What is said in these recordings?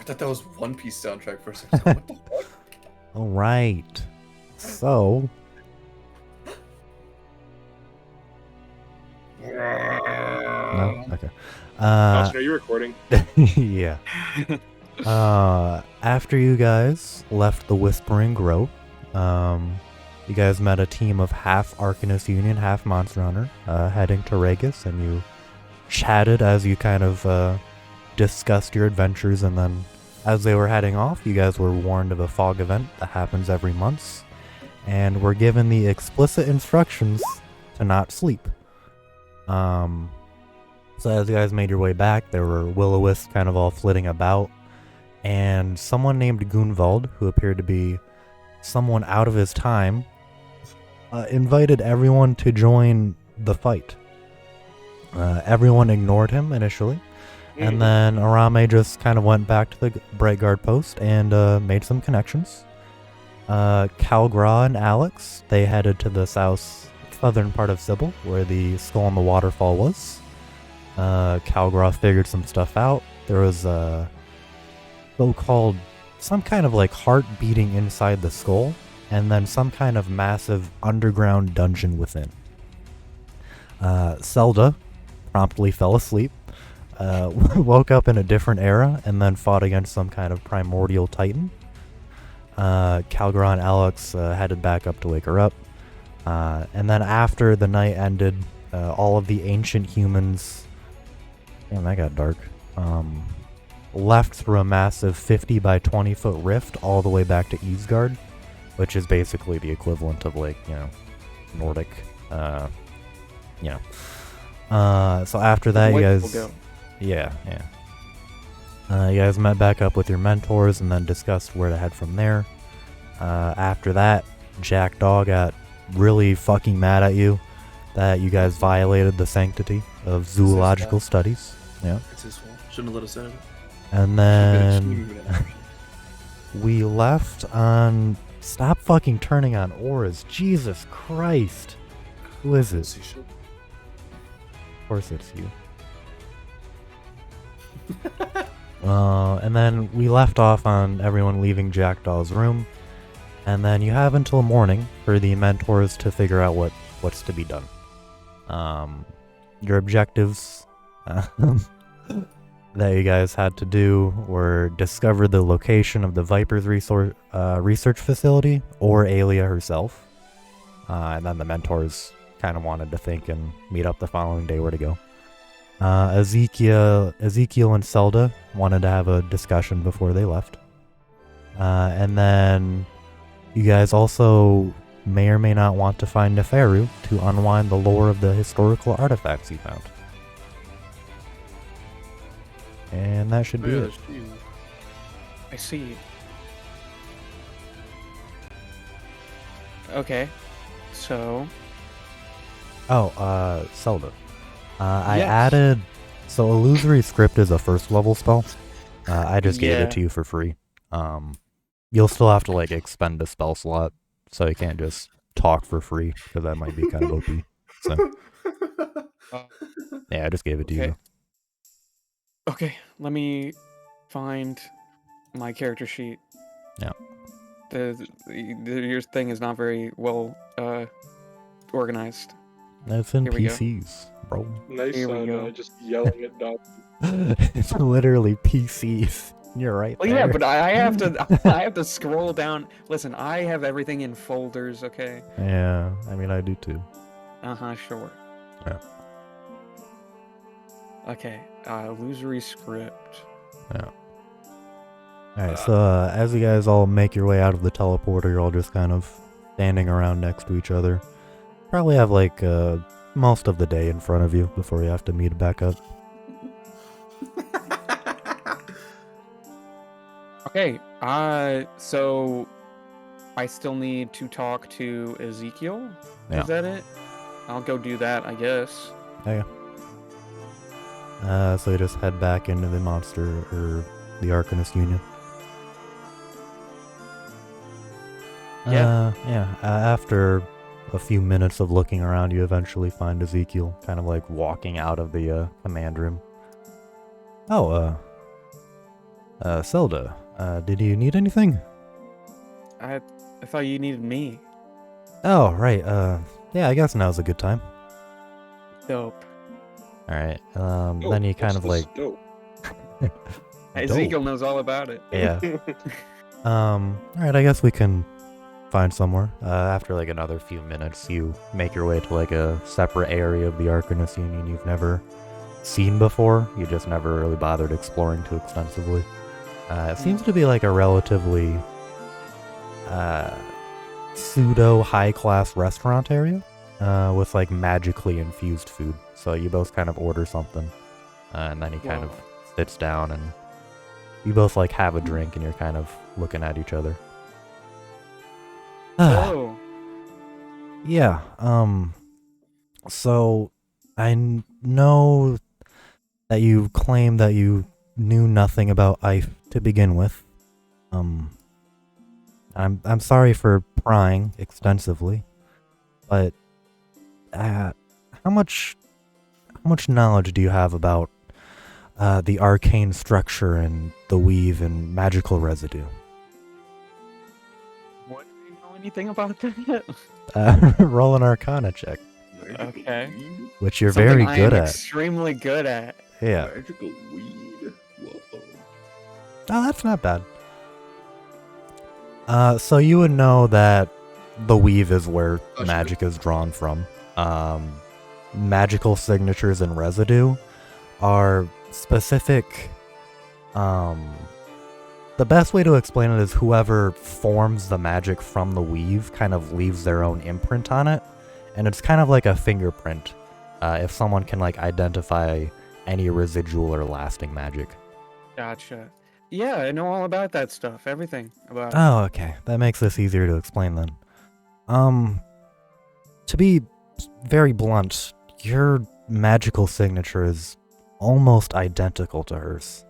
thought that was One Piece soundtrack for a second. So what the fuck? All right. So. No? Okay. Austin, are you recording? Yeah. After you guys left the Whispering Grove, you guys met a team of half Arcanist Union, half Monster Hunter, heading to Regis, and you chatted as you kind of discussed your adventures, and then as they were heading off, you guys were warned of a fog event that happens every month, and were given the explicit instructions to not sleep. So as you guys made your way back, there were will-o-wisps kind of all flitting about, and someone named Gunvald, who appeared to be someone out of his time, invited everyone to join the fight. Everyone ignored him initially, and then Arame just kind of went back to the Bright Guard post and made some connections. Calgra and Alex, they headed to the southern part of Sybil, where the skull on the waterfall was. Calgra figured some stuff out. There was a so-called some kind of like heart beating inside the skull, and then some kind of massive underground dungeon within. Zelda promptly fell asleep, woke up in a different era, and then fought against some kind of primordial titan. Calgra and Alex headed back up to wake her up. And then after the night ended, all of the ancient humans... Damn, that got dark. Left through a massive 50 by 20 foot rift all the way back to Eastgard, which is basically the equivalent of, like, you know, Nordic, you know. So after that, you guys... Yeah. You guys met back up with your mentors and then discussed where to head from there. After that, Jackdaw got really fucking mad at you that you guys violated the sanctity of zoological studies. Yeah. It's his fault. Shouldn't have let us in. And then we left on... Stop fucking turning on auras. Jesus Christ. Who is it? Of course it's you. And then we left off on everyone leaving Jackdaw's room. And then you have until morning for the mentors to figure out what's to be done. Your objectives that you guys had to do were discover the location of the Viper's research facility, or Aelia herself. And then the mentors kind of wanted to think and meet up the following day where to go. Ezekiel and Zelda wanted to have a discussion before they left. And then you guys also may or may not want to find Neferu to unwind the lore of the historical artifacts you found. And that should be it. I see. Okay, so... Oh, Zelda. I Yes. added... So Illusory Script is a first level spell. I just gave it to you for free. You'll still have to, like, expend a spell slot, so you can't just talk for free, because that might be kind of OP. So, yeah, I just gave it to you. Okay, let me find my character sheet. Yeah. Your thing is not very well organized. That's in Here we go. PCs, bro. Nice Here we on go. just yelling at Doc. It's literally PCs. You're right. Well, there. yeah, but I have to. I have to scroll down. Listen, I have everything in folders. Okay. Yeah, I mean, I do too. Sure. Yeah. Okay. Illusory Script. Yeah. Alright, so as you guys all make your way out of the teleporter, you're all just kind of standing around next to each other. Probably have like most of the day in front of you before you have to meet back up. Okay. So I still need to talk to Ezekiel. Yeah. Is that it? I'll go do that, I guess. Yeah. So you just head back into the monster or the Arcanist Union. Yeah. After a few minutes of looking around, you eventually find Ezekiel kind of like walking out of the command room. Oh, Zelda, did you need anything? I thought you needed me. Oh, right, yeah, I guess now's a good time. Dope. Alright, Oh, then you kind what's of this like... dope? Ezekiel knows all about it. Yeah. Alright, I guess we can find somewhere. After like another few minutes, you make your way to like a separate area of the Arcanist Union you've never seen before. You just never really bothered exploring too extensively. It seems to be like a relatively pseudo high-class restaurant area with like magically infused food. So you both kind of order something, and then he kind of sits down and you both like have a drink and you're kind of looking at each other. Oh. Yeah, so I know that you claim that you knew nothing about IFE to begin with. I'm sorry for prying extensively, but how much knowledge do you have about the arcane structure and the weave and magical residue? What, do you know anything about that? Roll an Arcana check, Okay. which you're Something very I good am at. extremely good at. Yeah. Magical weed. Whoa. Oh, that's not bad. So you would know that the weave is where magic is drawn from. Magical signatures and residue are specific. The best way to explain it is whoever forms the magic from the weave kind of leaves their own imprint on it, and it's kind of like a fingerprint. If someone can like identify any residual or lasting magic. Gotcha. Yeah, I know all about that stuff. Everything about it. Oh, okay. That makes this easier to explain then. To be very blunt, your magical signature is almost identical to hers.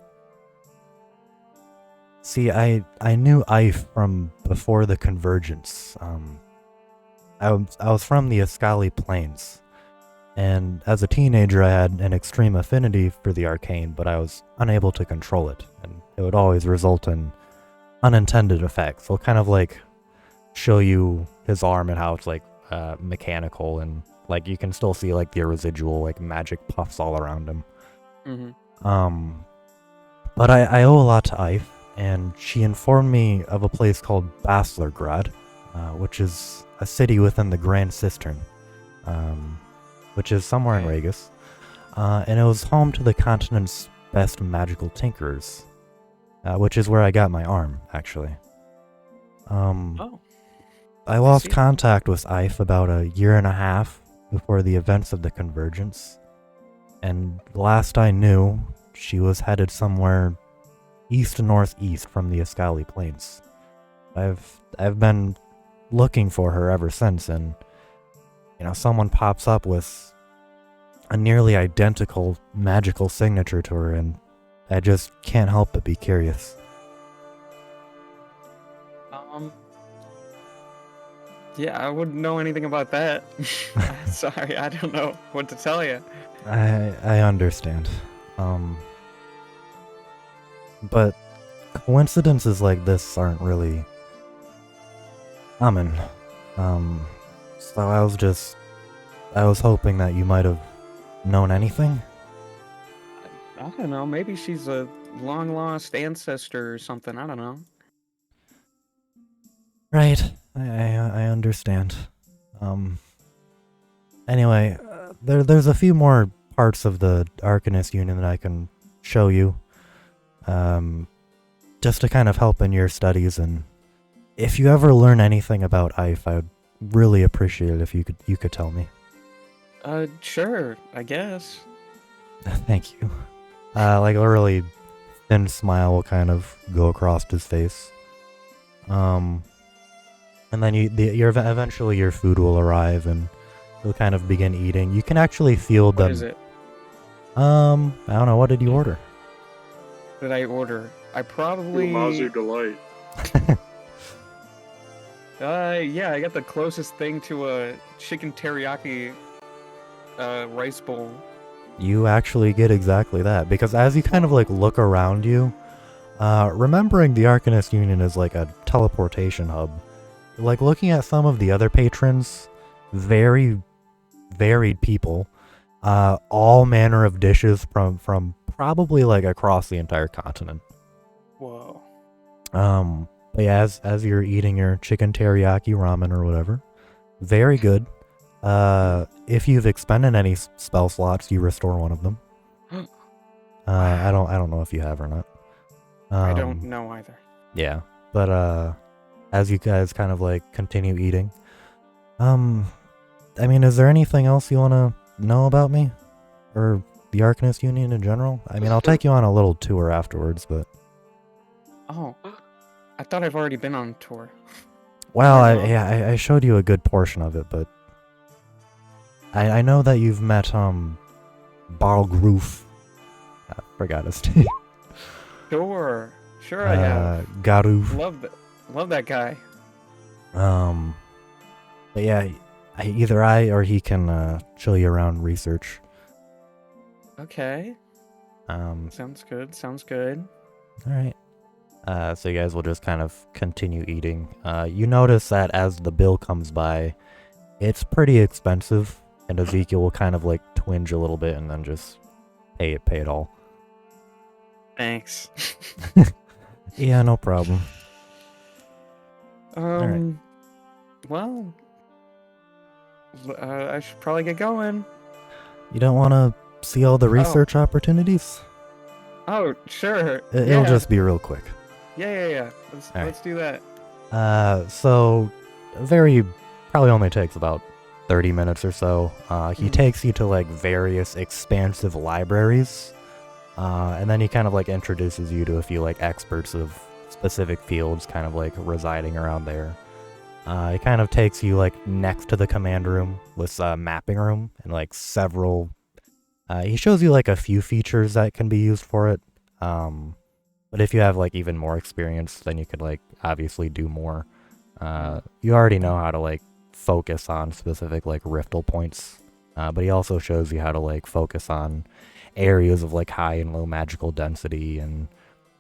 See, I knew IFE from before the convergence. I was from the Ascali Plains, and as a teenager I had an extreme affinity for the arcane, but I was unable to control it, and it would always result in unintended effects. I'll kind of like show you his arm and how it's like mechanical, and like you can still see like the residual like magic puffs all around him. Mm-hmm. But I owe a lot to IFE, and she informed me of a place called Baslergrad, which is a city within the Grand Cistern, which is somewhere in Ragus, and it was home to the continent's best magical tinkerers, which is where I got my arm, actually. Oh. I lost see. contact with IFE about a year and a half before the events of the convergence, and last I knew, she was headed somewhere east-northeast from the Ascali Plains. I've been looking for her ever since, and you know, someone pops up with a nearly identical magical signature to her, and I just can't help but be curious. Yeah, I wouldn't know anything about that. Sorry, I don't know what to tell you. I understand. But coincidences like this aren't really common. So I was hoping that you might have known anything. I don't know. Maybe she's a long lost ancestor or something. I don't know. Right. I understand. Anyway, there's a few more parts of the Arcanist Union that I can show you. Just to kind of help in your studies, and if you ever learn anything about IFE, I would really appreciate it if you could tell me. Sure, I guess. Thank you. Like a really thin smile will kind of go across his face. And then eventually your food will arrive, and you'll kind of begin eating. You can actually feel them. What is it? I don't know. What did you order? Did I order? I probably. Mazu Delight. Yeah, I got the closest thing to a chicken teriyaki rice bowl. You actually get exactly that, because as you kind of like look around you, Remembering the Arcanist Union is like a teleportation hub. Like looking at some of the other patrons, very varied people, all manner of dishes from probably like across the entire continent. Whoa. But yeah, as you're eating your chicken teriyaki ramen or whatever, very good. If you've expended any spell slots, you restore one of them. I don't know if you have or not. I don't know either. Yeah, but as you guys kind of like continue eating, I mean, is there anything else you want to know about me or the Arcanist Union in general? I mean, I'll take you on a little tour afterwards, but Oh, I thought I've already been on tour. well, I I showed you a good portion of it, but I know that you've met Balgroof. I forgot his name. Sure I have. Garoof. Love that guy. But yeah, either I or he can show you around research. Okay. Sounds good. All right. So you guys will just kind of continue eating. You notice that as the bill comes by, it's pretty expensive, and Ezekiel will kind of like twinge a little bit and then just pay it all. Thanks. Yeah, no problem. Right. Well, I should probably get going. You don't want to see all the research opportunities? Oh, sure. It'll just be real quick. Yeah. Let's do that. So probably only takes about 30 minutes or so. He takes you to like various expansive libraries, and then he kind of like introduces you to a few like experts of specific fields kind of like residing around there. It kind of takes you like next to the command room with a mapping room and like several. He shows you like a few features that can be used for it. But if you have like even more experience, then you could like obviously do more. You already know how to like focus on specific like riftle points. But he also shows you how to like focus on areas of like high and low magical density and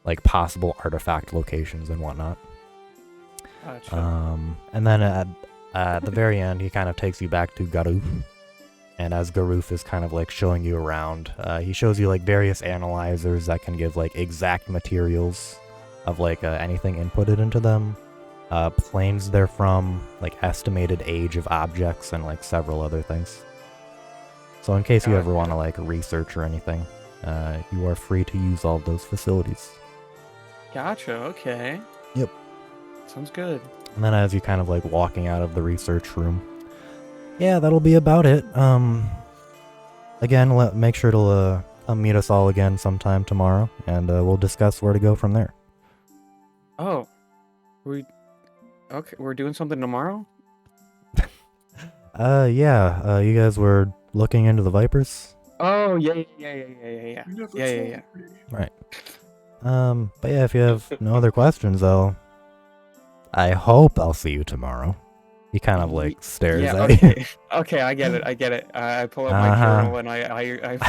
like possible artifact locations and whatnot. Gotcha. And then at the very end, he kind of takes you back to Garoof. And as Garoof is kind of like showing you around, he shows you like various analyzers that can give like exact materials of like anything inputted into them, planes they're from, like estimated age of objects, and like several other things. So in case you ever want to like research or anything, you are free to use all of those facilities. Gotcha. Okay. Yep. Sounds good. And then as you kind of like walking out of the research room, yeah, that'll be about it. Again, make sure to come meet us all again sometime tomorrow, and we'll discuss where to go from there. Oh, we're doing something tomorrow? Yeah, you guys were looking into the Vipers? Oh, yeah. Right. But yeah, if you have no other questions, though, I hope I'll see you tomorrow. He kind of like stares at you. Okay, I get it. I pull out my journal and I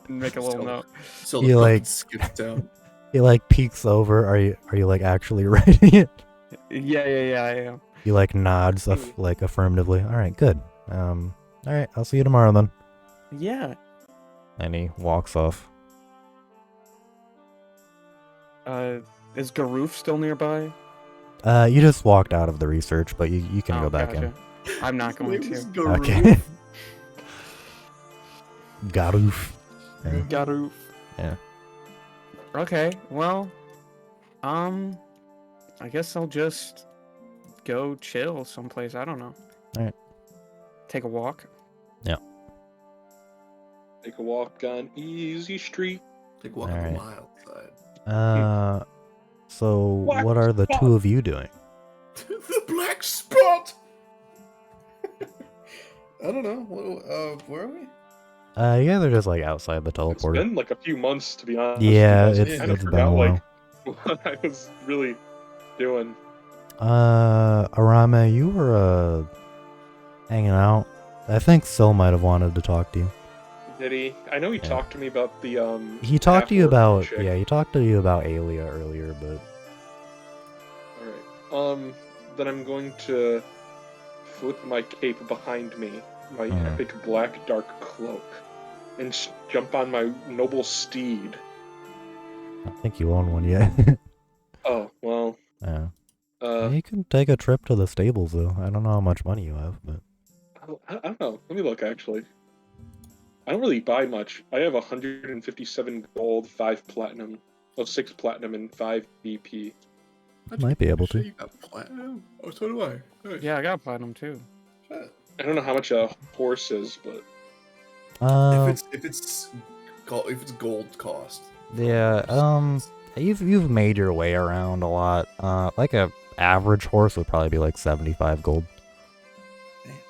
make a little note. So You, like- skip down. He like peeks over. Are you like actually writing it? Yeah, I am. He like nods like affirmatively. All right, good. All right, I'll see you tomorrow then. Yeah. And he walks off. Is Garoof still nearby? You just walked out of the research, but you can go back in. I'm not going to. Okay. Garoof. Yeah. Garoof. Yeah. Okay, well, I guess I'll just go chill someplace. I don't know. Alright. Take a walk. Yeah. Take a walk on Easy Street. Take one All right. mile side. So Black what are the spot. two of you doing? The black spot. I don't know. Where are we? You guys are just like outside the It's teleporter. been like a few months, to be honest. Yeah, because it's I kind of been a forgot while. like what I was really doing. Arame, you were hanging out. I think Sil might have wanted to talk to you. Did he? I know he Yeah. talked to me about the He talked to you half-orc about chick. he talked to you about Alia earlier, but All right. Then I'm going to flip my cape behind me, my epic black dark cloak, and jump on my noble steed. I don't think you own one yet. Oh well. Yeah. You can take a trip to the stables though. I don't know how much money you have, but I don't know. Let me look actually. I don't really buy much. I have 157 gold, 5 platinum, 6 platinum, and 5 BP. might be able Shit, to. you got platinum? Oh, so do I. Nice. Yeah, I got platinum too. Shit. I don't know how much a horse is, but If it's gold cost. Yeah, you've made your way around a lot. Like a average horse would probably be like 75 gold.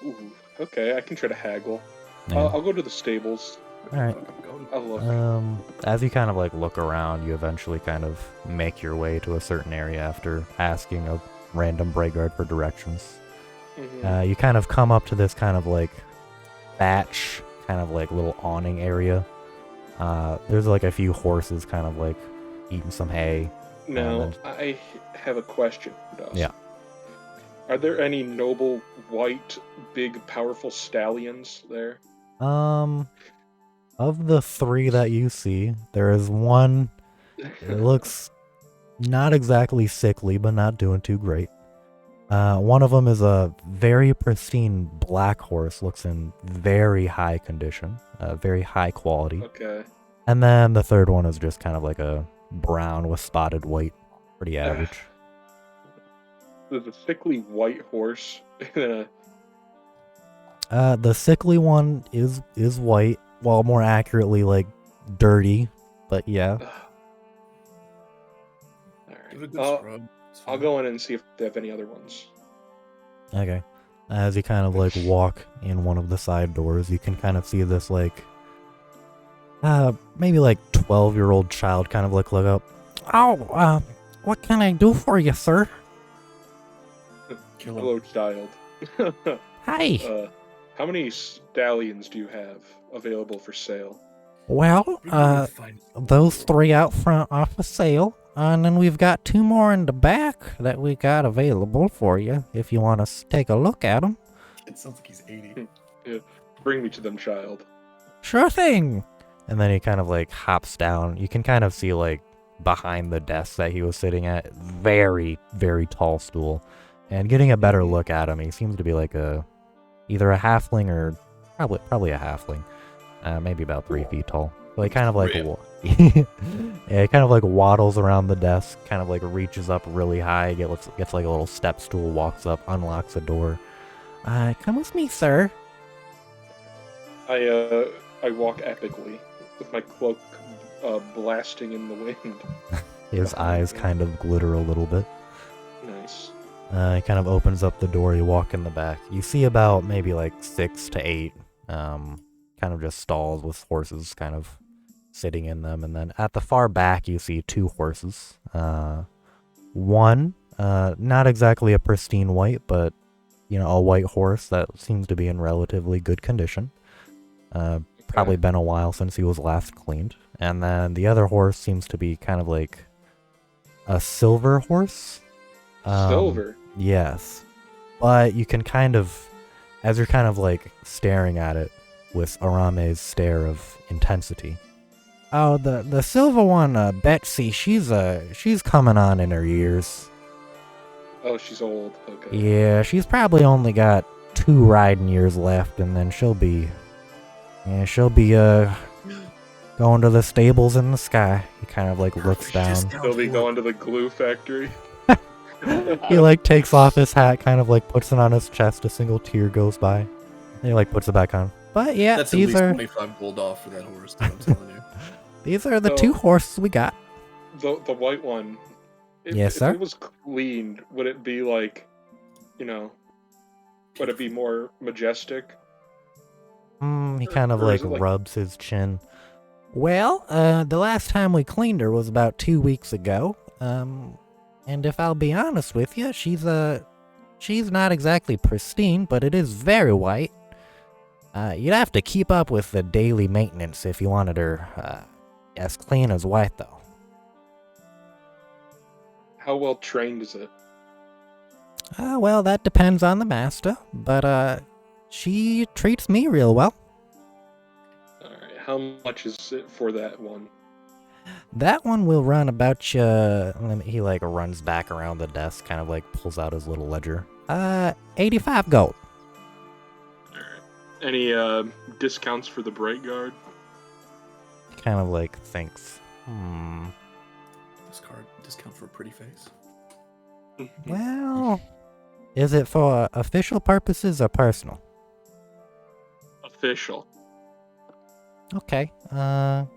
ooh, okay, I can try to haggle. Yeah. I'll go to the stables. Alright. I'll look. As you kind of like look around, you eventually kind of make your way to a certain area after asking a random Braeguard for directions. You kind of come up to this kind of like thatch, kind of like little awning area. There's like a few horses kind of like eating some hay. Now, I have a question, Dust. Yeah. Are there any noble, white, big, powerful stallions there? Of the 3 that you see, there is one. It looks not exactly sickly, but not doing too great. One of them is a very pristine black horse, looks in very high condition, very high quality. Okay. And then the third one is just kind of like a brown with spotted white, pretty average. There's a sickly white horse. The sickly one is white, well, more accurately like dirty, but yeah. Give it a good scrub. It's I'll fine. go in and see if they have any other ones. Okay. As you kind of like walk in one of the side doors, you can kind of see this like maybe like 12-year-old child kind of look up. Oh, what can I do for you, sir? Kill him. Hello, child. Hi. How many stallions do you have available for sale? Well, We need to find- those 3 out front are for sale, and then we've got 2 more in the back that we got available for you if you want to take a look at them. It sounds like he's 80. Bring me to them, child. Sure thing. And then he kind of like hops down. You can kind of see like behind the desk that he was sitting at, very, very tall stool. And getting a better look at him, he seems to be like either a halfling or probably a halfling. Maybe about 3 feet tall. So he kind of like yeah, he kind of like waddles around the desk, kind of like reaches up really high, gets like a little step stool, walks up, unlocks a door. Come with me, sir. I walk epically with my cloak blasting in the wind. His eyes kind of glitter a little bit. Nice. He kind of opens up the door, you walk in the back. You see about maybe like 6 to 8 kind of just stalls with horses kind of sitting in them. And then at the far back, you see 2 horses. One, not exactly a pristine white, but, you know, a white horse that seems to be in relatively good condition. Probably been a while since he was last cleaned. And then the other horse seems to be kind of like a silver horse. Silver? Yes. But you can kind of, as you're kind of like staring at it with Arame's stare of intensity. Oh, the silver one, Betsy, she's coming on in her years. Oh, she's old. Okay. Yeah, she's probably only got 2 riding years left, and then she'll be going to the stables in the sky. He kind of like looks down. He'll be going to the glue factory. He like takes off his hat, kind of like puts it on his chest. A single tear goes by. And he like puts it back on. But yeah, That's at these least are 25 gold off for that horse, dude, I'm telling you. these are the So- 2 horses we got. The white one. Yes, if sir? it was cleaned, would it be like, you know, would it be more majestic? He kind of Or like is it, like- rubs his chin. Well, the last time we cleaned her was about 2 weeks ago. And if I'll be honest with you, she's not exactly pristine, but it is very white. You'd have to keep up with the daily maintenance if you wanted her as clean as white, though. How well trained is it? Well, that depends on the master, but she treats me real well. Alright, how much is it for that one? That one will run about you. He like runs back around the desk, kind of like pulls out his little ledger. 85 gold. Alright. Any discounts for the Bright Guard? Kind of like thinks, Discount for a pretty face. well, is it for official purposes or personal? Official. Okay. Yeah,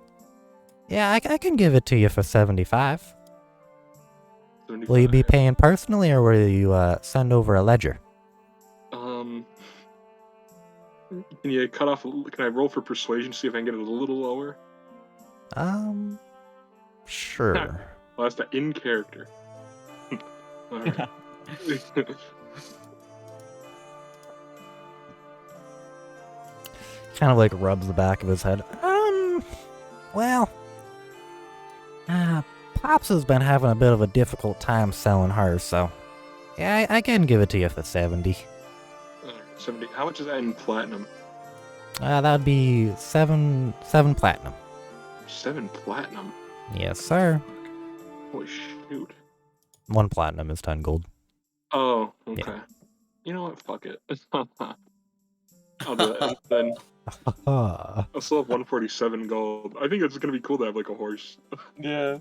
I can give it to you for 75. Will you be paying personally, or will you send over a ledger? Can you cut off? Can I roll for persuasion to see if I can get it a little lower? Sure. Well, that's the in character. Alright. Kind of like rubs the back of his head. Well, Pops has been having a bit of a difficult time selling hers, so yeah, I can give it to you for 70. Alright, 70. How much is that in platinum? That would be seven platinum. 7 platinum? Yes, sir. Holy shoot. 1 platinum is 10 gold. Oh, okay. Yeah. You know what? Fuck it. I'll do that. Then I'll still have 147 gold. I think it's gonna be cool to have like a horse. Yeah.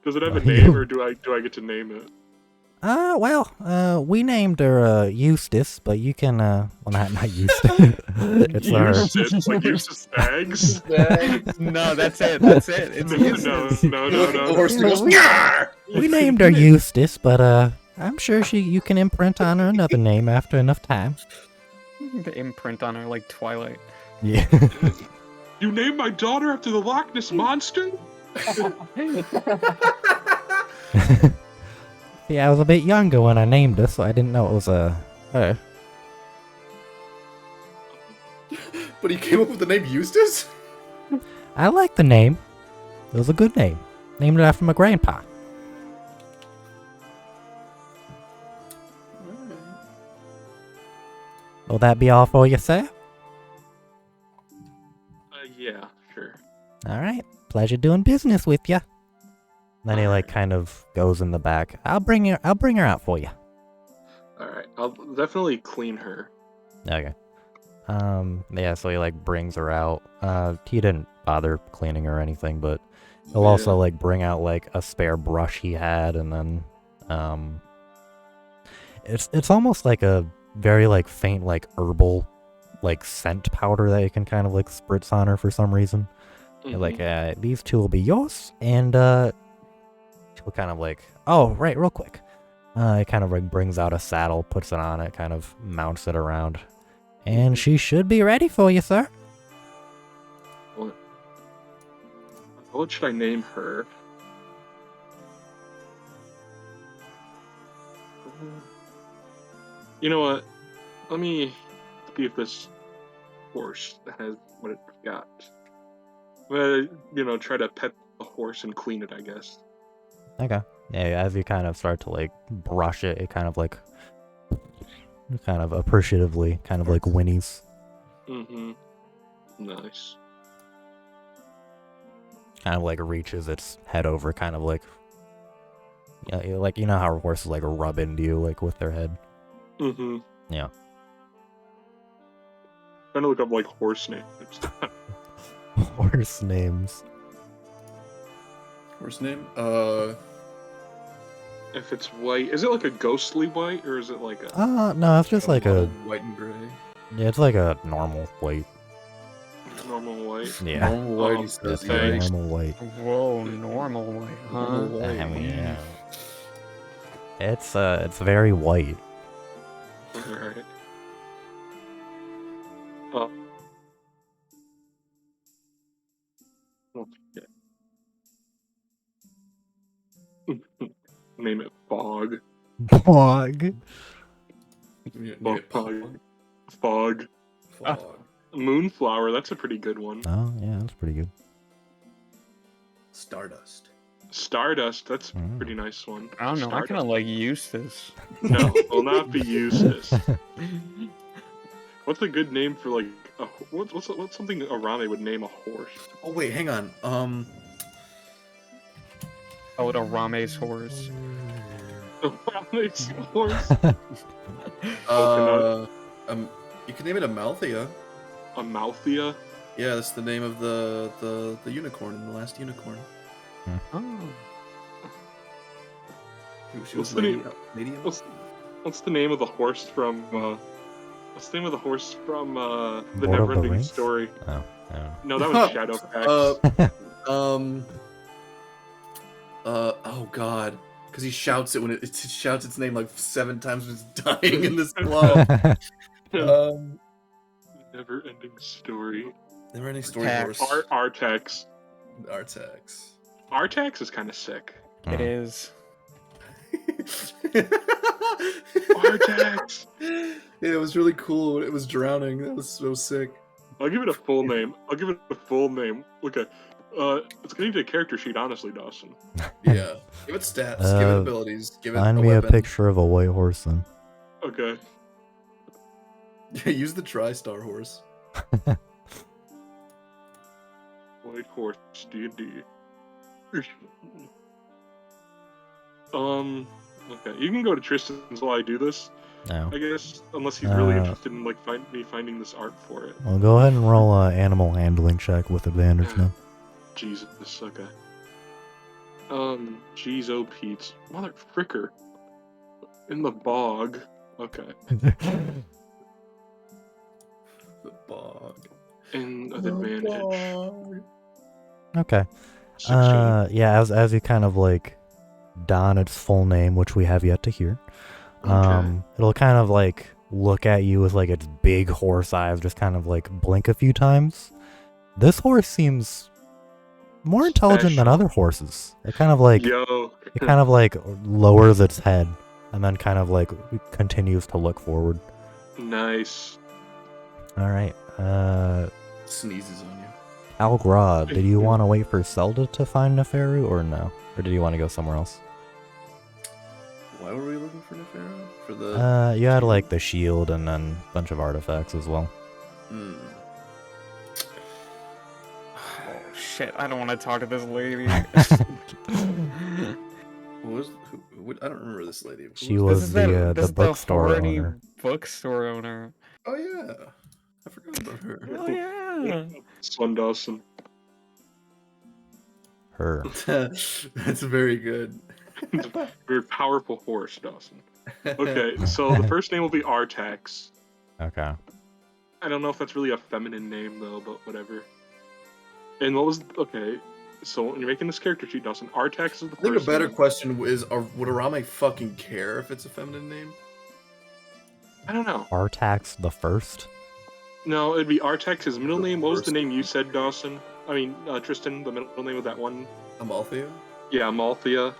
Does it have a name, or do I get to name it? Well, we named her Eustace, but you can well, not Eustace. It's Eustace, like Eustace Bags? No, that's it. That's it. It's No, useless. no. The horse goes, we named her Eustace, but I'm sure you can imprint on her another name after enough time. The imprint on her like Twilight. Yeah. You named my daughter after the Loch Ness Monster? Yeah, I was a bit younger when I named her, so I didn't know it was her. But he came up with the name Eustace? I like the name. It was a good name. Named it after my grandpa. Will that be all for you, sir? Yeah, sure. Alright. Pleasure doing business with you. Then he like kind of goes in the back. I'll bring her out for you. Alright, I'll definitely clean her. Okay. Yeah, so he like brings her out. He didn't bother cleaning her or anything, but he'll also like bring out like a spare brush he had, and then it's almost like a very like faint like herbal like scent powder that you can kind of like spritz on her for some reason. You're like, these two will be yours, and she'll kind of like, oh right, real quick. It kind of like brings out a saddle, puts it on it, kind of mounts it around. And she should be ready for you, sir. What should I name her? You know what? Let me see if this horse has what it got. Well, try to pet the horse and clean it, I guess. Okay. Yeah, as you kind of start to like brush it, it kind of like appreciatively kind of like whinnies. Mm-hmm. Nice. Kind of like reaches its head over, kind of like, like you know how horses like rub into you like with their head. Mm-hmm. Yeah. Trying to look up like horse names. Horse names. Horse name? If it's white, is it like a ghostly white, or is it like a No, it's just like a white and gray. yeah, it's like a normal white. normal white? Yeah. Normal white, he says. Yeah, thanks. Normal white. Whoa, normal way, huh? Normal white. I mean, yeah. It's very white. Alright. Okay. Name it Fog. Bog. Yeah, Fog. Fog. Fog. Moonflower, that's a pretty good one. Oh, yeah, that's pretty good. Stardust. Stardust, that's a Mm. pretty nice one. I don't know. I kind Stardust. of like Eustace. No, will not be Eustace. What's a good name for like what's something Arame would name a horse? Oh wait, hang on. Oh, the Rame's horse. Arame's horse. You can name it Amalthea. Amalthea. Yeah, that's the name of the unicorn in the last unicorn. Oh. She was What's the Lady, name? Lady What's the name of the horse from? What's the name of the horse from the Lord of the Neverending Rings? Story? Oh, yeah. No, that was Shadowfax. Oh god, because he shouts it when it shouts its name like 7 times when it's dying in this club. Never-ending Story. Never-ending Story Tax. horse. Artax. Artax. Artax is kind of sick. It is. Artax. Yeah, it was really cool when it was drowning. That was so sick. I'll give it a full name. Okay. It's gonna need a character sheet, honestly, Dawson. Yeah. Give it stats, give it abilities, give it Find a me weapon. a picture of a white horse then. Okay. Use the TriStar horse. White horse D&D. Okay. You can go to Tristan's while I do this, No. I guess, unless he's really interested in like me finding this art for it. Well, go ahead and roll a animal handling check with advantage then. Jesus, okay. Jeez, oh Pete. Mother fricker. In the bog. Okay. The bog. In with advantage. Okay. 16. Yeah, as you kind of like don its full name, which we have yet to hear, Okay. it'll kind of like look at you with like its big horse eyes, just kind of like blink a few times. This horse seems more intelligent than Special. other horses. It kind of like Yo. it kind of like lowers its head and then kind of like continues to look forward. Nice. All right. Sneezes on you. Algrod, did you want to wait for Zelda to find Neferu or no? Or did you want to go somewhere else? Why were we looking for Neferu? For the You had like the shield and then a bunch of artifacts as well. Hmm. Oh shit! I don't want to talk to this lady. Who, I don't remember this lady. Who She This was is the this is bookstore horny owner. bookstore owner. Oh yeah, I forgot about her. Oh yeah. Swan Dawson. Her. That's very good. Very powerful horse, Dawson. Okay, so the first name will be Artax. Okay. I don't know if that's really a feminine name though, but whatever. And what was okay? So when you're making this character sheet, Dawson, Artax is the I think first a better name. question is: would Arame fucking care if it's a feminine name? I don't know. Artax the First? No, it'd be Artax. His middle The name. What was the first. name you said, Dawson? I mean, Tristan. The middle name of that one. Amalthea? Yeah, Amalthea.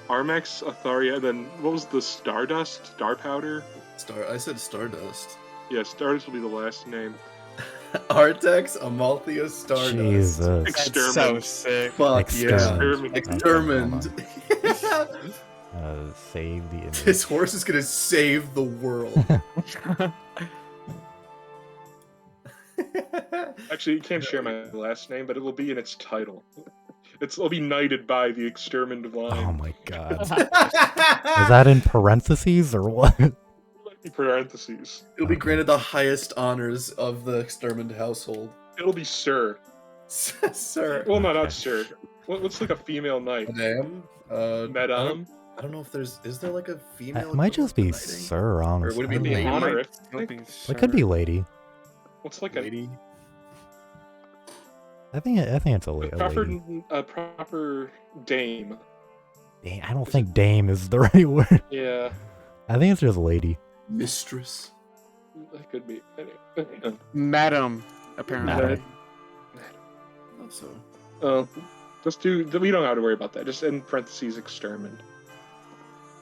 Armax, Atharia, then what was the Stardust? Star Powder? I said Stardust. Yeah, Stardust will be the last name. Artex, Amalthea, Stardust. Jesus. Extermin. That's so sick. Fuck yeah. Extermin. Extermined. Save the image. This horse is gonna save the world. Actually, you can't share my last name, but it will be in its title. It'll be knighted by the extermined line. Oh my god. Is that in parentheses or what? In parentheses. It'll be granted the highest honors of the extermined household. It'll be Sir. Sir. Well, no, not Sir. What's like a female knight? Madame? Madame? I don't know if is there like a female? It might just be equivalent to knighting? Sir, honestly. would it be It'd be lady? honorific. It could be lady. What's like a Lady? I think it's a lady. proper dame? Dang, I don't think dame is the right word. Yeah, I think it's just lady. Mistress? that could be. Anyway. Madam, apparently. Madam. Also. Just do. We don't have to worry about that. Just in parentheses, extermined.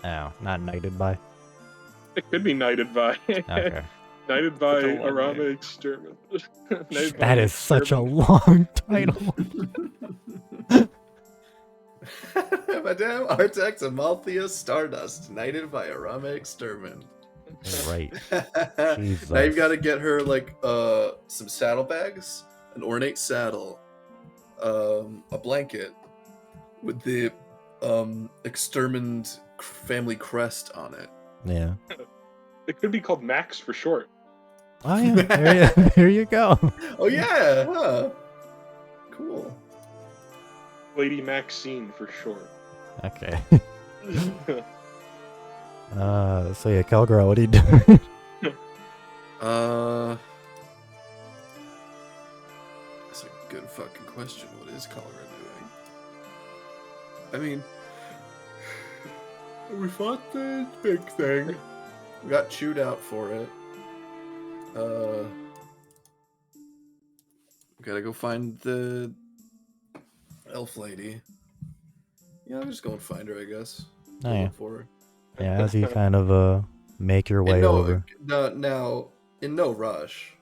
Oh, not knighted by? It could be knighted by. Okay. Knighted by Such a long Arame name. Extermin. Knighted by That the is such a Extermin. long title. Madame Artax Amalthea Stardust, knighted by Arame Extermin. Right. Now you've got to Jesus. get her like some saddlebags, an ornate saddle, a blanket with the extermined family crest on it. Yeah. It could be called Max for short. Oh yeah. There you go. Oh yeah, huh? Cool. Lady Maxine for short. Okay. So yeah, Calgara, what are you doing? That's a good fucking question. What is Calgara doing? I mean, we fought the big thing. We got chewed out for it. We gotta go find the elf lady. Yeah, I'm just going to find her, I guess. Oh, Go yeah. look for her. Yeah, as you kind of make your way In over. now, in no rush.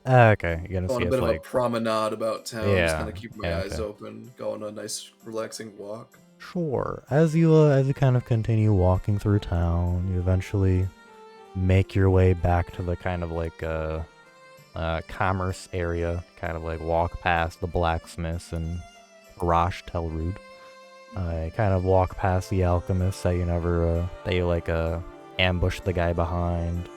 Okay, you're gonna On see a it's bit of a like promenade about town, just Yeah, kind of keep my yeah, eyes okay. open, go on a nice, relaxing walk. sure. As you kind of continue walking through town, you eventually make your way back to the kind of like commerce area. Kind of like walk past the blacksmiths and Rosh Telrud. I kind of walk past the alchemist that you never ambush the guy behind.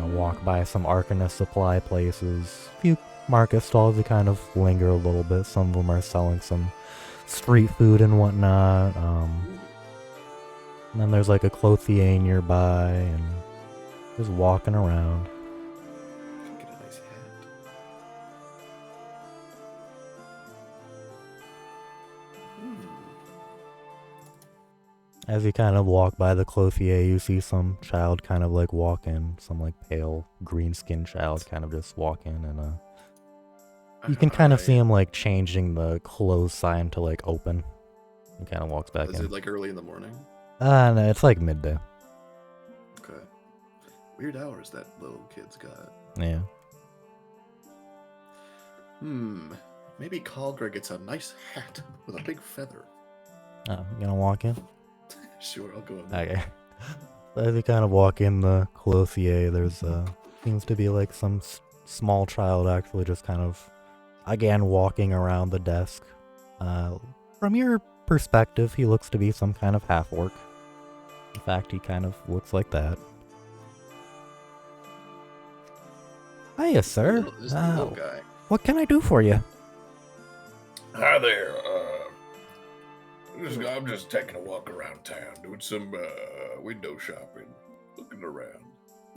Walk by some Arcanist supply places. A few market stalls that kind of linger a little bit. Some of them are selling some street food and whatnot. And then there's like a clothier nearby and just walking around. Get a nice hat. As you kind of walk by the clothier, you see some child kind of like walk in. Some like pale green-skinned child kind of just walk in and you can kind of see him like changing the close sign to like open. He kind of walks back Is in. it like early in the morning? No, it's like midday. Okay. Weird hours that little kid's got. Yeah. Maybe Calgary gets a nice hat with a big feather. Oh, you gonna walk in? Sure, I'll go in there. Okay. As you kind of walk in the clothier, there's seems to be like some small child actually just kind of again walking around the desk. From your perspective, he looks to be some kind of half-orc. In fact, he kind of looks like that. Hiya, sir. This little guy. What can I do for you? Hi there. I'm just taking a walk around town, doing some window shopping, looking around.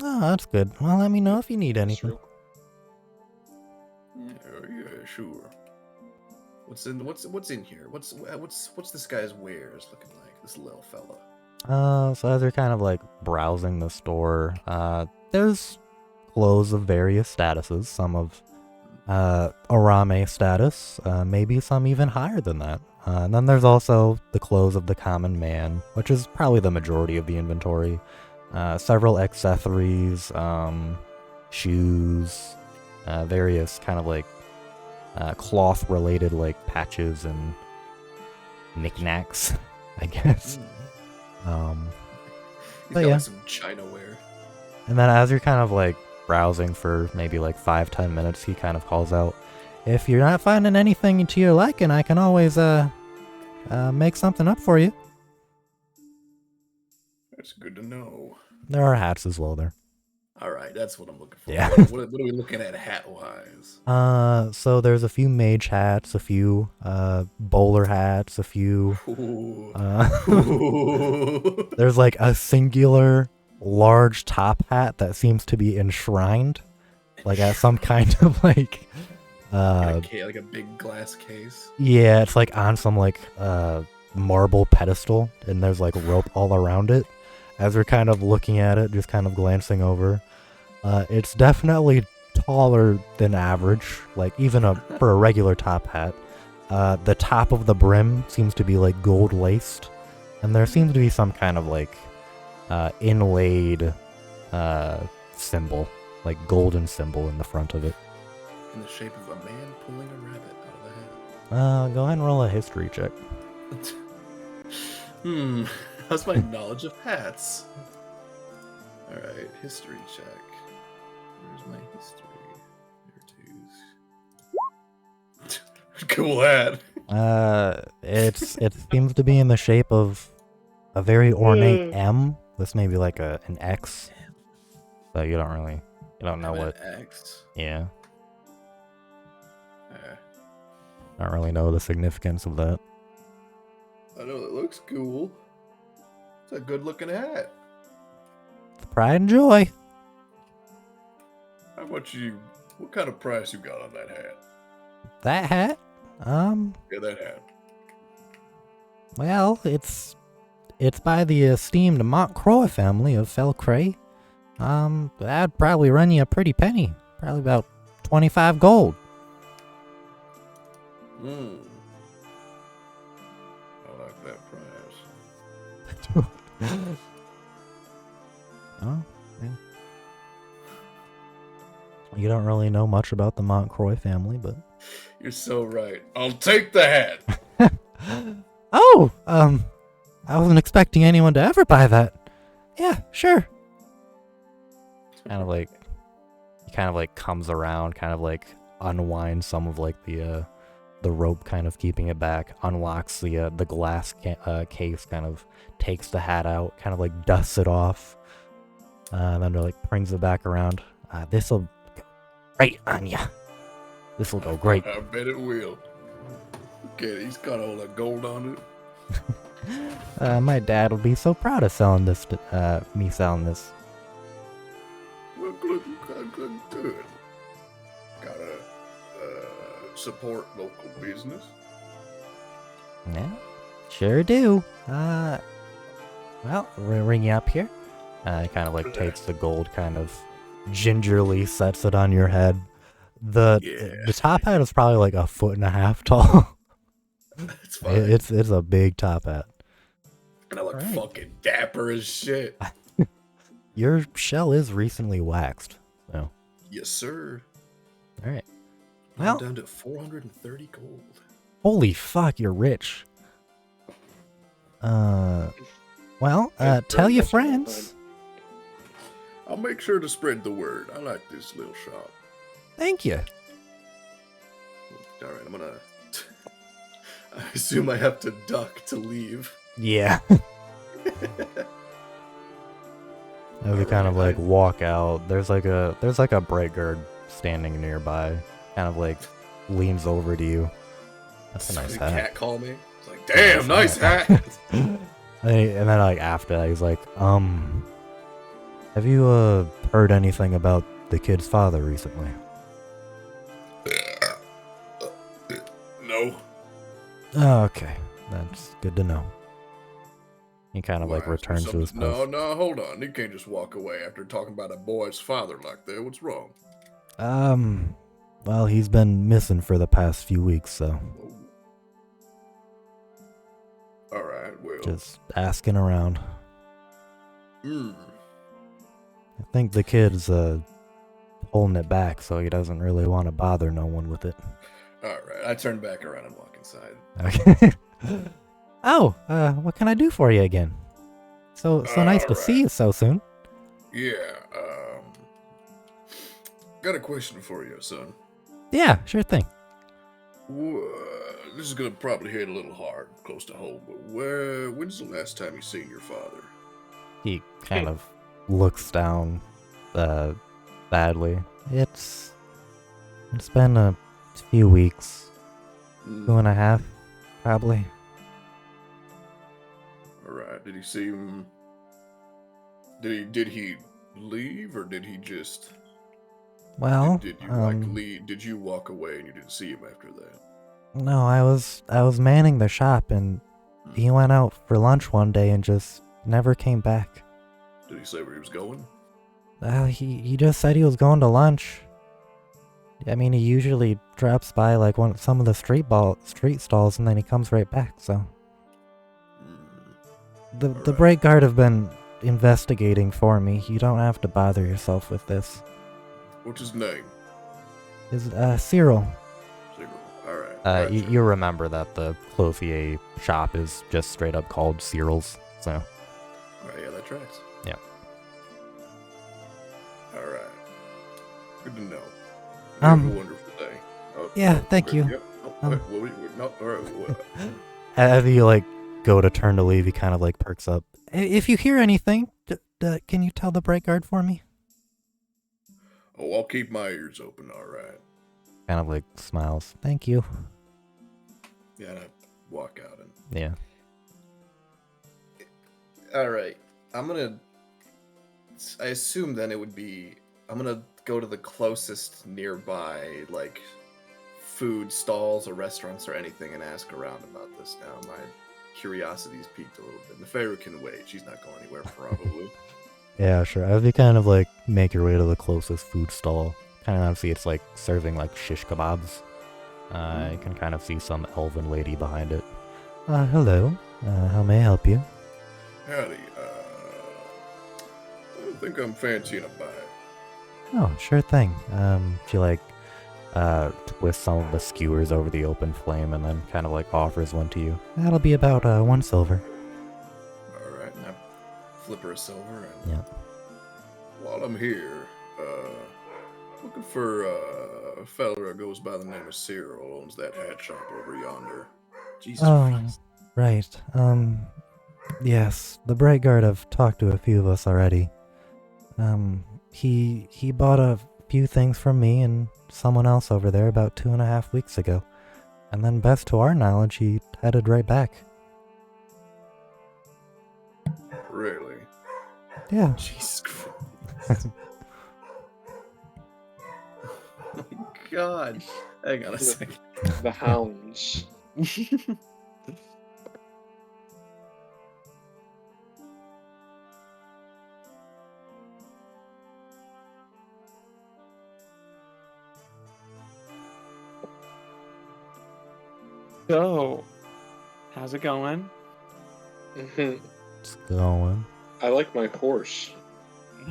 Oh, that's good. Well, let me know if you need anything. Yeah, sure. What's in here? What's this guy's wares looking like? This little fella. So as you're kind of like browsing the store, there's clothes of various statuses. Some of Arame status, maybe some even higher than that. And then there's also the clothes of the common man, which is probably the majority of the inventory. Several accessories, shoes, various kind of like cloth-related like patches and knickknacks, I guess. He's but got yeah. like some Chinaware. And then as you're kind of like browsing for maybe like 5-10 minutes, he kind of calls out, "If you're not finding anything to your liking, I can always make something up for you." That's good to know. There are hats as well there. All right, that's what I'm looking for. Yeah. What are we looking at hat-wise? So there's a few mage hats, a few bowler hats, a few Ooh. there's like a singular large top hat that seems to be enshrined like at some kind of like like a big glass case. yeah, it's like on some like marble pedestal and there's like rope all around it. As we're kind of looking at it, just kind of glancing over, it's definitely taller than average, like even for a regular top hat. The top of the brim seems to be like gold laced, and there seems to be some kind of like inlaid symbol like golden symbol in the front of it. In the shape of a man pulling a rabbit out of a hat. Go ahead and roll a history check. How's my knowledge of hats? Alright, history check. Where's my history? There it is. Cool hat. It seems to be in the shape of a very ornate M. This may be like an X. But you don't know what. X. Yeah. I don't really know the significance of that. I know it looks cool. It's a good looking hat. Pride and joy. How much what kind of price you got on that hat? That hat? Yeah, that hat. Well, it's by the esteemed Montcroy family of Felcray. That'd probably run you a pretty penny. Probably about 25 gold. I like that price. Oh, yeah. You don't really know much about the Montcroy family, but... You're so right. I'll take the hat. Oh, I wasn't expecting anyone to ever buy that. Yeah, sure. Kind of like comes around, kind of like unwinds some of like the rope, kind of keeping it back, unlocks the glass case, kind of takes the hat out, kind of like dusts it off, and then like brings it back around. This'll go great on ya. This'll go great. I bet it will. Okay, he's got all that gold on it. My dad will be so proud of selling this. Me selling this. Well, good. Gotta support local business. Yeah, sure do. Well, we'll ring you up here. He kind of like takes the gold, kind of gingerly sets it on your head. The top hat is probably like 1.5 feet tall. It's fine. It's a big top hat. And I look fucking dapper as shit. Your shell is recently waxed, so. Yes, sir. All right. I'm Well, down to 430 gold. holy fuck, you're rich. Well, tell your friends. I'll make sure to spread the word. I like this little shop. Thank you. All right, I'm gonna. I assume I have to duck to leave. Yeah. As we kind of like walk out, there's like a bright guard standing nearby, kind of like leans over to you. That's a nice hat. Cat call me. It's like, damn, nice hat. And then like after that, he's like, have you heard anything about the kid's father recently? No. Oh, okay, that's good to know. He kind of like returns to his post. No, hold on. You can't just walk away after talking about a boy's father like that. What's wrong? Well, he's been missing for the past few weeks, so. All right, well. Just asking around. Mm. I think the kid's holding it back, so he doesn't really want to bother no one with it. All right, I turn back around and walk inside. Okay. Oh, what can I do for you again? So nice to see you so soon. Yeah, got a question for you, son. Yeah, sure thing. This is gonna probably hit a little hard, close to home, but when's the last time you seen your father? He kind of looks down, badly. It's been a few weeks, 2.5, probably. Alright, did he seem... Did he leave, or did he just... Well, Did you leave? Did you walk away and you didn't see him after that? No, I was manning the shop, and he went out for lunch one day and just never came back. Did he say where he was going? He just said he was going to lunch. I mean, he usually drops by like some of the street stalls, and then he comes right back. So the Bright Guard have been investigating for me. You don't have to bother yourself with this. What's his name? Is Cyril. Cyril. Alright. You remember that the clothier shop is just straight up called Cyril's, so. Alright, yeah, that tracks. Yeah. Alright. Good to know. You Um, have a wonderful day. yeah, thank okay, you. Yep. Oh, wait, no, alright. As you, like, go to turn to leave, he kind of, like, perks up. If you hear anything, can you tell the bright guard for me? Oh, I'll keep my ears open, alright. Kind of, like, smiles. Thank you. Yeah, and I walk out and... Yeah. Alright. I assume then it would be... I'm gonna go to the closest nearby, like, food stalls or restaurants or anything and ask around about this now. My curiosity's peaked a little bit. Neferu can wait. She's not going anywhere, probably. Yeah, sure. As you kind of, like, make your way to the closest food stall, kind of see it's, like, serving, like, shish kebabs. You can kind of see some elven lady behind it. Hello. How may I help you? Howdy, I think I'm fancying a bite. Oh, sure thing. She, like, twists some of the skewers over the open flame and then kind of, like, offers one to you. That'll be about, 1 silver. Alright, and I Flip her a silver and... Yeah. while I'm here, looking for a fella that goes by the name of Cyril, owns that hat shop over yonder. Jesus Oh, Christ. right. Yes, the Bright Guard have talked to a few of us already. He bought a few things from me and someone else over there about 2.5 weeks ago. And then best to our knowledge, he headed right back. Really? Yeah. Jesus Christ. Oh my God. Hang on a second. The hounds. So, how's it going? It's going. I like my horse.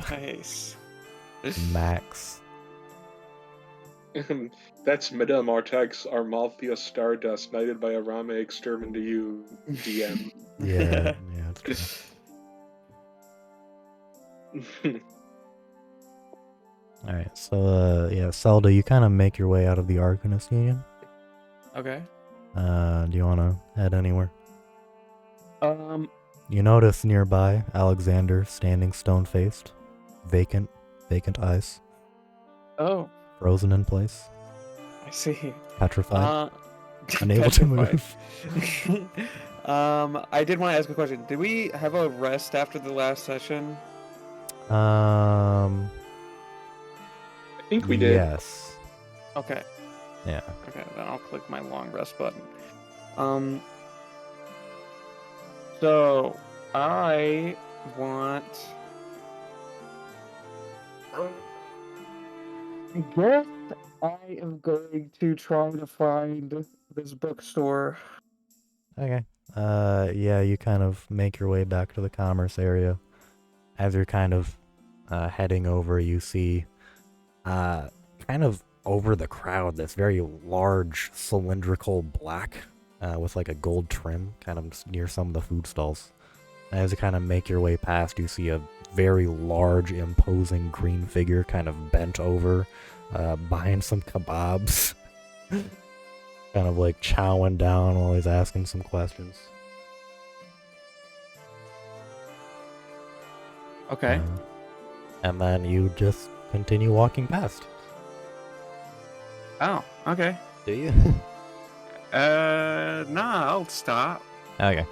Nice. Max. That's Madame Artax Armalthea Stardust, knighted by Arame Extermin to you, DM. Yeah, it's good. Alright, so, yeah, Zelda, you kind of make your way out of the Arcanist Union. Okay. Do you want to head anywhere? You You notice nearby Alexander standing stone-faced, vacant eyes, Oh, frozen in place, I see. petrified, unable to move. I did want to ask a question. Did we have a rest after the last session? I think we did. Yes. Okay. Yeah. Okay, then I'll click my long rest button. So I want. I guess I am going to try to find this bookstore. Okay. Yeah, you kind of make your way back to the commerce area. As you're kind of heading over, you see kind of over the crowd this very large cylindrical black with like a gold trim kind of near some of the food stalls. As you kind of make your way past, you see a very large, imposing green figure kind of bent over buying some kebabs. Kind of like chowing down while he's asking some questions. Okay. And then you just continue walking past. Oh, okay. Do you? Nah, I'll stop. Okay.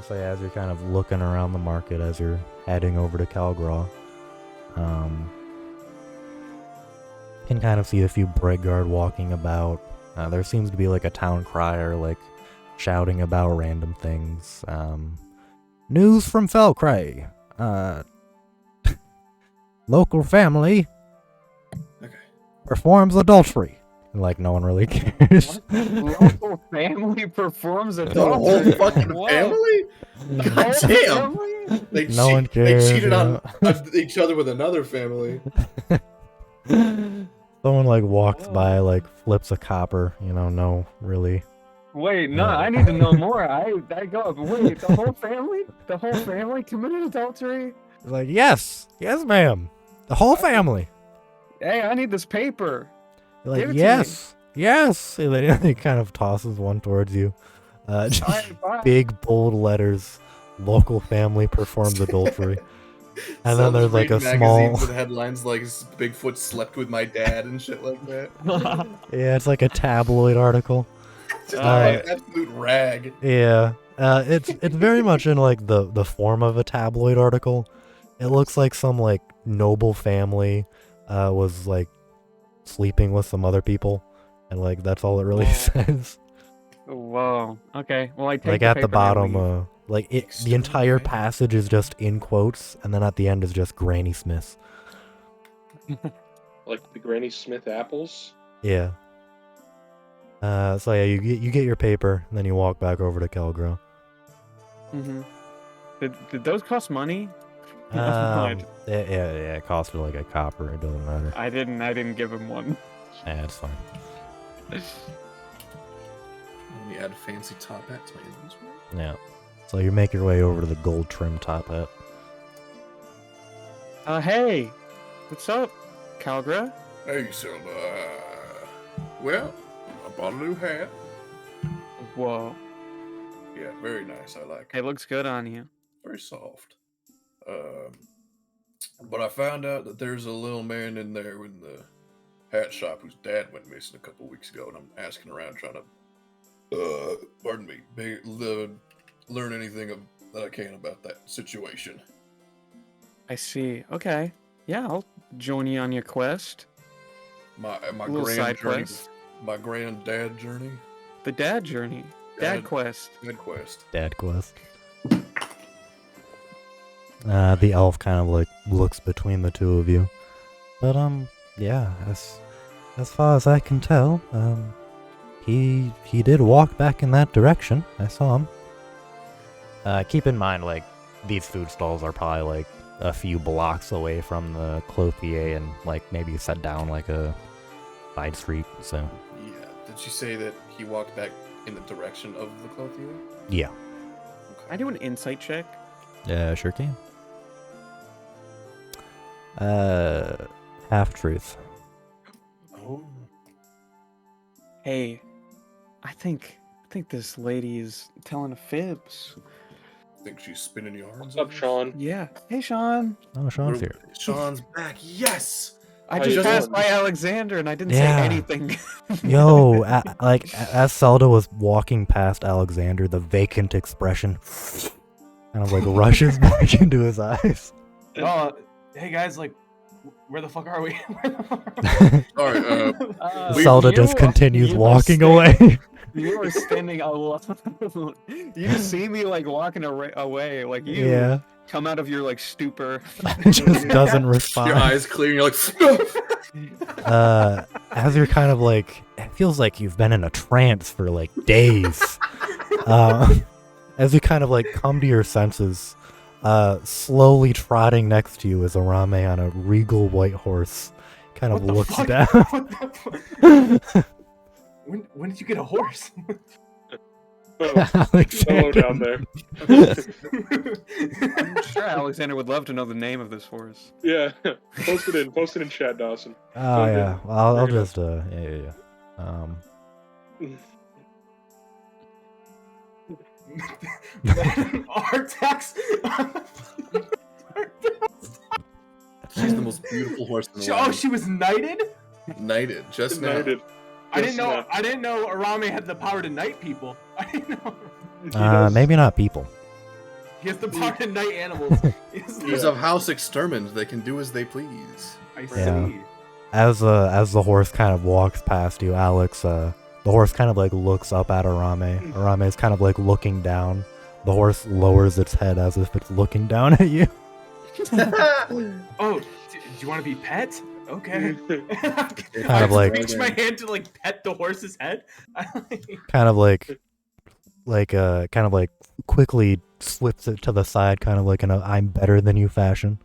So yeah, as you're kind of looking around the market as you're heading over to Calgraw, you can kind of see a few Bright Guard walking about. There seems to be like a town crier, like shouting about random things. News from Felcray. Local family Okay. performs adultery. Like no one really cares. Local family performs The whole adultery. fucking Whoa. family? The God whole damn! family? They, No one they cares, cheated on yeah. each other with another family. Someone like walks Whoa. by, like flips a copper, no really. Wait, no, Yeah. I need to know more. I go up. Wait, the whole family committed adultery? Like, yes, ma'am. The whole family. Hey, I need this paper. You're Give like, it to me. yes. And then he kind of tosses one towards you. Just Alright, bye. big bold letters. Local family performs adultery. And then Sells there's like a reading small. magazines with headlines like Bigfoot slept with my dad and shit like that. Yeah, it's like a tabloid article. Just Uh, an absolute rag. Yeah, it's very much in like the form of a tabloid article. It looks like some like noble family was like sleeping with some other people, and like that's all it really Whoa. says. Whoa. Okay. Well, I take Like the at the paper and I leave. bottom, the entire passage is just in quotes, and then at the end is just Granny Smiths. Like the Granny Smith apples. Yeah. So yeah, you get your paper, and then you walk back over to Kelgro. Mm-hmm. Did those cost money? Yeah, it costs you like a copper. It doesn't matter. I didn't give him one. Yeah, it's fine. Let me add a fancy top hat to my inventory. Yeah. So you make your way over to the gold trim top hat. Hey, what's up, Calgra? Hey, so, well, I bought a new hat. Whoa, Yeah, very nice. I like it. it looks good on you. Very soft. But I found out that there's a little man in there in the hat shop whose dad went missing a couple weeks ago, and I'm asking around trying to, pardon me, learn anything that I can about that situation. I see. Okay. Yeah, I'll join you on your quest. My Little grand side journey, quest. my granddad journey, The dad journey. Dad quest. dad quest. Dad quest. The elf kind of like looks between the two of you. But yeah, as far as I can tell, he did walk back in that direction. I saw him. Keep in mind, like, these food stalls are probably like a few blocks away from the clothier, and like maybe set down like a side street. So Yeah. Did you say that he walked back in the direction of the clothier? yeah, Can I do an insight check? sure can. Half truth. Oh. Hey, I think this lady is telling fibs. Think she's spinning yarns. What's up, Sean? Yeah. Hey, Sean. Oh, Sean's here. Sean's back. Yes. I I just just- passed by Alexander and I didn't Yeah. say anything. Yo, as Zelda was walking past Alexander, the vacant expression kind of like rushes back into his eyes. Oh, hey guys, like, where the fuck are we? All right, Zelda You- just continues you walking are away. You were standing alone. You see me like walking away, like you Yeah, come out of your like stupor. just doesn't respond. Your eyes clear and you're like, As you're kind of like, it feels like you've been in a trance for like days. As you kind of like come to your senses, slowly trotting next to you is Arame on a regal white horse. Kind of What the looks fuck? down. What the fuck? When did you get a horse? Hello Alexander. down there. I'm sure Alexander would love to know the name of this horse. Yeah, post it in chat, Dawson. Oh yeah, well, I'll Fair just yeah. Artax. she's the most beautiful horse in the Oh, world. she was knighted. Knighted just now. United. I didn't know. Yes, I didn't know Arame had the power to knight people. I didn't know. He does. Maybe not people. He has the power to knight animals. He's of House Extermined. They can do as they please. I see. Yeah. As the horse kind of walks past you, Alex, the horse kind of like looks up at Arame. Arame is kind of like looking down. The horse lowers its head as if it's looking down at you. Oh, do you want to be pet? Okay. Kind I of like- reach my hand to like pet the horse's head. kind of like quickly slips it to the side, kind of like in a "I'm better than you" fashion.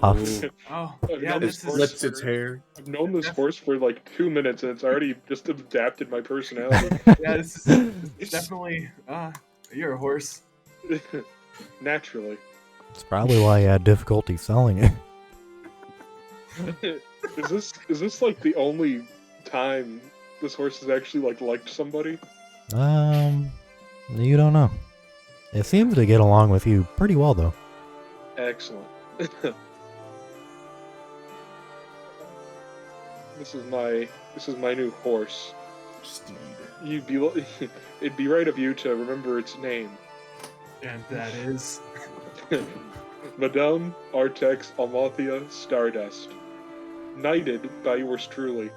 Huffs. Oh, I've yeah, known It this horse is. flips its hair. I've known this horse for like 2 minutes, and it's already just adapted my personality. Yeah, this is definitely. You're a horse. Naturally. It's probably why you had difficulty selling it. Is this like the only time this horse has actually like liked somebody? You don't know. It seems to get along with you pretty well, though. Excellent. This is my new horse. Steed. It'd be right of you to remember its name. And that is. Madame Artex Almathia Stardust. Knighted by yours truly.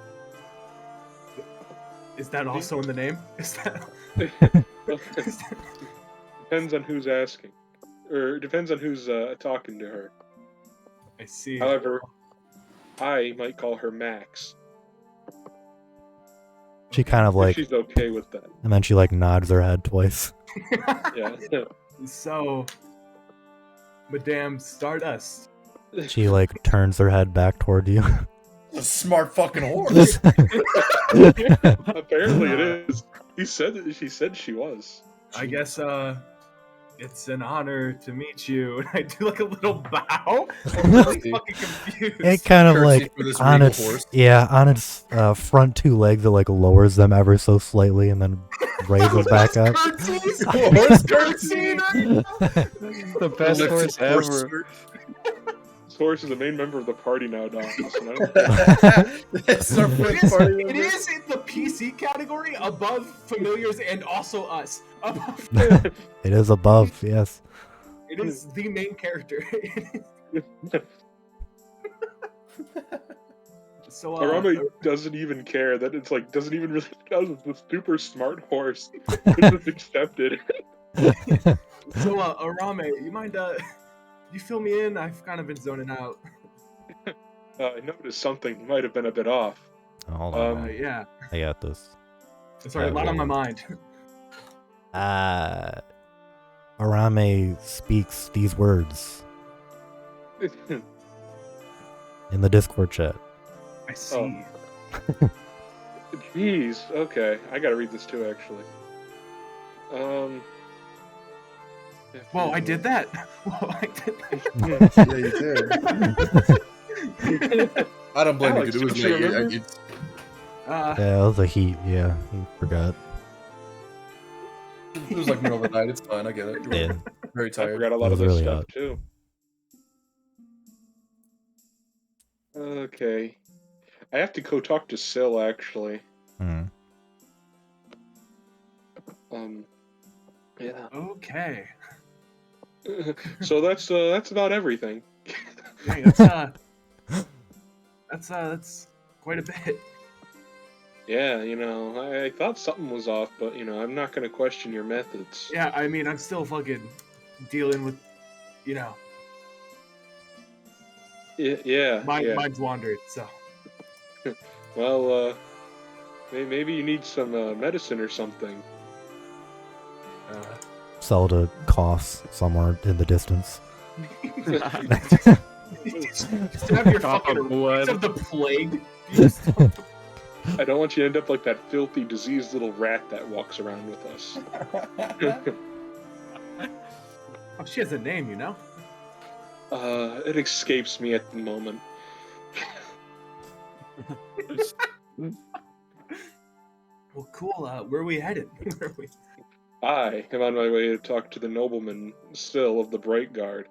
Is that also in the name? Is that. Depends on who's asking. Or depends on who's talking to her. I see. However, I might call her Max. She kind of If like, she's okay with that. and then she like nods her head twice. Yeah. So, Madame Stardust. She like turns her head back toward you. It's a smart fucking horse. Apparently it is. She said she was. I guess it's an honor to meet you. And I do like a little bow. I'm really fucking confused. It kind of Courtesy like for this on regal its horse. on its front two legs, it like lowers them ever so slightly and then raises back up. Curtsies! Horse Curtsy! The best Lifted horse horse ever. skirt. This horse is the main member of the party now, Dawson. It's our fifth party It member. is in the PC category above familiars and also us. Above, It is above, yes. it is the main character. So Arame doesn't even care that it's like doesn't even really know it's the super smart horse. It's just accepted. Arame, you mind you fill me in? I've kind of been zoning out. I noticed something might have been a bit off. Hold on, Yeah. I got this. Sorry, a lot on my mind. Arame speaks these words in the Discord chat. I see. Jeez. Okay, I gotta read this too, actually. Whoa, I did that. Whoa, I did that. Yeah, you did. I don't blame Alex, you, dude. It was don't you late. remember? Yeah, it was a heat. Yeah, you forgot. It was like middle of the night. It's fine. I get it. Yeah. Very I tired. forgot a lot It of was this really stuff hot. too. Okay. I have to go talk to Syl actually. Hmm. Yeah. Okay. So that's about everything. Dang, that's quite a bit. Yeah, I thought something was off, but I'm not gonna question your methods. Yeah, I mean, I'm still fucking dealing with, Yeah. mine's wandered, so. Well, maybe you need some medicine or something. Zelda coughs somewhere in the distance. Just have your Drop fucking of blood. of the plague. I don't want you to end up like that filthy, diseased little rat that walks around with us. Oh, she has a name, It escapes me at the moment. Well, cool. Where are we headed? Where are we? I am on my way to talk to the nobleman Syl of the Bright Guard.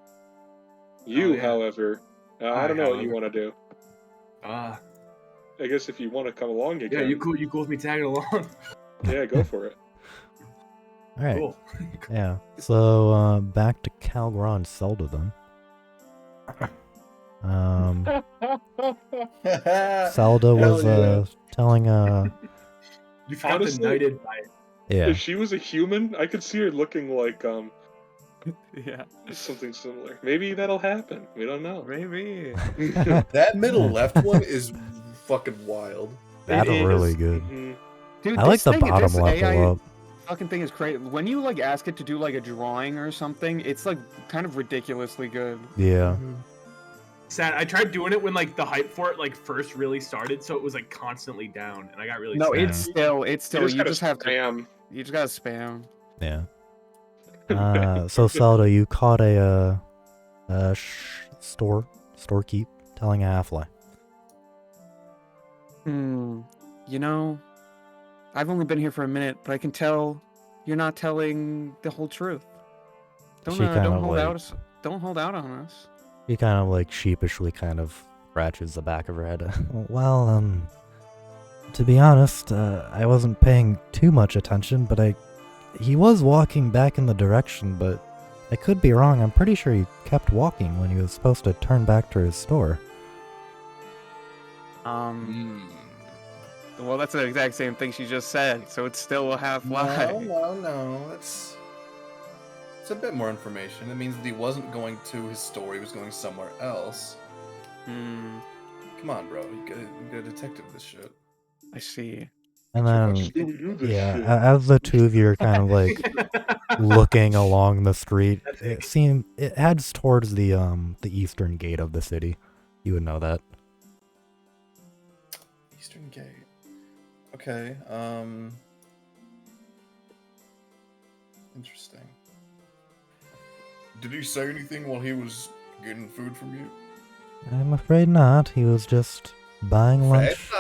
You, Oh, yeah. however, I don't know what you want to do. Uh, I guess if you want to come along again, yeah, you cool with me tagging along? yeah, go for it. All right. Cool. Yeah. So back to Calgron Zelda then. Zelda was Hell telling You forgot Honestly- the knighted by yeah. If she was a human, I could see her looking like Yeah, Something similar. Maybe that'll happen. We don't know. maybe. That middle left one is fucking wild. That's It really is. good. Mhm. Dude, I like this the thing, bottom this left a AI lot. fucking thing is crazy. When you like ask it to do like a drawing or something, it's like kind of ridiculously good. Yeah. Sad. I tried doing it when like the hype for it like first really started, so it was like constantly down, and I got really No, sad. it's still, you gotta just have to, spam. you just gotta spam. Yeah. So Zelda, you caught a storekeep telling a half-lie. You know, I've only been here for a minute, but I can tell you're not telling the whole truth. Don't She kind don't of hold like out. Don't hold out on us. she kind of like sheepishly kind of scratches the back of her head. Well, to be honest, I wasn't paying too much attention, but he was walking back in the direction, but I could be wrong. I'm pretty sure he kept walking when he was supposed to turn back to his store. Well, that's the exact same thing she just said, so it's still a half lie. No. It's a bit more information. It means that he wasn't going to his store. He was going somewhere else. Come on, bro. You gotta detective this shit. I see. And then, Do this yeah, shit. as the two of you are kind of like looking along the street, it heads towards the eastern gate of the city. You would know that. Eastern Gate. Okay. Interesting. Did he say anything while he was getting food from you? I'm afraid not. He was just buying lunch.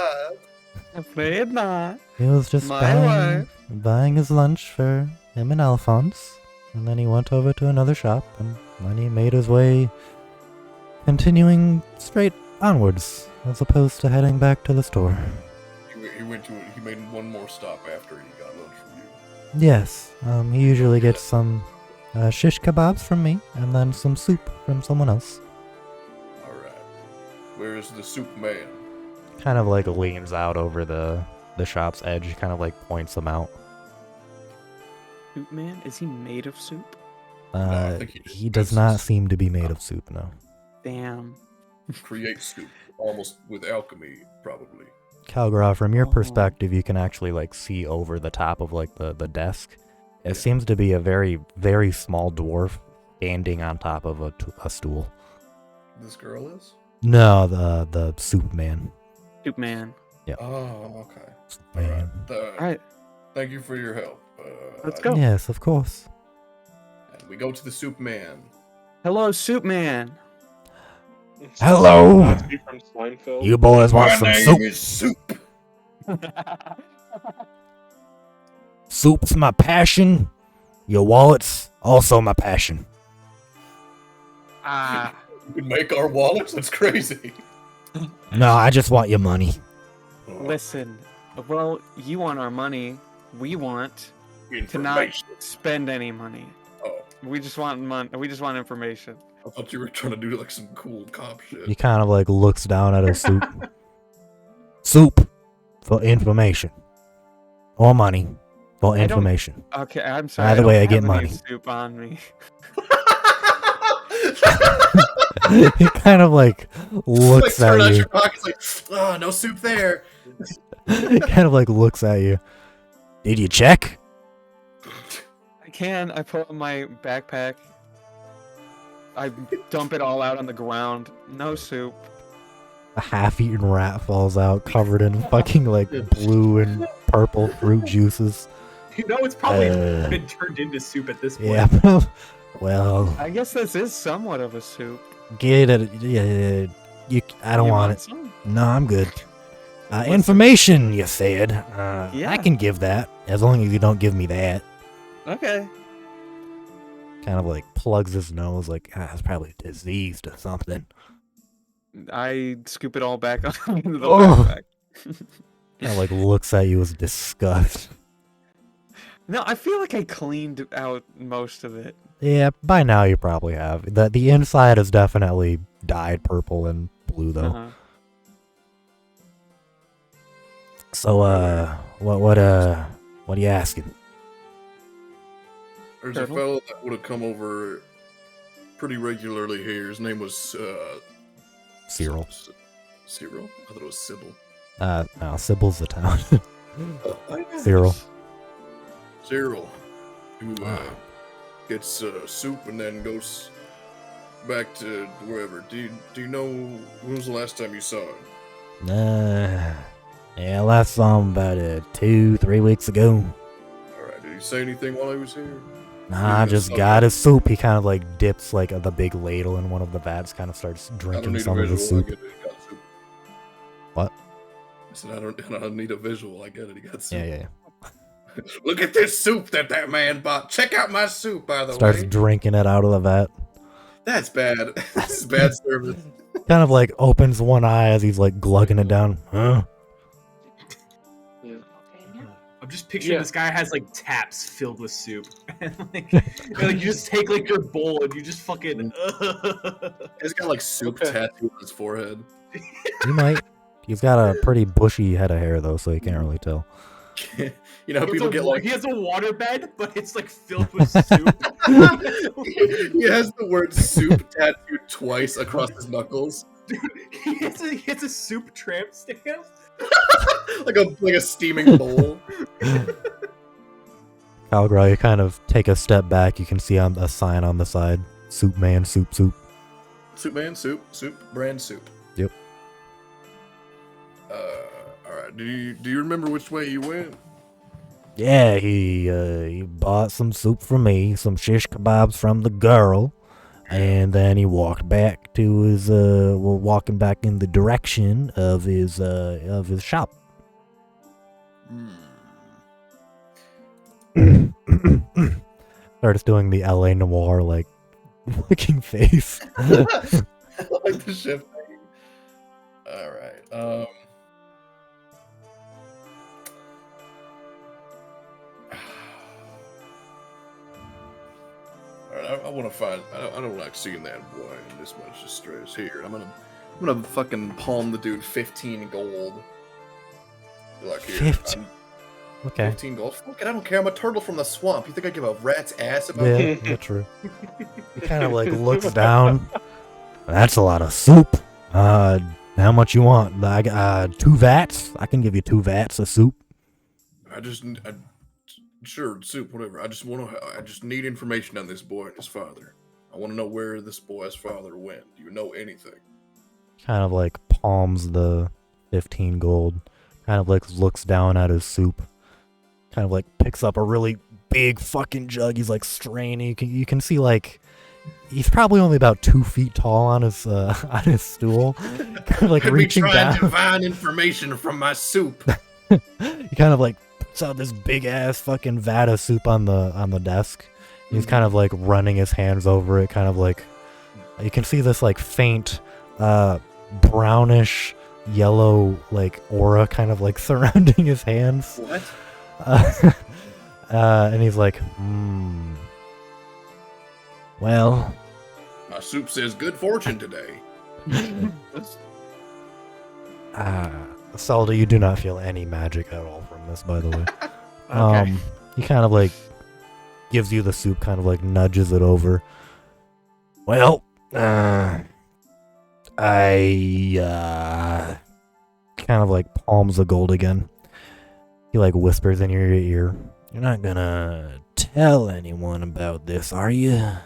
Afraid not. He was just My buying his lunch for him and Alphonse, and then he went over to another shop, and then he made his way, continuing straight onwards, as opposed to heading back to the store. He made one more stop after he got lunch from you. Yes, he usually gets some shish kebabs from me, and then some soup from someone else. Alright. Where's the soup man? Kind of like leans out over the shop's edge, kind of like points them out. Soup man? Is he made of soup? I think He does not seem to be made of soup, no. Damn. Create soup. Almost with alchemy, probably. Calgra, from your Oh. perspective, you can actually like see over the top of like the desk. It seems to be a very, very small dwarf standing on top of a stool. This girl is? No, the soup man. Soup man. Oh, okay. Man. Alright, Thank you for your help. let's go. Yes, of course. And we go to the soup man. Hello, soup man. Hello. Nazi from Seinfeld. You boys want some soup? is Soup. Soup's my passion. Your wallet's also my passion. Ah. You can make our wallets? That's crazy. No, I just want your money. Listen. Well, you want our money. We want to not Information. spend any money. Oh, We just want money. We just want information. I thought you were trying to do like some cool cop shit. He kind of like looks down at his soup. Soup for information. Or money for I don't- information. Okay, I'm sorry. Either I way, don't I get have any money. Soup on me. He kind of like looks Like, turn at out you. your pockets like, oh, no soup there. He kind of like looks at you. Did you check? I can. I pull out my backpack. I dump it all out on the ground. No soup. A half-eaten rat falls out covered in fucking like blue and purple fruit juices. You know, it's probably Uh, been turned into soup at this point. Yeah. Well, I guess this is somewhat of a soup. get it. Yeah, I don't You want it. some? No, I'm good. Information, you said. I Yeah. can give that as long as you don't give me that. Okay. Kind of like plugs his nose, like it's probably diseased or something. I scoop it all back onto the Oh. backpack. Kind of like looks at you with disgust. No, I feel like I cleaned out most of it. Yeah, by now you probably have. The inside is definitely dyed purple and blue though. Uh-huh. So what are you asking? There's a Turtle? fellow that would have come over pretty regularly here. His name was Cyril. Cyril? I thought it was Sybil. No, Sybil's the town. Cyril. Cyril, who gets soup and then goes back to wherever. Do you know when was the last time you saw him? Yeah, last saw him about 2-3 weeks ago. All right. Did he say anything while he was here? Nah, I just got his soup. He kind of like dips like the big ladle in one of the vats, kind of starts I don't drinking need some a of the visual. I soup. get it. He got soup. What? I said I don't need a visual. I get it. He got soup. Yeah. Look at this soup that man bought. Check out my soup, by the Starts way. drinking it out of the vat. That's bad. This is bad service. Kind of like opens one eye as he's like glugging it down. Huh? Yeah. I'm just picturing Yeah. this guy has like taps filled with soup, and like you just take like your bowl and you just fucking. He's got like soup Okay. tattooed on his forehead. He might. He's got a pretty bushy head of hair though, so you can't really tell. You know how people get like he has a water bed, but it's like filled with soup. he has the word soup tattooed twice across his knuckles. he has a soup tramp stamp. like a steaming bowl. Calgra, you kind of take a step back. You can see on a sign on the side: "Soup man, soup." Soup man, soup, brand soup. Yep. All right. Do you remember which way you went? Yeah, he bought some soup from me, some shish kebabs from the girl, and then he walked back to his walking back in the direction of his shop. Starts doing the LA Noir like looking face. I like the shift. All right. I want to find. I don't like seeing that boy in this much distress. Here, I'm gonna fucking palm the dude 15 gold. Be like, here, 15? Okay. 15 gold. Fuck it, I don't care. I'm a turtle from the swamp. You think I give a rat's ass about Yeah, that's true. He kind of like looks down. That's a lot of soup. How much you want? I got 2 vats. I can give you 2 vats of soup. Sure, soup, whatever. I just need information on this boy and his father. I want to know where this boy's father went. Do you know anything? Kind of like palms the 15 gold. Kind of like looks down at his soup. Kind of like picks up a really big fucking jug. He's like straining. You can see like he's probably only about 2 feet tall on his stool. Kind of like Could reaching be trying down. to find information from my soup. He kind of like puts out this big ass fucking vat of soup on the desk. He's kind of like running his hands over it, kind of like you can see this like faint brownish yellow like aura kind of like surrounding his hands. What? And he's like, well, My soup says good fortune today. Zelda, you do not feel any magic at all from this, by the way. Okay. He kind of like gives you the soup, kind of like nudges it over. Well, I kind of like palms the gold again. He like whispers in your ear, "You're not gonna tell anyone about this, are you?" I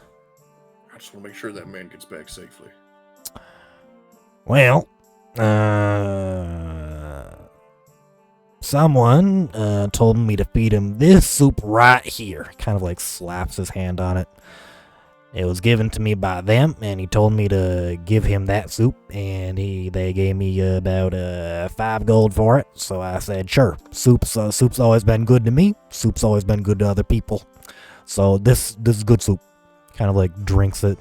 just want to make sure that man gets back safely. Well, someone told me to feed him this soup right here. Kind of like slaps his hand on it. It was given to me by them, and he told me to give him that soup, and they gave me about 5 gold for it. So I said, sure. Soup's always been good to me. Soup's always been good to other people. So this is good soup. Kind of like drinks it.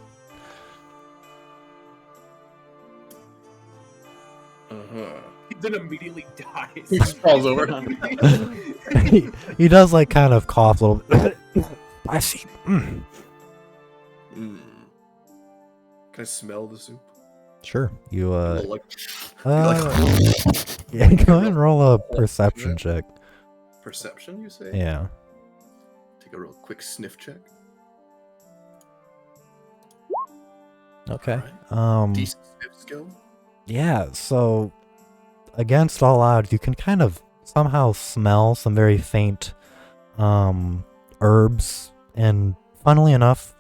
He then immediately dies. He just falls over. he does like kind of cough a little bit. I see. Can I smell the soup? Sure. You Like, yeah, go ahead and roll a perception check. perception, you say? Yeah. Take a real quick sniff check. Okay. Decent sniff skill. Yeah, so against all odds, you can kind of somehow smell some very faint herbs and, funnily enough,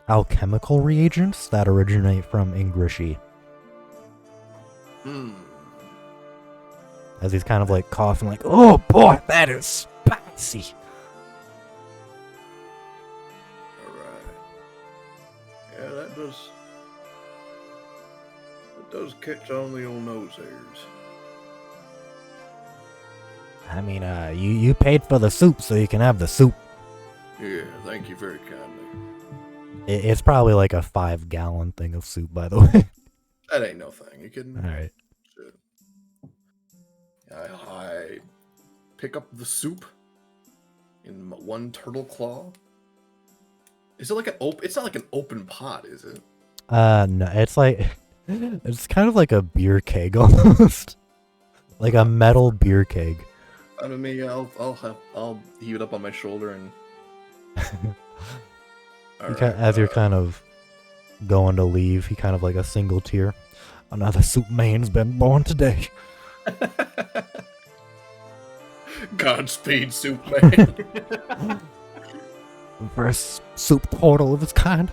alchemical reagents that originate from Ingrishi. As he's kind of like coughing, like, oh boy, that is spicy. Alright. Yeah, that does catch on the old nose hairs. I mean, you paid for the soup, so you can have the soup. Yeah, thank you very kindly. It's probably like a 5-gallon thing of soup, by the way. That ain't no thing. You kidding me? Alright. Shit. I pick up the soup in one turtle claw. Is it like an open? It's not like an open pot, is it? No, it's like, it's kind of like a beer keg almost. Like a metal beer keg. Out of me, I'll heave it up on my shoulder and. As you're kind of going to leave, he kind of like a single tear. Another soup man's been born today. Godspeed, soup man. First soup portal of its kind.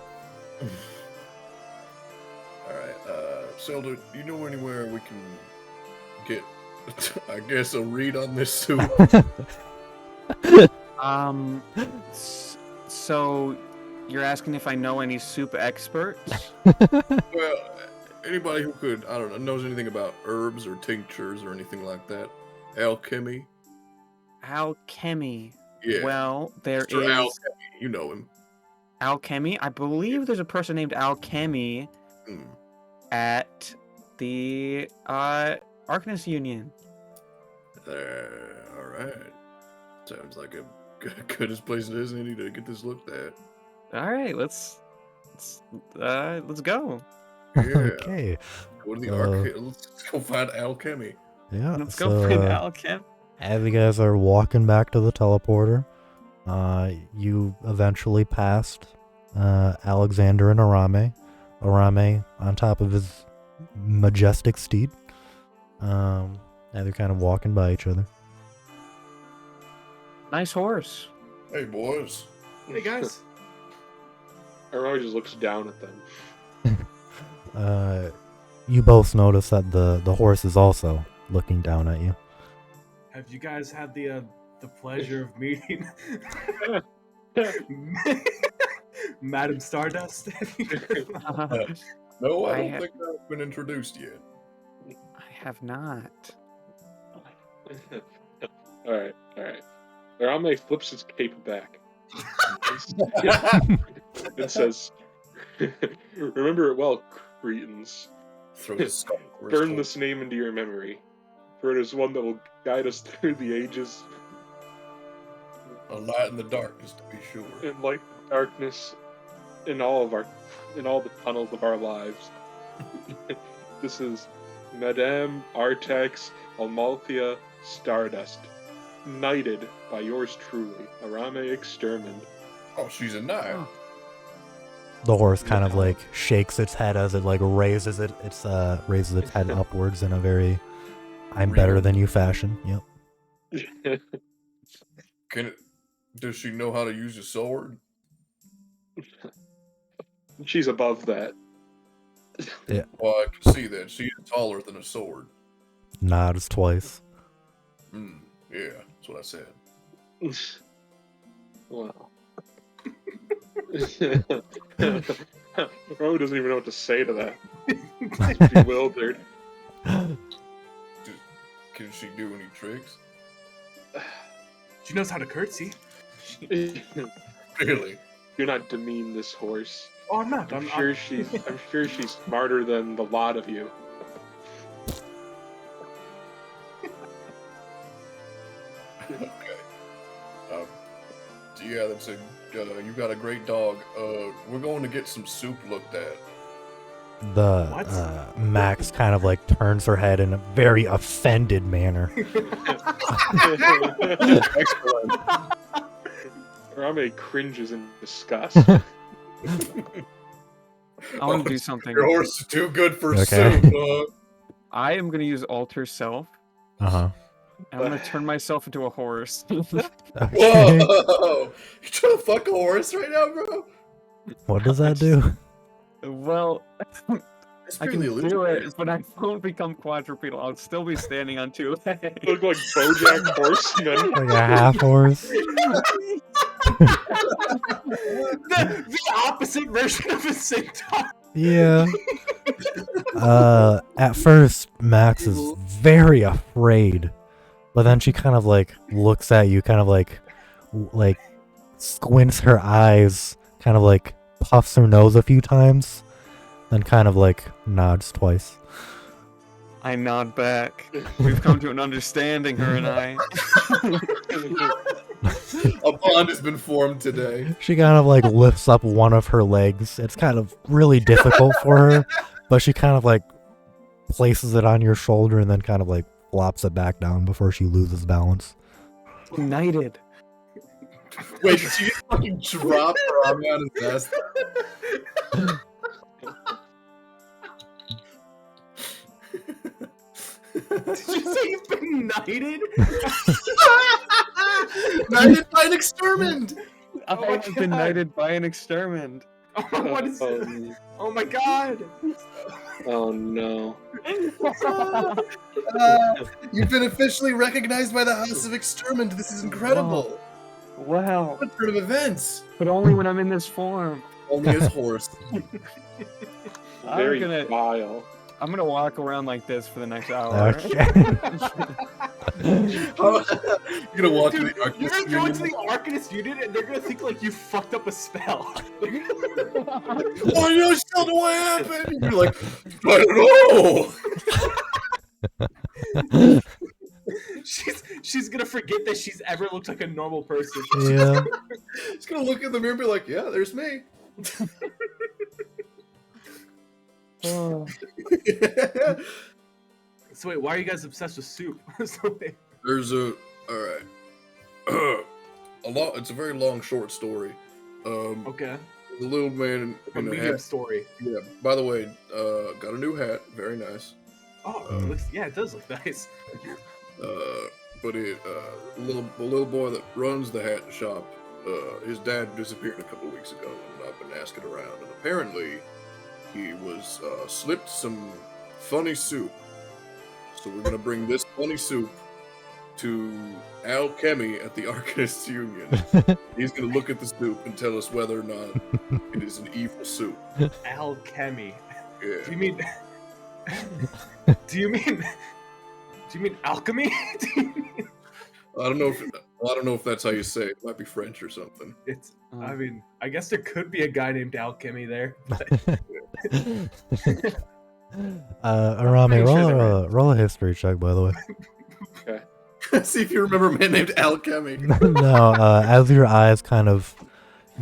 Alright, Zelda, do you know anywhere we can get, I guess, a read on this soup? So you're asking if I know any soup experts? Well, anybody who could, I don't know, knows anything about herbs or tinctures or anything like that. Alchemy? Alchemy. Yeah. Well, there Mr. is Alchemy, you know him. Alchemy. I believe there's a person named Alchemy at the Arcanist Union. Alright. Sounds like a good as place as any to get this looked at. All right, let's go. Yeah. Okay. Go to the arcade. Let's go find Alchemy. Yeah. Let's go find Alchem. As you guys are walking back to the teleporter, you eventually passed Alexander and Arame. Arame on top of his majestic steed. And they're kind of walking by each other. Nice horse. Hey, boys. Hey guys. Arrow just looks down at them. You both notice that the horse is also looking down at you. Have you guys had the pleasure of meeting Madam Stardust? No, I I don't ha- think I've been introduced yet. I have not. Alright. Arame flips his cape back. It says, remember it well, Cretans. Throw the skull. Burn this name into your memory, for it is one that will guide us through the ages A light in the darkness, to be sure. and light the darkness in all the tunnels of our lives. This is Madame Artax Amalthea Stardust, knighted by yours truly, Arame Extermin. Oh, she's a knight. The horse kind of like shakes its head as it like raises its head upwards in a very I'm better than you fashion. Yep. Does she know how to use a sword? She's above that. Well, I can see that. She is taller than a sword. Nods twice. Yeah, that's what I said. Wow. Ro doesn't even know what to say to that. He's bewildered. Can she do any tricks? She knows how to curtsy. Really? Do not demean this horse. Oh, I'm not. I'm sure she's smarter than the lot of you. Okay. Yeah, that's a. You got a great dog. We're going to get some soup looked at. Max kind of like turns her head in a very offended manner. Excellent. Arame cringes in disgust. I want to do something. Your horse is too good for Okay. soup, huh? I am gonna use alter self. Uh-huh. And I'm gonna turn myself into a horse. Okay. Whoa! You trying to fuck a horse right now, bro? What does that do? Well, It's I can purely do illustrated. it, but I won't become quadrupedal. I'll still be standing on two legs. Look like BoJack Horseman. Like a half horse? The opposite version of a centaur. Yeah. At first, Max is very afraid, but then she kind of like looks at you, kind of like squints her eyes, kind of like puffs her nose a few times, then kind of like nods twice. I nod back. We've come to an understanding, her and I. A bond has been formed today. She kind of like lifts up one of her legs. It's kind of really difficult for her, but she kind of like places it on your shoulder and then kind of like flops it back down before she loses balance. United. Wait, did you fucking drop Rami on his ass? Did you say you've been knighted? Knighted by an extermined! I my have been God. knighted by an extermined. What is this? Oh my god! Oh no. You've been officially recognized by the House of Extermined. This is incredible. Wow. What sort of events? But only when I'm in this form. Only his horse. Very gonna- vile. I'm gonna walk around like this for the next hour. Okay. You're gonna walk to Dude, the Arctic you're gonna go into Union. the Arcanist unit and they're gonna think like you fucked up a spell. Oh, you know, still what happened? You're like, I don't know. she's gonna forget that she's ever looked like a normal person. Yeah. Just gonna look in the mirror and be like, yeah, there's me. Oh. So wait, why are you guys obsessed with soup? So wait. There's a all right. It's a very long, short story. Okay. The little man A in a medium hat. story. Yeah. By the way, got a new hat. Very nice. Oh, it looks, yeah, it does look nice. But the little boy that runs the hat shop, his dad disappeared a couple weeks ago, and I've been asking around, and apparently he was slipped some funny soup. So we're gonna bring this funny soup to Alchemy at the Arcanists Union. He's gonna look at the soup and tell us whether or not it is an evil soup. Alchemy. Yeah. Do you mean? Do you mean alchemy? I don't know if that's how you say it. It might be French or something. It's. I mean, I guess there could be a guy named Alchemy there. But Arame, pretty sure they're roll a history check, by the way. See if you remember a man named Alchemy. No, as your eyes kind of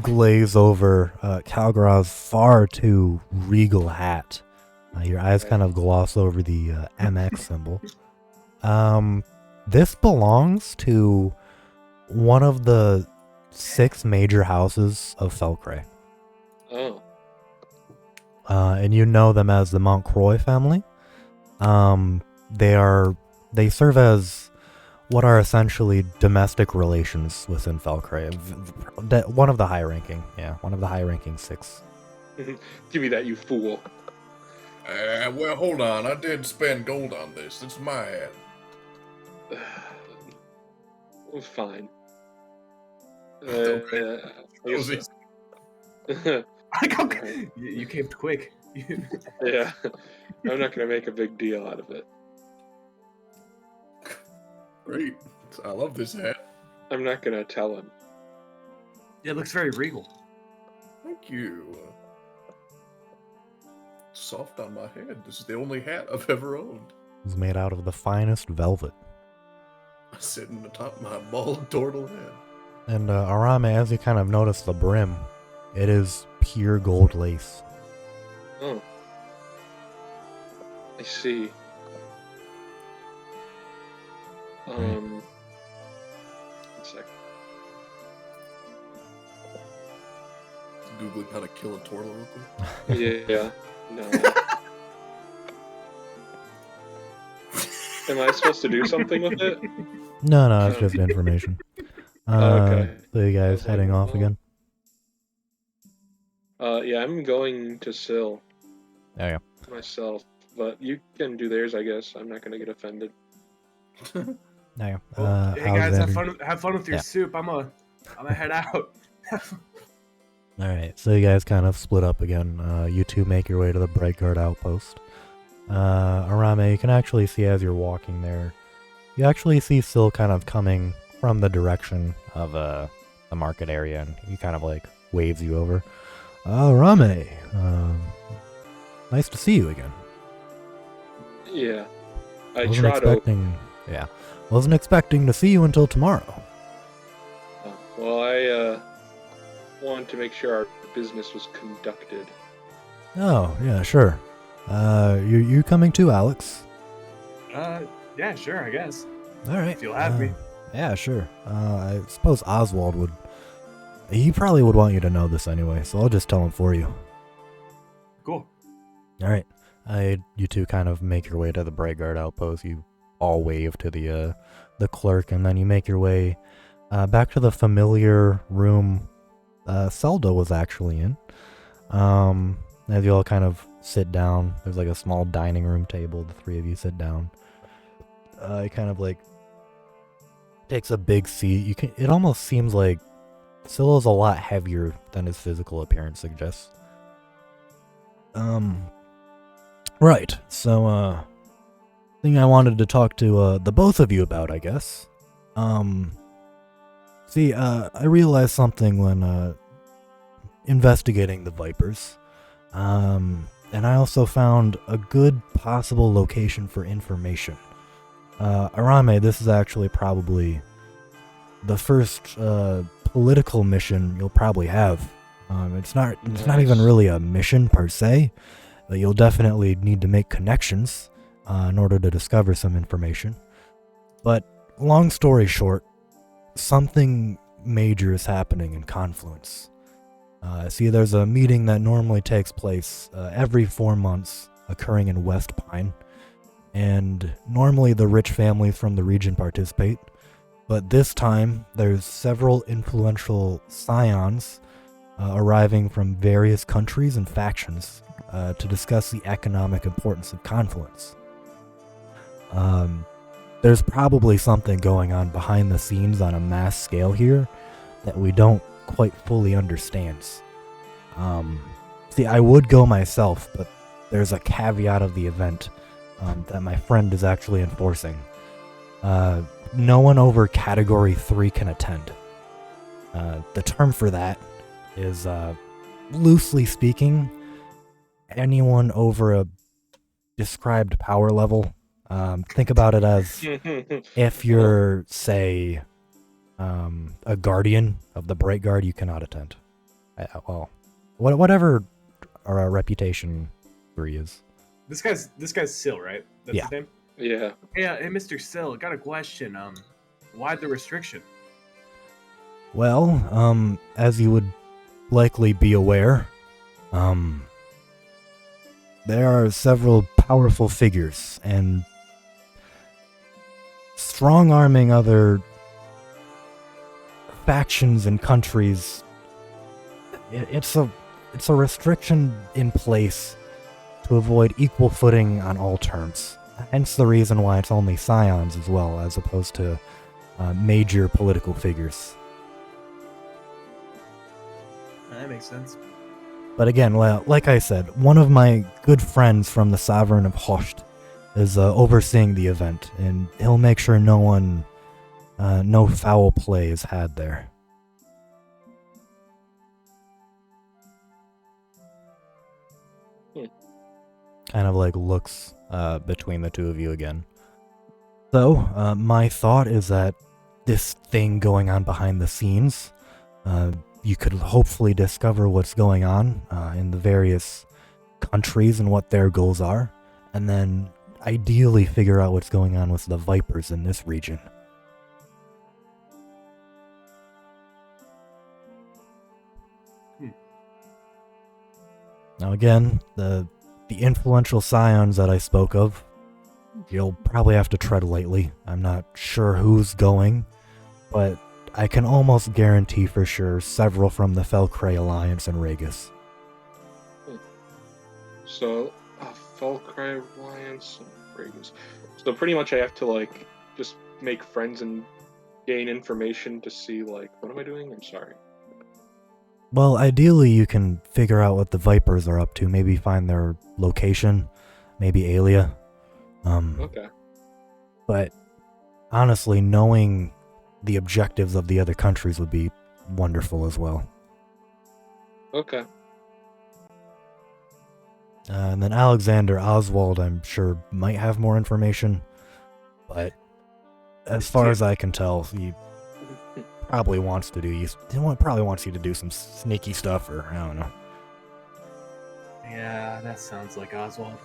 glaze over Calgraw's far too regal hat, your eyes kind of gloss over the MX symbol. This belongs to one of the 6 major houses of Felcray. Oh. And you know them as the Montcroy family. They serve as what are essentially domestic relations within Felcray. One of the high-ranking 6. Give me that, you fool. Well, hold on. I did spend gold on this. It's my hat. It was fine. Okay. I guess- like, okay, you came quick. yeah. I'm not gonna make a big deal out of it. Great. I love this hat. I'm not gonna tell him. Yeah, it looks very regal. Thank you. Soft on my head. This is the only hat I've ever owned. It's made out of the finest velvet. Sitting atop my bald turtle head. And Arame, as you kind of notice the brim, it is pure gold lace. Oh. I see. One sec. Googling how to kill a turtle real quick? Yeah. No. Am I supposed to do something with it? No, it's just information. Okay. So you I guys was like, heading off well- again? Yeah, I'm going to Sill Oh yeah. myself, but you can do theirs, I guess. I'm not gonna get offended. Oh yeah. Well, hey guys, Alexander. have fun with your Yeah. soup. I'm gonna head out. All right, so you guys kind of split up again. You two make your way to the Bright Guard outpost. Arame, you can actually see as you're walking there, you actually see Syl kind of coming from the direction of the market area, and he kind of like waves you over. Arame, nice to see you again. Yeah. I Wasn't trot over. expecting, yeah, wasn't expecting to see you until tomorrow. Well, I wanted to make sure our business was conducted. Oh, yeah, sure. You coming too, Alex? Yeah, sure, I guess. All right. If you'll have me. Yeah, sure. I suppose Oswald would. He probably would want you to know this anyway, so I'll just tell him for you. Cool. All right. You two kind of make your way to the Bright Guard outpost. You all wave to the clerk, and then you make your way back to the familiar room Selda was actually in. As you all kind of sit down, there's like a small dining room table. The three of you sit down. It kind of like takes a big seat. It almost seems like Syl is a lot heavier than his physical appearance suggests. Right. So, thing I wanted to talk to the both of you about, I guess. See, I realized something when investigating the Vipers. And I also found a good possible location for information. Arame, this is actually probably the first political mission you'll probably have. It's not even really a mission per se, but you'll definitely need to make connections in order to discover some information. But long story short, something major is happening in Confluence. See, there's a meeting that normally takes place every 4 months, occurring in West Pine, and normally the rich families from the region participate, but this time there's several influential scions arriving from various countries and factions to discuss the economic importance of Confluence. There's probably something going on behind the scenes on a mass scale here that we don't quite fully understands. See, I would go myself, but there's a caveat of the event that my friend is actually enforcing. No one over Category 3 can attend. The term for that is, loosely speaking, anyone over a described power level. Think about it as if you're, say, a guardian of the Bright Guard, you cannot attend. Well, whatever our reputation degree is. This guy's Syl, right? That's Yeah. his name? Yeah. Hey, Mr. Syl, got a question. Why the restriction? Well, as you would likely be aware, there are several powerful figures, and strong-arming other factions and countries, it's a restriction in place to avoid equal footing on all terms. Hence the reason why it's only scions as well, as opposed to major political figures. That makes sense. But again, like I said, one of my good friends from the Sovereign of Host is overseeing the event, and he'll make sure no foul play is had there. Kind of like looks between the two of you again. So, my thought is that this thing going on behind the scenes, you could hopefully discover what's going on in the various countries and what their goals are, and then ideally figure out what's going on with the Vipers in this region. Now again, the influential Sions that I spoke of, you'll probably have to tread lightly. I'm not sure who's going, but I can almost guarantee for sure several from the Felcray Alliance and Regis. So, Felcry Alliance and Rings. So pretty much I have to, like, just make friends and gain information to see, like, what am I doing? I'm sorry. Well, ideally you can figure out what the Vipers are up to, maybe find their location, maybe Alia. Okay. But honestly, knowing the objectives of the other countries would be wonderful as well. Okay. And then Alexander Oswald, I'm sure, might have more information, but as far as I can tell, he probably wants to do you to do some sneaky stuff, or I don't know. Yeah, that sounds like Oswald.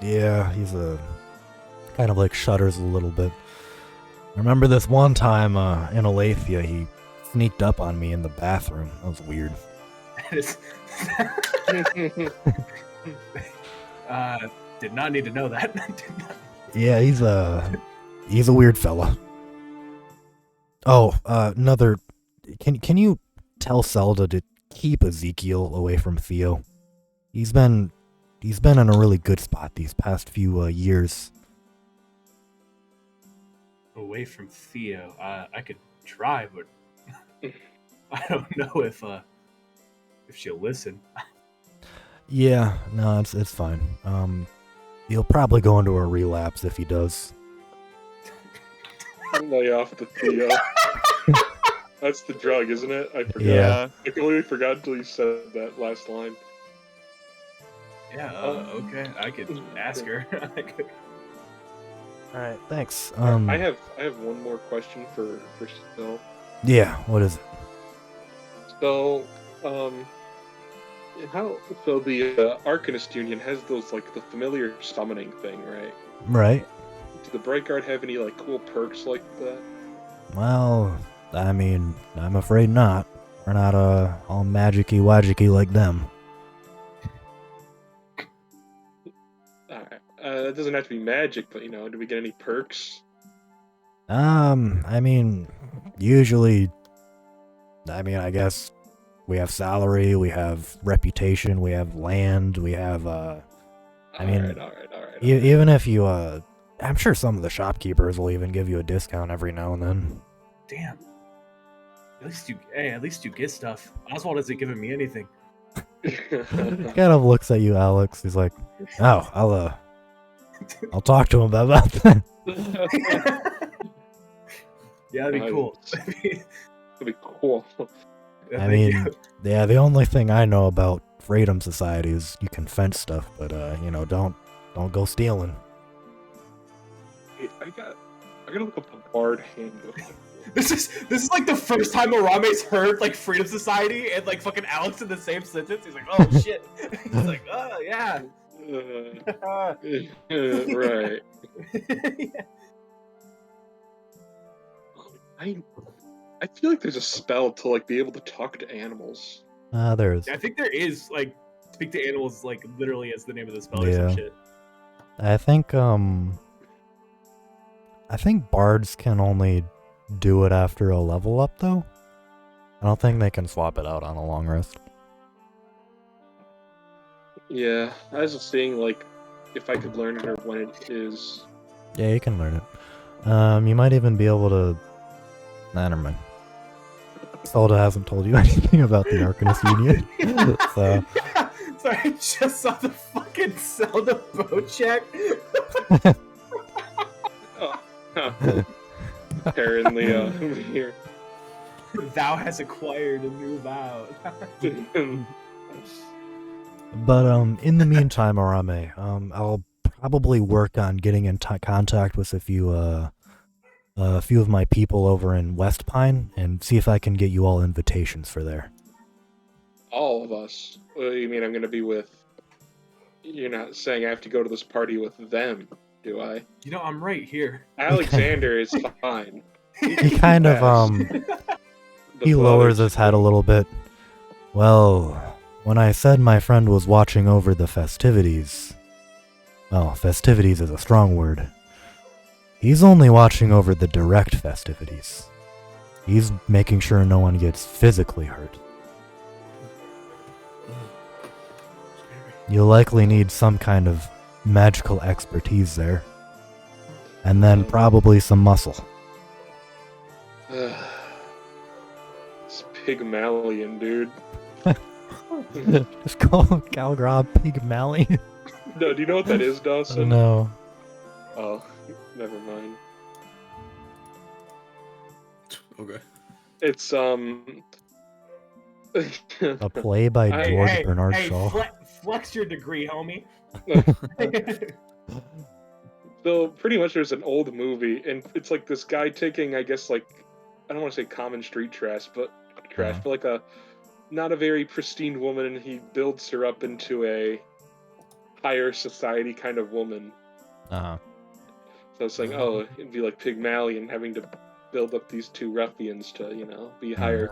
Yeah, he's a kind of like shudders a little bit. I remember this one time in Aletheia, he sneaked up on me in the bathroom. That was weird. Did not need to know that. Yeah, he's a weird fella. Oh, another. Can you tell Zelda to keep Ezekiel away from Theo? He's been in a really good spot these past few years. Away from Theo. I could try, but I don't know if she'll listen. Yeah, no, it's fine. He'll probably go into a relapse if he does. Lay off the Theo. That's the drug, isn't it? I forgot. Yeah. I completely forgot until you said that last line. Yeah, okay. I could ask her. All right, thanks. I have one more question for Still. Yeah, what is it? So, so the Arcanist Union has those, like, the familiar summoning thing, right? Right. Do the Bright Guard have any, like, cool perks like that? Well, I mean, I'm afraid not. We're not all magicy wagicy like them. Alright. It doesn't have to be magic, but, do we get any perks? I mean, usually, I guess we have salary, we have reputation, we have land, we have, Alright. Even if you, I'm sure some of the shopkeepers will even give you a discount every now and then. Damn. At least you get stuff. Oswald isn't giving me anything. Kind of looks at you, Alex. He's like, "Oh, I'll talk to him about that." Yeah, that'd be cool. That'd be cool. I mean, yeah, the only thing I know about Freedom Society is you can fence stuff, but don't go stealing. I gotta look up the Bard Handbook. This is like the first time Arame's heard like Freedom Society and like fucking Alex in the same sentence. He's like, oh shit. He's like, oh yeah. Right. I feel like there's a spell to like be able to talk to animals. There is. Yeah, I think there is like speak to animals like literally as the name of the spell or some shit. I think bards can only do it after a level up though. I don't think they can swap it out on a long rest. Yeah, I was just seeing like if I could learn it or when it is. Yeah, you can learn it. You might even be able to. Nah, never mind. Zelda hasn't told you anything about the Arcanist Union. So. Sorry, I just saw the fucking Zelda boat check. Apparently, here. Thou has acquired a new vow. But in the meantime, Arame, I'll probably work on getting in contact with a few of my people over in West Pine and see if I can get you all invitations for there. All of us? What do you mean I'm going to be with... You're not saying I have to go to this party with them, do I? I'm right here. Alexander is fine. He kind of, he lowers his head a little bit. Well, When I said my friend was watching over the festivities, well, festivities is a strong word. He's only watching over the direct festivities. He's making sure no one gets physically hurt. You'll likely need some kind of magical expertise there. And then probably some muscle. It's Pygmalion, dude. Just call him Calgrab Pygmalion. No, do you know what that is, Dawson? No. Oh, never mind. Okay. It's A play by George Bernard Shaw. Flex your degree, homie. So pretty much there's an old movie, and it's like this guy taking, I guess, like, I don't want to say common street trash, but like a not a very pristine woman, and he builds her up into a higher society kind of woman. Uh-huh. So it's like, oh, it'd be like Pygmalion having to build up these two ruffians to, be higher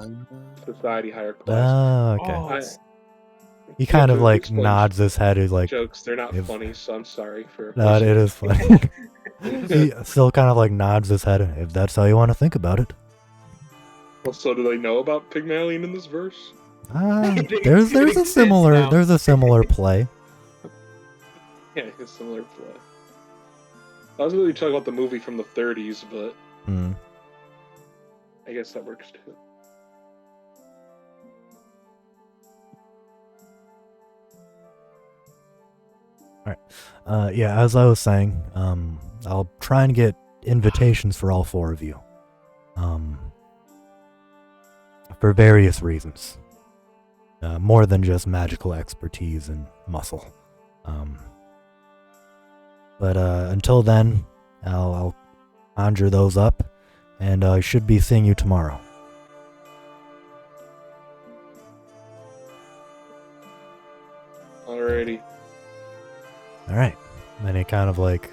society, higher class. Oh, okay. Oh, He kind of to like explain nods his head. He's like, jokes, they're not if- funny, so I'm sorry for. no, it is funny. He still kind of like nods his head, if that's how you want to think about it. Well, so do they know about Pygmalion in this verse? There's a exists similar now. there's a similar play. Yeah, it's similar play. I was really talking about the movie from the 30s, but Hmm. I guess that works too. Yeah, as I was saying, I'll try and get invitations for all four of you. For various reasons. More than just magical expertise and muscle. But until then, I'll conjure those up, and I should be seeing you tomorrow. Alrighty. Alright. Then he kind of like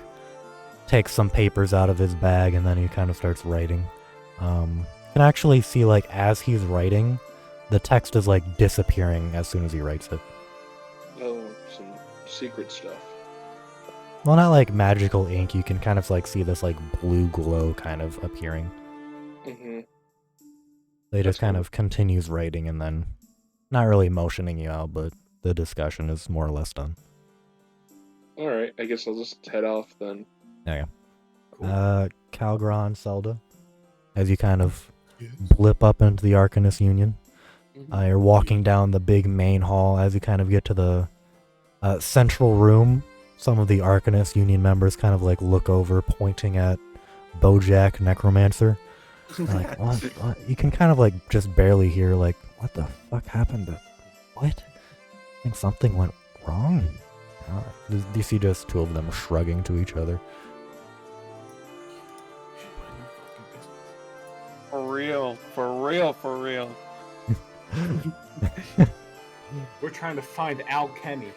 takes some papers out of his bag, and then he kind of starts writing. You can actually see, like, as he's writing, the text is like disappearing as soon as he writes it. Oh, some secret stuff. Well, not like magical ink. You can kind of like see this like blue glow kind of appearing. Mm-hmm. They just That's kind cool. of continues writing, and then not really motioning you out, but the discussion is more or less done. Alright, I guess I'll just head off then. Yeah. Calgron, Zelda, as you kind of Yes. blip up into the Arcanist Union. Mhm. You're walking down the big main hall. As you kind of get to the central room, some of the Arcanist Union members kind of like look over, pointing at Bojack Necromancer. They're like, what? You can kind of like just barely hear, like, what the fuck happened to... What? I think something went wrong. You see just two of them shrugging to each other. For real, for real, for real. We're trying to find alchemy.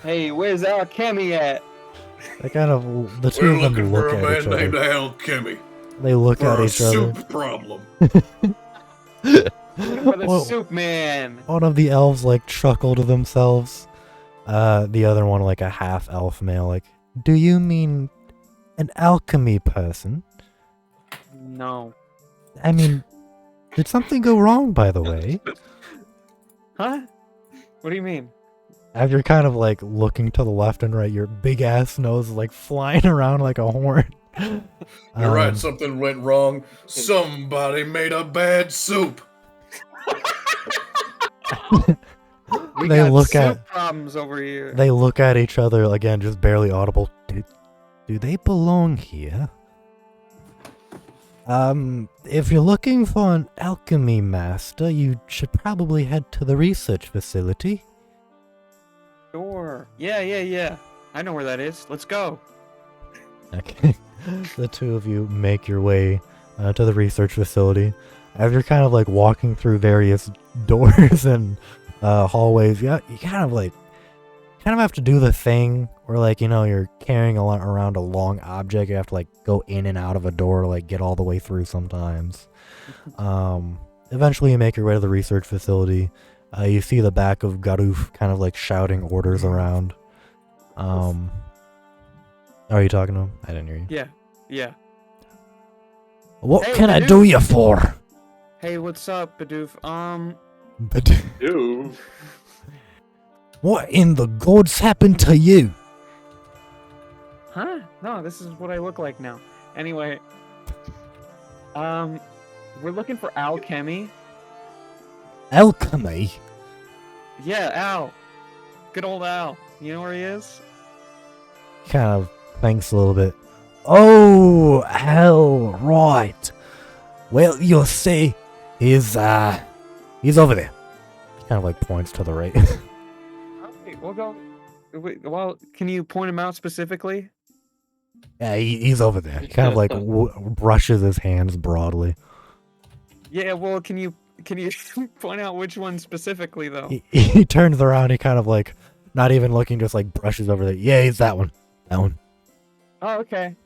Hey, where's our Kemi at? They kind of... The two We're of them looking for look a at each man named other. Alchemy They look for at a each other. soup problem. For the Whoa. soup man. One of the elves like chuckle to themselves. The other one, like a half elf male, like, do you mean an alchemy person? No. I mean, did something go wrong, by the way? Huh? What do you mean? As you're kind of like looking to the left and right, your big ass nose is like flying around like a horn. You're right, something went wrong. Somebody made a bad soup. We They got look soup at- problems over here. They look at each other again, just barely audible. Do they belong here? If you're looking for an alchemy master, you should probably head to the research facility. Sure. Yeah. I know where that is. Let's go. Okay. The two of you make your way to the research facility. As you're kind of like walking through various doors and hallways, you kind of have to do the thing where, like, you're carrying around a long object. You have to like go in and out of a door to like get all the way through sometimes. Eventually you make your way to the research facility. You see the back of Garuf kind of like shouting orders around. Are you talking to him? I didn't hear you. Yeah. Yeah. What Hey, can I Bidoof. do you for? Hey, what's up, Bidoof? But Ew. what in the gods happened to you? Huh? No, this is what I look like now. Anyway, we're looking for alchemy. Alchemy? Yeah, Al. Good old Al. You know where he is? Kind of thinks a little bit. Oh, hell, right. Well, you'll see, he's over there. Kind of like points to the right. Okay, we'll go. Wait, well, can you point him out specifically? Yeah, he's over there. He kind of like brushes his hands broadly. Yeah, well, can you point out which one specifically though? He turns around, he kind of like, not even looking, just like brushes over there. Yeah, he's that one. That one. Oh, okay.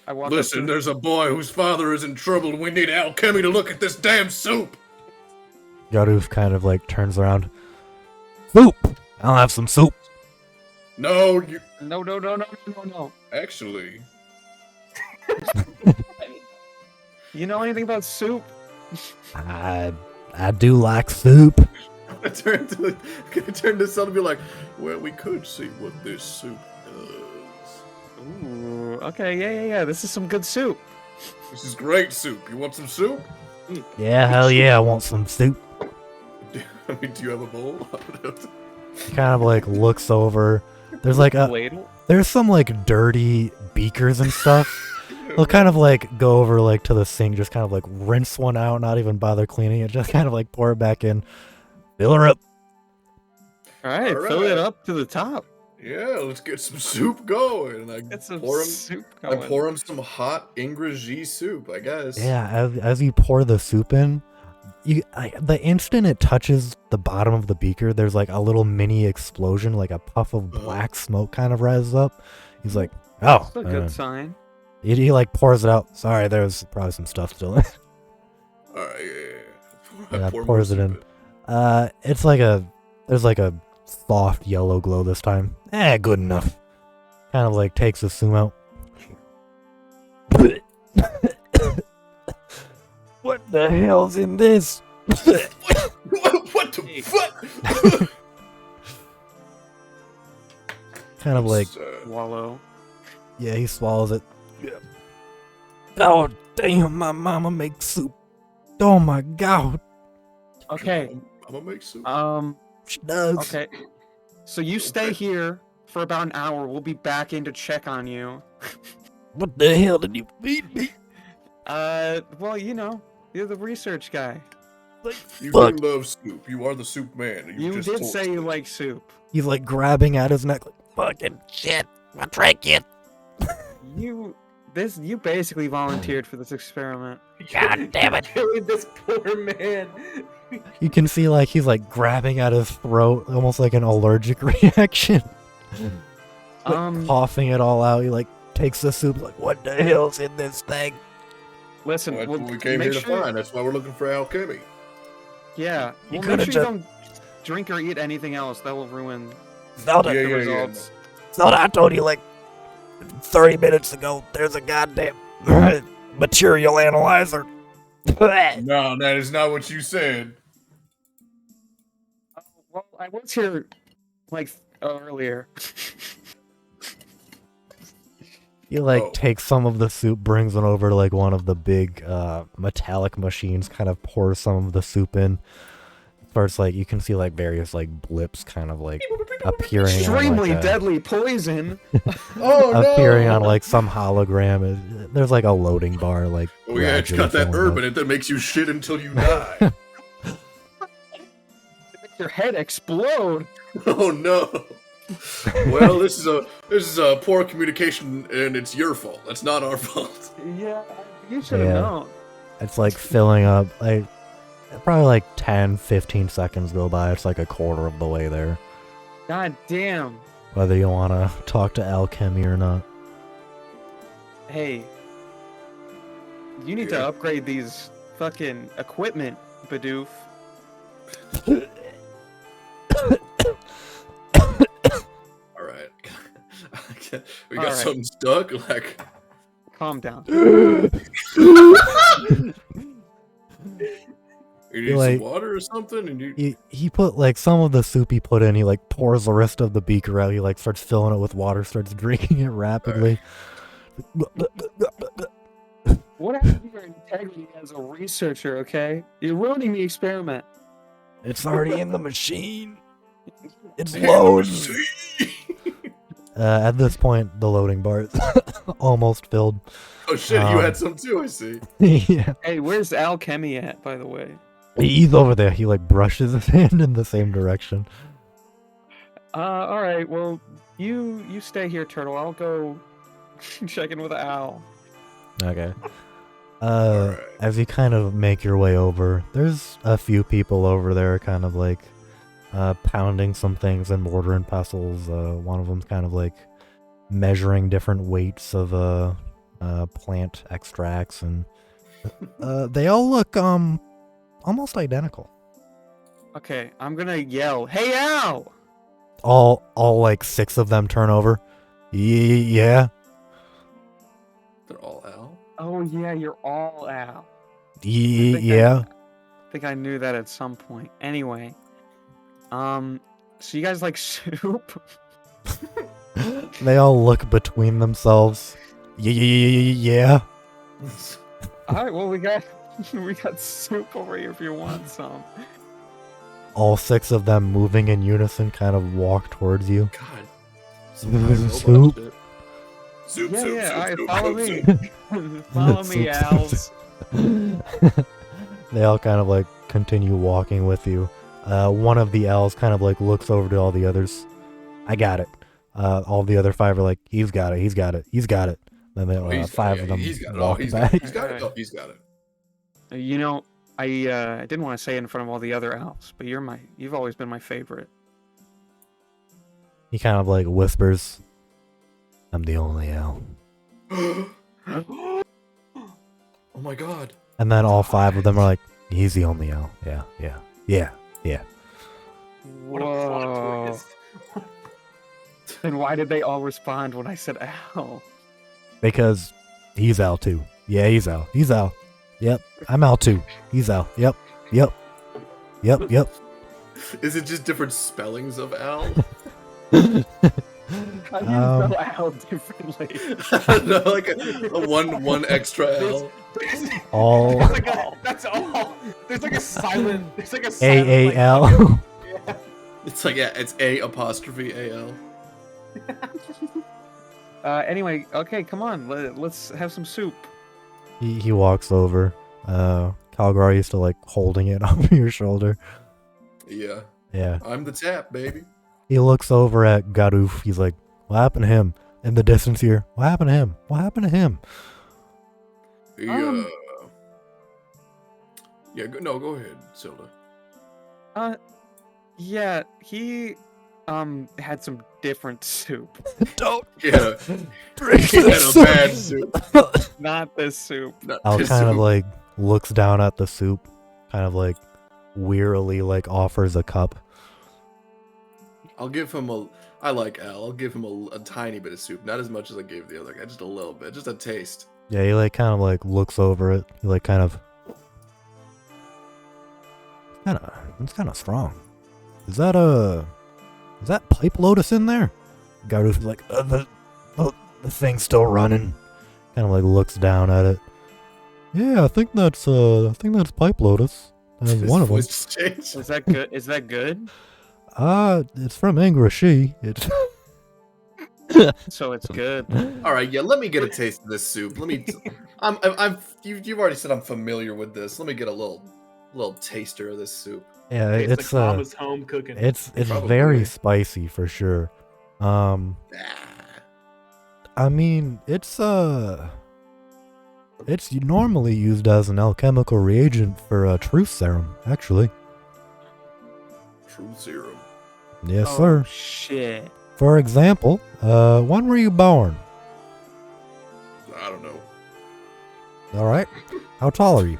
I walk up Listen, to there's a boy whose father is in trouble, and we need alchemy to look at this damn soup. Garuf kind of like turns around. Soup! I'll have some soup. No, you No. actually. You know anything about soup? I do like soup. I turn to Son and be like, well, we could see what this soup does. Ooh, okay, yeah. This is some good soup. This is great soup. You want some soup? Yeah, hell yeah, I want some soup. I mean, do you have a bowl? He kind of like looks over. There's like Ladle? there's some like dirty beakers and stuff. He'll kind of like go over like to the sink, just kind of like rinse one out, not even bother cleaning it, just kind of like pour it back in, fill her up. All right, fill it up to the top. Yeah, let's get some soup going. And I Get some pour him. soup I going. pour him some hot Ingres soup, I guess. Yeah, as you pour the soup in, the instant it touches the bottom of the beaker, there's like a little mini explosion, like a puff of black smoke kind of rises up. He's like, oh, That's a good sign. he like pours it out. Sorry, there's probably some stuff still in. All right, yeah. Yeah, Pour pours more it in. soup It's like there's like a soft yellow glow this time. Good enough. Kind of like takes the soup out. What the hell's in this? What the fuck? Kind of like, Wallow. yeah, he swallows it. Oh, damn, my mama makes soup. Oh my god. Okay. I'm gonna make soup. She does. Okay. So you stay here for about an hour. We'll be back in to check on you. What the hell did you feed me? Well, you know, you're the research guy. You fuck. do love soup. You are the soup man. You just did told say us you that. like soup. He's like grabbing at his neck like, fucking shit, my trachea. You basically volunteered for this experiment. God damn it. Killing this poor man. You can see like he's like grabbing at his throat, almost like an allergic reaction. Like, coughing it all out. He like takes the soup like, what the hell's in this thing? Listen, That's we'll what we came make here to sure- find. That's why we're looking for alchemy. Yeah, You well, coulda make sure you just- don't drink or eat anything else. That will ruin Zelda, Yeah, the yeah, results. Zelda, I told you like 30 minutes ago, there's a goddamn material analyzer. No, that is not what you said. Well, I was here like earlier. He like Oh. takes some of the soup, brings it over to like one of the big metallic machines, kind of pours some of the soup in. First, like you can see like various like blips kind of like appearing Extremely on, like, deadly poison. Oh appearing no! on like some hologram. There's like a loading bar like. Oh yeah, it's got that gradually herb filling in it that makes you shit until you die. Makes your head explode. Oh no! Well, this is a poor communication, and it's your fault. That's not our fault. Yeah, you should have Yeah. known. It's like filling up. Like probably like 10-15 seconds go by. It's like a quarter of the way there. God damn. Whether you want to talk to Alchemy or not. Hey, you need to upgrade these fucking equipment, Bidoof. We got Alright. something stuck. Like, Calm down. you need like- some water or something, and you. He put like some of the soup he put in, he like pours the rest of the beaker out, he like starts filling it with water, starts drinking it rapidly. What happened to your integrity as a researcher, okay? You're ruining the experiment. It's already in the machine. It's Damn, loading. see? At this point, the loading bar is almost filled. Oh shit, you had some too. I see. Yeah, Hey, where's Alchemy at, by the way? he's over there. He like brushes his hand in the same direction. Alright, well, you stay here, Turtle. I'll go check in with Al. Okay. Alright. As you kind of make your way over, there's a few people over there kind of like pounding some things in mortar and pestles. One of them's kind of like measuring different weights of plant extracts, and they all look almost identical. Okay, I'm gonna yell, "Hey, Al!" All like 6 of them turn over. Yeah. They're all Al. Oh yeah, you're all Al. Yeah. I think I knew that at some point. Anyway, so you guys like soup? They all look between themselves. Yeah. All right, well we got we got soup over here if you want some. All 6 of them moving in unison kind of walk towards you. God. Soup. Shit. Soup, Yeah, soup, yeah. soup, All right, soup, follow soup, me. soup. Follow me, Als. They all kind of like continue walking with you. One of the L's kind of like looks over to all the others. I got it. All the other 5 are like, he's got it, he's got it, he's got it. Then Oh, he's got 5 it, of yeah, them he's got it. walk He's back. got it. He's got it. Oh, he's got it. You know, I didn't want to say it in front of all the other Als, but you've always been my favorite. He kind of like whispers, I'm the only L. Oh my god. And then all 5 of them are like, he's the only L. Yeah. What a plot Whoa. twist. Then why did they all respond when I said Al? Because he's L too. Yeah, he's L. He's L. Yep. I'm L too. He's L. Yep. Is it just different spellings of Al? How do you spell Al differently? No, like a one extra L. All It's like that's all. There's like a silent. There's like a silent, like, AAL. yeah. It's like, yeah, it's A apostrophe AL. Anyway, okay, come on, let's have some soup. He walks over. Calgar used to like holding it over your shoulder. Yeah. Yeah. I'm the tap, baby. He looks over at Garuf. He's like, what happened to him? In the distance here. What happened to him? What happened to him? He, yeah, go ahead, Silda. Yeah, he had some different soup. Don't Yeah, drink he had a bad soup. Not this soup. Not Al this kind of soup. like looks down at the soup, kind of like wearily like offers a cup. I'll give him a. I like Al. I'll give him a tiny bit of soup, not as much as I gave the other guy, just a little bit, just a taste. Yeah, he like kind of like looks over it. He like kind of. It's kind of strong. Is that pipe lotus in there? Garuf's like, the thing's still running. Kind of like looks down at it. Yeah, I think that's pipe lotus. That's His one of them. voice just changed. Is that good? Is that good? It's from Angrashi. It's So it's good. All right, yeah. Let me get a taste of this soup. Let me. You've already said I'm familiar with this. Let me get a little taster of this soup. yeah, It's like Mama's home cooking. it's Probably. very spicy for sure. Ah. I mean, it's normally used as an alchemical reagent for truth serum, actually. True serum. Yes, Oh, sir. shit. For example, when were you born? I don't know. All right. How tall are you?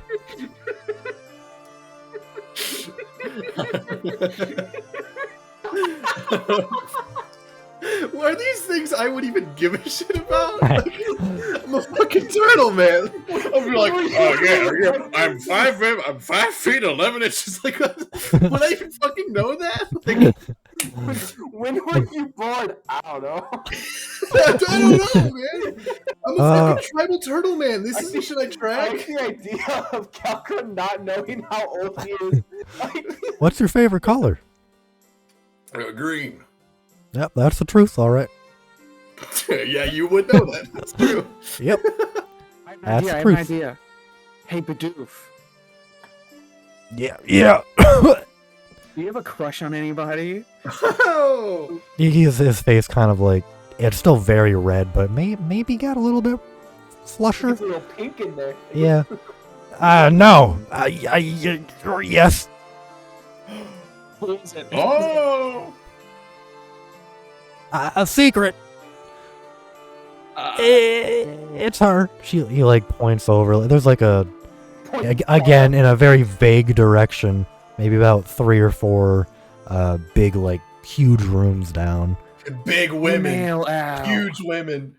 Are these things I would even give a shit about? Like, I'm a fucking turtle, man. I'll be like, oh yeah, I'm 5 feet 11 inches. Like, would I even fucking know that? Like, When were you born? I don't know. I don't know, man. I'm a fucking tribal turtle, man. This is the shit I I track. like the idea of Calco not knowing how old he is. Like, What's your favorite color? Green. Yep, that's the truth, all right. Yeah, you would know that. That's true. Yep. I have an proof. idea. Hey, Bidoof, Yeah. do you have a crush on anybody? Oh. His face kind of like, it's still very red, but maybe got a little bit flusher. there's a little pink in there. Yeah. No. Yes. Who is it? Oh, A secret. It's her. He like points over. There's like again in a very vague direction, maybe about 3 or 4 big like huge rooms down. big women, Male owl. huge women.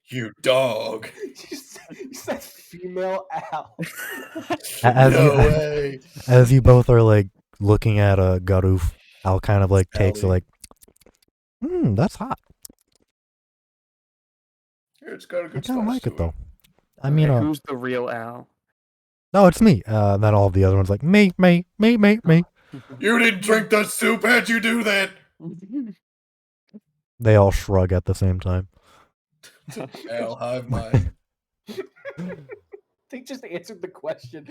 You dog. You said female owl. Way. As you both are like looking at Garuf, Al kind of like takes it like, that's hot. Yeah, it's got a I good kind of spice like to it though. I mean, Okay, who's the real owl? no, it's me. Then all the other ones like me. You didn't drink the soup. How'd you do that? They all shrug at the same time. Al hive mind. They just answered the question.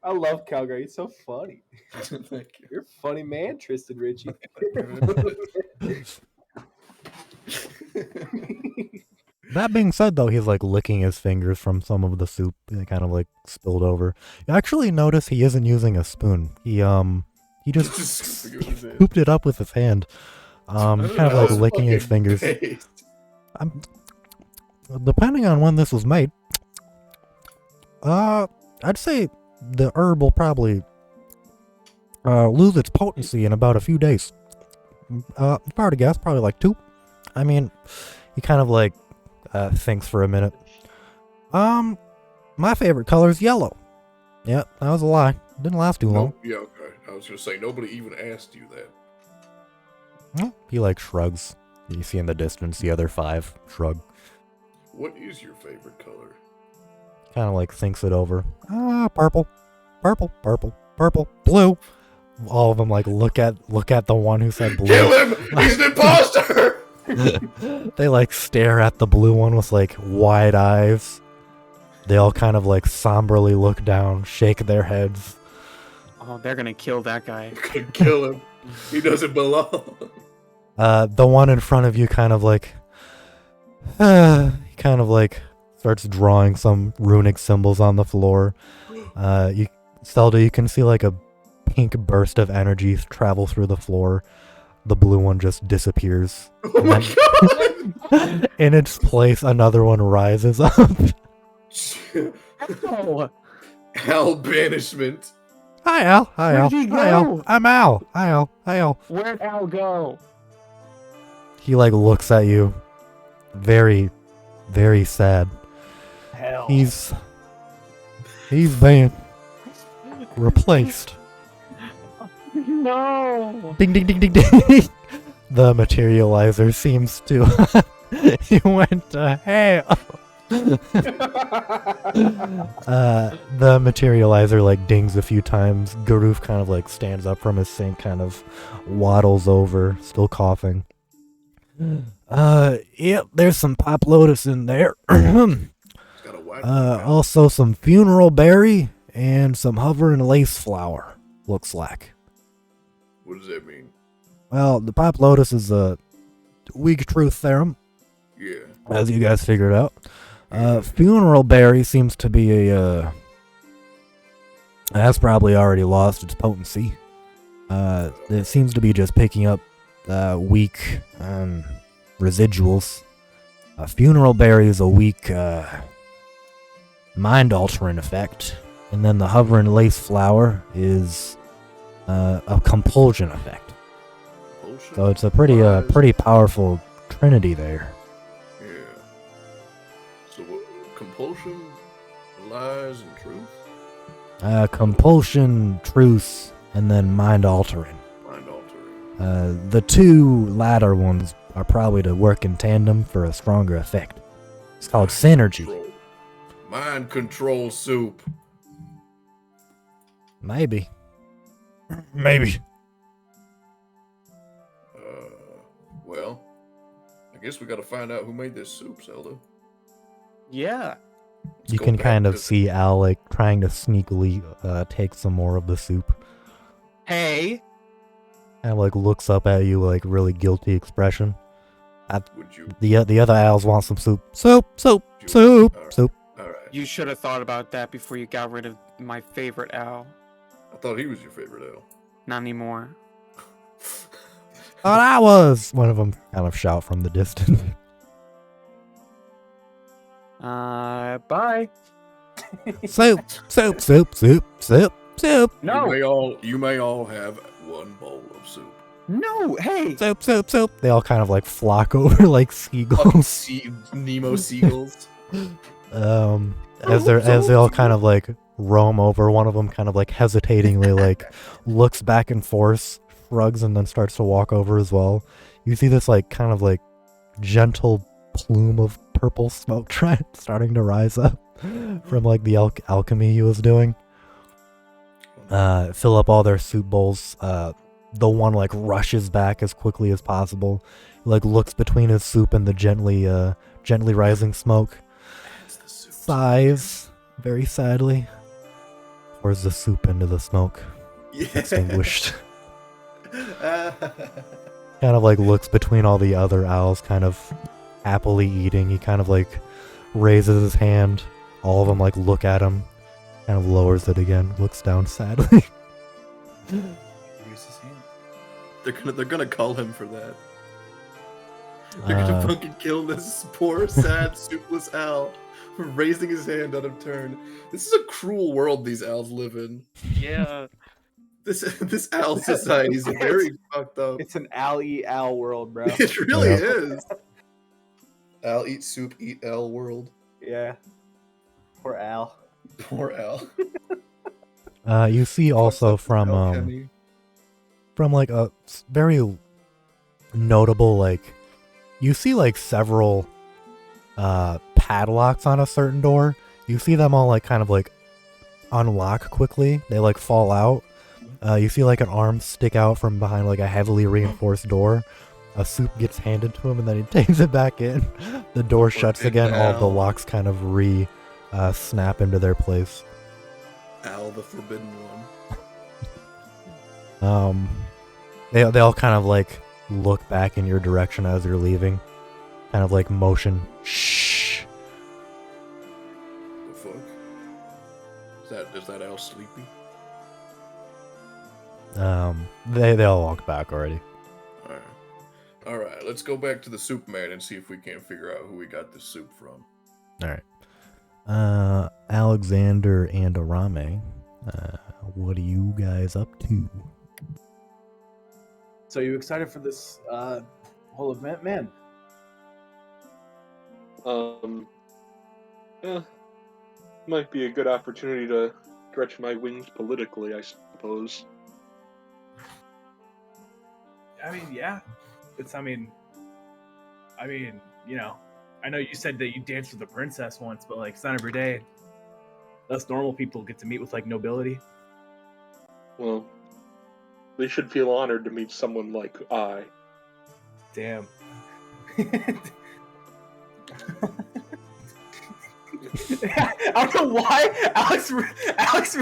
I love Calgary. He's so funny. Thank you. You're a funny man, Tristan Ritchie. That being said, though, he's like licking his fingers from some of the soup that kind of like spilled over. You actually notice he isn't using a spoon. He just scooped it up with his hand. Kind of like licking his fingers. Depending on when this was made, I'd say the herb will probably lose its potency in about a few days. If I were to guess, probably like 2. I mean, he kind of like thinks for a minute. My favorite color is yellow. Yep, that was a lie. Didn't last too long. Yeah, okay. I was gonna say nobody even asked you that. He like shrugs. You see in the distance the other 5 shrug. What is your favorite color? Kind of like thinks it over. Purple, blue. All of them like look at the one who said blue. Kill him! He's an imposter! They like stare at the blue one with like wide eyes. They all kind of like somberly look down, shake their heads. Oh, they're gonna kill that guy. Kill him. He doesn't belong. The one in front of you kind of like starts drawing some runic symbols on the floor. Zelda, you can see like a pink burst of energy travel through the floor. The blue one just disappears. Oh my god! In its place, another one rises up. Oh, Hell banishment. Hi, Al. Hi, Al. Where'd he Hi, Al. go? I'm Al. Hi, Al. Hi, Al. where'd Al go? He like looks at you, very, very sad. Hell. He's being replaced. No. Ding, ding, ding, ding, ding. The materializer seems to. He went to hell. The materializer like dings a few times. Garuf kind of like stands up from his sink, kind of waddles over, still coughing. Yep, there's some pop lotus in there. Also some funeral berry and some hovering lace flower, looks like. What does that mean? Well, the pop lotus is a weak truth serum, Yeah. as you guys figured out. Funeral berry seems to be that's probably already lost its potency. It seems to be just picking up weak residuals. Funeral berry is a weak mind-altering effect. And then the hovering lace flower is a compulsion effect. Bullshit. So it's a Lies. pretty powerful trinity there. Yeah. So what, compulsion, lies, and truth? Compulsion, truce, and then mind altering. Mind altering. The two latter ones are probably to work in tandem for a stronger effect. It's called synergy. Control. Mind control soup. Maybe. Maybe. Well, I guess we gotta find out who made this soup, Zelda. Yeah. Let's You go can back kind of to- see Al like trying to sneakily take some more of the soup. Hey. And like looks up at you like really guilty expression. Would you? The other owls want some soup. Soup. Alright. Soup. All right. You should have thought about that before you got rid of my favorite owl. I thought he was your favorite owl. Not anymore. Thought I was. One of them kind of shout from the distance. Bye. Soup. No. You may all have one bowl of soup. No. Hey. Soup. They all kind of like flock over like seagulls. Nemo seagulls. As they all kind of like roam over, one of them kind of like hesitatingly like looks back and forth, shrugs, and then starts to walk over as well. You see this like kind of like gentle plume of purple smoke starting to rise up from like the alchemy he was doing. Fill up all their soup bowls. The one like rushes back as quickly as possible. He, like looks between his soup and the gently rising smoke. Sighs very sadly. Pours the soup into the smoke. Yeah. Extinguished. Kind of like looks between all the other owls, kind of happily eating. He kind of like raises his hand. All of them like look at him. Kind of lowers it again. Looks down sadly. Raise his hand. They're gonna call him for that. They're gonna fucking kill this poor, sad, soupless owl for raising his hand out of turn. This is a cruel world these owls live in. Yeah. This owl society is very fucked up. It's an owl eat owl world, bro. It really Yeah. is. Owl eat soup, eat owl world. Yeah. Poor owl. Poor owl. You see also from Alchemy. like a very notable like you see like several padlocks on a certain door. You see them all like kind of like unlock quickly. They like fall out. You see like an arm stick out from behind like a heavily reinforced door. A soup gets handed to him and then he takes it back in. The door shuts Forbidden again. All the owl. locks kind of snap into their place. Owl, the forbidden one. They all kind of like look back in your direction as you're leaving. Kind of like motion. Shh. The fuck? Is that owl sleepy? They all walk back already. All right. Let's go back to the soup man and see if we can't figure out who we got this soup from. All right. Alexander and Arame, what are you guys up to? So you excited for this whole event, man? Might be a good opportunity to stretch my wings politically, I suppose. I mean, yeah. I mean, you know, I know you said that you danced with a princess once, but like, it's not every day. Us normal people get to meet with like nobility. Well, they should feel honored to meet someone like I. Damn. I don't know why Alex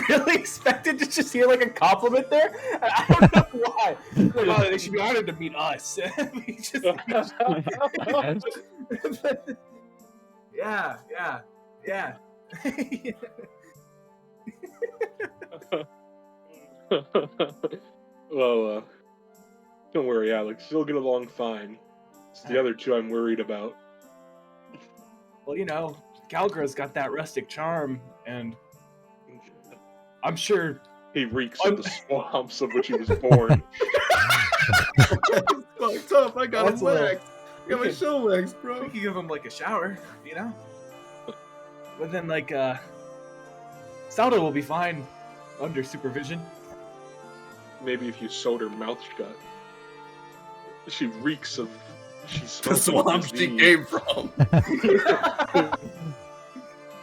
really expected to just hear like a compliment there. I don't know why. Like, oh, they should be honored to meet us. Yeah. Well, don't worry, Alex. You'll get along fine. It's the other two I'm worried about. Well, you know, Galgra's got that rustic charm, and I'm sure He reeks of the swamps of which he was born. Fucked up. I got That's him a little- waxed. I got my show waxed, bro. We could give him like a shower, you know. But then like Zelda will be fine under supervision. Maybe if you sewed her mouth shut. She reeks of. She The smells swamp she disease. came from.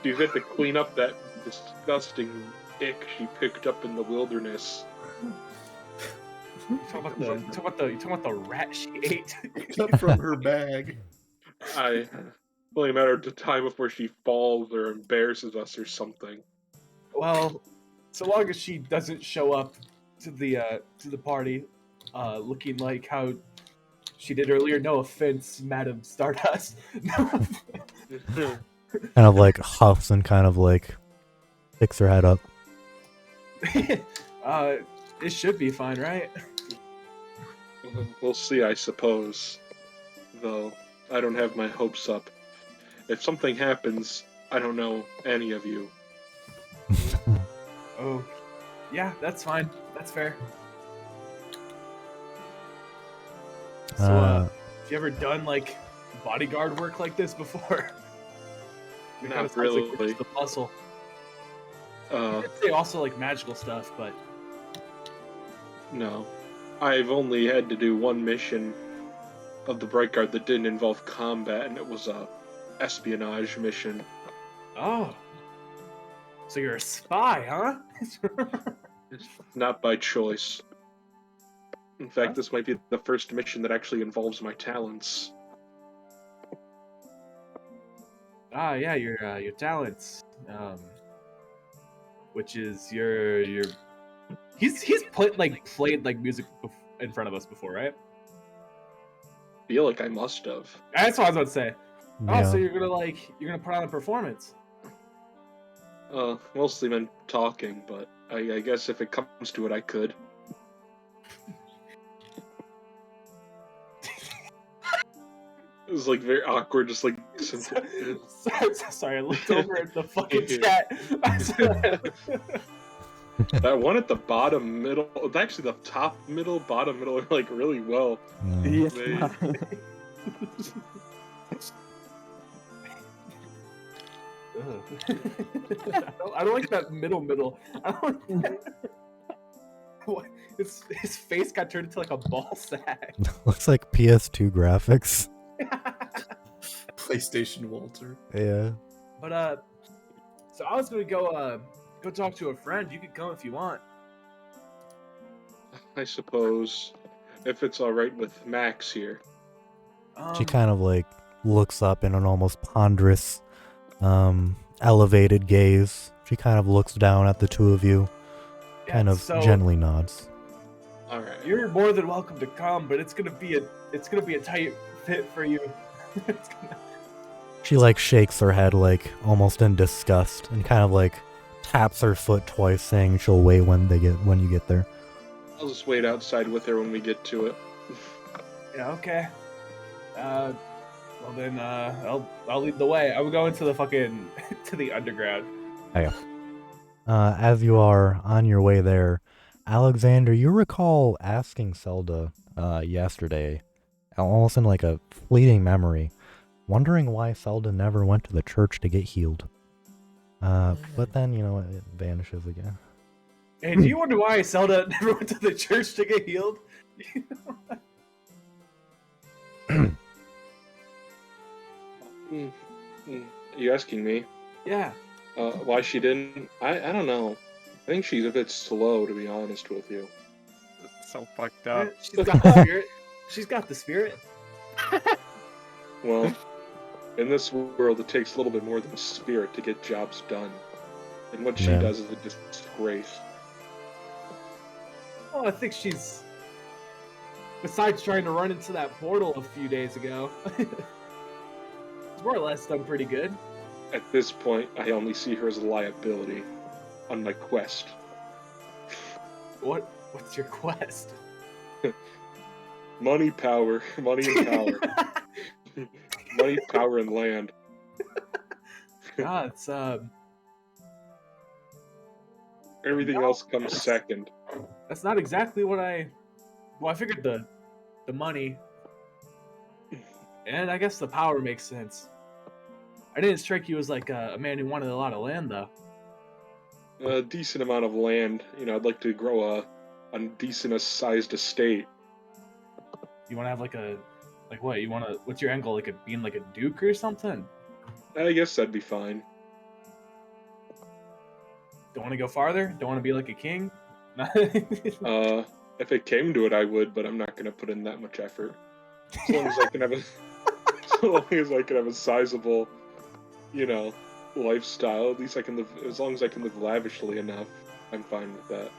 You had to clean up that disgusting ick she picked up in the wilderness. You talking about the rat she ate? Cut from her bag. It's only a matter of time before she falls or embarrasses us or something. Well, so long as she doesn't show up to the party, looking like how she did earlier. No offense, Madam Stardust. Kind of like huffs and kind of like sticks her head up. It should be fine, right? We'll see, I suppose. Though, I don't have my hopes up. If something happens, I don't know any of you. Oh, yeah, that's fine. That's fair. So, have you ever done like bodyguard work like this before? It kinda Not sounds like really. we're just a puzzle. I'd say also like magical stuff, but No. I've only had to do one mission of the Bright Guard that didn't involve combat, and it was a espionage mission. oh, so you're a spy, huh? Not by choice. In fact, this might be the first mission that actually involves my talents. Ah, yeah, your talents, which is your. He's played like music in front of us before, right? Feel like I must have. That's what I was about to say. Yeah. Oh, so you're gonna put on a performance. Mostly been talking, but I guess if it comes to it, I could. It was like very awkward, just like. Sorry, I looked over at the fucking chat. That one at the bottom middle, actually the top middle, bottom middle are like really well. Yeah. made. I don't like that middle. I don't what? His face got turned into like a ball sack. Looks like PS2 graphics. PlayStation Walter. Yeah. But so I was gonna go talk to a friend. You could come if you want. I suppose, if it's all right with Max here. She kind of like looks up in an almost ponderous, elevated gaze. She kind of looks down at the two of you, kind of so gently nods. All right. You're more than welcome to come, but it's gonna be a tight fit for you. She like shakes her head like almost in disgust and kind of like taps her foot twice, saying she'll wait when you get there. I'll just wait outside with her when we get to it. Yeah, okay. Well then, I'll lead the way. I'm going to the fucking to the underground. As you are on your way there, Alexander, you recall asking Zelda yesterday, almost in like a fleeting memory, wondering why Zelda never went to the church to get healed. But then, it vanishes again. Hey, do you wonder why Zelda never went to the church to get healed? You asking me? Yeah. Why she didn't? I don't know. I think she's a bit slow, to be honest with you. So fucked up. She's got the spirit. She's got the spirit. Well, in this world, it takes a little bit more than a spirit to get jobs done. And what she Yeah. does is a disgrace. Well, I think she's. Besides trying to run into that portal a few days ago, she's more or less done pretty good. At this point, I only see her as a liability on my quest. What's your quest? Money, power, money and power. Money, power, and land. Ah, it's Everything No, else comes second. That's not exactly what I. Well, I figured the money, and I guess the power makes sense. I didn't strike you as like a man who wanted a lot of land, though. A decent amount of land. I'd like to grow a decent sized estate. You want to have like what? You want to? What's your end goal? Like being like a duke or something? I guess that'd be fine. Don't want to go farther? Don't want to be like a king? If it came to it, I would, but I'm not gonna put in that much effort. As long as I can have as long as I can have a sizable, lifestyle. At least I can live. As long as I can live lavishly enough, I'm fine with that.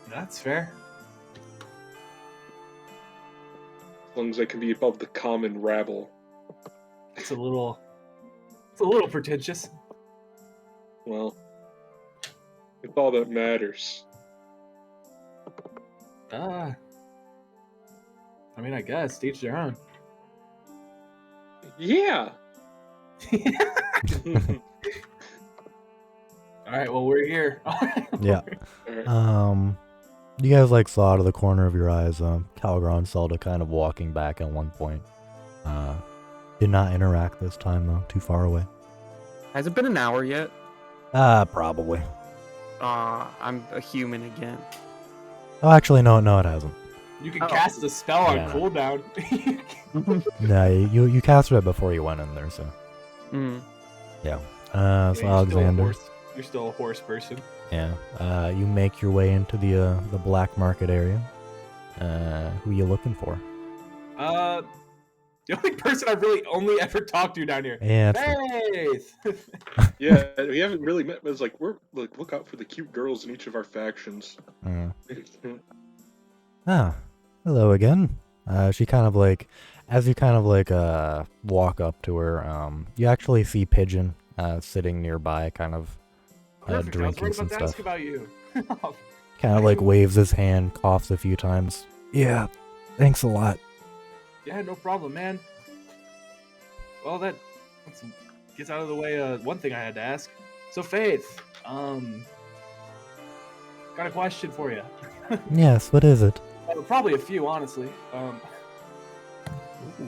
That's fair. As long as I can be above the common rabble. It's a little pretentious. Well, it's all that matters. I mean, I guess to each their own. Yeah. All right, well, we're here. Yeah. Alright. You guys like saw out of the corner of your eyes, Calgron and Zelda kind of walking back at one point. Did not interact this time though, too far away. Has it been an hour yet? Probably. I'm a human again. Oh, actually, no, it hasn't. You can cast a spell on Yeah. cooldown. No, you casted it before you went in there, so. Mm. Yeah. Yeah, So Alexander. You're still a horse person. Yeah. You make your way into the black market area. Who you looking for? The only person I've really only ever talked to down here. Yeah. Faith. Yeah, we haven't really met. But it's like we're like look out for the cute girls in each of our factions. Hello again. She kind of like, as you kind of like walk up to her, you actually see Pigeon sitting nearby, kind of Perfect. I was drinking right some about to ask stuff. about you. Kind of like waves his hand, coughs a few times. Yeah, thanks a lot. Yeah, no problem, man. Well, that gets out of the way. One thing I had to ask. So, Faith, got a question for you. Yes, what is it? Probably a few, honestly. Do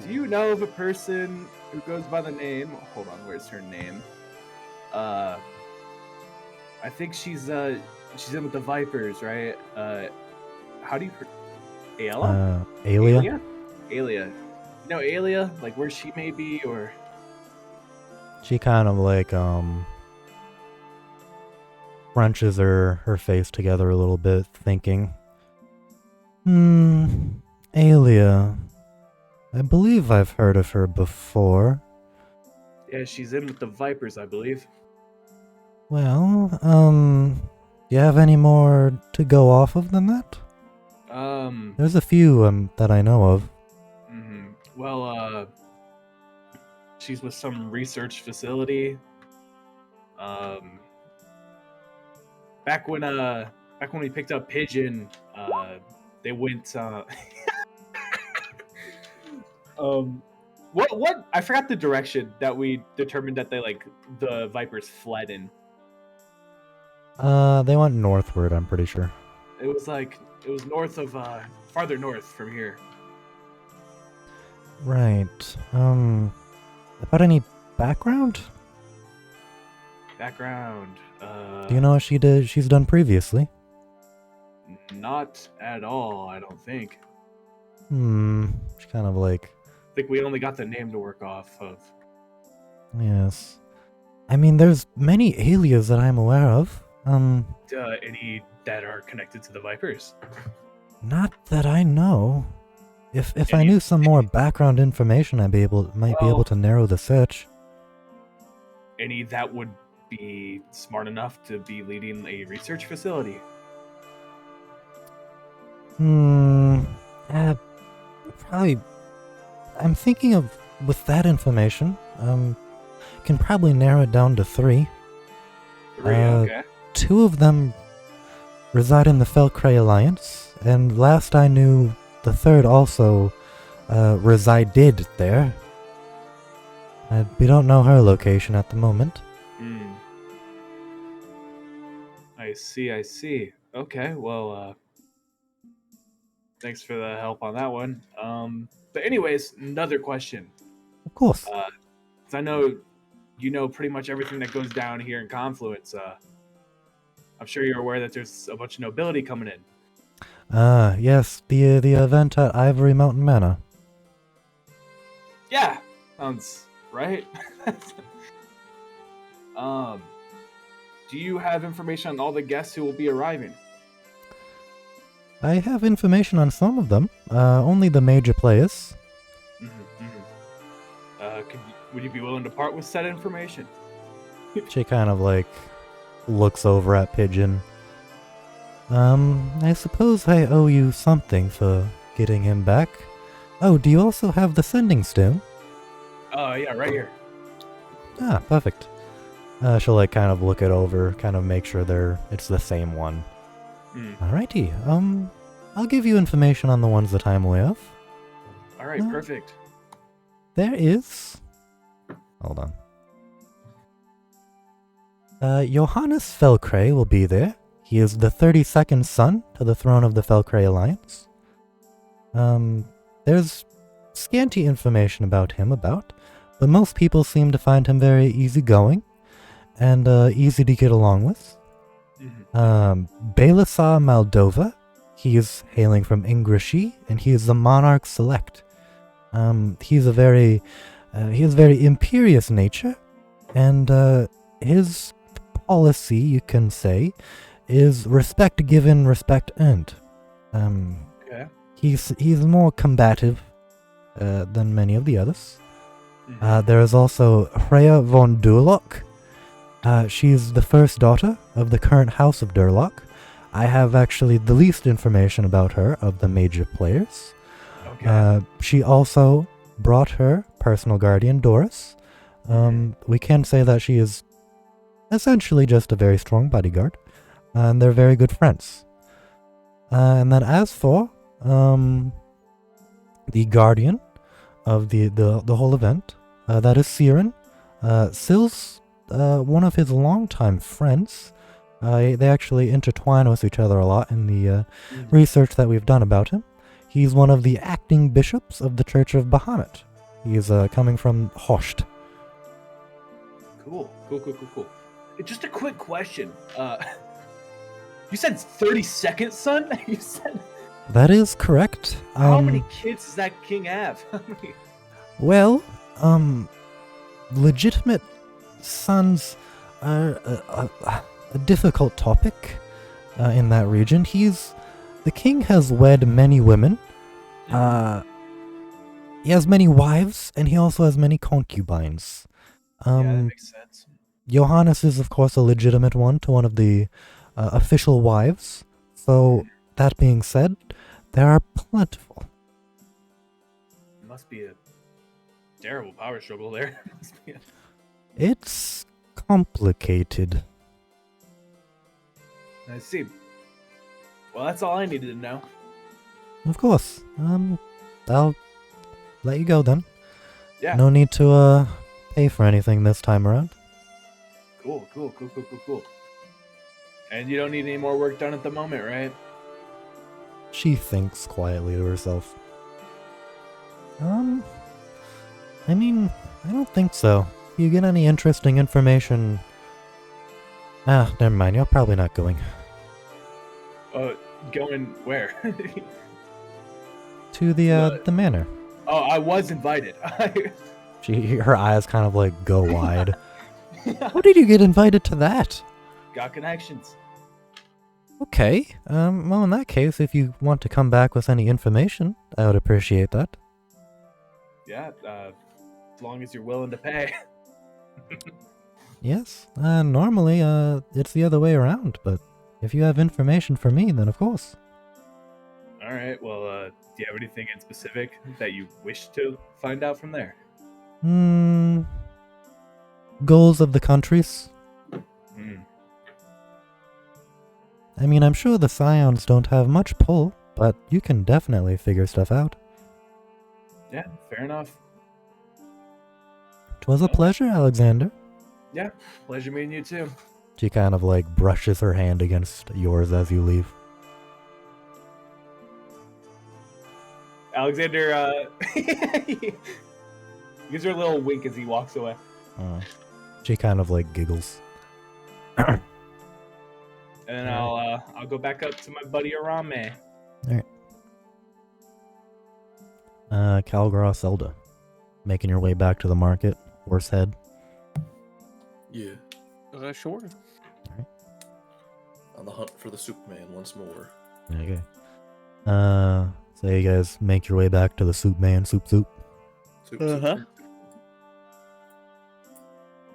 you know of a person who goes by the name? Hold on, where's her name? I think she's in with the Vipers, right? How do you? Ayla? Alia? Alia. You know Alia? Like where she may be, or She kind of like crunches her face together a little bit, thinking. Alia. I believe I've heard of her before. yeah, she's in with the Vipers, I believe. Well, do you have any more to go off of than that? There's a few that I know of. Well, she's with some research facility. Back when we picked up Pigeon, they went. What? I forgot the direction that we determined that the Vipers fled in. They went northward, I'm pretty sure. It was north of farther north from here. Right. About any background? Background. Do you know what she's done previously? Not at all, I don't think. She kind of like... I think we only got the name to work off of. Yes. I mean, there's many Alias that I'm aware of. Any that are connected to the Vipers? Not that I know. If I knew some more background information, might be able to narrow the search. Any that would be smart enough to be leading a research facility? Probably. I'm thinking of, with that information, can probably narrow it down to 3. 3, okay. 2 of them reside in the Felcray Alliance, and last I knew, the 3rd also resided there. We don't know her location at the moment. I I see. I see. Okay. Well, thanks for the help on that one. But anyways, another question. Of course. 'Cause I know you know pretty much everything that goes down here in Confluence. I'm sure you're aware that there's a bunch of nobility coming in. Yes, the event at Ivory Mountain Manor. Yeah, sounds right. um, do you have information on all the guests who will be arriving? I have information on some of them. Only the major players. Would you be willing to part with said information? She kind of like looks over at Pigeon. I suppose I owe you something for getting him back. Oh, do you also have the sending stone? Yeah, right here. Ah, perfect. She'll like kind of look it over, kind of make sure it's the same one. Alrighty, I'll give you information on the ones that I'm aware of. Alright, perfect. There is... Hold on. Johannes Felcray will be there. He is the 32nd son to the throne of the Felcray Alliance. There's scanty information about him but most people seem to find him very easygoing and easy to get along with. Belisar Moldova, he is hailing from Ingrishi, and he is the monarch select. He has a very imperious nature, and his policy, you can say, is respect given, respect earned. Okay. He's more combative than many of the others. There is also Freya von Durlock. She's the first daughter of the current House of Durlock. I have actually the least information about her of the major players. Okay. She also brought her personal guardian, Doris. We can say that she is essentially just a very strong bodyguard, and they're very good friends. And then as for the guardian of the whole event, that is Siren. Sil's one of his longtime friends. They actually intertwine with each other a lot in the research that we've done about him. He's one of the acting bishops of the Church of Bahamut. He's coming from Host. Cool. Just a quick question. You said 32nd son? You said... That is correct. How many kids does that king have? Well, legitimate sons are a difficult topic in that region. The king has wed many women. He has many wives, and he also has many concubines. Yeah, that makes sense. Johannes is, of course, a legitimate one to one of the official wives. So, that being said, there are plentiful. It must be a terrible power struggle there. It's complicated. I see. Well, that's all I needed to know. Of course. I'll let you go then. Yeah. No need to pay for anything this time around. Cool. And you don't need any more work done at the moment, right? She thinks quietly to herself. I mean, I don't think so. If you get any interesting information... never mind, you're probably not going. Going where? To the manor. Oh, I was invited. Her eyes kind of like go wide. How did you get invited to that? Got connections. Okay, well in that case, if you want to come back with any information, I would appreciate that. Yeah, as long as you're willing to pay. Yes, normally, it's the other way around, but if you have information for me, then of course. Alright, well, do you have anything in specific that you wish to find out from there? Goals of the countries? I mean, I'm sure the Sions don't have much pull, but you can definitely figure stuff out. Yeah, fair enough. 'Twas a pleasure, Alexander. Yeah, pleasure meeting you too. She kind of like brushes her hand against yours as you leave. Alexander gives her a little wink as he walks away. She kind of like giggles. And then I'll go back up to my buddy Arame. Calgra, Zelda, making your way back to the market. Horsehead. Yeah. Sure. On the hunt for the soup man once more. Okay. So you guys make your way back to the soup man, soup. Soup, soup.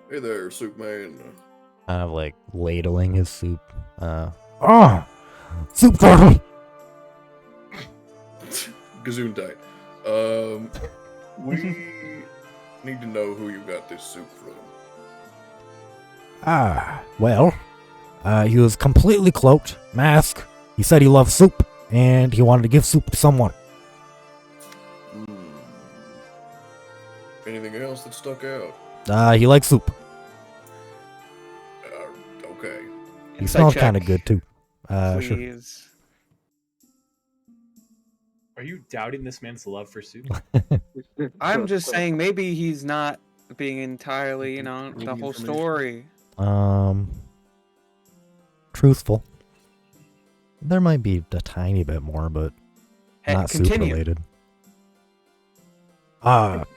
Hey there, soup man. Kind of like ladling his soup. Soup turtle! Gazoon tight. We need to know who you got this soup from. Well, he was completely cloaked, mask. He said he loved soup, and he wanted to give soup to someone. Anything else that stuck out? He likes soup. Okay. He smelled kind of good, too. Sure. Please. Are you doubting this man's love for soup? I'm just saying maybe he's not being entirely, the whole story. Truthful. There might be a tiny bit more, but not soup Continue. related.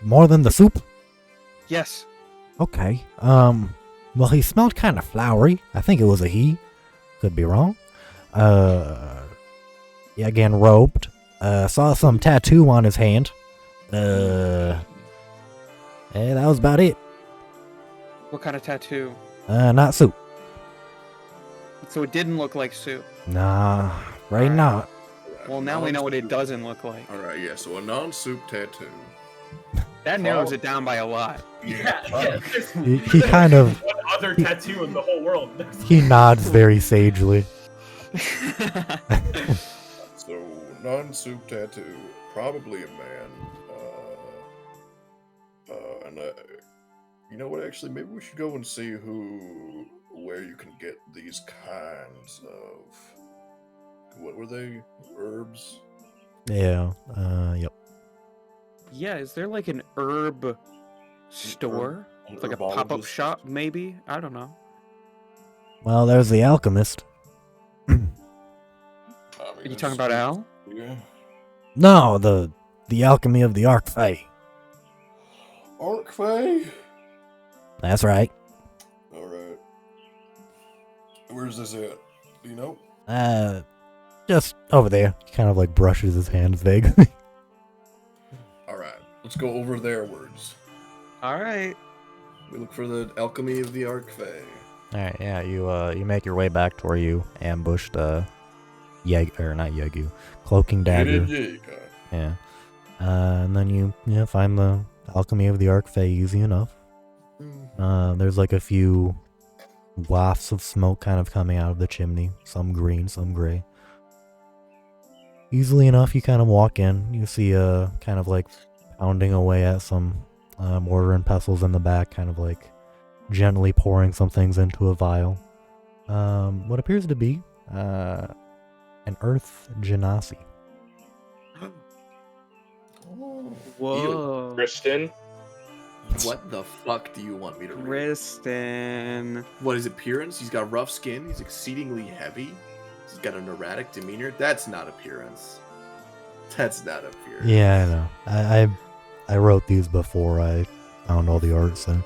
More than the soup? Yes. Okay. Well, he smelled kind of flowery. I think it was a he. Could be wrong. Yeah, again, robed. Saw some tattoo on his hand. That was about it. What kind of tattoo? Not soup. So it didn't look like soup. Nah, right not. Well, now we know what it doesn't look like. Alright, yeah, so a non-soup tattoo. That narrows it down by a lot. Yeah. He kind of... One other tattoo in the whole world. He nods very sagely. So, non-soup tattoo, probably a man. You know what, actually, maybe we should go and see where you can get these kinds of, what were they? Herbs? Yeah, yep. Yeah, is there like an herb store? Like a pop-up shop, maybe? I don't know. Well, there's the alchemist. Are you talking about Al? Yeah. No, the alchemy of the Archfey. Archfey? That's right. Alright. Where's this at? Do you know? Just over there. He kind of like brushes his hands vaguely. Alright, let's go over their words. Alright. We look for the alchemy of the Archfey. Alright, yeah, you make your way back to where you ambushed not Yegu, Cloaking Dagger. Yeah. And then you find the alchemy of the Archfey easy enough. There's like a few wafts of smoke kind of coming out of the chimney, some green, some gray. Easily enough, you kind of walk in. You see kind of like pounding away at some mortar and pestles in the back, kind of like gently pouring some things into a vial. What appears to be an earth genasi. Whoa. Kristen, What the fuck do you want me to read? Kristen. What is appearance? He's got rough skin. He's exceedingly heavy. He's got an erratic demeanor. That's not appearance. That's not appearance. Yeah, I know. I wrote these before I found all the art, so.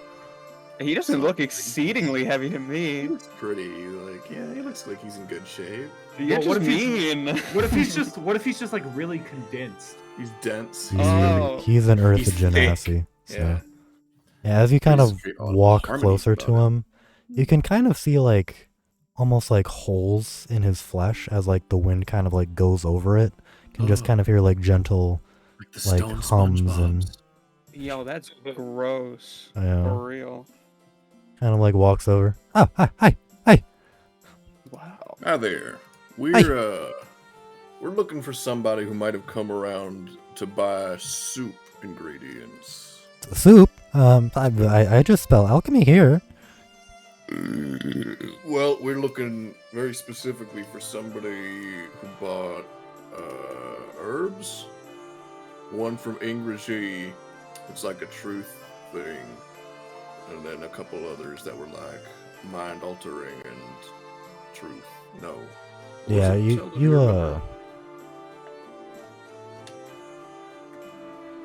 He doesn't look exceedingly heavy to He me. looks pretty, he looks like he's in good shape. You're Well, what just if he's- mean. What if he's just like really condensed? He's dense. Oh. He's an earth He's genasi. So. Yeah. Yeah, as you kind of Pretty walk harmony closer about to it. him, you can kind of see like almost like holes in his flesh as like the wind kind of like goes over it. You can just Oh. kind of hear like gentle Like the like stone hums and SpongeBob's. Yo, that's gross. Yeah. For real. kind of like walks over. Oh, hi. Wow. Hi there. We're Hi. we're looking for somebody who might have come around to buy soup ingredients. Soup. I just spell alchemy here. Well, we're looking very specifically for somebody who bought herbs. One from Ingrigy, it's like a truth thing, and then a couple others that were like mind altering and truth. No. What was Yeah, it, you Zelda? Do you remember?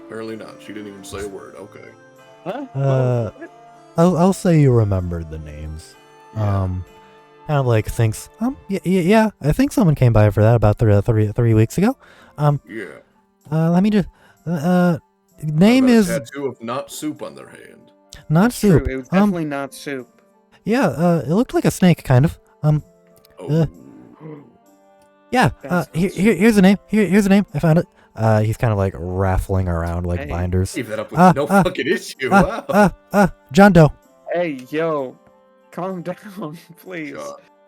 Apparently not. She didn't even say a word. Okay. Huh? I'll say you remembered the names. Yeah. Kind of like thinks, yeah, I think someone came by for that about 3 weeks ago. Yeah. Let me just, name About a is tattoo of not soup on their hand. not It's true. soup. It was definitely not soup. Yeah, it looked like a snake, kind of. Oh. Yeah, That's here's the name. Here's the name. I found it. He's kind of like raffling around like Hey. binders. Leave that up with no fucking issue. Wow. John Doe. Hey, yo, calm down, please.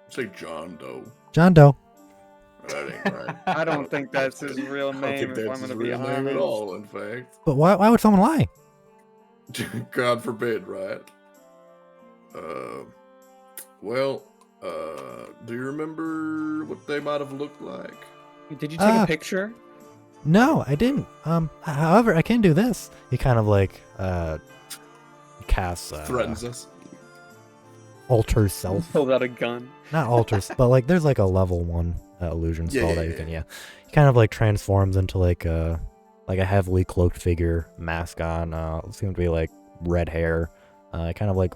Say John Doe. John Doe. That ain't right. I don't think that's his real I don't name. think If I'm that's his gonna be real name at honest. all, in fact. But why would someone lie? God forbid, right? Well, do you remember what they might have looked like? Did you take a picture? No, I didn't. However, I can do this. He kind of like casts Threatens us. alter self. Pulled out a gun. Not alters, but like there's like a level 1 illusion spell Yeah, that yeah, you can He kind of like transforms into like a heavily cloaked figure, mask on, seems to be like red hair. Kind of like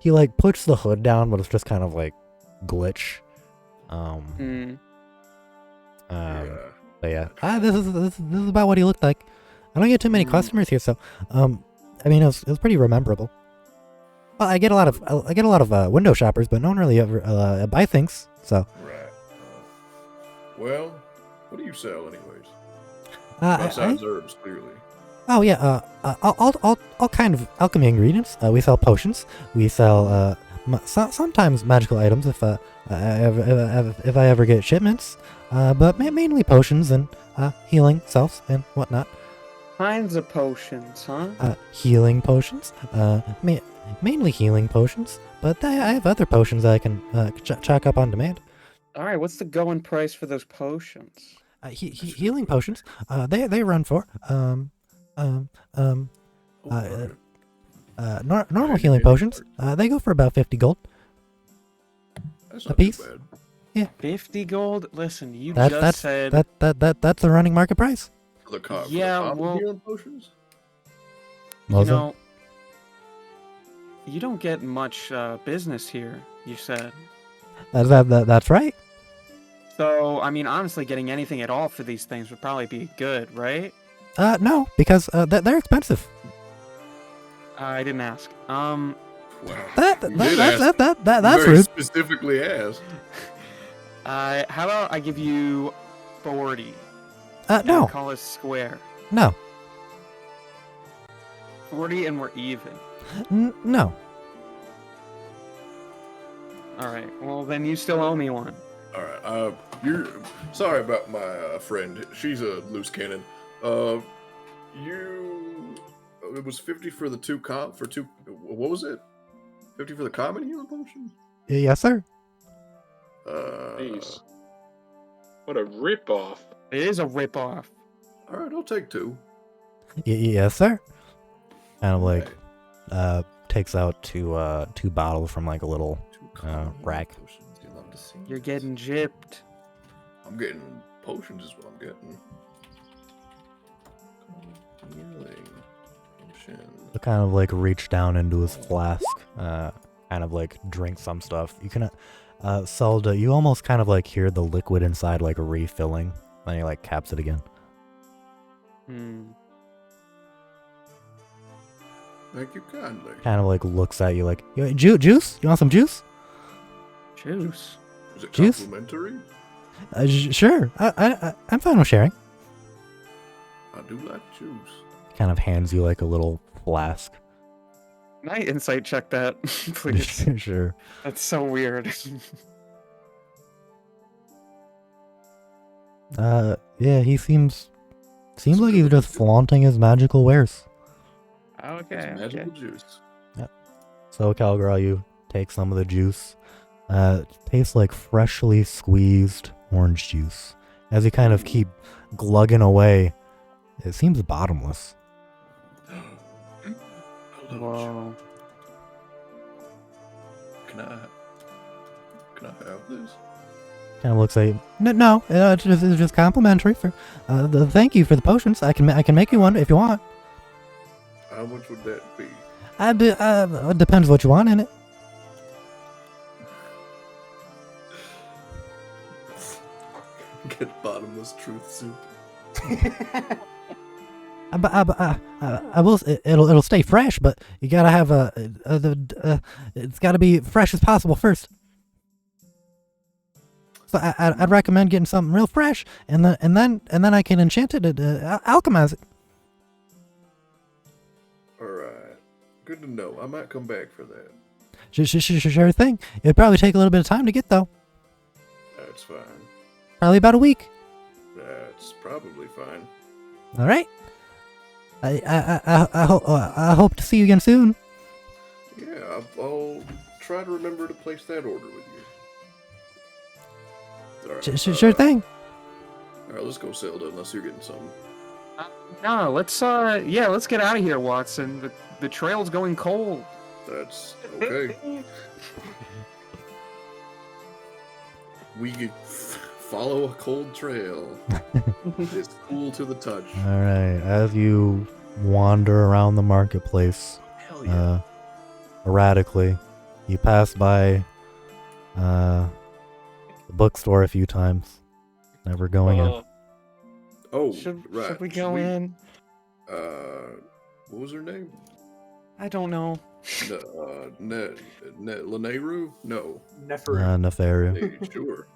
he like puts the hood down, but it's just kind of like glitch. Yeah. But yeah, this is about what he looked like. I don't get too many customers here, so I mean it was pretty rememberable. Well, I get a lot of window shoppers, but no one really ever buy things. So Right. Well, what do you sell, anyways? I, Besides herbs, clearly. oh yeah, all kind of alchemy ingredients. We sell potions. We sell sometimes magical items if I ever get shipments. But mainly potions and healing selves and whatnot. Kinds of potions, huh? Healing potions. Mainly healing potions. But I have other potions that I can chalk up on demand. All right, what's the going price for those potions? Healing potions. They run for normal healing potions. They go for about 50 gold. That's a not too piece? bad. 50 gold? Listen, you That's just said that's the running market price. For the for the Yeah, common well- healing potions? you Was it? know, you don't get much business here, you said. That's right. So, I mean, honestly, getting anything at all for these things would probably be good, right? No, because they're expensive. I didn't ask. Wow. That's Very rude. specifically asked. How about I give you 40? No, Call us square. no, 40 and we're even. no. All right. Well, then you still owe me one. All right. You're sorry about my friend. She's a loose cannon. It was 50 for the two. What was it? 50 for the common healing potion? Yes, sir. Jeez. What a ripoff. It is a ripoff. All right, I'll take 2. Yes, sir. Kind of like Right. takes out two bottles from like a little Two common healing rack. potions. You love to see You're it. getting gypped. I'm getting potions, is what I'm getting. Healing potion. to kind of like reach down into his flask, kind of like drink some stuff. You can, Zelda, you almost kind of like hear the liquid inside like refilling, then he like caps it again. Thank you kindly. Kind of like looks at you like, juice? You want some juice? Juice. Is it Juice? complimentary? Sure. I'm fine with sharing. I do like juice. Kind of hands you like a little flask. Can I insight check that, please? Sure. That's so weird. Yeah, he seems like he's just flaunting his magical wares. Okay. It's magical juice. So, Calgary, you take some of the juice. It tastes like freshly squeezed orange juice. As you kind of keep glugging away, it seems bottomless. Whoa. Can I have this? Kind of looks like no, it's just complimentary for. Thank you for the potions. I can make you one if you want. How much would that be? It depends what you want in it. Get bottomless truth soup. I will. It'll stay fresh, but you gotta have it's gotta be fresh as possible first. So I'd recommend getting something real fresh, and then I can enchant it and alchemize it. All right. Good to know. I might come back for that. Sure thing. It'd probably take a little bit of time to get though. That's fine. Probably about a week. That's probably fine. All right. I hope to see you again soon. Yeah, I'll try to remember to place that order with you. All right, Sure thing. All right, let's go, Zelda, unless you're getting something. No, let's get out of here, Watson. The trail's going cold. That's okay. We could follow a cold trail. It's cool to the touch. All right. As you wander around the marketplace, Hell yeah. erratically, you pass by the bookstore a few times, never going in. Oh, Should right. we go in? What was her name? I don't know. Leneru? No. Neferu. Nefaru. Sure.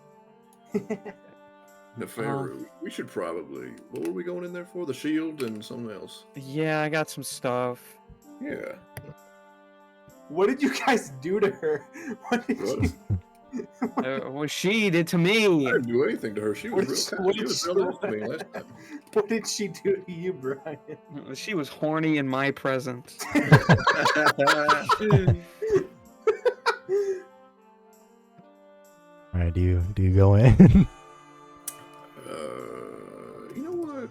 Neferu. We should probably. What were we going in there for? The shield and something else. Yeah, I got some stuff. Yeah. What did you guys do to her? What did What? you... What she did to me. I didn't do anything to her. She was real kind. She was real nice to me last time. What did she do to you, Brian? She was horny in my presence. All right. Do you go in? You know what?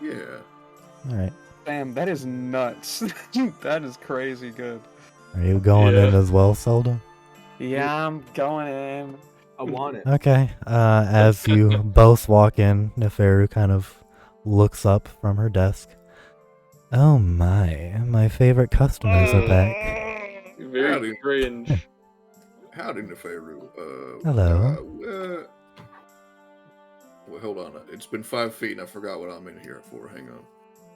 Yeah. All right. Damn, that is nuts. That is crazy good. Are you going in as well, Zelda? Yeah, I'm going in. I want it. Okay. As you both walk in, Nefaru kind of looks up from her desk. Oh my favorite customers are back. Very Howdy. cringe. Howdy, Neferu. Hello. Well, hold on. It's been 5 feet and I forgot what I'm in here for. Hang on.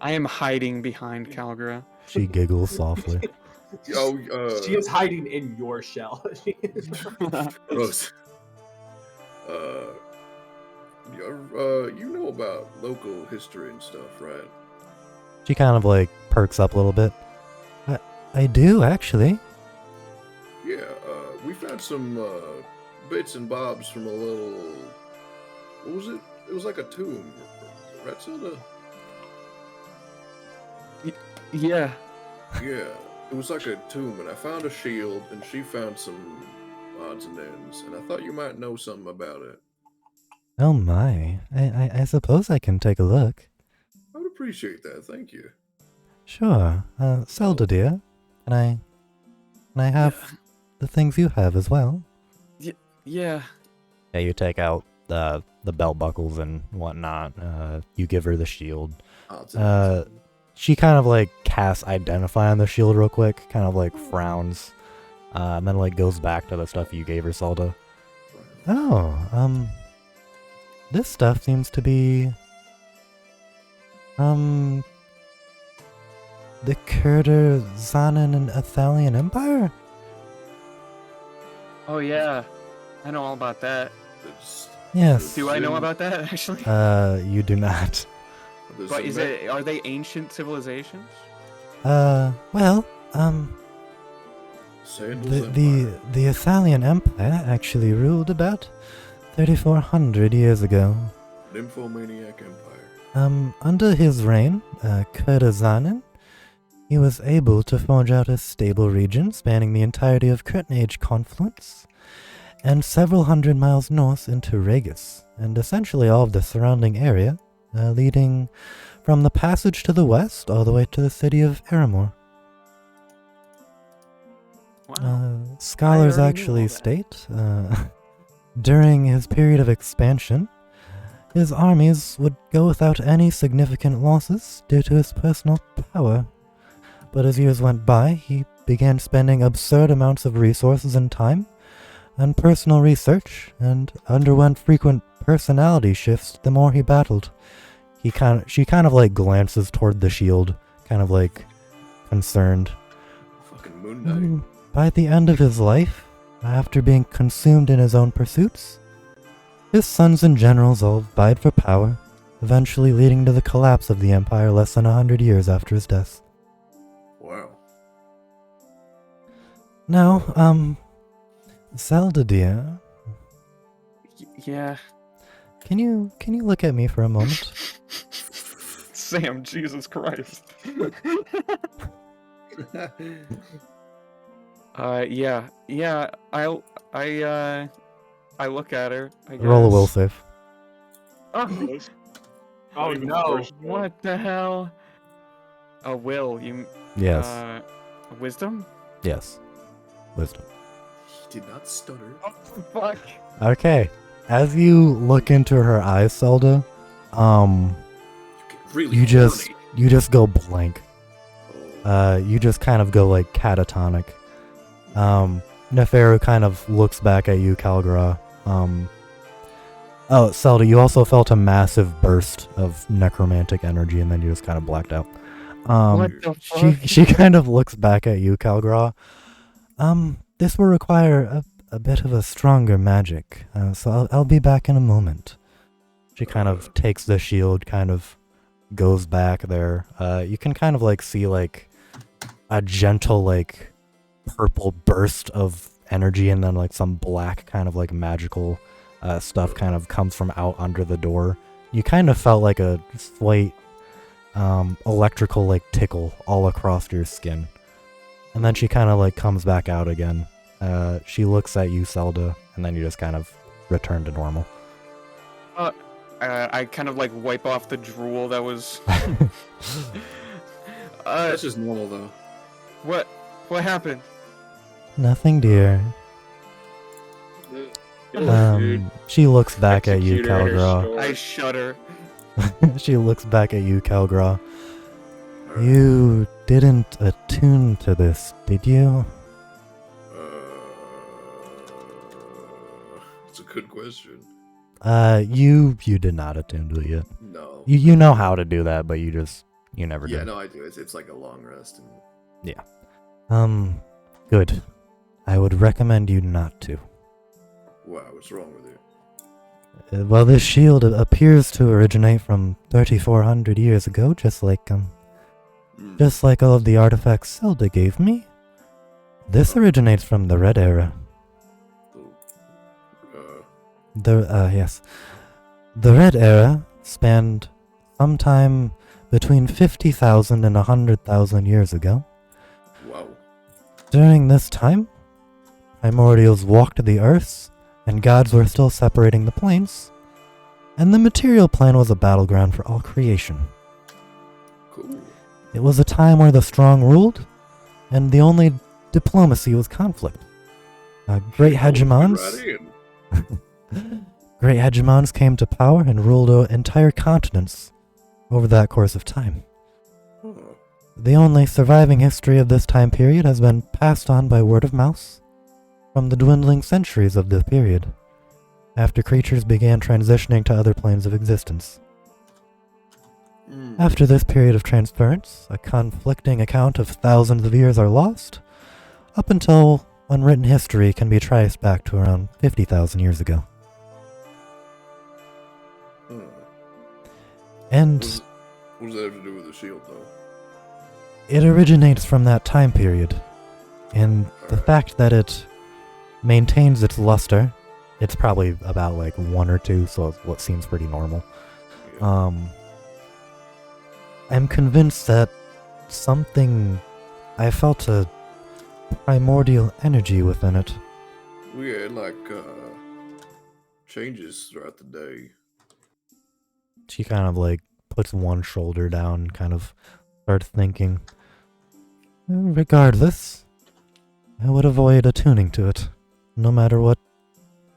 I am hiding behind Calgra. She giggles softly. She is hiding in your shell. Gross. You know about local history and stuff, right? She kind of like perks up a little bit. I do actually. Yeah, we found some bits and bobs from a little. What was it? It was like a tomb, right, Zelda? Yeah. Yeah, it was like a tomb, and I found a shield, and she found some odds and ends, and I thought you might know something about it. Oh my. I suppose I can take a look. I would appreciate that. Thank you. Sure. Zelda dear, can I have the things you have as well? Yeah. Yeah, you take out the belt buckles and whatnot. You give her the shield. Odds and ends. She kind of like casts identify on the shield real quick, kind of like frowns, and then like goes back to the stuff you gave her, Zelda. Oh, this stuff seems to be from the Kurdazanan and Athalian Empire? Oh yeah. I know all about that. It's- Yes. Do I know about that actually? You do not. there's But a are they ancient civilizations? Well, Sandals the Empire. Athalian Empire actually ruled about 3,400 years ago. Nymphomaniac Empire. Under his reign, Kurdazanan he was able to forge out a stable region spanning the entirety of Curtain Age Confluence and several hundred miles north into Regis, and essentially all of the surrounding area, leading from the passage to the west all the way to the city of Aramor. Wow. Scholars already knew actually all that. state, during his period of expansion, his armies would go without any significant losses due to his personal power. But as years went by, he began spending absurd amounts of resources and time on personal research, and underwent frequent personality shifts the more he battled. She kind of like glances toward the shield, kind of like concerned. Fucking Moon Knight. By the end of his life, after being consumed in his own pursuits, his sons and generals all vied for power, eventually leading to the collapse of the empire less than 100 years after his death. Wow. Now, Zelda dear, Yeah. can you look at me for a moment? Sam, Jesus Christ. Yeah. I look at her. I guess. Roll a will save. Oh, Oh Not even no. the first one. what the hell? A will, you Yes. wisdom? Yes. Wisdom. He did not stutter. Oh fuck. Okay. As you look into her eyes, Zelda, Really you just horny. go blank. Oh. You just kind of go like catatonic. Neferu kind of looks back at you, Calgra. Oh, Zelda, you also felt a massive burst of necromantic energy, and then you just kind of blacked out. What the fuck? She kind of looks back at you, Calgra. This will require a bit of a stronger magic, so I'll be back in a moment. She kind of takes the shield, kind of goes back there. You can kind of like see like a gentle like purple burst of energy, and then like some black kind of like magical stuff kind of comes from out under the door. You kind of felt like a slight electrical like tickle all across your skin. And then she kind of like comes back out again. She looks at you, Zelda, and then you just kind of return to normal. I kind of like wipe off the drool that was. That's just normal though. What happened? Nothing, dear. Dude, She looks back at you, executor in her Calgra. store. I shudder. She looks back at you, Calgra. You didn't attune to this, did you? It's a good question. You did not attune to it yet. No. You know how to do that, but you never Yeah, did. no, I do. It's like a long rest. Good. I would recommend you not to. Wow, what's wrong with you? Well, this shield appears to originate from 3,400 years ago, just like all of the artifacts Zelda gave me. This originates from the Red Era. Yes. The Red Era spanned sometime between 50,000 and 100,000 years ago. Wow. During this time, primordials walked the earths, and gods were still separating the planes, and the material plane was a battleground for all creation. Cool. It was a time where the strong ruled, and the only diplomacy was conflict. Great hegemons came to power and ruled entire continents over that course of time. The only surviving history of this time period has been passed on by word of mouth from the dwindling centuries of the period, after creatures began transitioning to other planes of existence. After this period of transference, a conflicting account of thousands of years are lost, up until unwritten history can be traced back to around 50,000 years ago. And What does that have to do with the shield, though? it originates from that time period, and the fact that it maintains its luster, it's probably about like 1 or 2, so it's what seems pretty normal. I'm convinced that something. I felt a primordial energy within it. We had like changes throughout the day. She kind of like puts one shoulder down, kind of starts thinking. Regardless, I would avoid attuning to it, no matter what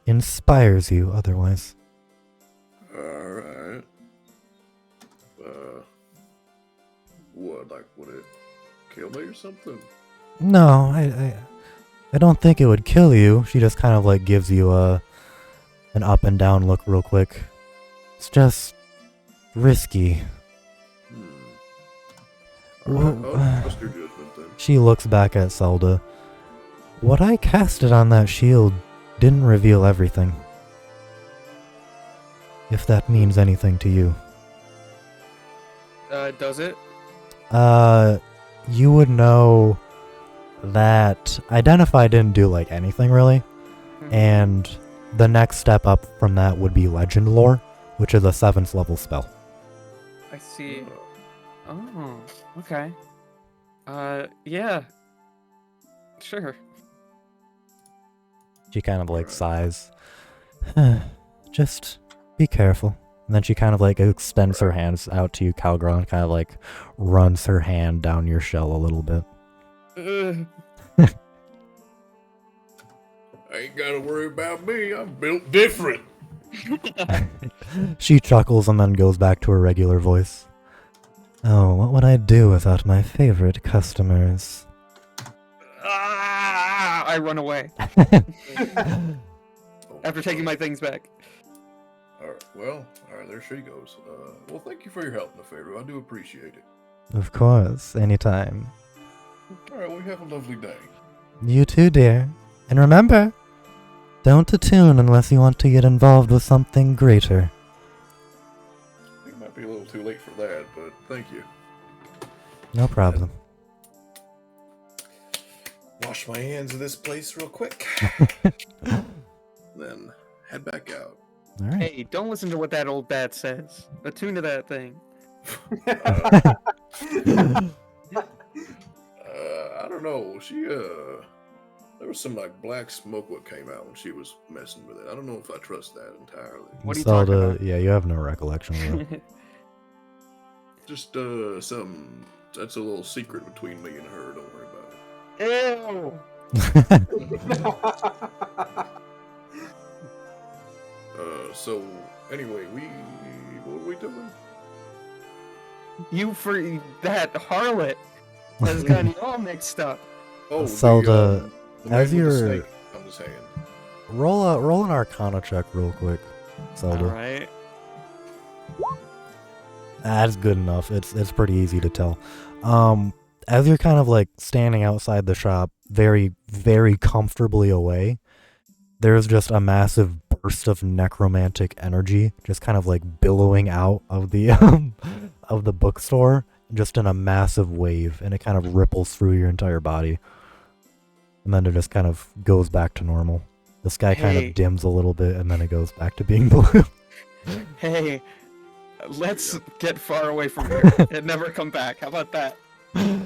inspires you otherwise. Alright. What, like, would it kill me or something? No, I don't think it would kill you. She just kind of like gives you an up and down look real quick. It's just risky. Alright, I'll trust your judgment then. She looks back at Zelda. What I casted on that shield didn't reveal everything. If that means anything to you. Does it? You would know that Identify didn't do like anything really, and the next step up from that would be Legend Lore, which is a 7th level spell. I see. Oh, okay. Yeah. Sure. She kind of like sighs. Just be careful. And then she kind of like extends her hands out to you, Calgron, and kind of like runs her hand down your shell a little bit. I ain't gotta worry about me. I'm built different. She chuckles and then goes back to her regular voice. Oh, what would I do without my favorite customers? I run away after taking my things back. Alright, there she goes. Well, thank you for your help, Neferu. I do appreciate it. Of course, anytime. Alright, well, you have a lovely day. You too, dear. And remember, don't attune unless you want to get involved with something greater. I think it might be a little too late for that, but thank you. No problem. Wash my hands of this place real quick. Then head back out. All right. Hey, don't listen to what that old bat says. Attune to that thing. I don't know. There was some like black smoke what came out when she was messing with it. I don't know if I trust that entirely. What are you talking about? Yeah, you have no recollection of it. Just something that's a little secret between me and her. Don't worry about it. So anyway, what were we doing? You for that harlot has gotten you all mixed up. Oh, Zelda, the man as with the you're snake on his hand. roll an Arcana check real quick, Zelda. All right. That's good enough. It's pretty easy to tell. As you're kind of like standing outside the shop, very, very comfortably away, there's just a massive burst of necromantic energy just kind of like billowing out of the of the bookstore, just in a massive wave, and it kind of ripples through your entire body. And then it just kind of goes back to normal. The sky kind Hey. of dims a little bit, and then it goes back to being blue. Hey, let's get far away from here and never come back. How about that? I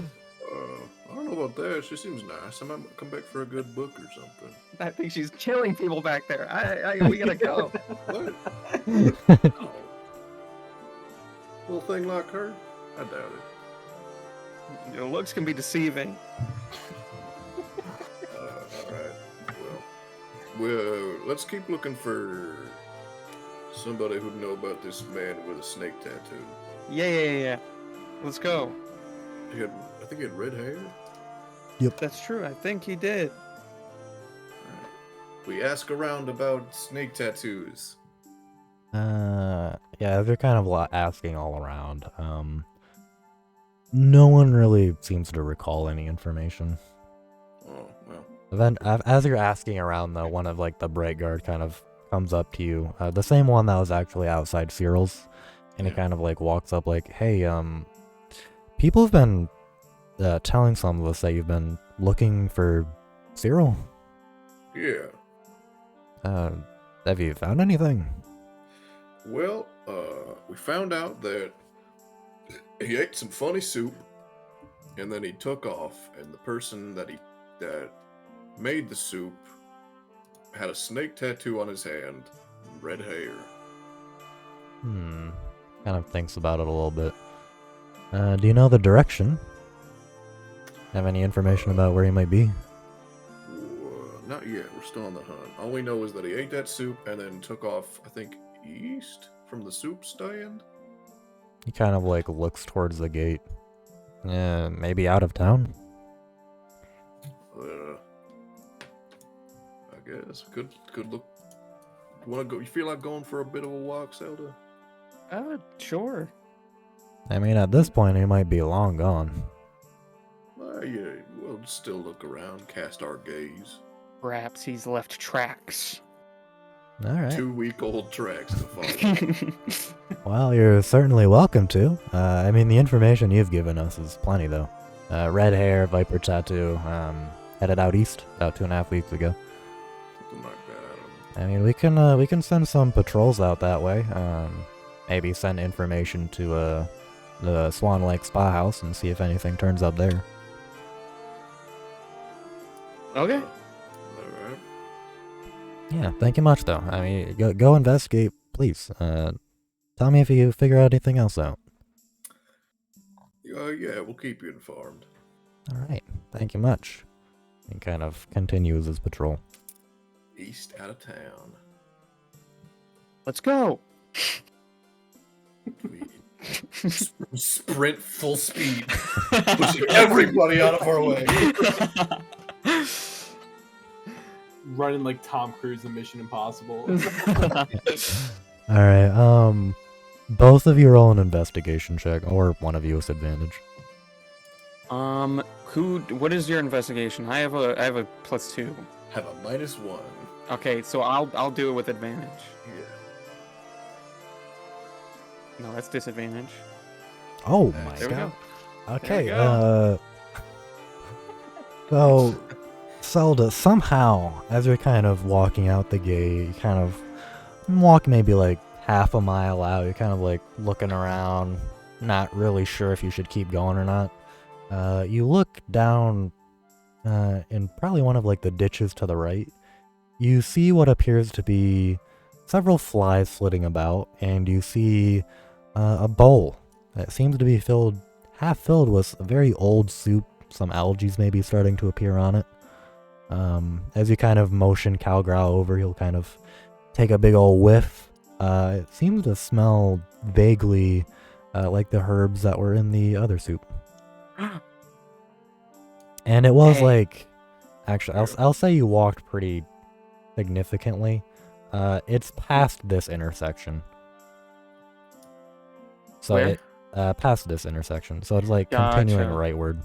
don't know about that. She seems nice. I might come back for a good book or something. I think she's killing people back there. We gotta go. What? Oh. Little thing like her? I doubt it. Your looks can be deceiving. Alright. Well, let's keep looking for somebody who'd know about this man with a snake tattoo. Yeah. Let's go. I think he had red hair. That's true. I think he did. We ask around about snake tattoos. Yeah, they're kind of asking all around. No one really seems to recall any information. Oh, well. Then, as you're asking around, though, one of like the Bright Guard kind of comes up to you. The same one that was actually outside Cyril's, and he kind of like walks up, like, "Hey, people have been telling some of us that you've been looking for Cyril. Yeah. Have you found anything?" Well, we found out that he ate some funny soup, and then he took off, and the person that made the soup had a snake tattoo on his hand, and red hair. Kind of thinks about it a little bit. Do you know the direction? Have any information about where he might be? Not yet. We're still on the hunt. All we know is that he ate that soup and then took off, I think, east from the soup stand. He kind of like looks towards the gate. Maybe out of town? I guess. Good look. You wanna go? You feel like going for a bit of a walk, Zelda? Sure. I mean, at this point, he might be long gone. Yeah, we'll still look around, cast our gaze. Perhaps he's left tracks. Alright. 2-week-old tracks to follow. Well, you're certainly welcome to. I mean, the information you've given us is plenty, though. Red hair, viper tattoo, headed out east about 2.5 weeks ago. Something like that. I mean, we can send some patrols out that way. Maybe send information to the Swan Lake Spa House and see if anything turns up there. Okay. Alright. Yeah, thank you much, though. I mean, go investigate, please. Tell me if you figure anything else out. Yeah, we'll keep you informed. Alright, thank you much. He kind of continues his patrol. East out of town. Let's go. We sprint full speed, pushing everybody out of our way. Running like Tom Cruise in Mission Impossible. Alright, both of you roll an investigation check, or one of you with advantage. What is your investigation? I have a +2. Have a -1. Okay, so I'll do it with advantage. Yeah. No, that's disadvantage. Oh There my we god. go. Okay, There so Zelda, somehow, as you're kind of walking out the gate, you kind of walk maybe like half a mile out, you're kind of like looking around, not really sure if you should keep going or not. You look down in probably one of like the ditches to the right. You see what appears to be several flies flitting about, and you see a bowl that seems to be half filled with a very old soup. Some algae maybe starting to appear on it. As you kind of motion Calgrow over, he'll kind of take a big old whiff. It seems to smell vaguely like the herbs that were in the other soup. And it was Hey. like, actually, I'll say you walked pretty significantly. It's past this intersection. So Where? past this intersection. So it's like continuing Gotcha. rightward.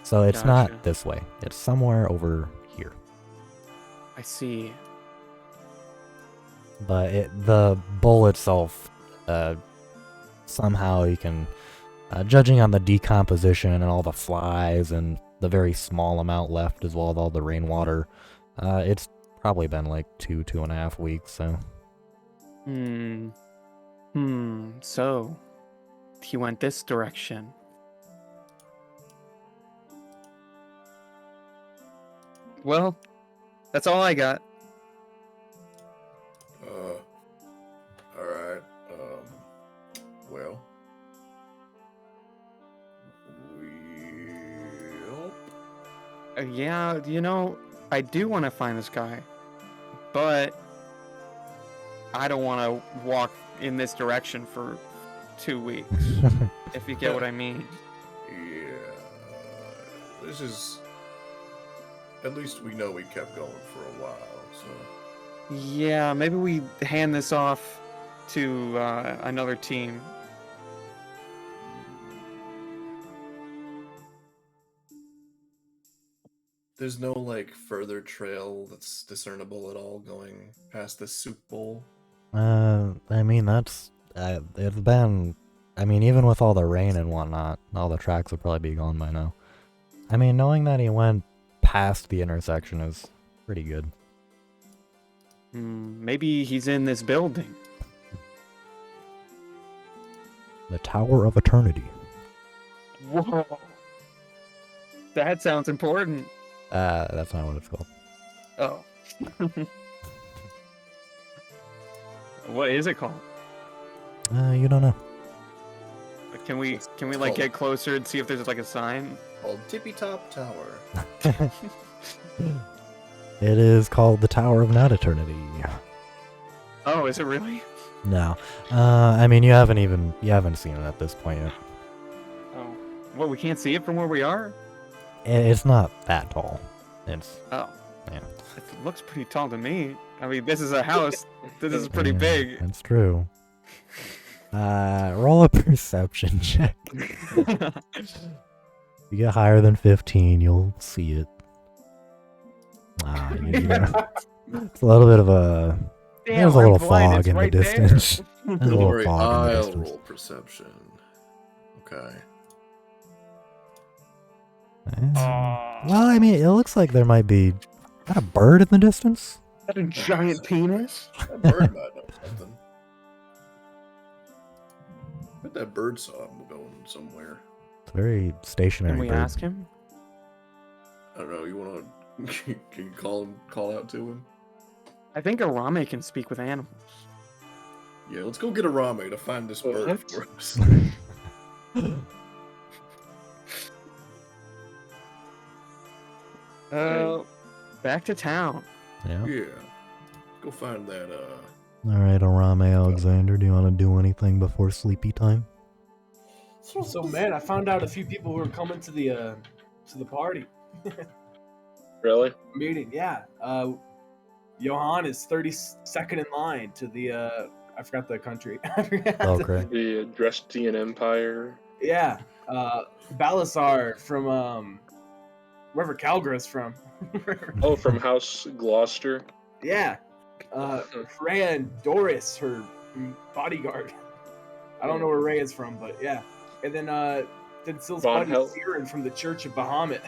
So it's Gotcha. not this way. It's somewhere over here. I see. But the bowl itself, somehow you can, judging on the decomposition and all the flies and the very small amount left as well as all the rainwater, it's probably been like 2.5 weeks, so. So he went this direction. Well, that's all I got. Alright. Well. Yeah, I do want to find this guy, but I don't want to walk in this direction for 2 weeks, if you get what I mean. Yeah. This is... At least we know we kept going for a while, so... Yeah, maybe we hand this off to another team. There's no, like, further trail that's discernible at all going past the soup bowl? I mean, that's, it's been, I mean, even with all the rain and whatnot, all the tracks would probably be gone by now. I mean, knowing that he went past the intersection is pretty good. Maybe he's in this building. The Tower of Eternity. Whoa. That sounds important. That's not what it's called. Oh. What is it called? You don't know. Can we It's like called- get closer and see if there's like a sign? Called Tippy Top Tower. It is called the Tower of Not Eternity. Oh, is it really? No. I mean, you haven't seen it at this point yet. Oh. Well, we can't see it from where we are? It's not that tall. It's Oh. Yeah. It looks pretty tall to me. I mean, this is a house. This is pretty yeah, big. That's true. Roll a perception check. If you get higher than 15, you'll see it. It's a little bit of a. Damn, There's a I'm little blind, fog it's in the right there. distance. There's a Don't little worry, fog in the I'll distance. roll perception. Okay. Well, I mean, it looks like there might be. Is that a bird in the distance? Is that a giant penis? That bird might know something. I bet that bird saw him going somewhere. It's a very stationary Can we bird. ask him? I don't know. You want to? Can you call out to him? I think Arame can speak with animals. Yeah, let's go get a Rame to find this bird What? for us. Back to town. Yeah. Yeah. Go find that. All right, Arame Alexander, do you want to do anything before sleepy time? So man, I found out a few people were coming to the party Really? meeting. Yeah. Johan is 32nd in line to the I forgot the country. Okay. The Dresdian Empire. Yeah. Balasar from wherever Calgra's from. Oh, from House Gloucester. Yeah. Freya and Doris, her bodyguard. I don't know where Ray is from, but yeah. And then Sil's Von buddy Hel- Siren from the Church of Bahamut.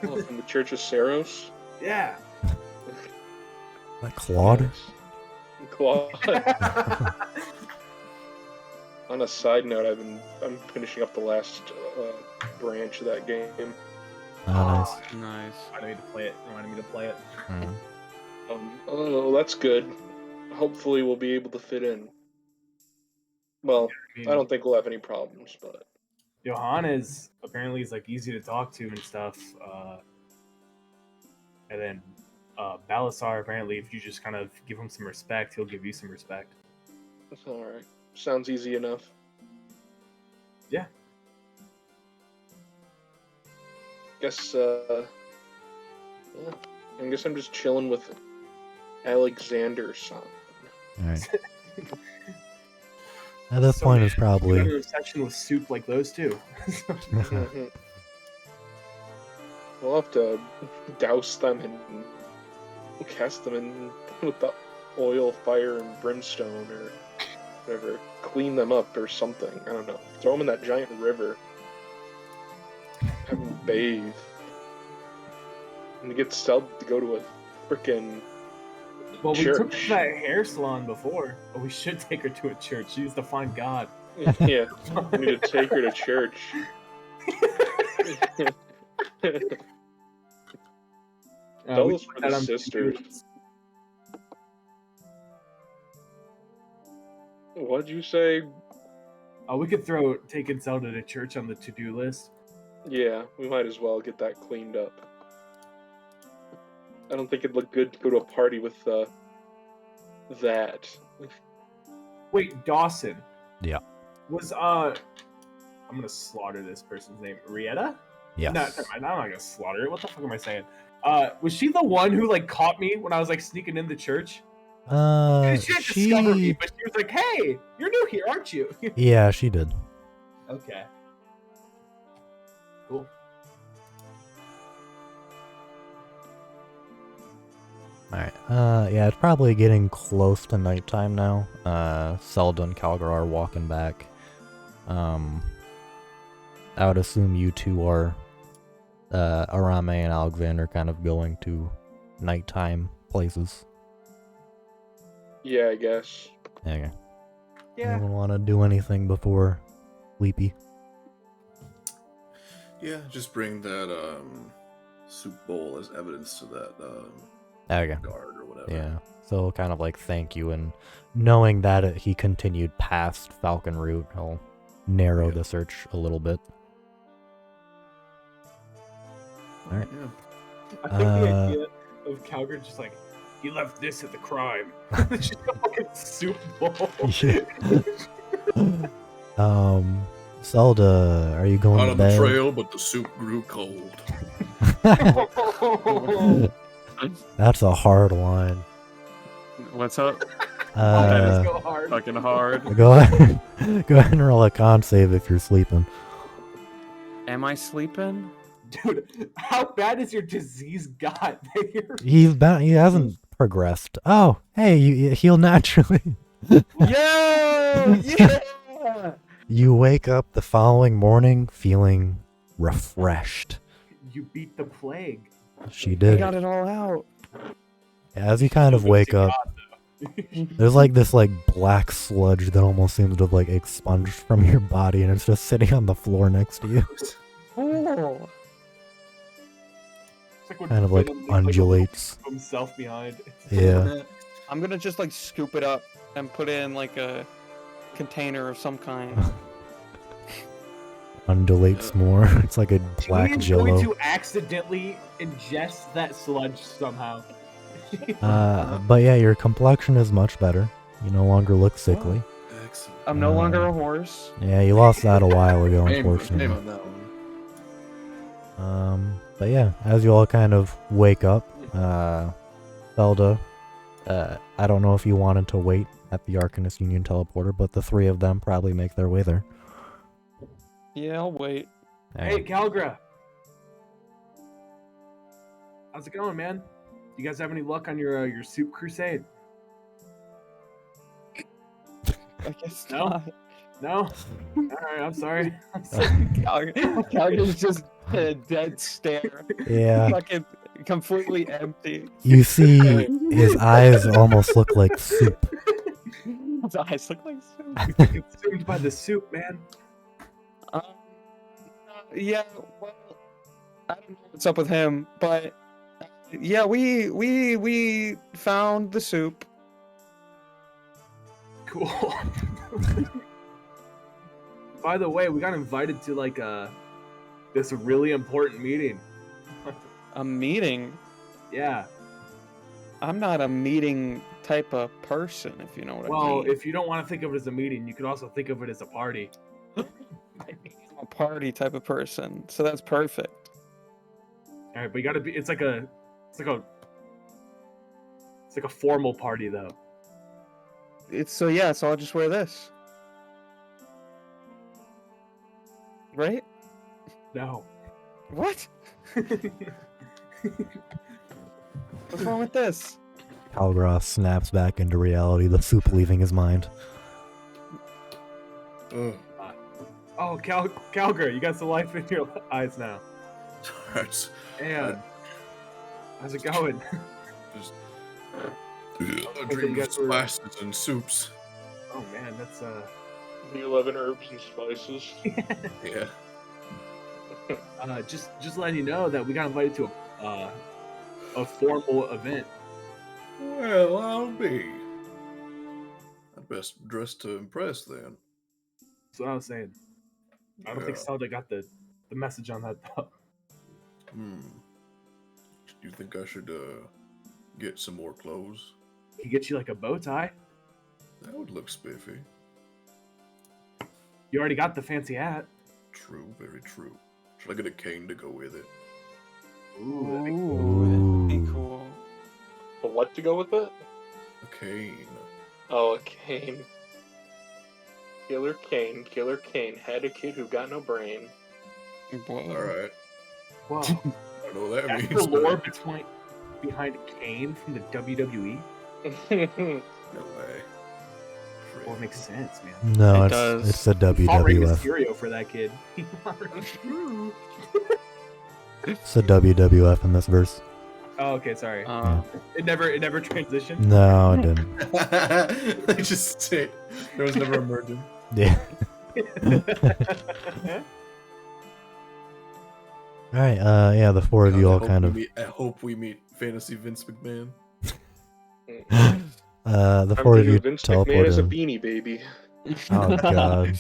Oh, from the Church of Saros. Yeah. That Claude? Claude. On a side note, I'm finishing up the last branch of that game. Oh, nice. Nice. I need to play it. Reminded me to play it. Mhm. Oh, that's good. Hopefully, we'll be able to fit in. Well, I don't think we'll have any problems, but Johan is apparently he's like easy to talk to and stuff. And then Balasar apparently, if you just kind of give him some respect, he'll give you some respect. that's all right. Sounds easy enough. Yeah. Guess. Yeah, I guess I'm just chilling with Alexander's son. All right. At this point, it's You got probably. a section with soup like those too. Mhm. We'll have to douse them and cast them in with the oil, fire, and brimstone, or whatever. Clean them up or something. I don't know. Throw them in that giant river. Have them bathe. And get Sub to go to a frickin' Well, we took her to church. that hair salon before, but we should take her to a church. She needs to find God. Yeah, we need to take her to church. Tell we us put for that the on sisters. to-do. What'd you say? We could throw taking Zelda to church on the to-do list. Yeah, we might as well get that cleaned up. I don't think it'd look good to go to a party with that. Wait, Dawson. Yeah. Was I'm gonna slaughter this person's name. Rietta? Yes. No, never mind. I'm not gonna slaughter it. What the fuck am I saying? Was she the one who like caught me when I was like sneaking in the church? She didn't discover me, but she was like, "Hey, you're new here, aren't you?" Yeah, she did. Okay. Cool. Alright. Yeah, it's probably getting close to nighttime now. Zelda and Calgar are walking back. I would assume you two are, Arame and Alexander kind of going to nighttime places. Yeah, I guess. Okay. Yeah. Anyone want to do anything before sleepy? Yeah, just bring that soup bowl as evidence to that Okay. guard or whatever. Yeah. So kind of like thank you, and knowing that he continued past Falcon Route, he'll narrow the search a little bit. All right. Yeah. I think the idea of Calgary just like, he left this at the crime. It's just a fucking soup bowl. Zelda, are you going Out to on the bed? trail, but the soup grew cold. That's a hard line. What's up? Let's go hard. Fucking hard. Go ahead. Go ahead and roll a con save if you're sleeping. Am I sleeping? Dude, how bad is your disease got? He hasn't progressed. Oh, hey, you heal naturally. Yo! Yeah! You wake up the following morning feeling refreshed. You beat the plague. She I did. got it all out. As you kind of wake up, there's like this like black sludge that almost seems to have like expunged from your body, and it's just sitting on the floor next to you. Oh. It's like when Kind of like Venom leaves, undulates. himself behind. Yeah. I'm gonna just like scoop it up and put it in like a container of some kind. Undulates more. It's like a black Julian's jello. going to accidentally ingest that sludge somehow. But yeah, your complexion is much better. You no longer look sickly. Excellent. I'm no longer a horse. Yeah, you lost that a while ago, Name unfortunately. on that one. But yeah, as you all kind of wake up, Zelda, I don't know if you wanted to wait at the Arcanist Union teleporter, but the three of them probably make their way there. Yeah, I'll wait. Hey, Calgra. How's it going, man? You guys have any luck on your soup crusade? I guess No? not. No? Alright, I'm sorry. I'm sorry. Calgary's just a dead stare. Yeah, Fucking completely empty. you see his eyes almost look like soup. His eyes look like soup. Consumed by the soup, man. Yeah, well, I don't know what's up with him, but yeah, we found the soup. Cool. By the way, we got invited to like this really important meeting. A meeting? Yeah. I'm not a meeting type of person, if you know what I Well, mean. if you don't want to think of it as a meeting, you could also think of it as a party. I'm a party type of person, so that's perfect. All right, but you gotta be. It's like a formal party though. So I'll just wear this. Right? No. What? What's wrong with this? Calgras snaps back into reality, the soup leaving his mind. Ugh. Oh, Calgary, you got some life in your eyes now. Alright. And how's it going? Just I I think dream you of guys were- spices and soups. Oh man, that's The 11 herbs and spices. Yeah. just letting you know that we got invited to a formal event. Well, I'll be. I'd best dress to impress then. That's what I was saying. I don't think Yeah. Zelda got the message on that though. Hmm. Do you think I should get some more clothes? He get you like a bow tie. That would look spiffy. You already got the fancy hat. True, very true. Should I get a cane to go with it? Ooh, that'd be cool. Ooh, that'd be Ooh. cool. But what to go with it? A cane. Oh, a cane. Killer Kane had a kid who got no brain. Whoa. Alright. Wow. I don't know what that That's means. the lore but behind Kane from the WWE. no way. Well, it makes sense, man. No, It it's does. it's the Fought Rey WWF. Mysterio for that kid. It's the WWF in this verse. Oh, okay, sorry. It never transitioned. No, it didn't. They just say there was never a merging. Yeah. Alright, yeah, the four of you all kind of... I hope we meet Fantasy Vince McMahon. the I'm four to of you, you Vince teleport McMahon is a in. beanie baby. Oh god.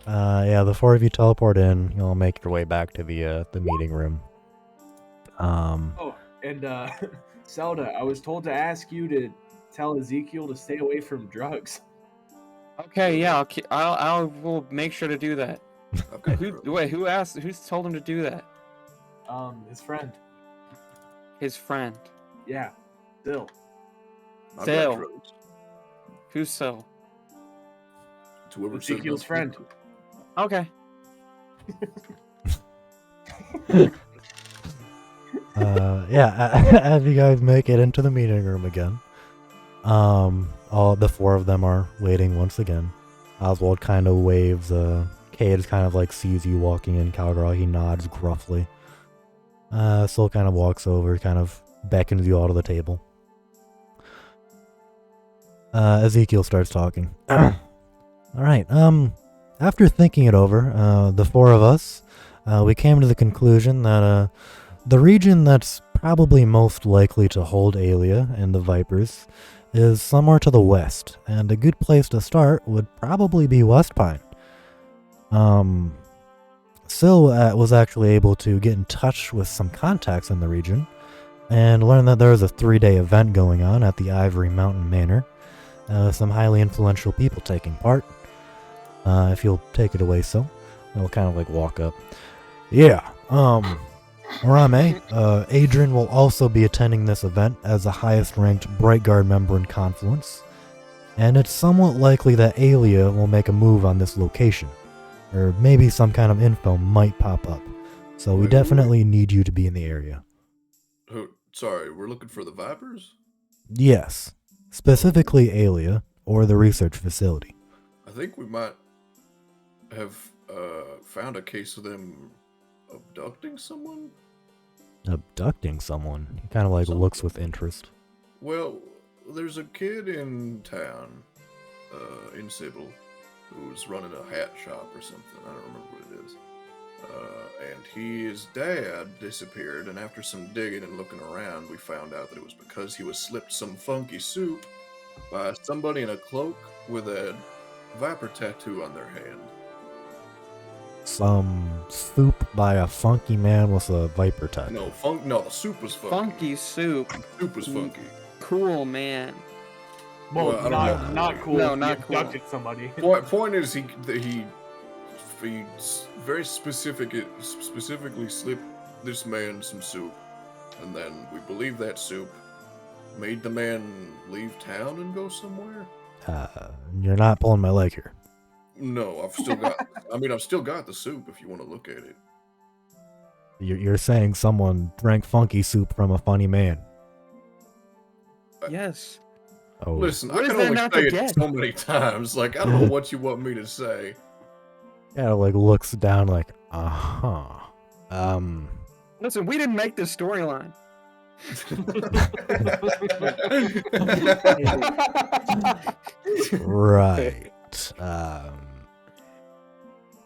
Yeah, the four of you teleport in. You'll make your way back to the meeting room. Oh, and Zelda, I was told to ask you to tell Ezekiel to stay away from drugs. Okay, yeah, I will make sure to do that. I've got Who asked? Who's told him to do that? His friend. His friend. Yeah, Bill. I've got Sale. drugs. Who's so? It's whoever said Ezekiel's about friend. drugs. Okay. Yeah, as you guys make it into the meeting room again, all the four of them are waiting once again. Oswald kind of waves. Cade kind of like sees you walking in. Calgar, he nods gruffly. Syl kind of walks over, kind of beckons you all to the table. Ezekiel starts talking. All right. After thinking it over, the four of us, we came to the conclusion that the region that's probably most likely to hold Aelia and the Vipers is somewhere to the west, and a good place to start would probably be West Pine. Syl was actually able to get in touch with some contacts in the region and learn that there was a 3-day event going on at the Ivory Mountain Manor. Some highly influential people taking part. If you'll take it away, Syl. I'll kind of like walk up. Yeah, Rame, Adrian will also be attending this event as the highest ranked Bright Guard member in Confluence. And it's somewhat likely that Aelia will make a move on this location. Or maybe some kind of info might pop up. So we definitely need you to be in the area. Sorry, we're looking for the Vipers? Yes. Specifically Aelia, or the research facility. I think we might have found a case of them abducting someone? Abducting someone? He kind of like looks with interest. Well, there's a kid in town, in Sybil, who's running a hat shop or something. I don't remember what it is. And his dad disappeared, and after some digging and looking around, we found out that it was because he was slipped some funky soup by somebody in a cloak with a viper tattoo on their hand. Some soup by a funky man with a viper tattoo. No, the soup was funky. Funky soup. Soup was funky. Cool, man. Well, Well, I don't know. not cool. No, if not you cool. abducted somebody. Point is, he very specifically slipped this man some soup, and then we believe that soup made the man leave town and go somewhere. You're not pulling my leg here. No, I've still got. I've still got the soup if you want to look at it. You're saying someone drank funky soup from a funny man. Yes. Oh, Listen, What I is can there only not say to it get? so many times. Like, I don't know what you want me to say. yeah, like looks down like, Listen, we didn't make this storyline. right.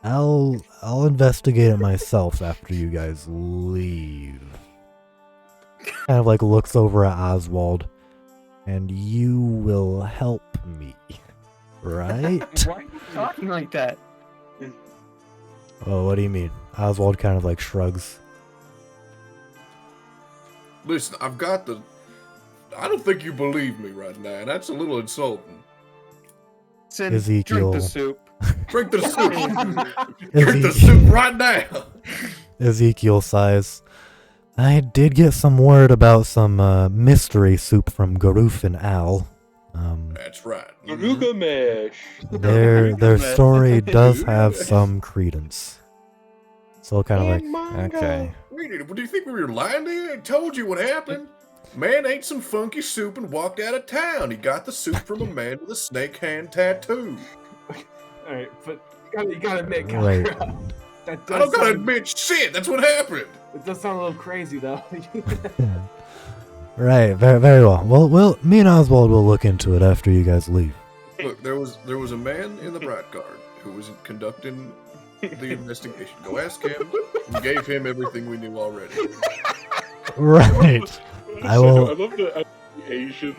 I'll investigate it myself after you guys leave. Kind of like looks over at Oswald, and you will help me, right? Why are you talking like that? Oh, what do you mean? Oswald kind of like shrugs. Listen, I've got the. I don't think you believe me right now, and that's a little insulting. Listen, Ezekiel. drink the soup. Drink the soup. Drink the soup right now. Ezekiel sighs. I did get some word about some mystery soup from Garuf and Al. That's right. Garuga mash. Their story does have some credence. So kind of like, okay. Wait, do you think we were lying to you? I told you what happened. Man ate some funky soup and walked out of town. He got the soup from a man with a snake hand tattoo. All right, but you gotta admit, Wait. that I don't gotta admit shit. That's what happened. It does sound a little crazy, though. Right, very, very well. Well, me and Oswald will look into it after you guys leave. Look, there was a man in the Bright Guard who was conducting the investigation. Go ask him. We gave him everything we knew already. Right. I will. I love the Asian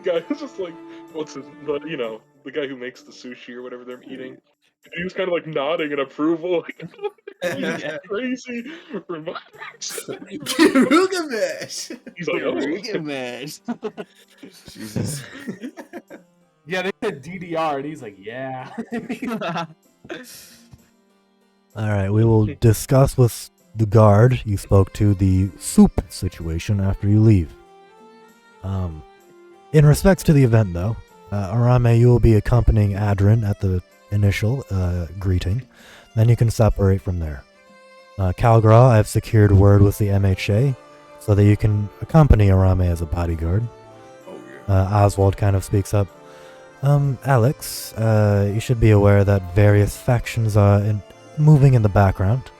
guy who's just like, what's his, the guy who makes the sushi or whatever they're eating. And he was kind of like nodding in approval, like crazy remarks. Gilgamesh. He's like, oh, Jesus. Yeah, they said DDR, and he's like, yeah. All right, we will discuss with the guard you spoke to the soup situation after you leave. In respects to the event, though, Arame, you will be accompanying Adrin at the initial greeting. Then you can separate from there. Calgra, I've secured word with the MHA so that you can accompany Arame as a bodyguard. Oh, yeah. Oswald kind of speaks up. Alex, you should be aware that various factions are moving in the background,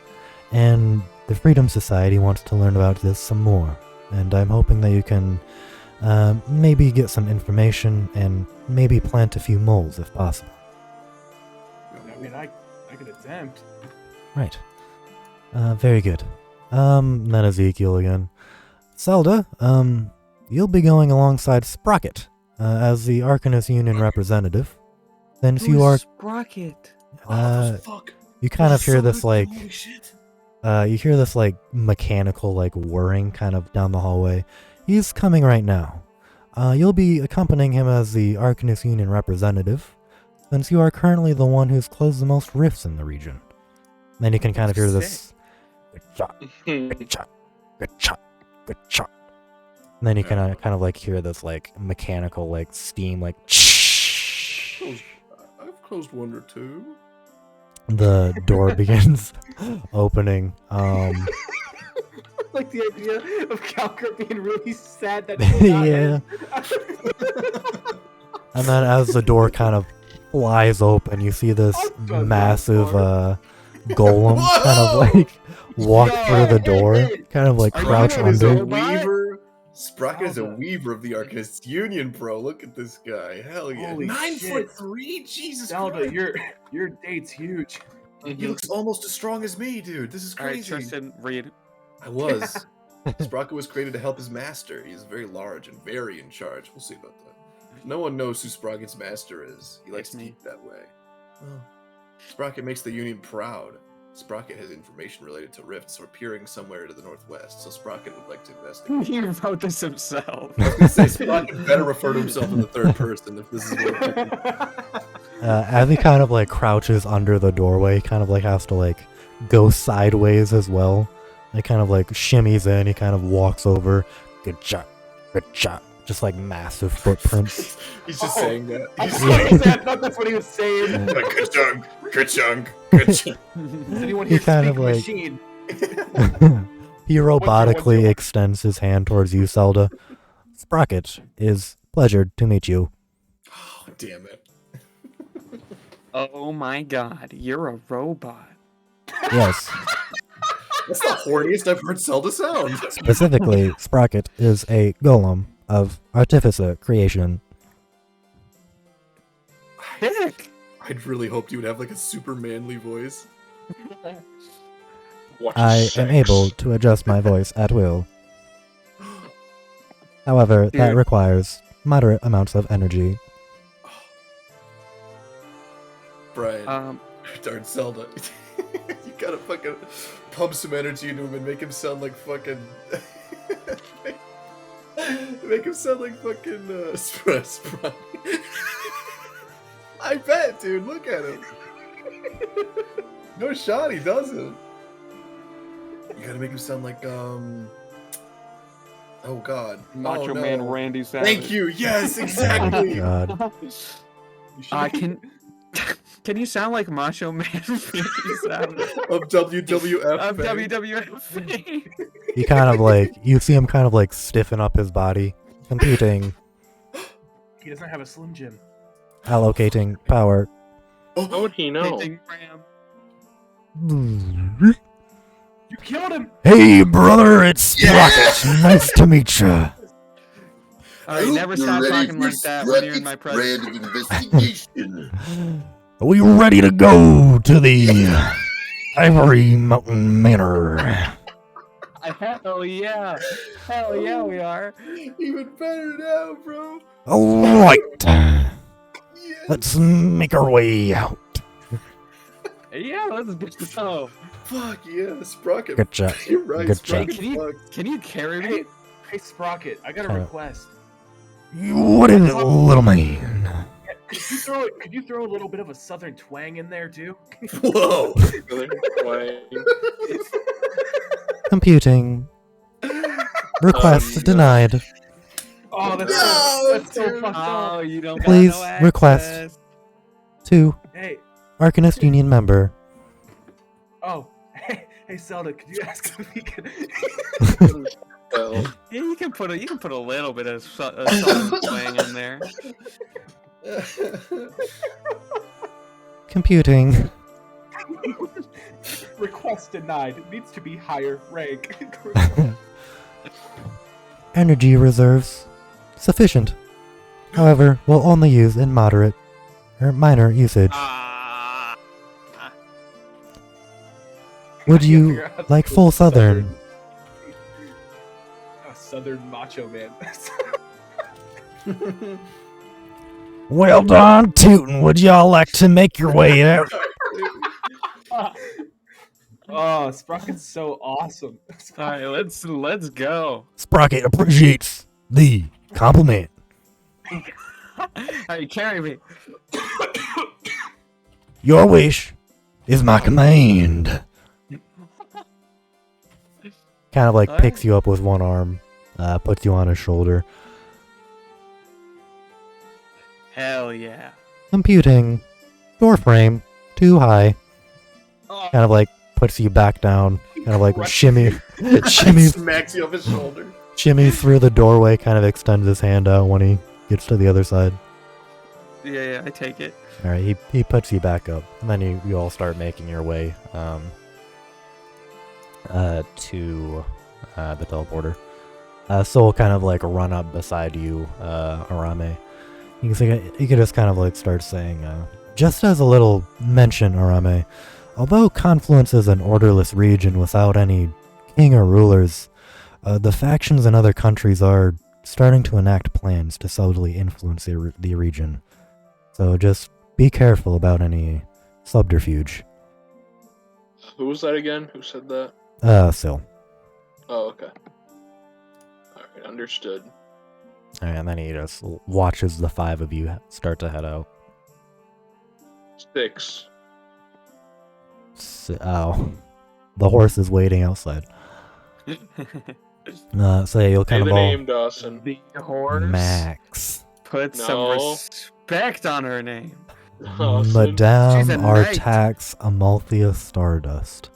and the Freedom Society wants to learn about this some more, and I'm hoping that you can maybe get some information and maybe plant a few moles if possible. I mean, I could attempt. Right. Very good. Then Ezekiel again. Zelda, you'll be going alongside Sprocket as the Arcanist Union representative. Since you are... Sprocket? Fuck. You kind of hear this, like... Holy shit. You hear this, like, mechanical, like, whirring kind of down the hallway. He's coming right now. You'll be accompanying him as the Arcanist Union representative, since you are currently the one who's closed the most rifts in the region. Then you can kind of hear this... Good shot, good shot, good shot, good shot. And then you can kind of, like, hear this, like, mechanical, like, steam, like... I've closed one or two. The door begins opening. Like the idea of Calker being really sad that Yeah. And then as the door kind of flies open, you see this massive golem kind of like walk through the door, kind of like crouch Sprocket is a under. weaver. Sprocket is a weaver of the Arcanist Union, bro. Look at this guy. Hell yeah. Holy 9'3", Jesus Zelda, Christ. your date's huge. He looks almost as strong as me, dude. This is Alright, crazy. Tristan, read. I was. Sprocket was created to help his master. He is very large and very in charge. We'll see about that. No one knows who Sprocket's master is. He likes to keep that way. Well, Sprocket makes the Union proud. Sprocket has information related to rifts appearing somewhere to the northwest, so Sprocket would like to investigate. He wrote this himself. I was gonna say Sprocket better refer to himself in the third person if this is what As he kind of like crouches under the doorway, he kind of like has to like go sideways as well. He kind of like shimmies in, he kind of walks over. Good shot, good shot. Just like massive footprints. He's just saying that. I He's thought that's what he was saying. like, good chunk, good chunk, good chunk. Does anyone He here kind speak of, like- machine? He robotically extends his hand towards you, Zelda. Sprocket, is pleasure to meet you. Oh, damn it. Oh my god, you're a robot. Yes. That's the horniest I've heard Zelda sound. Specifically, Sprocket is a golem of artificer creation. Heck! I'd really hoped you would have like a super manly voice. Watch I am sex. able to adjust my voice at will. However, that Dude. requires moderate amounts of energy. Brian, darn Zelda. You gotta fucking pump some energy into him and make him sound like fucking. Make him sound like fucking Sprite. I bet, dude. Look at him. No shot, he doesn't. You gotta make him sound like Oh God. Macho Oh, no. Man Randy Savage. Thank you. Yes, exactly. God. Can you sound like Macho Man Randy Savage Of WWF. of fame. WWF fame? He kind of like, you see him kind of like stiffen up his body, competing, He doesn't have a Slim Jim. allocating power. How would he know? Hitting Ram. You killed him. Hey, brother, it's Sprocket. Nice to meet you. Alright, never stop talking like that when you're in my presence. Investigation. Are we ready to go to the Ivory Mountain Manor. Hell yeah. Hell yeah, we are. Even better now, bro. Alright. Yes. Let's make our way out. Yeah, let's go. Fuck yeah, Sprocket. Good job. You're right, Good Sprocket. job. Can you carry me? Hey, hey, Sprocket, I got a Kinda- request. What is it, little man? Could you throw a little bit of a southern twang in there too? Whoa. Computing. Request denied. Oh, that's No, that's so dude. fucked Oh, up. you don't Please got no request. access. To Hey, Arcanist Union member. oh, hey, Zelda, could you ask if he could? Well, Yeah, you can put a little bit of southern twang in there. Computing. Request denied. It needs to be higher rank. Energy reserves. Sufficient. However, will only use in moderate or minor usage. Ah. Would you Figure out like the full southern? Southern macho man. Well done, Tootin'. Would y'all like to make your way out? Oh, Sprocket's so awesome. All right, let's go. Sprocket appreciates the compliment. All right, carry me. Your wish is my command. Kind of like Alright. picks you up with one arm, puts you on his shoulder. Hell yeah. Computing. Door frame. Too high. Oh, Kind of like puts you back down. Kind of like shimmy Smacks you off his shoulder. through the doorway, kind of extends his hand out when he gets to the other side. yeah, I take it. Alright, he puts you back up. And then you all start making your way to the teleporter. So we'll kind of like run up beside you, Arame. You can just kind of like start saying, just as a little mention, Arame, although Confluence is an orderless region without any king or rulers, the factions in other countries are starting to enact plans to subtly influence the region. So just be careful about any subterfuge. who was that again? Who said that? Sil. Oh, okay. Alright, understood. Alright, and then he just watches the five of you start to head out. 6. Oh. The horse is waiting outside. So yeah, you'll Say kind the of all... name, Dawson. The horse. Max. Put some No. respect on her name. Dawson. Madame She's a knight. Artax Amalthea Stardust,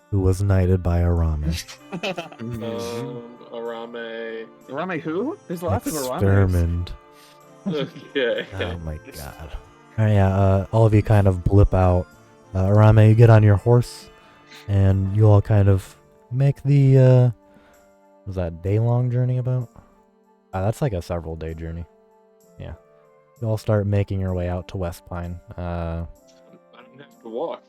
who was knighted by Arame. Arame. Arame who? There's lots of Arames. Extermined. Okay. Oh my god. Alright, yeah, all of you kind of blip out. Arame, you get on your horse, and you all kind of make the, was that day-long journey about? That's like a several-day journey. Yeah. You all start making your way out to West Pine. I don't have to walk.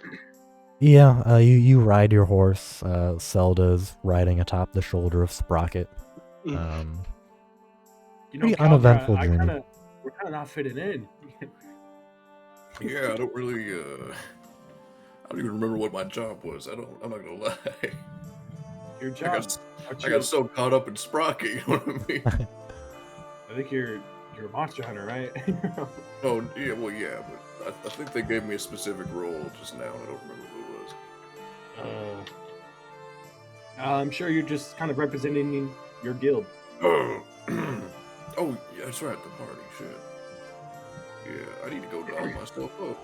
Yeah, you ride your horse. Zelda's riding atop the shoulder of Sprocket. You know, Pretty Calvin, uneventful we're journey. kind of not fitting in. Yeah, I don't really, I don't even remember what my job was. I'm not gonna lie. Your I job. got, aren't I you- got so caught up in Sprocket, you know what I mean? I think you're a monster hunter, right? Oh, yeah, well, yeah, but I think they gave me a specific role just now, and I don't remember who it was. I'm sure you're just kind of representing your guild. Oh, yeah, that's right, the party, shit. Yeah, I need to go doll myself up.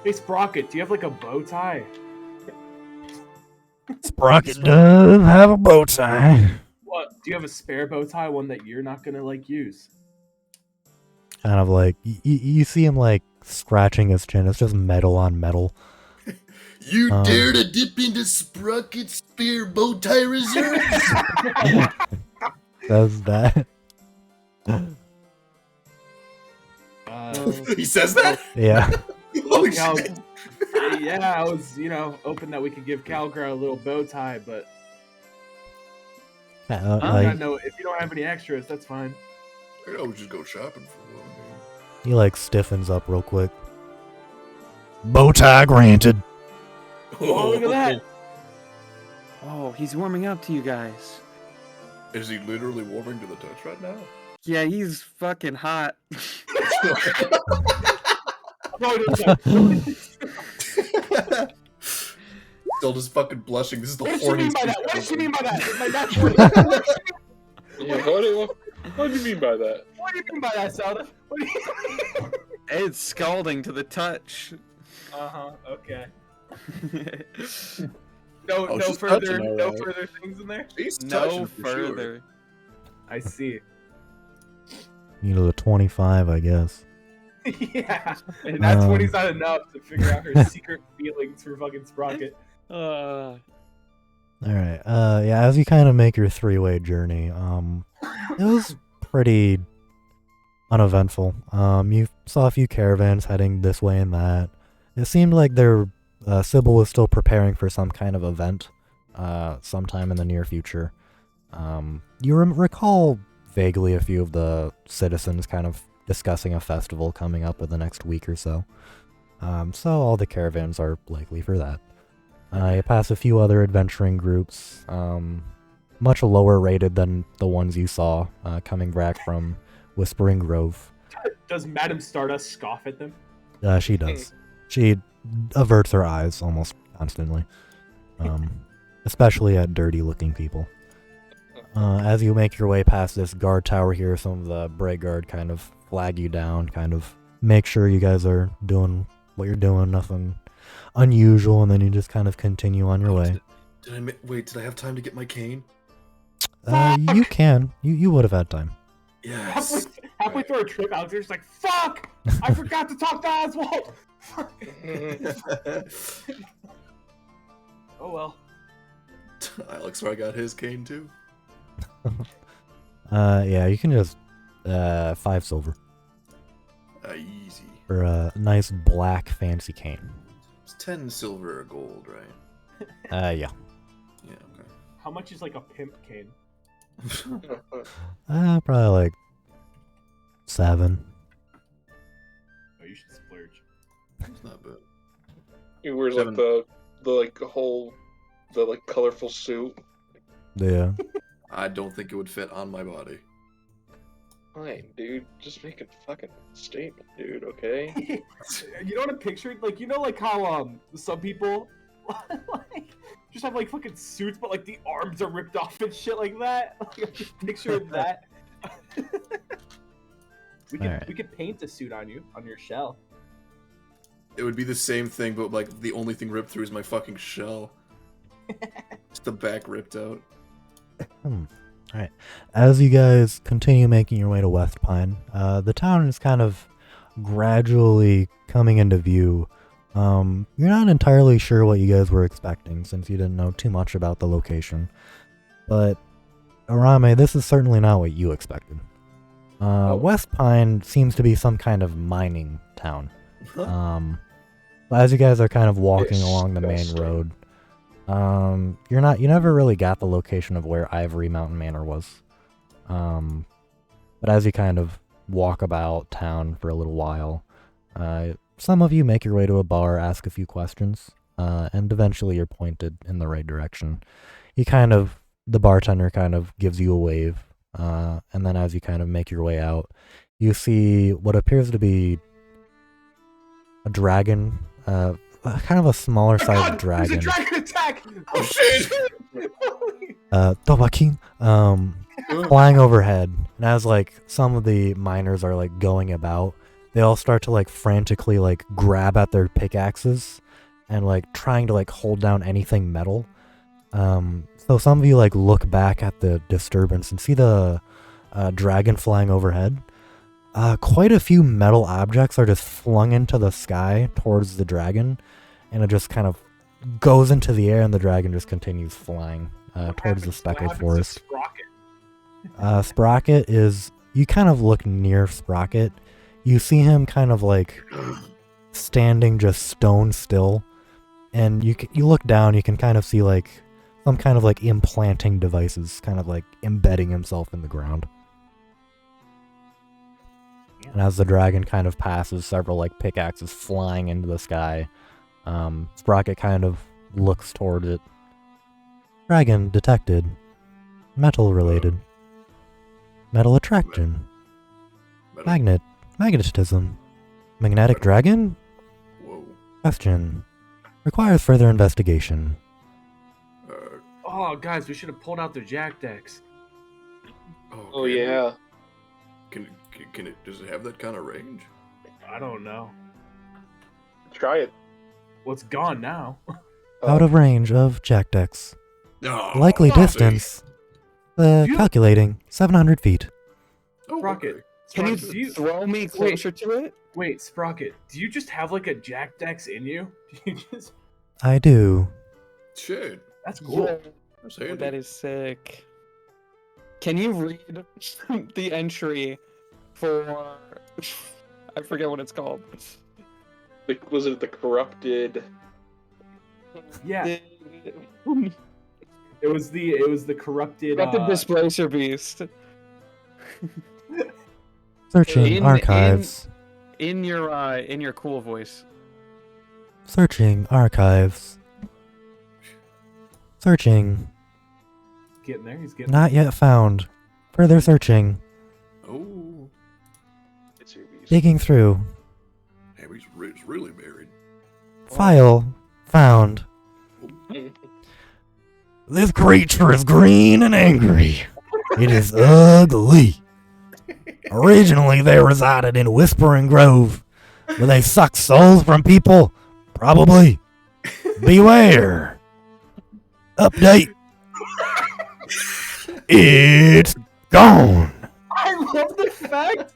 Hey, Sprocket, do you have like a bow tie? Sprocket does have a bow tie. What? Do you have a spare bow tie, one that you're not gonna like use? Kind of like, you see him like scratching his chin. It's just metal on metal. You Um, dare to dip into Sprocket's spare bow tie reserve? Does that? Uh, He says that? Yeah. Holy You know, shit. yeah, I was, hoping that we could give Calgra a little bow tie, but if you don't have any extras, that's fine. I would just go shopping for one. Man. he like stiffens up real quick. Bow tie granted. Oh, look at that! Oh, he's warming up to you guys. Is he literally warming to the touch right now? Yeah, he's fucking hot. Still just fucking blushing. This is the What does she mean horniest by that? thing What does she ever. mean by that? Like, that's Yeah, what do you mean by that? what do you mean by that, Zelda? What do you mean? It's scalding to the touch. Okay. Oh, No she's further, touching, no alright. further things in there. He's touching No for sure. further. I see. You know, the 25, I guess. Yeah, and that's Um, when he's not enough to figure out her secret feelings for fucking Sprocket. All right. Yeah. As you kind of make your 3-way journey, it was pretty uneventful. You saw a few caravans heading this way and that. It seemed like Sybil was still preparing for some kind of event, sometime in the near future. You recall vaguely a few of the citizens kind of discussing a festival coming up in the next week or so. So all the caravans are likely for that. You pass a few other adventuring groups, much lower rated than the ones you saw coming back from Whispering Grove. Does Madame Stardust scoff at them? She does. She averts her eyes almost constantly, especially at dirty-looking people. As you make your way past this guard tower here, some of the Bray Guard kind of flag you down, kind of make sure you guys are doing what you're doing, nothing unusual, and then you just kind of continue on your way. Did I have time to get my cane? You can. You would have had time. Yes. Halfway through our trip, Alexander's like, "Fuck! I forgot to talk to Oswald." Oh well. Alex, I got his cane too. Yeah, you can just 5 silver Easy. for a nice black fancy cane. It's 10 silver or gold, right? Yeah. Yeah. Okay. How much is like a pimp cane? Probably like 7. Oh, you should splurge. It's not bad. He wears like the like colorful suit. Yeah. I don't think it would fit on my body. Fine, dude. Just make a fucking statement, dude. Okay. You know what I pictured? Like, like how some people like just have like fucking suits, but like the arms are ripped off and shit like that. Like, I'm just picturing that. We could paint a suit on you on your shell. It would be the same thing, but like the only thing ripped through is my fucking shell. Just the back ripped out. Alright. As you guys continue making your way to West Pine, the town is kind of gradually coming into view. You're not entirely sure what you guys were expecting since you didn't know too much about the location. But, Arame, this is certainly not what you expected. West Pine seems to be some kind of mining town. But as you guys are kind of walking along the main Disgusting. road, you never really got the location of where Ivory Mountain Manor was. But as you kind of walk about town for a little while, some of you make your way to a bar, ask a few questions, and eventually you're pointed in the right direction. The bartender kind of gives you a wave, and then as you kind of make your way out, you see what appears to be a dragon, kind of a smaller sized dragon. There's a dragon attack! Oh shit! Tobakin, flying overhead. And as like some of the miners are like going about, they all start to like frantically like grab at their pickaxes and like trying to like hold down anything metal. So some of you like look back at the disturbance and see the dragon flying overhead. Quite a few metal objects are just flung into the sky towards the dragon, and it just kind of goes into the air, and the dragon just continues flying towards the speckled forest. Sprocket is, you kind of look near Sprocket. You see him kind of like standing just stone still, and you look down, you can kind of see like some kind of like implanting devices, kind of like embedding himself in the ground. And as the dragon kind of passes, several like pickaxes flying into the sky. Sprocket kind of looks toward it. Dragon detected. Metal related. Metal attraction. Magnetism. Magnetic dragon? Whoa. Question. Requires further investigation. Oh, guys, we should have pulled out the Jack decks. Oh yeah. Can it? Does it have that kind of range? I don't know. Try it. Well, it's gone now. Out of range of Jack decks. No. Likely distance. You- Calculating 700 feet. Oh, Rocket. okay. Can you Sprocket, do you throw me closer to it? wait, Sprocket? Do you just have like a Jack Dex in you? Do you just? I do. Shit. That's cool. That's Oh, handy. that is sick. Can you read the entry for... I forget what it's called. Was it the corrupted? Yeah, The it was the corrupted. displacer beast. Searching archives. In your cool voice. Searching archives. Searching. Getting there. He's getting. Not yet found. Further searching. Oh. It's your beast. Digging through. Damn, he's really married. File found. This creature is green and angry. It is ugly. Originally, they resided in Whispering Grove, where they suck souls from people. Probably. Beware. Update. It's gone. I love the fact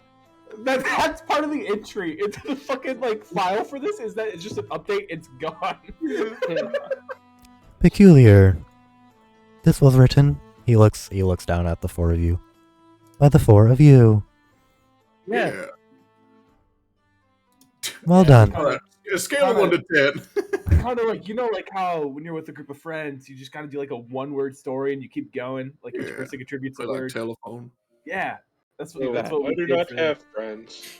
that that's part of the entry into the fucking like file for this. Is that it's just an update? It's gone. Peculiar. This was written. He looks down at the four of you. By the four of you. Yeah. Well done. All right. A scale of 1 to 10. Kind of like like how when you're with a group of friends, you just kind of do like a one-word story and you keep going. Like each Yeah. person contributes a Like word. telephone. Yeah, that's what. Oh, That's what I we do did not for- have friends.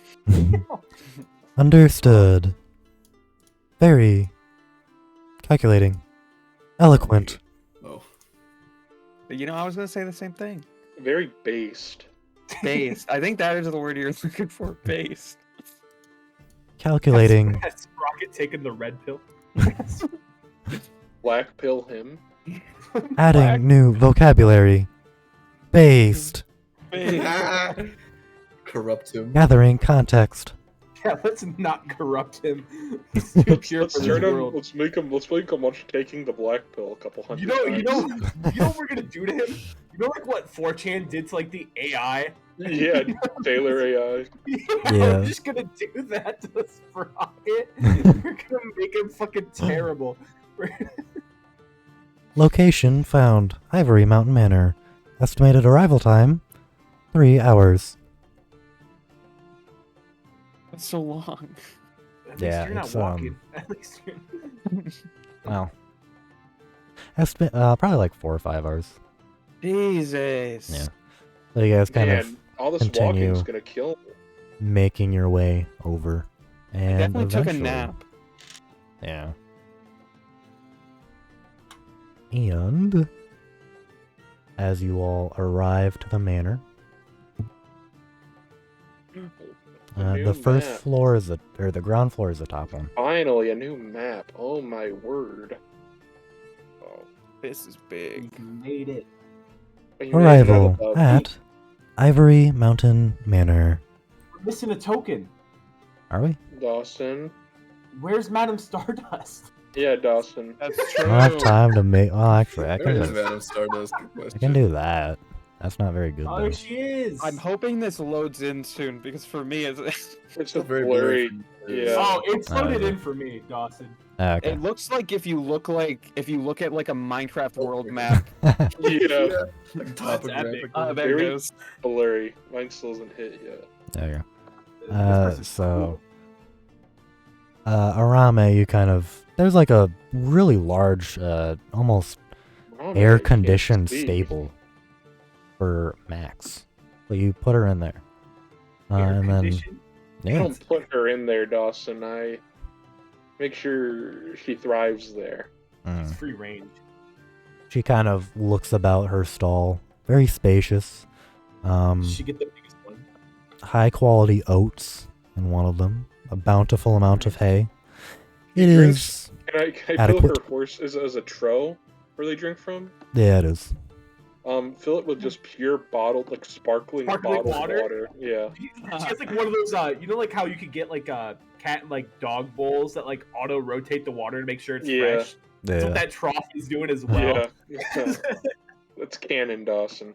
Understood. Very calculating. Eloquent. Oh. You know, I was gonna say the same thing. Very based. Based. I think that is the word you're looking for. Based. Calculating. That's Sprocket taking the red pill. Black pill him. Adding new vocabulary. Based. Corrupt him. Gathering context. Yeah, let's not corrupt him. He's too pure Let's for this turn him. world. Let's make him watch taking the black pill a couple hundred times. You know what we're gonna do to him? You know, like what 4chan did to like the AI. Yeah, Taylor AI. Yeah. We're just gonna do that to Sprocket. We're gonna make him fucking terrible. Location found. Ivory Mountain Manor. Estimated arrival time 3 hours. That's so long. At least Yeah, you're not it's, walking. At least you're... Wow. Probably like 4 or 5 hours. Jesus. Yeah. So you guys kind of Man, all this continue. walking's gonna kill me. making your way over. And Definitely took a eventually- nap. Yeah. And as you all arrive to the manor, new the first map. floor is the ground floor is the top one. Finally, a new map. Oh my word. Oh, This is big. made it. you made it out Arrival of the at Ivory Mountain Manor. We're missing a token. Are we? Dawson. Where's Madam Stardust? Yeah, Dawson. That's I true. don't have time to make. Oh, actually, I There can. is do- Madam Stardust. I can do that. That's not very good Oh, though. there she is. I'm hoping this loads in soon because for me, it's, It's a Very blurry. blurry. Yeah. Oh, it's loaded yeah. in for me, Dawson. Okay. it looks like if you look at like a Minecraft world map. Yeah, Like That's epic. There Very- it goes. blurry. Mine still hasn't hit yet. There you go. This person's So Arame, you kind of there's like a really large, almost Oh, man, I air can't conditioned see. stable for Max. So you put her in there. Air And then condition. I yeah, don't put her in there, Dawson. I make sure she thrives there. mm. It's free range. She kind of looks about her stall. Very spacious. She get the biggest one. High quality oats in one of them. A bountiful amount of hay. It She drinks- is Can I fill adequate. her horse as a trough where they drink from? Yeah, it is. Fill it with just pure bottled, like sparkling bottled water. Yeah. She has like one of those, you know, like how you could get like cat like dog bowls that like auto rotate the water to make sure it's Yeah. fresh. That's what Yeah. that trough is doing as well. Yeah. That's canon, Dawson.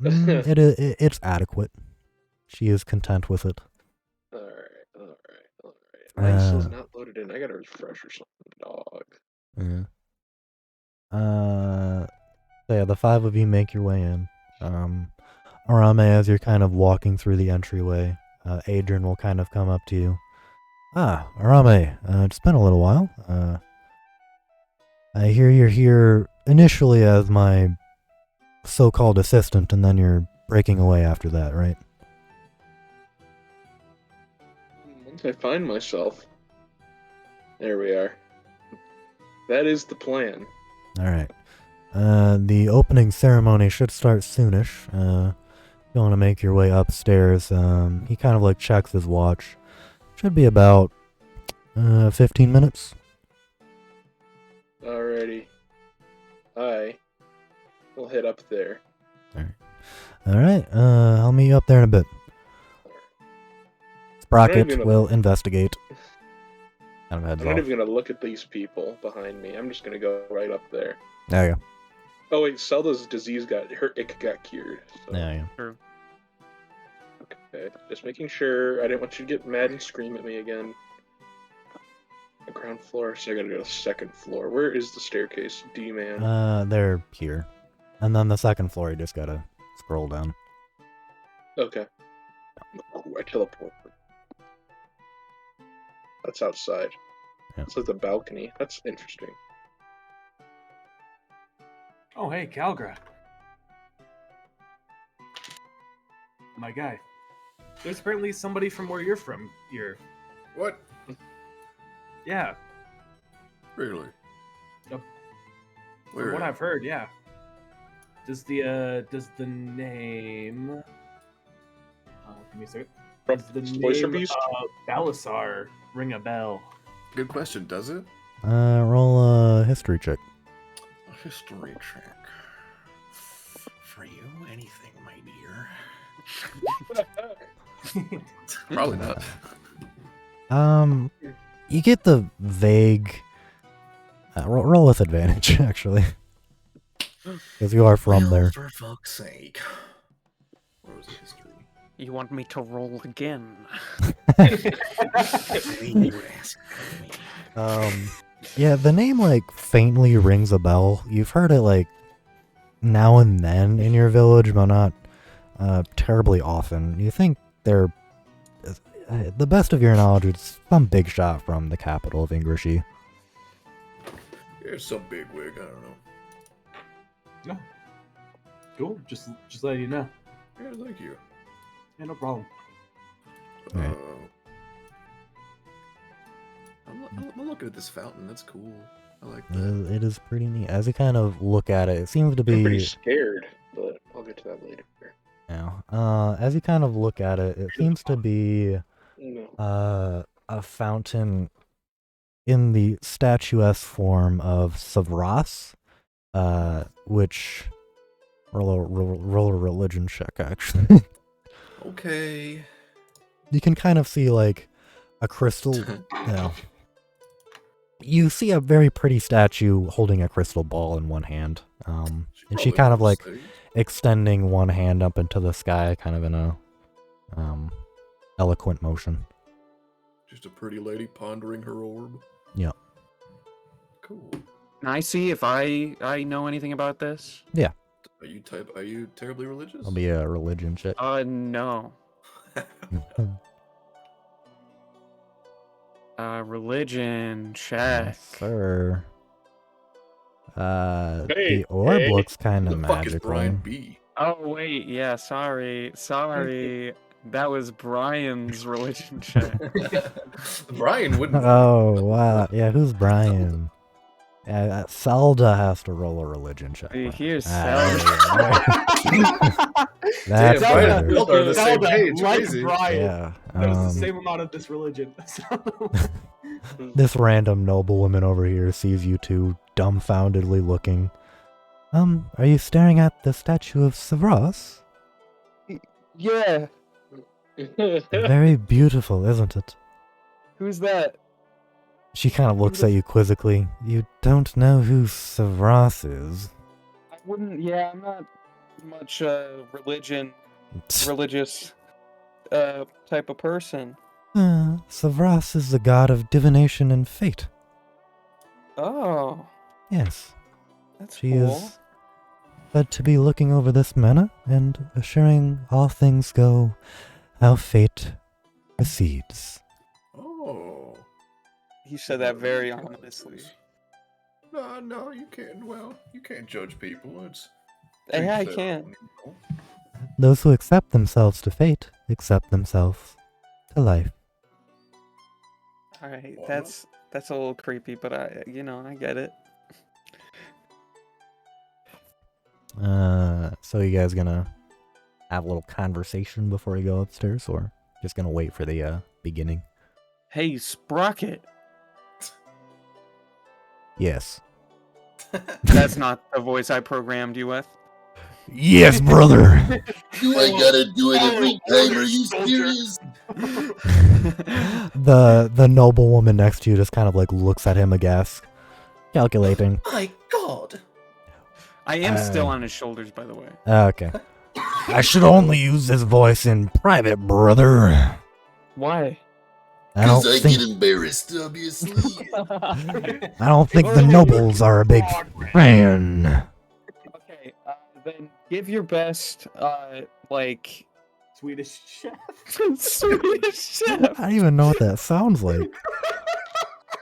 It's adequate. She is content with it. Alright. Mice is Uh, not loaded in. I gotta refresh or something, dog. Yeah. So yeah, the five of you make your way in. Arame, as you're kind of walking through the entryway, Adrian will kind of come up to you. Ah, Arame, it's been a little while. I hear you're here initially as my so-called assistant, and then you're breaking away after that, right? Once I find myself, there we are. That is the plan. Alright. The opening ceremony should start soonish. If you want to make your way upstairs, he kind of like checks his watch. Should be about 15 minutes. Alrighty. I will head up there. Alright, I'll meet you up there in a bit. Sprocket gonna- will investigate. Kind of heads I'm not off. even gonna look at these people behind me. I'm just gonna go right up there. There you go. Oh wait, Zelda's disease her ick got cured. So. There you go. Okay, just making sure. I didn't want you to get mad and scream at me again. The ground floor, so I gotta go to the second floor. Where is the staircase, D-man? They're here. And then the second floor, you just gotta scroll down. Okay. Ooh, I teleport. That's outside. Yeah. It's like the balcony. That's interesting. Oh, hey, Calgra. My guy. There's apparently somebody from where you're from here. What? Yeah, Really? Yep. Where? from what I've heard, yeah. Does the name... give me a second. From Does the Oyster name Beast? Balasar ring a bell? Good question. Does it? Roll a history check. A history check. For you, anything, my dear. Probably not. You get the vague. Roll with advantage, actually, because you are from there. For fuck's sake. Where was the history? You want me to roll again? You would ask me. Yeah, the name like faintly rings a bell. You've heard it like now and then in your village, but not terribly often. You think they're the best of your knowledge, it's some big shot from the capital of Ingrishi. Here's some big wig. I don't know. Cool, just letting you know. Yeah, thank you. Yeah, no problem. Right. I'm looking at this fountain. That's cool. I like that. It is pretty neat. As you kind of look at it, it seems to I'm pretty be. scared, but I'll get to that later. As you kind of look at it, it seems to be No. a fountain in the statuesque form of Savras, which roll a religion check, actually. Okay. You can kind of see like a crystal. You see a very pretty statue holding a crystal ball in one hand, and she Probably kind of like say. extending one hand up into the sky, kind of in a eloquent motion. Just a pretty lady pondering her orb. Yeah. Cool. Can I see if I know anything about this? Are you terribly religious? It'll be a religion check. No. Religion check. Yes, sir. Hey, The orb hey. looks kind Who of the fuck is magical. Brian B? Oh wait, yeah, sorry. That was Brian's religion check. Brian wouldn't. Oh, wow. Yeah, who's Brian? Yeah, Zelda has to roll a religion check. See, right? here's That's Damn, Brian better. and Zelda are the same Zelda, page. like Crazy. Brian, Yeah. that was the same amount of this religion. This random noblewoman over here sees you two dumbfoundedly looking. Are you staring at the statue of Savras? Yeah. Very beautiful, isn't it? Who's that? She kind of looks at you quizzically. You don't know who Savras is? I wouldn't. Yeah, I'm not much religious type of person. Savras is the god of divination and fate. Oh, Yes. that's She cool. is said to be looking over this manor and assuring all things go how fate proceeds. Oh. He said that very ominously. No, you can't. Well, you can't judge people. It's. Yeah, I each their can. own, you know? Those who accept themselves to fate accept themselves to life. All right, Well, that's a little creepy, but I get it. So you guys gonna have a little conversation before you go upstairs, or just gonna wait for the beginning? Hey, Sprocket. Yes. That's not the voice I programmed you with. Yes, brother. Do I gotta do it every time? Are you serious? The noblewoman next to you just kind of like looks at him aghast, calculating. My God. I am still on his shoulders, by the way. Okay. I should only use this voice in private, brother. Why? I don't Because I think get embarrassed, obviously. I don't think the nobles are a big fan. Okay, then give your best, like Swedish chef. Swedish chef. I don't even know what that sounds like.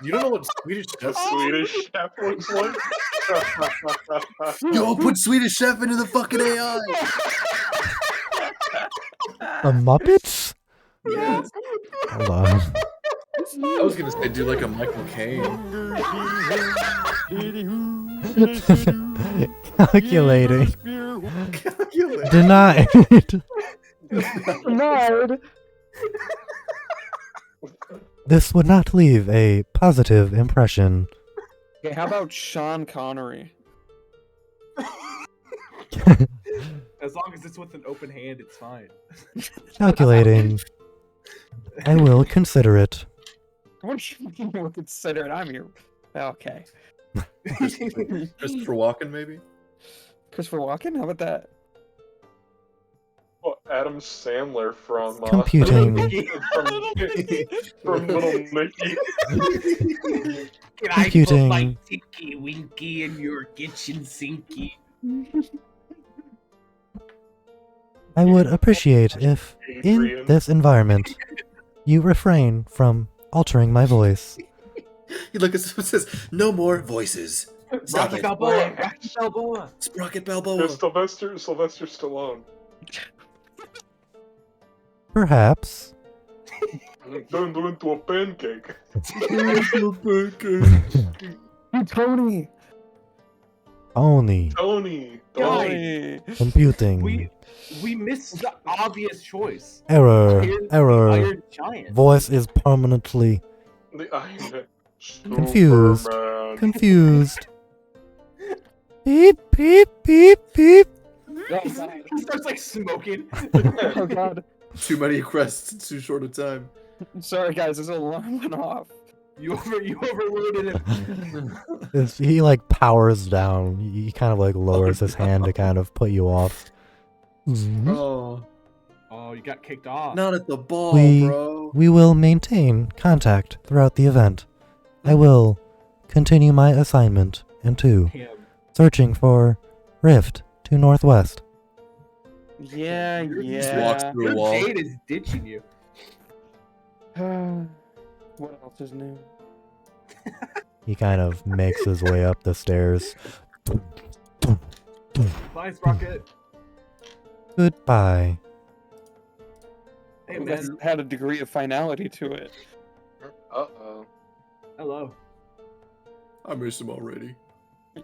You don't know what Swedish chef is? Swedish chef looks like. Yo, put Swedish chef into the fucking AI. The Muppets? Yes. Hold on. I was gonna say do like a Michael Caine. Calculating. Calculate. Denied. Nerd. This would not leave a positive impression. Okay, how about Sean Connery? As long as it's with an open hand, it's fine. Calculating. I will consider it. What do you mean we'll consider it? I'm here. Okay. Christopher Walken, maybe? Christopher Walken? How about that? Oh, Adam Sandler from Computing. from Little Nicky. Can Computing. I put my tinky winky in your kitchen sinky? I would appreciate if, in Adrian. this environment, you refrain from altering my voice. You look at it says, no more voices. Stop Rocky it. Balboa! Rocky Balboa! Sprocket Yeah, Balboa. Sylvester Stallone. Perhaps. Turned into a pancake. Tony. Only Tony. Guys, computing. we missed the obvious choice. Error. Iron- Error. Iron Giant. Voice is permanently The Iron Confused. Superman. confused. Beep, beep, beep, beep. He starts like smoking. Oh god. Too many requests in too short a time. Sorry guys, this alarm went off. You overloaded it. He like powers down. He kind of like lowers his hand to kind of put you off. Oh, Oh, you got kicked off. not at the ball, We- bro. We will maintain contact throughout the event. I will continue my assignment into Damn. searching for rift to northwest. Yeah, Just walks yeah. through Your a wall. Jade is ditching you. What else is new? He kind of makes his way up the stairs. Bye, Sprocket. Goodbye. Hey, Well, man. that had a degree of finality to it. Uh-oh. Hello. I miss him already.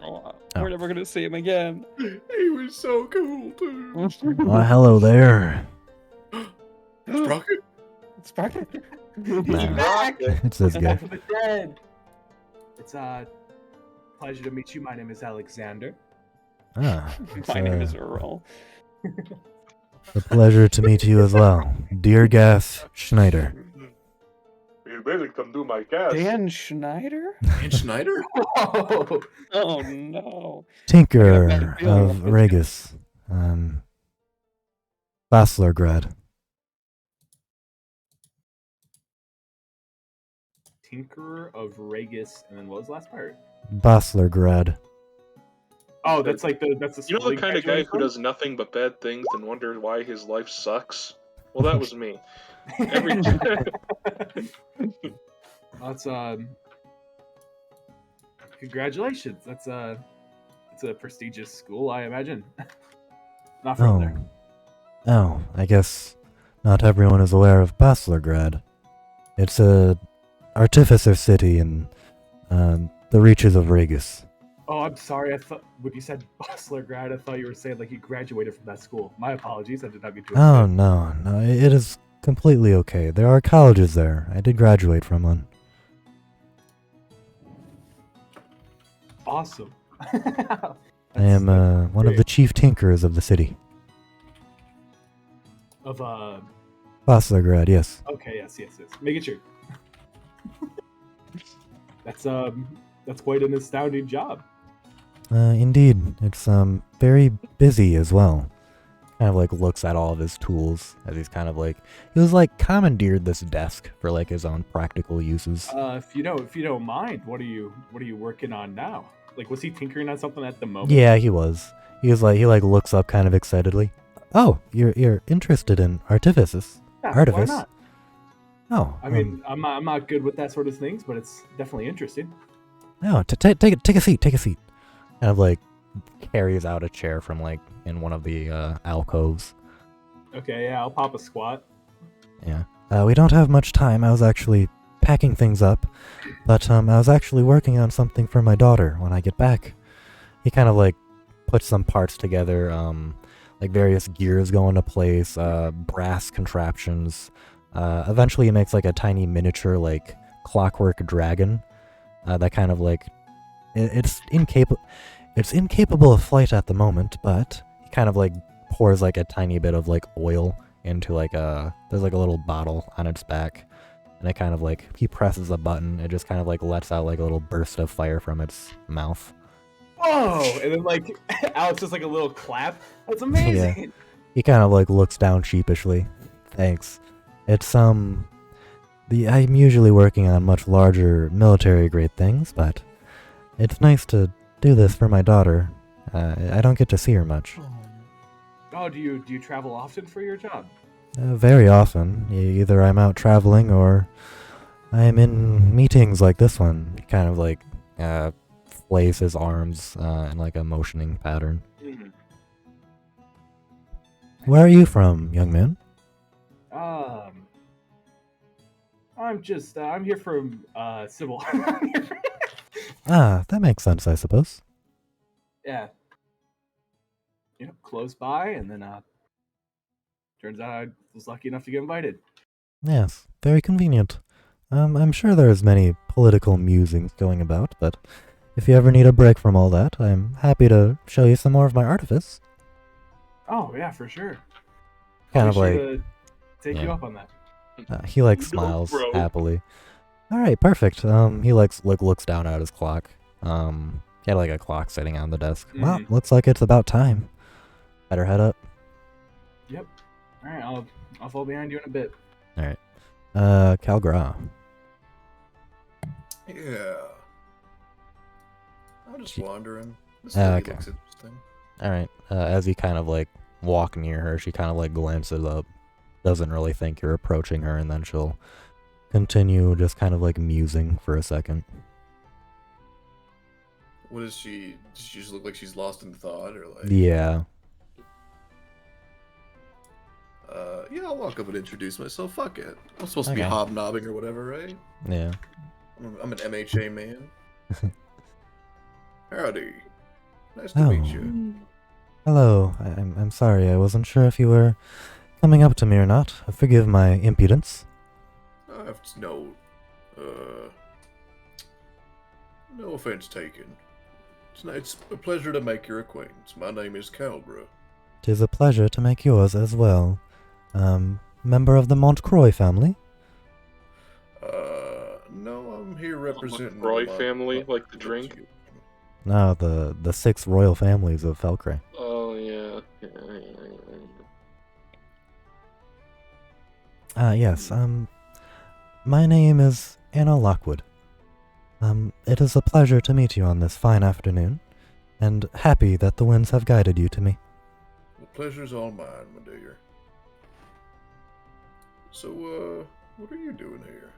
Oh, Oh. we're never gonna see him again. He was so cool too. Well, hello there. Sprocket? Sprocket. Nah, Back. it's this guy. Back from the dead. It's a pleasure to meet you. My name is Alexander. Ah, it's My name is Earl. a pleasure to meet you as well, dear Gas Schneider. You better come do my cast. Dan Schneider? Dan Schneider? Whoa. Oh no. Tinker I got a bad feeling of about this Regis. Baslergrad. Tinkerer of Regis, and then what was the last part? Baslergrad. Oh, that's like that's the You know school the he kind of guy graduated who from? does nothing but bad things and wonders why his life sucks? Well, that was me. Every That's congratulations. That's it's a prestigious school, I imagine. Not from there. Oh, I guess not everyone is aware of Baslergrad. It's a artificer city in the reaches of Regis. Oh, I'm sorry. I thought when you said Bustler grad, I thought you were saying like he graduated from that school. My apologies. I did not mean to. Oh, no, it is completely okay. There are colleges there. I did graduate from one. Awesome. I am one of the chief tinkers of the city. Of Baslergrad, yes. Okay, yes. Making sure. That's quite an astounding job. Indeed. It's very busy as well. Kind of like looks at all of his tools as he's kind of like he was like commandeered this desk for like his own practical uses. If you don't mind, what are you working on now? Like, was he tinkering on something at the moment? Yeah, he was. He looks up kind of excitedly. Oh, you're interested in artifices? Yeah, Artifice? Why not? Oh, I mean, I'm not good with that sort of things, but it's definitely interesting. no. Take a seat. Take a seat. Kind of like carries out a chair from like in one of the alcoves. Okay, yeah, I'll pop a squat. Yeah. We don't have much time. I was actually packing things up, but I was actually working on something for my daughter when I get back. He kind of like puts some parts together, like various gears go into place, brass contraptions. Eventually he makes like a tiny miniature like clockwork dragon that kind of like it's incapable of flight at the moment, but he kind of like pours like a tiny bit of like oil into like there's like a little bottle on its back, and it kind of like he presses a button, it just kind of like lets out like a little burst of fire from its mouth. Whoa! And then like Alex does like a little clap. That's amazing. He kind of like looks down sheepishly. Thanks. It's I'm usually working on much larger military grade things, but it's nice to do this for my daughter. I don't get to see her much. Oh, do you travel often for your job? Very often. Either I'm out traveling or I'm in meetings like this one. He kind of like flays his arms in like a motioning pattern. Mm-hmm. Where are you from, young man? I'm here from civil. Ah, that makes sense, I suppose. Yeah. Close by, and then turns out I was lucky enough to get invited. Yes, very convenient. I'm sure there's many political musings going about, but if you ever need a break from all that, I'm happy to show you some more of my artifice. Oh yeah, for sure. Kind I'll of be like sure to take you yeah. up on that. He like No, smiles bro. happily. All right, perfect. He looks down at his clock. He had like a clock sitting on the desk. Well, Mhm. looks like it's about time. Better head up. Yep. All right, I'll fall behind you in a bit. All right. Calgra. Yeah. I'm just wandering. This Ah, lady okay. looks interesting. All right. As you kind of like walk near her, she kind of like glances up, doesn't really think you're approaching her, and then she'll continue just kind of like musing for a second. What is she? Does she just look like she's lost in thought, or like? Yeah. Yeah, I'll walk up and introduce myself. Fuck it. I'm supposed to be Okay. hobnobbing or whatever, right? Yeah. I'm an MHA man. Howdy. Nice to Oh. meet you. Hello. I'm sorry. I wasn't sure if you were coming up to me or not. Forgive my impudence. It's no offense taken. It's a pleasure to make your acquaintance. My name is Calgra. 'Tis a pleasure to make yours as well. Member of the Montcroy family? No, I'm here representing Roy my- family, my- like the drink? No, the 6 royal families of Felcray. Oh yeah. Yes, my name is Anna Lockwood. It is a pleasure to meet you on this fine afternoon, and happy that the winds have guided you to me. The pleasure's all mine, my dear. So, what are you doing here?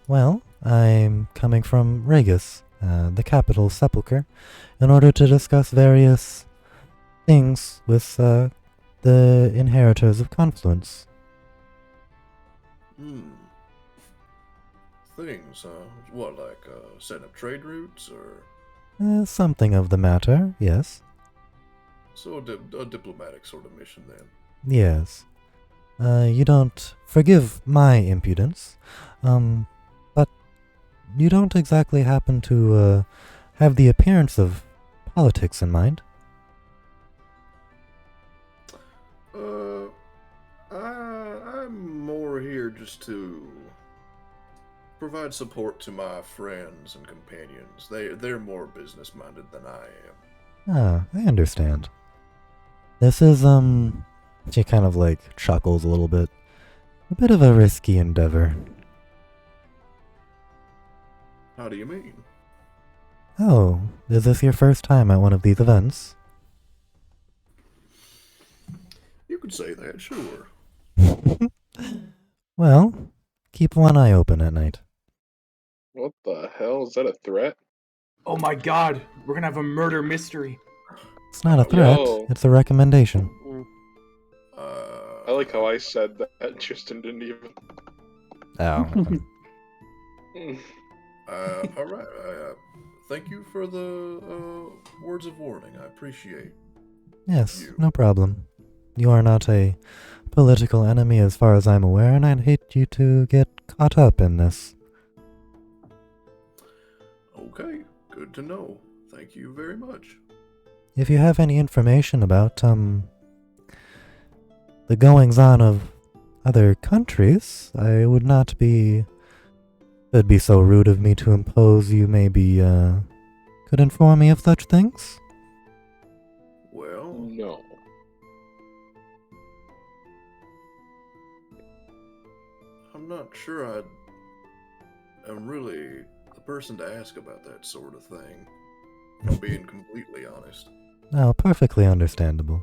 Well, I'm coming from Regis, the capital sepulchre, in order to discuss various things with, the inheritors of Confluence. Things, huh? What, like, setting up trade routes, or... Something of the matter, yes. So, a diplomatic sort of mission, then. Yes. You don't forgive my impudence, but you don't exactly happen to, have the appearance of politics in mind. I'm more here just to provide support to my friends and companions. They're more business-minded than I am. I understand. This is, she kind of like chuckles a little bit. A bit of a risky endeavor. How do you mean? Oh, is this your first time at one of these events? You could say that, sure. Well, keep one eye open at night. What the hell? Is that a threat? Oh my god, we're gonna have a murder mystery. It's not a threat, Yo. it's a recommendation. I like how I said that. Tristan didn't even. Oh. All right. Thank you for the words of warning. I appreciate. Yes, You. no problem. You are not a political enemy as far as I'm aware, and I'd hate you to get caught up in this. Okay, good to know. Thank you very much. If you have any information about, the goings-on of other countries, I would not be... It'd be so rude of me to impose. You maybe, could inform me of such things? Well, No. I'm not sure I'm really the person to ask about that sort of thing. If I'm being completely honest. Oh, perfectly understandable.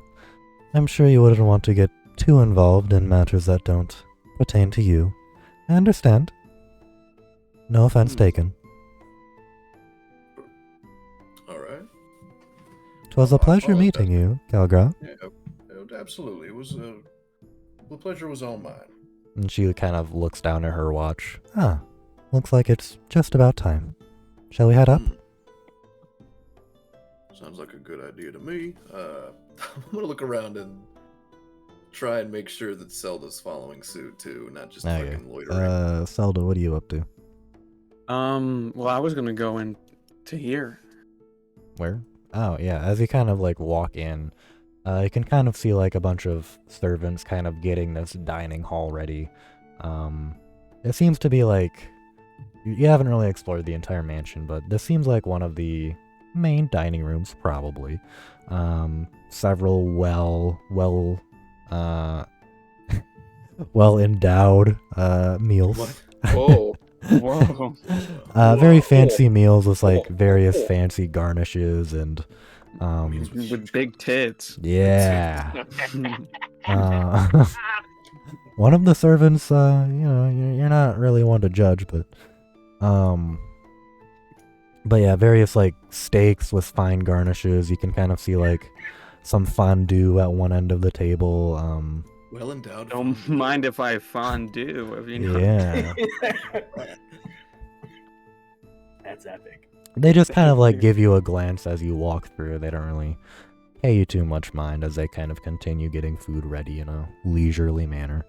I'm sure you wouldn't want to get too involved in matters that don't pertain to you. I understand. No offense taken. All right. 'Twas a I pleasure apologize. meeting you, Calgra. Yeah, absolutely. It was the pleasure was all mine. And she kind of looks down at her watch. Looks like it's just about time. Shall we head up? Sounds like a good idea to me. I'm gonna look around and try and make sure that Zelda's following suit too, not just fucking loitering. Zelda, what are you up to? Well, I was gonna go into here. Where? Oh, yeah, as you kind of like walk in, you can kind of see like a bunch of servants kind of getting this dining hall ready. It seems to be like, you haven't really explored the entire mansion, but this seems like one of the main dining rooms, probably. Several well endowed meals. What? Whoa. Whoa. Very fancy meals with like various fancy garnishes and With big tits. yeah. Uh, One of the servants, you're not really one to judge, but yeah, various like steaks with fine garnishes. You can kind of see like some fondue at one end of the table. Well endowed. Don't fondue. mind if I fondue. If you know. Yeah, That's epic. they just kind of like give you a glance as you walk through. They don't really pay you too much mind as they kind of continue getting food ready in a leisurely manner.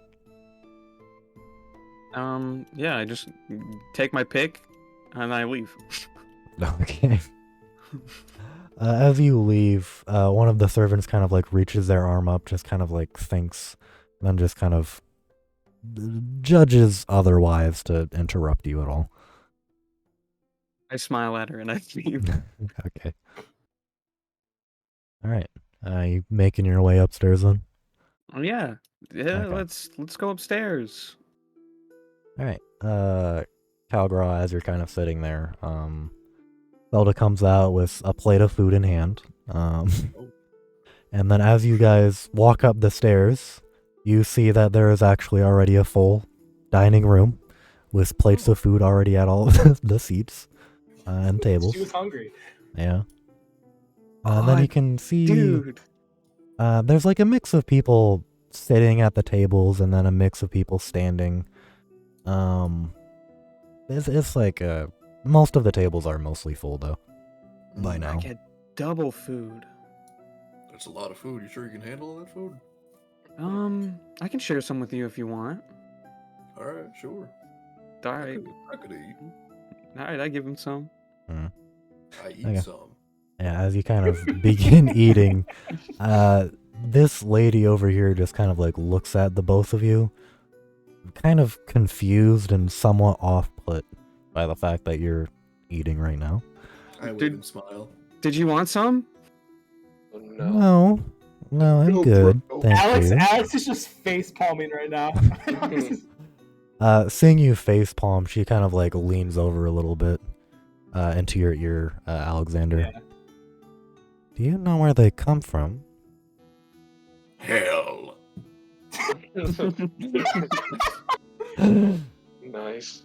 Yeah, I just take my pick and I leave. Okay. As you leave, one of the servants kind of like reaches their arm up, just kind of like thinks, then just kind of judges otherwise to interrupt you at all. I smile at her and I leave. Okay. All right. You making your way upstairs then? Oh yeah, Okay. let's go upstairs. All right. Calgraw, as you're kind of sitting there, Zelda comes out with a plate of food in hand. And then as you guys walk up the stairs, you see that there is actually already a full dining room with plates of food already at all of the seats and tables. She was hungry. Yeah. And then you can see Dude. there's like a mix of people sitting at the tables and then a mix of people standing. It's like most of the tables are mostly full though by I now. get double food. That's a lot of food. You sure you can handle all that food? I can share some with you if you want. All right, sure. All right, I could eat. all right, I give him some. I eat Okay. some. Yeah, as you kind of begin eating, this lady over here just kind of like looks at the both of you, kind of confused and somewhat off-put by the fact that you're eating right now. I wave Did- and smile. Did you want some? Oh, no. No, I'm No, good. bro. Thank Alex, you. Alex is just face palming right now. Seeing you facepalm, she kind of like leans over a little bit into your ear, Alexander. Yeah. Do you know where they come from? Hell. Nice.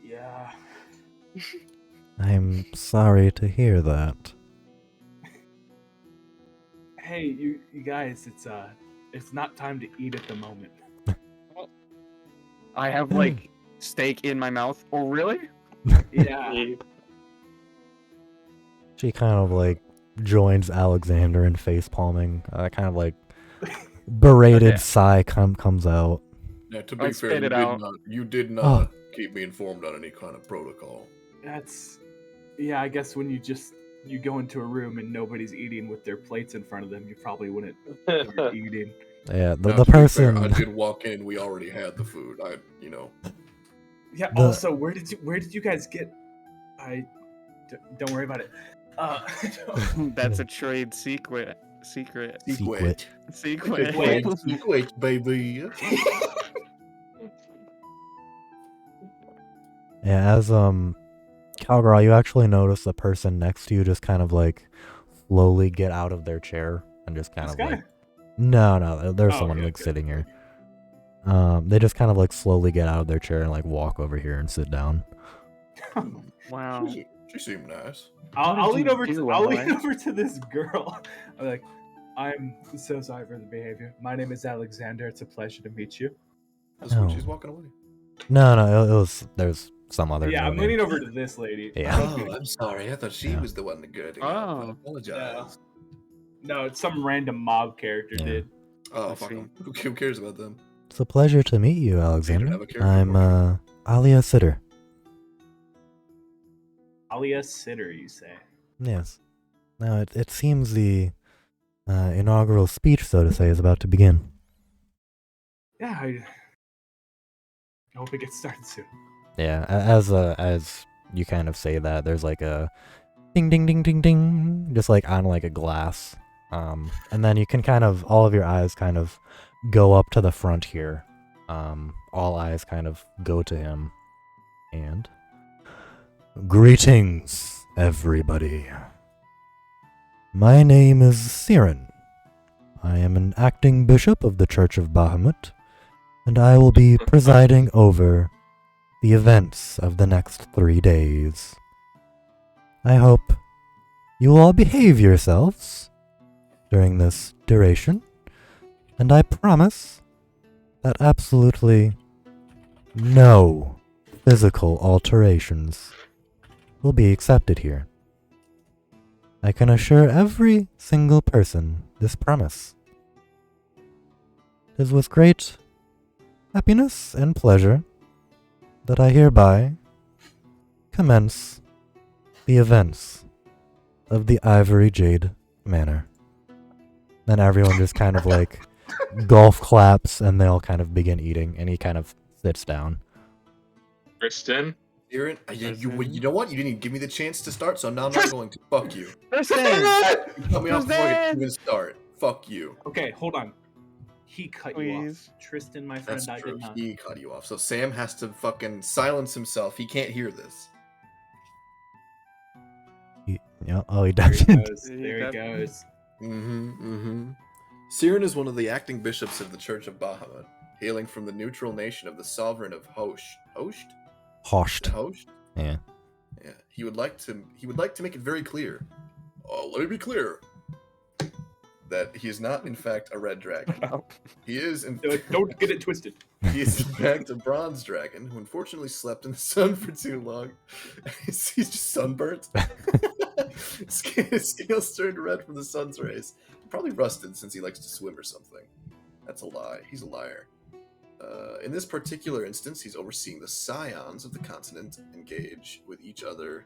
Yeah. I'm sorry to hear that. Hey, you guys, it's not time to eat at the moment. I have like steak in my mouth. Oh, really? Yeah. She kind of like joins Alexander in face palming. Kind of like berated Okay. sigh comes out. Now, to I be fair, spit it out. You did not Oh. keep me informed on any kind of protocol. Yeah, I guess when you go into a room and nobody's eating with their plates in front of them, you probably wouldn't start eating. Yeah, the Now, to be fair, person. I did walk in. We already had the food. Yeah. The- Also, where did you guys get? Don't worry about it. That's a trade secret. Secret. Secret. Secret. Wait, baby. Yeah, as Calgary, you actually notice the person next to you just kind of like slowly get out of their chair and just kind This of guy? like no, there's Oh, someone okay, like okay. sitting here. They just kind of like slowly get out of their chair and like walk over here and sit down. Wow. She seemed nice. I'll did lean you over do, to I'll lean Eli? over to this girl. I'm like, I'm so sorry for the behavior. My name is Alexander. It's a pleasure to meet you. That's when Oh. she's walking away. No, it was there's some other. Yeah, no I'm name. leaning over to this lady. Yeah. Oh, I'm sorry. I thought she Yeah. was the one good. Oh. I apologize. No, it's some random mob character, Yeah. dude. Oh, I fuck see. 'em. Who cares about them? It's a pleasure to meet you, have Alexander. a character I'm portrait. Alia Sitter. Alia Sitter, you say? Yes. Now it seems the inaugural speech, so to say, is about to begin. Yeah, I hope it gets started soon. Yeah, as you kind of say that, there's like a ding ding ding ding ding, just like on like a glass, and then you can kind of all of your eyes kind of go up to the front here. All eyes kind of go to him, and greetings, everybody. My name is Siren. I am an acting bishop of the Church of Bahamut, and I will be presiding over the events of the next 3 days. I hope you will all behave yourselves during this duration, and I promise that absolutely no physical alterations will be accepted here. I can assure every single person this promise. It is with great happiness and pleasure that I hereby commence the events of the Ivory Jade Manor. Then everyone just kind of like golf claps and they all kind of begin eating, and he kind of sits down. Kristen? Aaron, you know what? You didn't even give me the chance to start, so now I'm not going to. Fuck you. Tristan! You cut me off before I could even start. Fuck you. Okay, hold on. He cut you Please. off. Tristan, my friend, That's I true. did not. He cut you off. So Sam has to fucking silence himself. He can't hear this. Yeah, oh, he There he doesn't. goes. There he goes. Siren is one of the acting bishops of the Church of Bahamut, hailing from the neutral nation of the sovereign of Host. Hoshed. Host? Yeah. Yeah. He would like to make it very clear. Let me be clear. That he is not in fact a red dragon. He is Don't get it twisted. He is in fact a bronze dragon who unfortunately slept in the sun for too long. He's just sunburnt. His scales turned red from the sun's rays. Probably rusted since he likes to swim or something. That's a lie. He's a liar. In this particular instance, he's overseeing the scions of the continent engage with each other.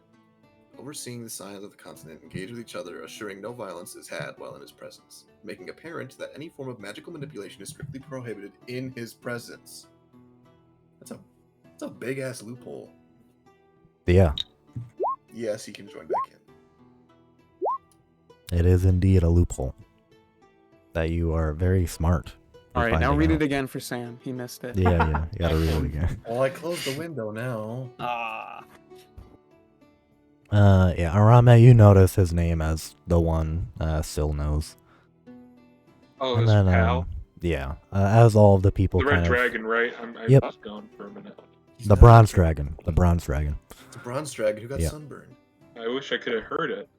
Assuring no violence is had while in his presence, making apparent that any form of magical manipulation is strictly prohibited in his presence. That's a big ass loophole. Yeah, Yes, he can join back in. it is indeed a loophole. That you are very smart. All right, now finding read out. it again for Sam. He missed it. Yeah, you gotta read it again. Well, I closed the window now. Ah. Yeah, Arame, you notice his name as the one Syl knows. Oh, And his then, pal? yeah, as all of the people The kind red of... dragon, right? I Yep. was gone for a minute. The bronze dragon. The bronze dragon. The bronze dragon who got Yeah. sunburned. I wish I could have heard it.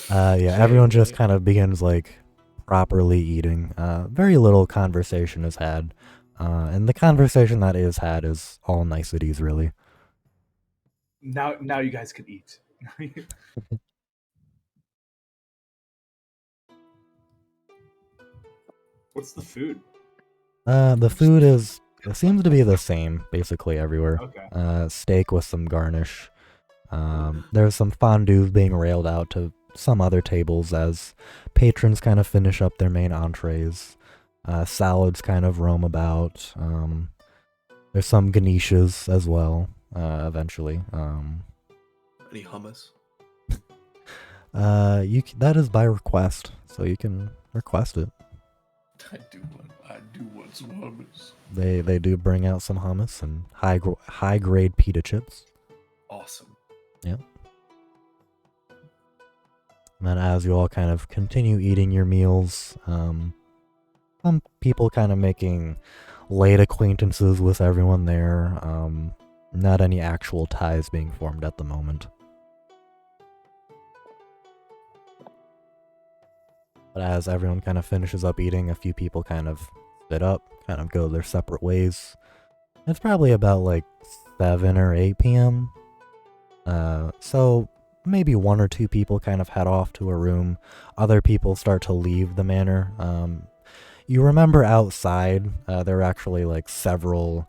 Yeah, everyone just kind of begins, like, properly eating. Very little conversation is had. And the conversation that is had is all niceties, really. Now you guys can eat. What's the food? The food it seems to be the same, basically, everywhere. Okay. Steak with some garnish. There's some fondues being railed out to some other tables as patrons kind of finish up their main entrees. Salads kind of roam about. There's some Ganeshas as well, eventually. Any hummus? That is by request, so you can request it. I do want some hummus. They do bring out some hummus and high grade pita chips. Awesome. Yeah. And then as you all kind of continue eating your meals, some people kind of making late acquaintances with everyone there. Not any actual ties being formed at the moment. But as everyone kind of finishes up eating, a few people kind of split up, kind of go their separate ways. It's probably about like 7 or 8 p.m. So maybe 1 or 2 people kind of head off to a room. Other people start to leave the manor. You remember outside, there are actually like several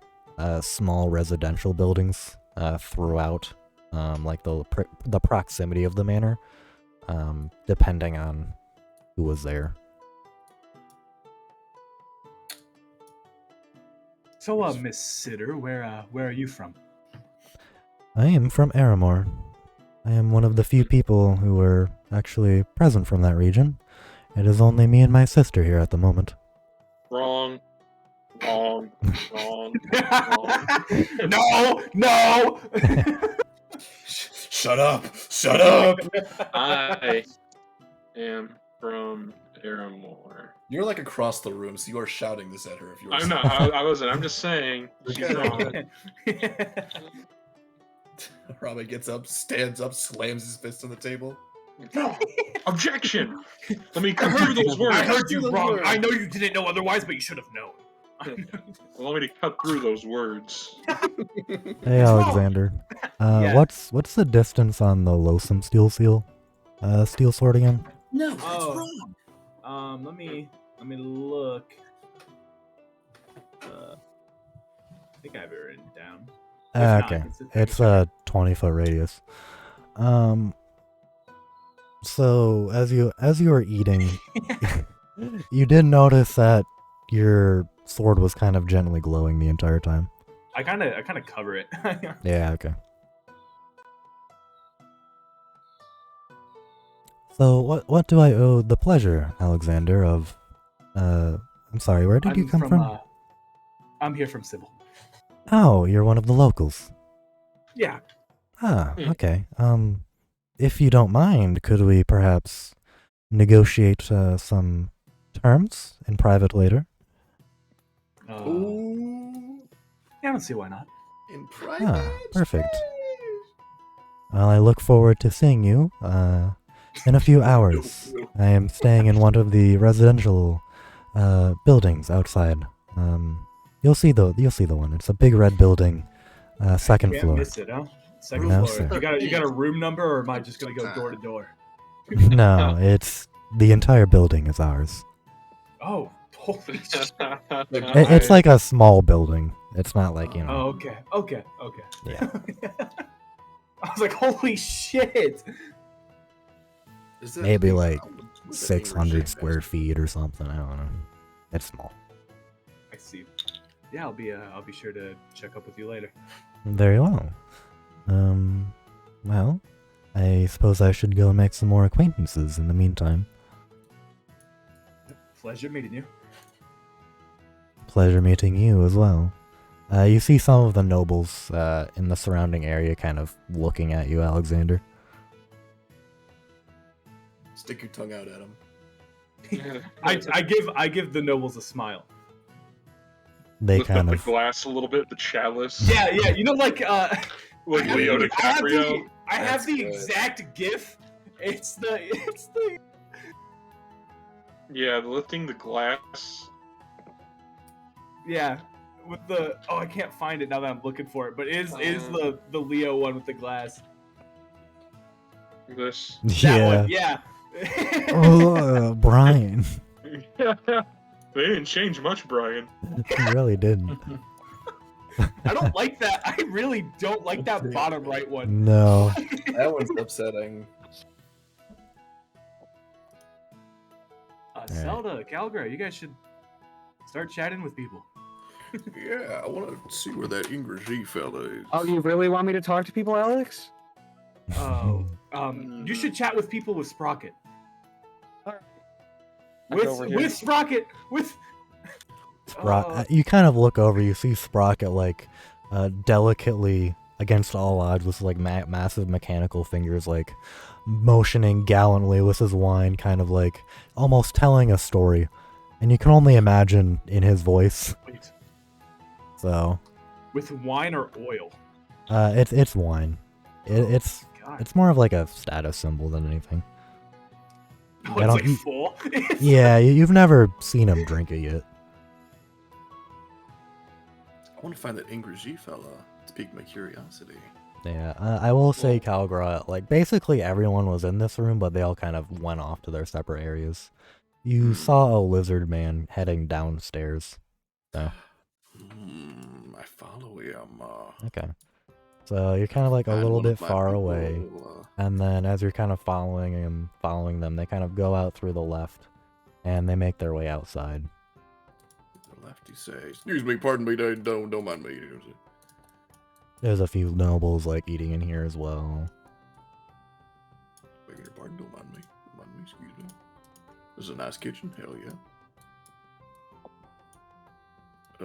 small residential buildings throughout, like the proximity of the manor, depending on who was there. So, Miss Sitter, where are you from? I am from Aramor. I am one of the few people who were actually present from that region. It is only me and my sister here at the moment. Wrong. No! Shut up! Shut up! I am from Paramore. You're like across the room, so you are shouting this at her if you were. I'm not. I wasn't. I'm just saying. She's wrong. Ramen gets up, stands up, slams his fist on the table. No! Objection! Let me cut through those words. I heard you wrong. I know you didn't know otherwise, but you should have known. Allow me to cut through those words. Hey, Alexander. Yeah. What's the distance on the Losum steel sword again? No, that's Oh. wrong. Let me look. I think I have it written down. If not, Okay, it's it's a 20-foot radius. So as you were eating, you did notice that your sword was kind of gently glowing the entire time. I kind of cover it. Yeah, okay. So what do I owe the pleasure, Alexander, of I'm sorry, where did you come from? I'm here from Sybil. Oh, you're one of the locals. Yeah. Ah, okay. If you don't mind, could we perhaps negotiate some terms in private later? Yeah, I don't see why not. In private. Ah, perfect. Well, I look forward to seeing you in a few hours. I am staying in one of the residential buildings outside. You'll see the one. It's a big red building, second Can't floor. miss it, huh? Second No, floor. sir. You got a room number, or am I just gonna go door to door? No, it's the entire building is ours. Oh, holy shit. It's like a small building. It's not like, you Oh, know. okay. Yeah. I was like, holy shit. Is that Maybe the- like what's that 600 English square feet or something. I don't know. It's small. I see. Yeah, I'll be sure to check up with you later. Very well. Well, I suppose I should go make some more acquaintances in the meantime. Pleasure meeting you. Pleasure meeting you as well. You see some of the nobles in the surrounding area kind of looking at you, Alexander. Stick your tongue out at him. I give the nobles a smile. They Lift up kind the of... glass a little bit, the chalice. Yeah, you know, like Like Leo DiCaprio. I have That's the good. exact GIF. It's the Yeah, lifting the glass. yeah with the I can't find it now that I'm looking for it, but it is the Leo one with the glass. This. That Yeah. one, yeah. Brian. They didn't change much, Brian. He really didn't. I don't like that. I really don't like that bottom right one. No. That one's upsetting. Zelda, Calgary, you guys should start chatting with people. Yeah, I want to see where that English fella is. Oh, you really want me to talk to people, Alex? Oh, you should chat with people with Sprocket. With Sprocket, with. You kind of look over, you see Sprocket like delicately against all odds with like massive mechanical fingers like motioning gallantly with his wine, kind of like almost telling a story, and you can only imagine in his voice. Wait, So with wine or oil? it's wine. It's God. more of like a status symbol than anything. Oh, I it's don't like eat- full. Yeah, you've never seen him drink it yet. I want to find that English fella to pique my curiosity. Yeah, I will say Calgra, like basically everyone was in this room, but they all kind of went off to their separate areas. You saw a lizard man heading downstairs. So, I follow him. okay. So you're kind of like a Find little one of bit my far people, away. And then as you're kind of following them, they kind of go out through the left, and they make their way outside. The lefty says, "Excuse me, pardon me, don't mind me." There's a few nobles like eating in here as well. Beg your pardon, don't mind me. Excuse me. This is a nice kitchen. Hell yeah.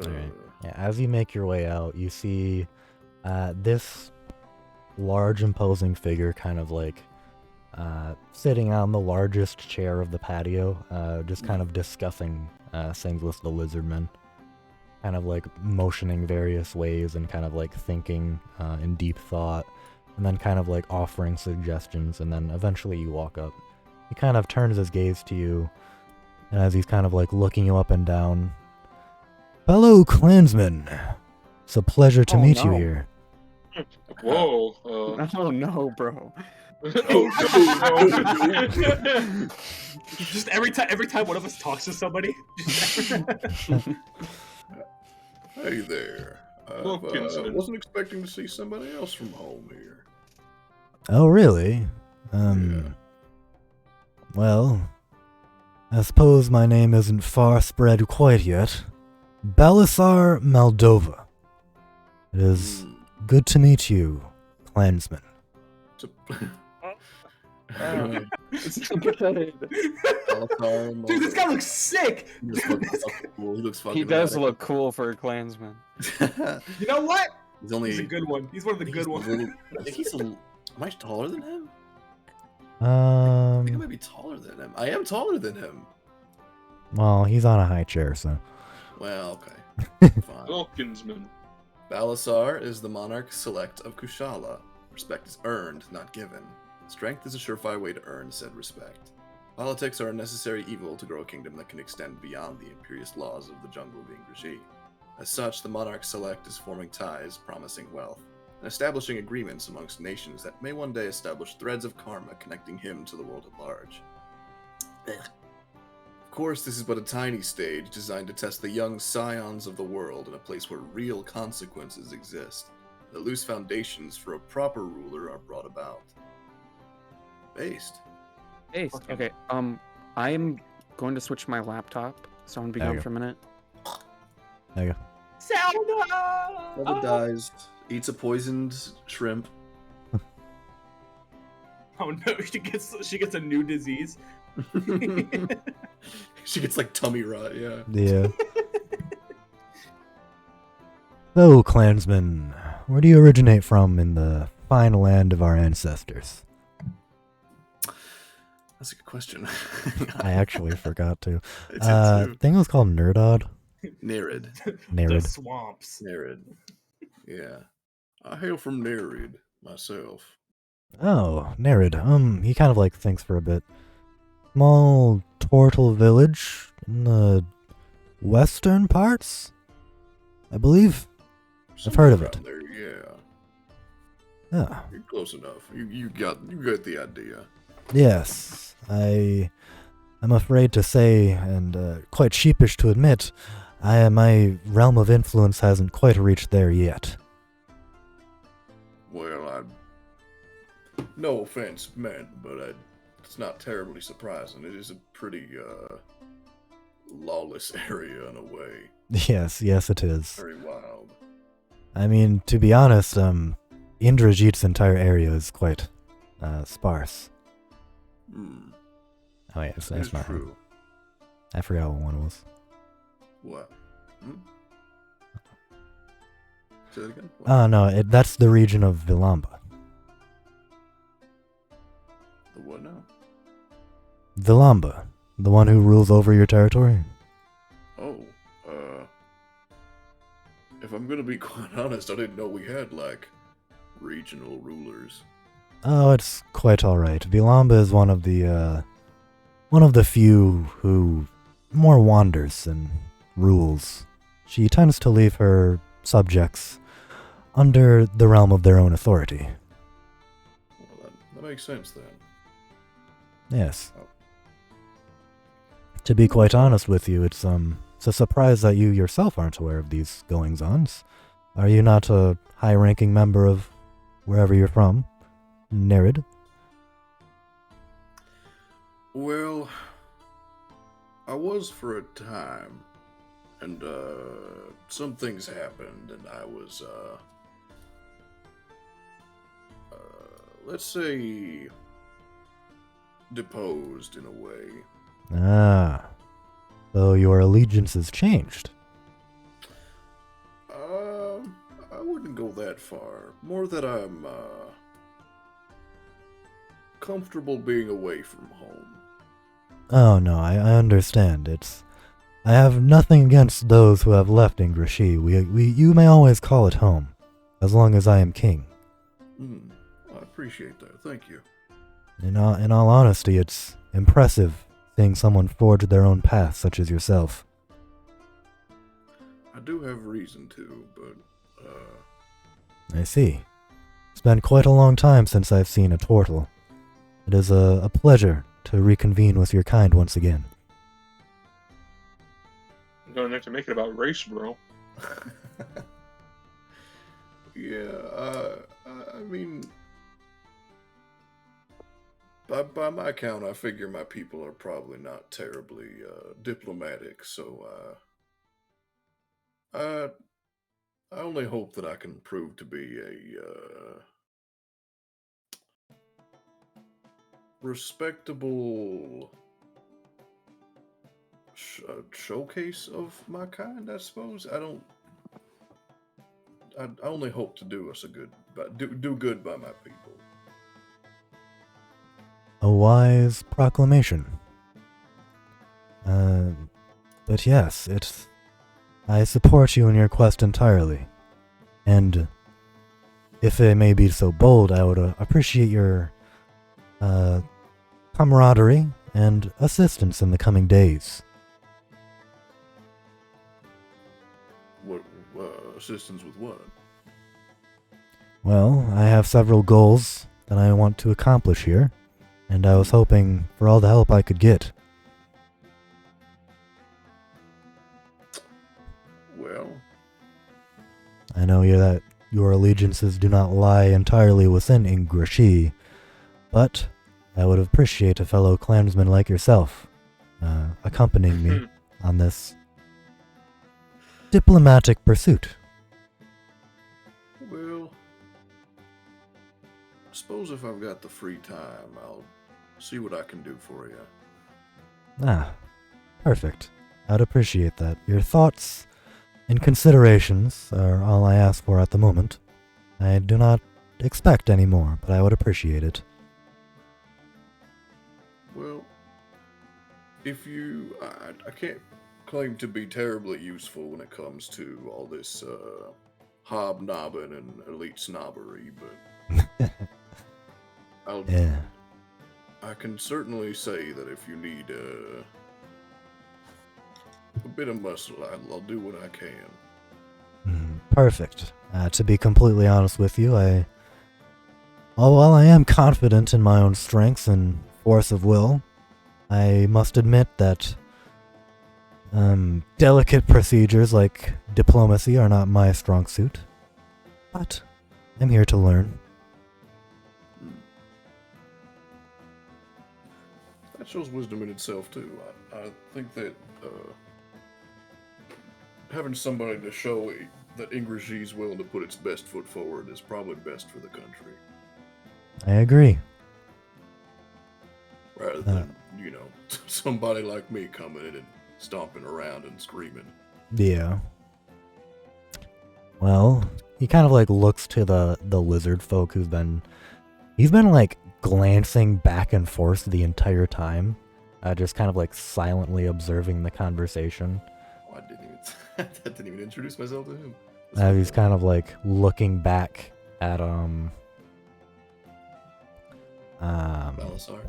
Alright. Yeah, as you make your way out, you see this large, imposing figure kind of like sitting on the largest chair of the patio, just kind of discussing things with the lizardmen. Kind of like motioning various ways and kind of like thinking in deep thought, and then kind of like offering suggestions, and then eventually you walk up. He kind of turns his gaze to you, and as he's kind of like looking you up and down, fellow clansmen, it's a pleasure to meet you no. here. Whoa. Oh no, bro. Just every time one of us talks to somebody. Hey there. Well, Kinsman. Wasn't expecting to see somebody else from home here. Oh, really? Well, I suppose my name isn't far spread quite yet. Balasar Moldova. It is good to meet you, clansman. Dude, this guy looks sick. He looks fucking He does radical. look cool for a clansman. You know what? He's only. He's a good one. He's one of the good ones. I think he's a. Am I taller than him? I think I might be taller than him. I am taller than him. Well, he's on a high chair, so. Well, okay. Fine. Wilkinsman. Balasar is the monarch select of Kushala. Respect is earned, not given. Strength is a surefire way to earn said respect. Politics are a necessary evil to grow a kingdom that can extend beyond the imperious laws of the jungle being regime. As such, the monarch select is forming ties, promising wealth, and establishing agreements amongst nations that may one day establish threads of karma connecting him to the world at large. Of course, this is but a tiny stage designed to test the young scions of the world in a place where real consequences exist. The loose foundations for a proper ruler are brought about. Based. Hey, okay, I am going to switch my laptop, so I'm gonna be There you gone go. for a minute. There you go. Zelda dies, eats a poisoned shrimp. Oh no, she gets a new disease. She gets like tummy rot, yeah. Yeah. So, clansmen, where do you originate from in the fine land of our ancestors? That's a good question. I actually forgot to. It's I think it was called Nerdod. Nerid. The Nerid. swamps. Nerid. Yeah. I hail from Nerid myself. Oh, Nerid. He kind of like thinks for a bit. Small turtle village in the western parts, I believe. I've heard of Somewhere it. around there, yeah. Yeah. You're close enough. You got the idea. Yes, I'm afraid to say, and quite sheepish to admit, my realm of influence hasn't quite reached there yet. Well, no offense meant, but it's not terribly surprising. It is a pretty lawless area in a way. Yes, it is. Very wild. I mean, to be honest, Indrajit's entire area is quite sparse. Oh yes, that's It's not him. true. I forgot what one it was. What? Say that again? What? Oh no, that's the region of Vilamba. The what now? Vilamba, the one who rules over your territory. Oh, if I'm gonna be quite honest, I didn't know we had, like, regional rulers. Oh, it's quite all right. Vilamba is one of the few who more wanders than rules. She tends to leave her subjects under the realm of their own authority. Well, that makes sense then. Yes. To be quite honest with you, it's a surprise that you yourself aren't aware of these goings-ons. Are you not a high-ranking member of wherever you're from? Nerid? Well, I was for a time, and some things happened, and I was let's say deposed in a way. Ah. So your allegiance has changed. I wouldn't go that far. More that I'm comfortable being away from home. Oh no, I understand. I have nothing against those who have left Ingrashy. You may always call it home, as long as I am king. I appreciate that. Thank you. In all honesty, it's impressive seeing someone forge their own path, such as yourself. I do have reason to, but, I see. It's been quite a long time since I've seen a turtle. It is a pleasure to reconvene with your kind once again. You don't have to make it about race, bro. yeah, I mean, by my count, I figure my people are probably not terribly diplomatic, so I only hope that I can prove to be a respectable showcase of my kind, I suppose. I only hope to do us a good, do good by my people. A wise proclamation. But yes, I support you in your quest entirely. And if I may be so bold, I would appreciate your camaraderie and assistance in the coming days. What assistance with what? Well, I have several goals that I want to accomplish here, and I was hoping for all the help I could get. Well, I know that your allegiances do not lie entirely within Ingrashy, but I would appreciate a fellow clansman like yourself accompanying me on this diplomatic pursuit. well, I suppose if I've got the free time, I'll see what I can do for you. Ah, perfect. I'd appreciate that. Your thoughts and considerations are all I ask for at the moment. I do not expect any more, but I would appreciate it. Well, if you, I can't claim to be terribly useful when it comes to all this hobnobbing and elite snobbery, but Yeah. I can certainly say that if you need a bit of muscle, I'll do what I can. Perfect. To be completely honest with you, while I am confident in my own strengths and force of will, I must admit that delicate procedures like diplomacy are not my strong suit. But I'm here to learn. That shows wisdom in itself, too. I think that having somebody to show that Ingrashy is willing to put its best foot forward is probably best for the country. I agree. Rather than, somebody like me coming in and stomping around and screaming. Yeah. Well, he kind of looks to the lizard folk he's been glancing back and forth the entire time, just kind of silently observing the conversation. Oh, I didn't even introduce myself to him. He's kind of looking back at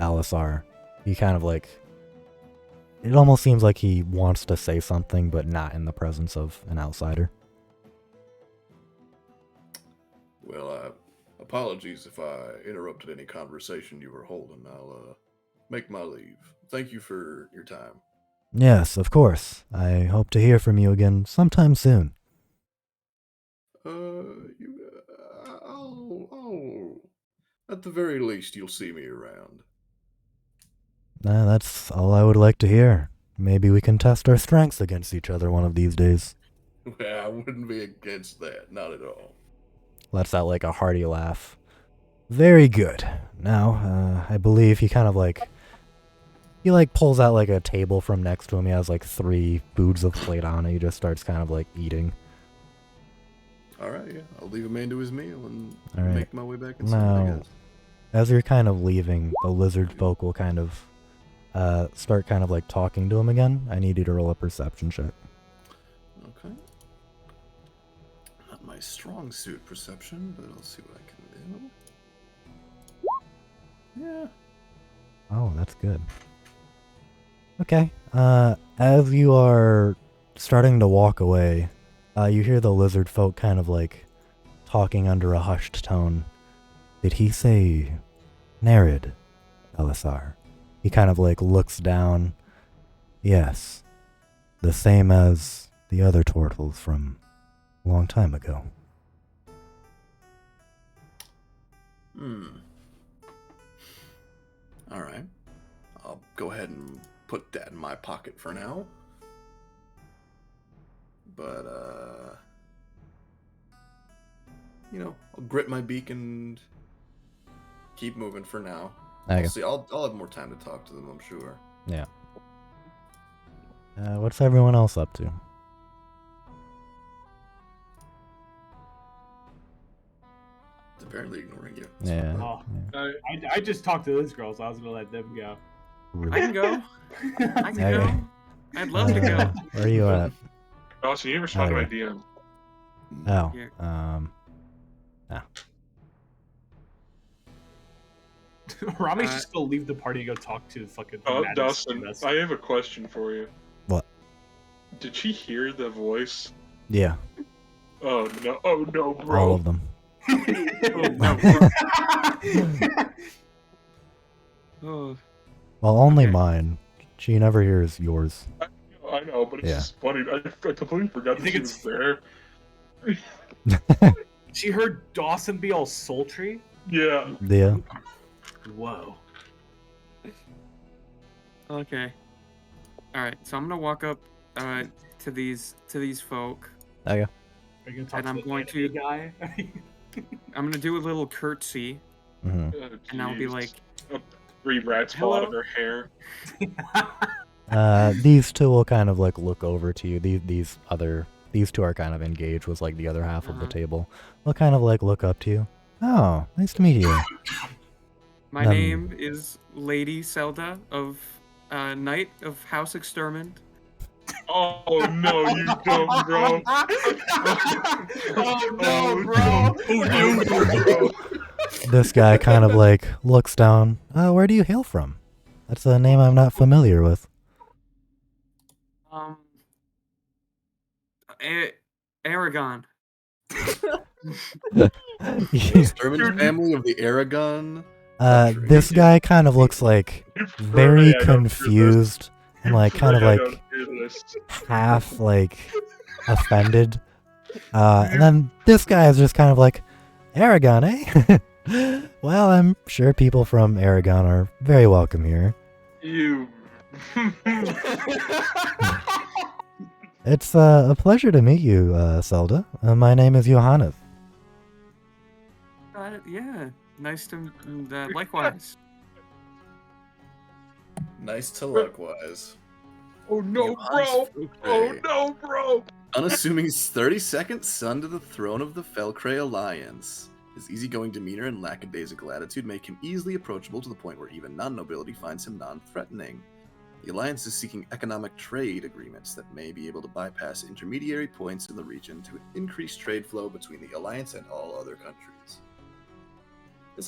Alisar. He kind of it almost seems like he wants to say something, but not in the presence of an outsider. Well, apologies if I interrupted any conversation you were holding. I'll make my leave. Thank you for your time. Yes, of course. I hope to hear from you again sometime soon. At the very least, you'll see me around. That's all I would like to hear. Maybe we can test our strengths against each other one of these days. Well, I wouldn't be against that. Not at all. Lets out a hearty laugh. Very good. Now, I believe he kind of he pulls out a table from next to him. He has 3 foods of plate on it. He just starts kind of eating. All right, yeah. I'll leave a man to his meal and All right. make my way back inside, I guess. As you're kind of leaving, the lizard folk will kind of start kind of like talking to him again. I need you to roll a perception check. Okay. Not my strong suit, perception, but I'll see what I can do. Yeah. Oh, that's good. Okay. As you are starting to walk away, you hear the lizard folk kind of like talking under a hushed tone. Did he say Nerid, Elisar? He kind of like looks down. Yes. The same as the other turtles from a long time ago. Alright. I'll go ahead and put that in my pocket for now. But, you know, I'll grit my beak and keep moving for now. Okay. I'll see. I'll have more time to talk to them, I'm sure. Yeah. What's everyone else up to? It's apparently ignoring you. Yeah. Oh, yeah. I just talked to those girls. I was gonna let them go. I can go. I can Okay. go. I'd love to go. Where are you at? Dawson, you didn't respond to my Okay. DM. Oh. Yeah. Rami's just gonna leave the party and go talk to fucking. Oh, Madness Dawson, Mess. I have a question for you. What? Did she hear the voice? Yeah. Oh no, bro. All of them. Oh no, bro. Oh, Well, only Okay. mine. She never hears yours. I know, but it's Yeah. just funny. I completely forgot You that think she it's- was there. She heard Dawson be all sultry. Yeah. Yeah. Whoa. okay. All right. So I'm gonna walk up to these folk. Okay. Are you gonna talk And to I'm the going anime to- guy? Mm-hmm. I'm gonna do a little curtsy, hmm and I'll be jeez. like, A 3 rats fall out of Hello? her hair. These two will kind of like look over to you. These two are kind of engaged with like the other half of the Uh-huh. table. They'll kind of like look up to you. Oh, nice to meet you. my Um, name is Lady Zelda of Knight of House Extermined. Oh no, you dumb bro. Oh no, bro. Oh no, bro. This guy kind of like looks down. Where do you hail from? That's a name I'm not familiar with. Aragon. Sturman family of the Aragon. This guy kind of looks like very confused and like kind of like half like offended. And then this guy is just kind of like, Aragon, eh? Well, I'm sure people from Aragon are very welcome here. You. It's a pleasure to meet you, Zelda. My name is Johannes. Yeah. Nice to likewise. Nice to likewise. Oh no, bro. Oh no, bro. Unassuming 32nd son to the throne of the Felcray Alliance. His easygoing demeanor and lackadaisical attitude make him easily approachable to the point where even non-nobility finds him non-threatening. The Alliance is seeking economic trade agreements that may be able to bypass intermediary points in the region to increase trade flow between the Alliance and all other countries. This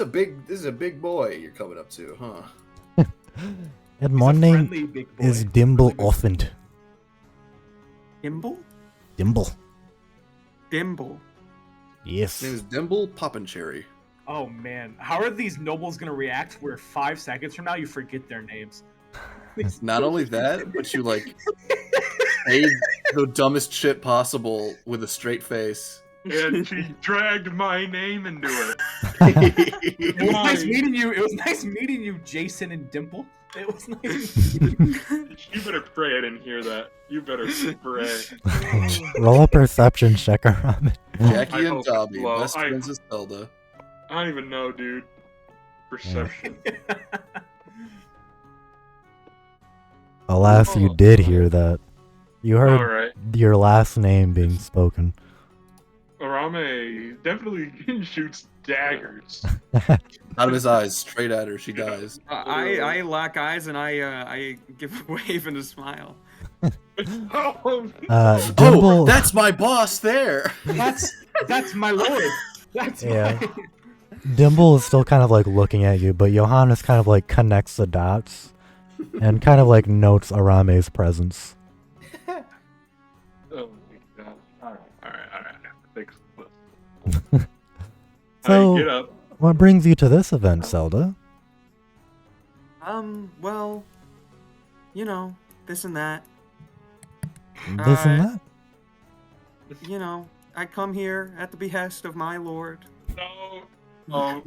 is a big boy you're coming up to, huh? And my name Friendly big boy. is Dimble Offend. Dimble? Dimble. Dimble. Yes. His name is Dimble Poppincherry. Oh man, how are these nobles gonna react where 5 seconds from now you forget their names? Not only that, but you like say the dumbest shit possible with a straight face. And she dragged my name into it. It was nice Why? meeting you. It was nice meeting you, Jason and Dimple. It was nice. You better pray I didn't hear that. You better pray. Roll a perception check around it. Jackie I and hope Dobby, it's low. best friends of Zelda. I don't even know, dude. Perception. Alas, you did hear that. You heard Alright. your last name being spoken. Arame definitely shoots daggers. Out of his eyes, straight at her. She dies. I lock eyes and I give a wave and a smile. Oh, Dimble, that's my boss there. That's my lord. That's Yeah. my... Dimble is still kind of like looking at you, but Johannes kind of like connects the dots and kind of like notes Arame's presence. oh my god. Alright. Thanks. So, Get up. what brings you to this event, Zelda? Well, you know, this and that. This and that? You know, I come here at the behest of my lord. No. Oh.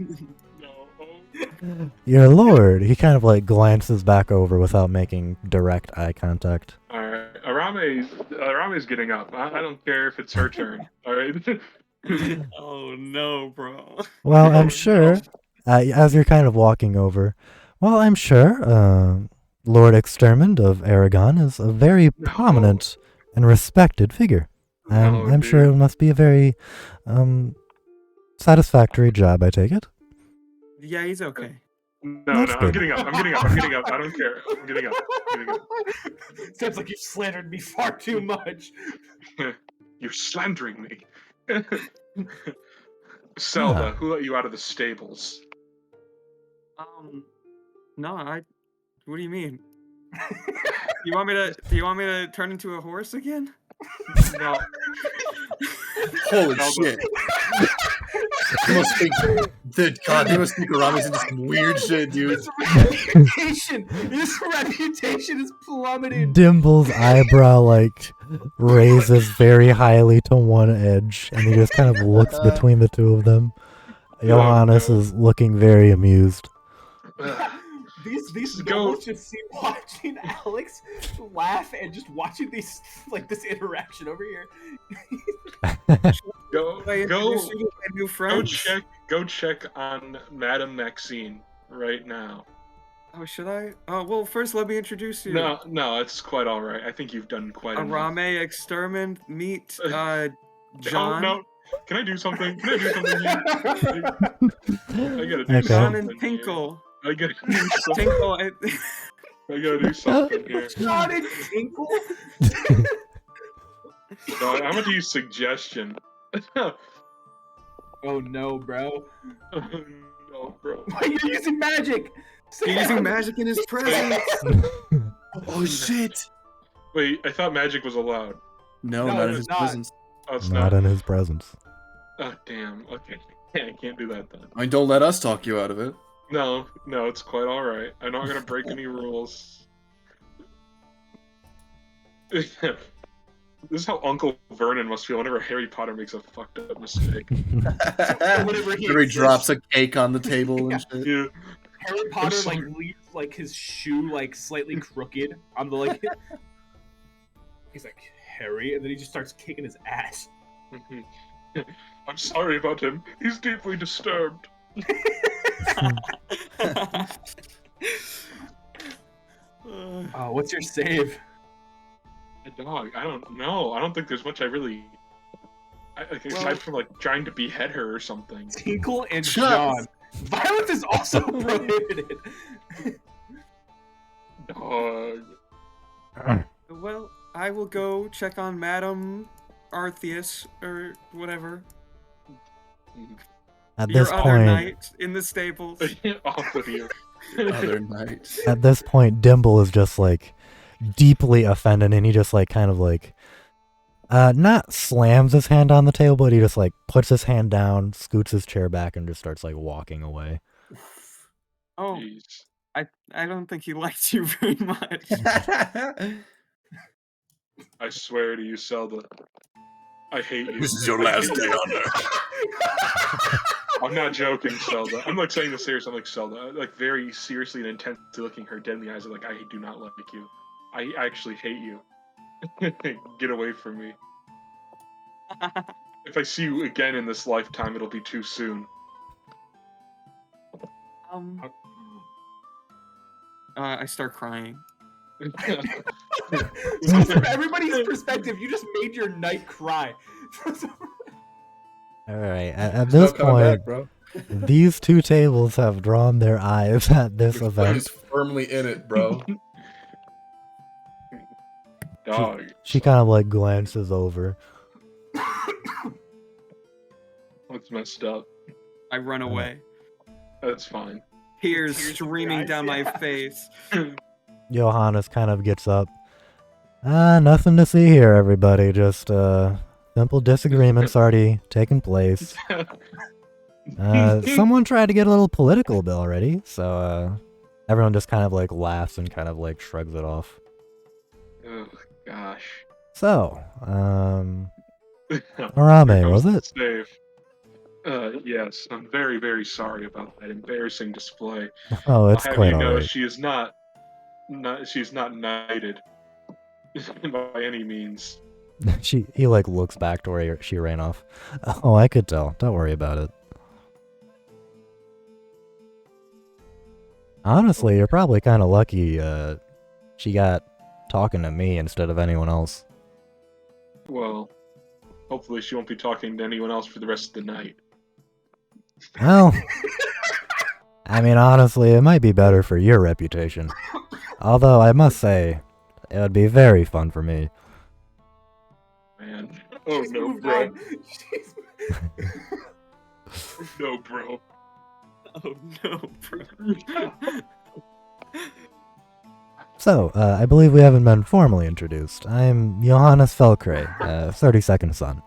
No. Oh. Your lord. He kind of like glances back over without making direct eye contact. Alright. Arame's getting up. I don't care if it's her turn. Alright? Oh no, bro. Well, I'm sure, as you're kind of walking over, I'm sure Lord Extermine of Aragon is a very prominent and respected figure. No, I'm sure it dude. must be a very satisfactory job, I take it. Yeah, he's okay. No, That's I'm good. getting up. I don't care. I'm getting up. Sounds like you slandered me far too much. You're slandering me. Zelda, Ah. who let you out of the stables? No, what do you mean? You want me to turn into a horse again? No. Holy No, shit! He must think, he must think Arame's into some weird shit, dude. His reputation is plummeted. Dimble's eyebrow like raises very highly to one edge, and he just kind of looks between the two of them. Johannes no. is looking very amused. These Go. girls just see watching Alex laugh and just watching this interaction over here. Go. I introduce you to my new friends? Go check on Madame Maxine right now. Oh, should I? Oh, well, first let me introduce you. No, it's quite all right. I think you've done quite enough. Arame Extermin, meet Oh, John. no. Can I do something? Here? I gotta do Okay. John something. and Tinkle. Here. I gotta do something. Tinkle. I gotta do something here. John and Tinkle? No, I'm gonna use suggestion. Oh no, bro. No, bro. Why are you using magic? You're using magic in his presence. Oh shit! Wait, I thought magic was allowed. No, No, not in it's his not. presence. Oh, it's Not not. in his presence. Oh, damn. Okay. Yeah, I can't do that then. I mean, don't let us talk you out of it. No, it's quite alright. I'm not gonna break any rules. This is how Uncle Vernon must feel whenever Harry Potter makes a fucked up mistake. Whenever he Whenever he exists, drops a cake on the table and shit. Yeah. Harry Potter sorry. leaves his shoe slightly crooked on the He's like, Harry, and then he just starts kicking his ass. I'm sorry about him. He's deeply disturbed. Oh, what's your save? A dog. I don't know. I don't think there's much I really. Aside from trying to behead her or something. Tinkle and Shut John. Violence is also prohibited. Dog. Well, I will go check on Madame Artheus or whatever. At Your this other point, knight in the stables. Off with you. Other night. at this point, Dimble is just like deeply offended, and he just like kind of like not slams his hand on the table, but he just like puts his hand down, scoots his chair back, and just starts like walking away. Oh, Jeez. I don't think he liked you very much. I swear to you, Zelda. I hate you. This is your I last hate day you. on Earth. I'm not joking, Zelda. I'm saying this serious. I'm Zelda. Very seriously and intensely looking her dead in the eyes. I do not like you. I actually hate you. Get away from me. If I see you again in this lifetime, it'll be too soon. I start crying. So from everybody's perspective, you just made your knight cry. All right. At No this coming point, back, bro. These two tables have drawn their eyes at this Your foot event. is firmly in it, bro. Dog. She kind of like glances over. That's messed up. I run away. That's fine. Tears streaming down my face. Johannes kind of gets up. Nothing to see here, everybody. Just simple disagreements already taking place. Someone tried to get a little political bill already, so everyone just kind of like laughs and kind of like shrugs it off. Oh gosh. So, Here Arame, comes was the it? save. Yes, I'm very, very sorry about that embarrassing display. Oh, it's I'll have quite you know alright. she is she's not knighted by any means. He like looks back to where she ran off. Oh, I could tell. Don't worry about it. Honestly, you're probably kind of lucky. She got talking to me instead of anyone else. Well, hopefully she won't be talking to anyone else for the rest of the night. Well, I mean, honestly, it might be better for your reputation. Although I must say, it would be very fun for me. Man. Oh She's no, moved bro. on. She's- No, bro. Oh no, bro. So, I believe we haven't been formally introduced. I'm Johannes Felkray, 32nd son.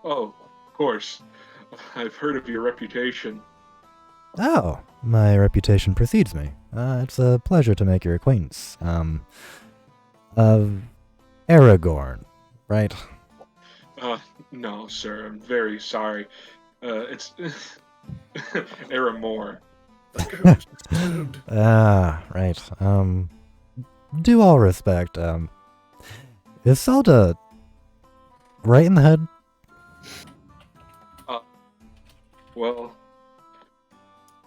Oh, of course. I've heard of your reputation. Oh, my reputation precedes me. It's a pleasure to make your acquaintance. Of Aragorn, right? No, sir. I'm very sorry. It's Aramore. Right. Due all respect, is Zelda right in the head? Well,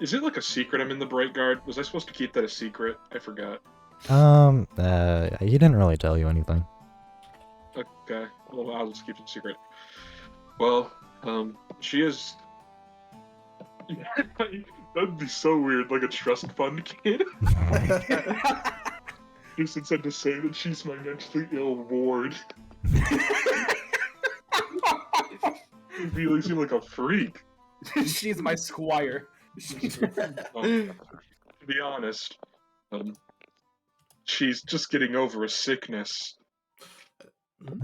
is it like a secret I'm in the Bright Guard? Was I supposed to keep that a secret? I forgot. He didn't really tell you anything. Okay, well, I'll just keep it a secret. Well, she is... That'd be so weird, like a trust fund kid. Just instead to say that she's my mentally ill ward. You really seem like a freak. She's my squire. To be honest, she's just getting over a sickness.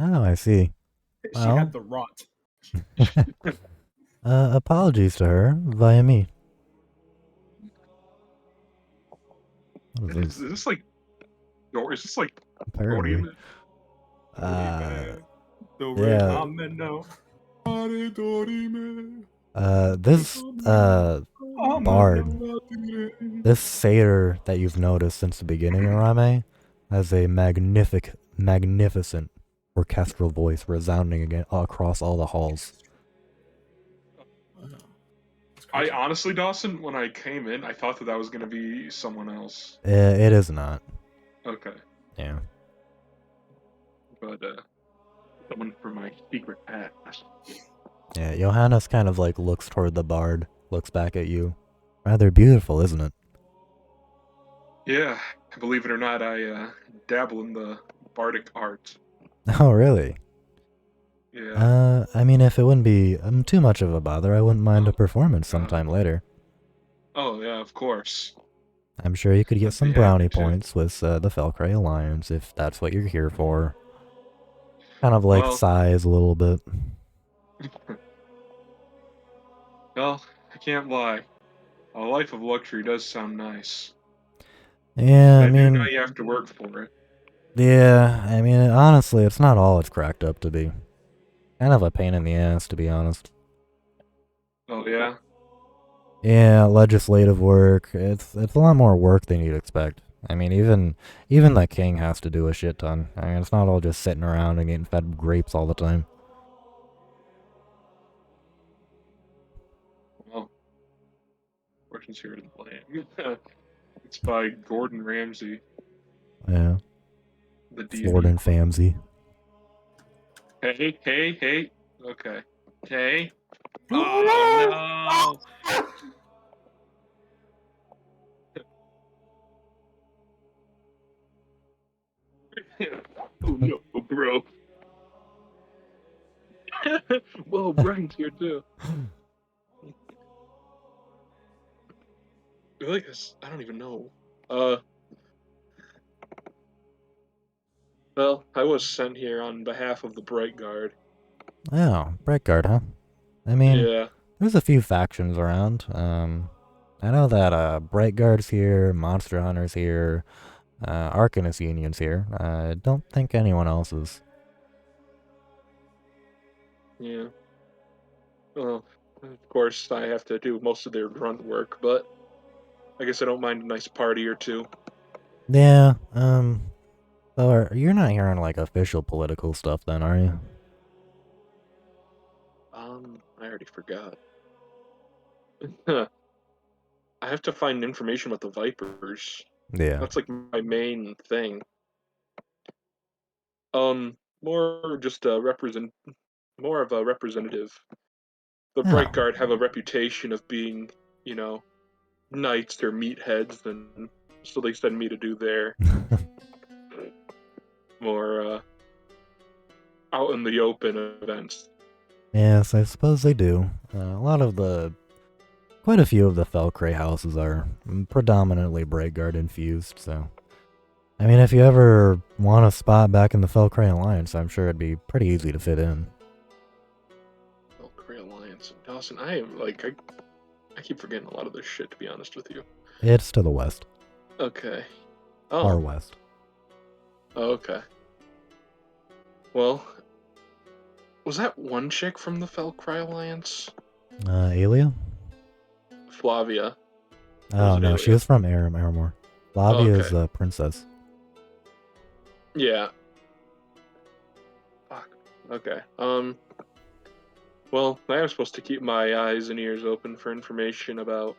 Oh, I see. She Well. had the rot. Apologies to her via me. What is Is this? this like... Is this like... Apparently. Dorian? Yeah. No. This, bard, this satyr that you've noticed since the beginning, Arame, has a magnificent orchestral voice resounding again across all the halls. I honestly, Dawson, when I came in, I thought that was going to be someone else. It is not. Okay. Yeah. But, someone from my secret past. Yeah, Johannes kind of like looks toward the bard, looks back at you. Rather beautiful, isn't it? Yeah, believe it or not, I, dabble in the bardic art. Oh, really? Yeah. I mean, if it wouldn't be too much of a bother, I wouldn't mind a performance sometime later. Oh, yeah, of course. I'm sure you could get I'd some be happy brownie to. points with the Felkray Alliance, if that's what you're here for. Kind of like Well- sighs a little bit. Well, I can't lie. A life of luxury does sound nice. Yeah, I I do know mean, you have to work for it. yeah, I mean, honestly, it's not all it's cracked up to be. Kind of a pain in the ass, to be honest. Oh, yeah? Yeah, legislative work. It's a lot more work than you'd expect. I mean, even the king has to do a shit ton. I mean, it's not all just sitting around and getting fed grapes all the time. Well, fortune's here to blame. It's by Gordon Ramsay, Yeah, the D&D. Ford and Famsy. Hey. Okay. Okay. Oh no. Oh no, bro. Whoa, Brian's here too. I don't even know. Uh, well, I was sent here on behalf of the Bright Guard. Oh, Bright Guard, huh? I mean, Yeah. there's a few factions around. I know that Bright Guard's here, Monster Hunter's here, Arcanist Union's here. I don't think anyone else is. Yeah. Well, of course, I have to do most of their grunt work, but I guess I don't mind a nice party or two. Yeah, so you're not hearing like official political stuff then, are you? I already forgot. I have to find information about the Vipers. Yeah. That's like my main thing. More just more of a representative. The Bright Oh. Guard have a reputation of being, you know, knights or meatheads, and so they send me to do their more out in the open events. Yes, I suppose they do. Quite a few of the Felcray houses are predominantly Bright Guard infused, so. I mean, if you ever want a spot back in the Felcray Alliance, I'm sure it'd be pretty easy to fit in. Valkyrie Alliance and Dawson. I keep forgetting a lot of this shit, to be honest with you. It's to the west. Okay. Far Oh. west. Oh, okay. Well, was that one chick from the Felcry Alliance? Aelia? Flavia. Oh, no, Aelia? she was from Aramore. Flavia is Okay. a princess. Yeah. Fuck. Okay. Well, I am supposed to keep my eyes and ears open for information about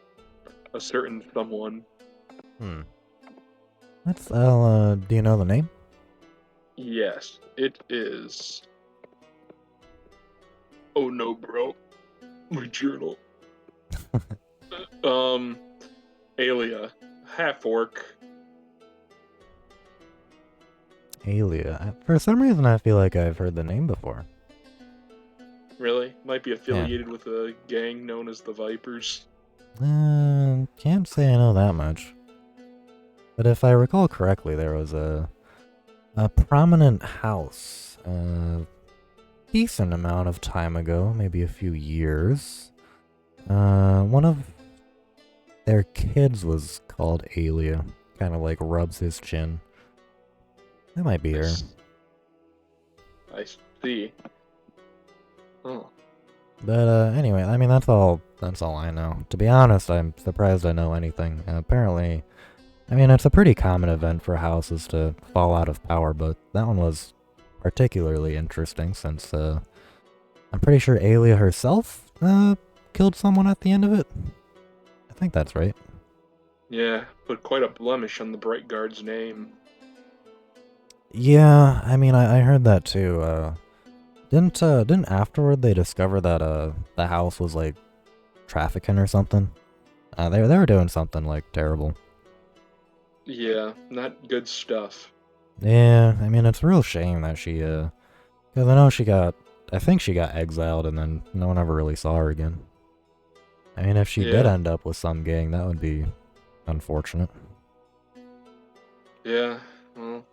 a certain someone. Do you know the name? Yes, it is. Oh no, bro. My journal. Aelia. Half orc. Aelia. For some reason, I feel like I've heard the name before. Really? Might be affiliated with a gang known as the Vipers. Can't say I know that much. But if I recall correctly, there was a prominent house a decent amount of time ago, maybe a few years. One of their kids was called Aelia. Kind of like rubs his chin. That might be her. I see. Oh. But anyway, I mean that's all I know. To be honest, I'm surprised I know anything. Apparently, I mean it's a pretty common event for houses to fall out of power, but that one was particularly interesting since I'm pretty sure Aelia herself killed someone at the end of it. I think that's right. Yeah, put quite a blemish on the Bright Guard's name. Yeah, I mean I heard that too. Didn't afterward they discover that the house was like trafficking or something? They were doing something like terrible. Yeah, not good stuff. Yeah, I mean it's a real shame that she because I know I think she got exiled and then no one ever really saw her again. I mean if she did Yeah. end up with some gang, that would be unfortunate. Yeah, well,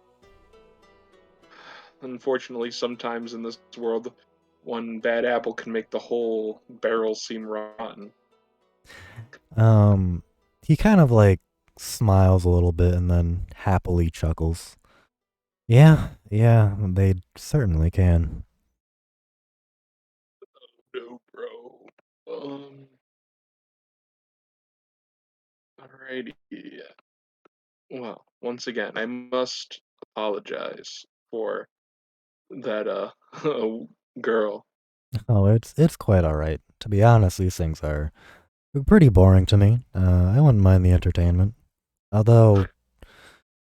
unfortunately, sometimes in this world, one bad apple can make the whole barrel seem rotten. He kind of like smiles a little bit and then happily chuckles. Yeah, they certainly can. No, bro. Alrighty. Well, once again, I must apologize for that girl. Oh, it's quite alright. To be honest, these things are pretty boring to me. I wouldn't mind the entertainment. Although,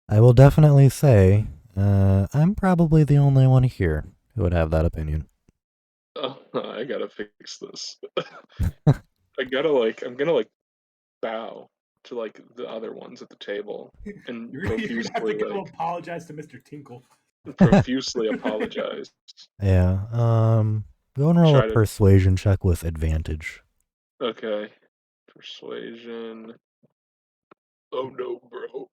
I will definitely say, I'm probably the only one here who would have that opinion. I gotta fix this. I'm gonna like bow to like the other ones at the table and You're gonna have to profusely go like apologize to Mr. Tinkle. profusely apologize. Yeah. Go and roll a Try to persuasion check with advantage. okay. Persuasion. Oh no, bro.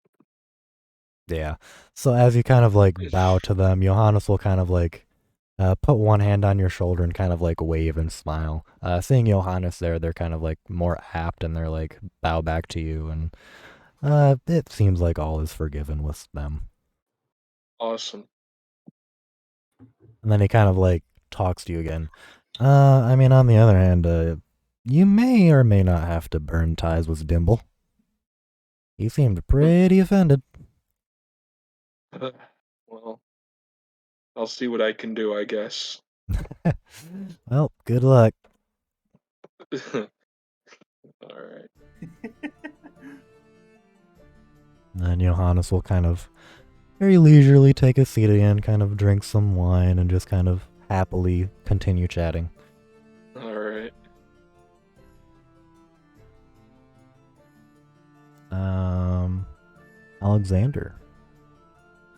Yeah. So as you kind of like bow to them, Johannes will kind of like put one hand on your shoulder and kind of like wave and smile. Seeing Johannes there, they're kind of like more apt and they're like bow back to you, and it seems like all is forgiven with them. Awesome. And then he kind of like talks to you again. I mean, on the other hand, you may or may not have to burn ties with Dimble. He seemed pretty offended. Well, I'll see what I can do, I guess. Well, good luck. All right. And then Johannes will kind of very leisurely take a seat again, kind of drink some wine, and just kind of happily continue chatting. All right. Alexander.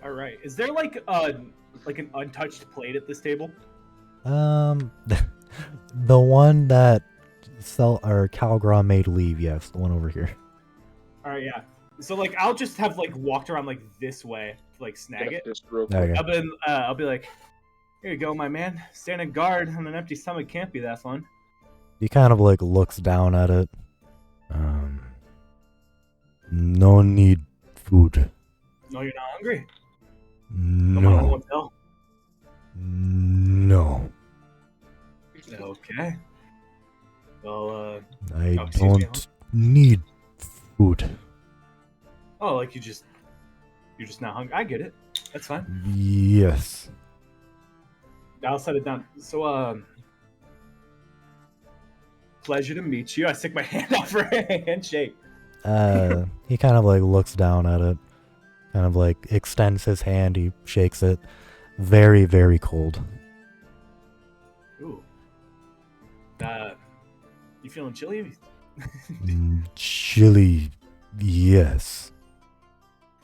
All right. Is there like an untouched plate at this table? The one that Calgra made leave, yes, the one over here. All right, yeah. So like I'll just have like walked around like this way to like snag Yeah, it. just real Okay. quick. I'll be like, here you go, my man. Standing guard on an empty stomach can't be that fun. He kind of like looks down at it. No need food. No, you're not hungry. No. No. No. Okay. Well, I excuse me, don't need food. oh, like you're just not hungry. I get it. That's fine. Yes. I'll set it down. So, pleasure to meet you. I stick my hand out for a handshake. He kind of like looks down at it, kind of like extends his hand, he shakes it. Very, very cold. Ooh. You feeling chilly? Chilly, yes.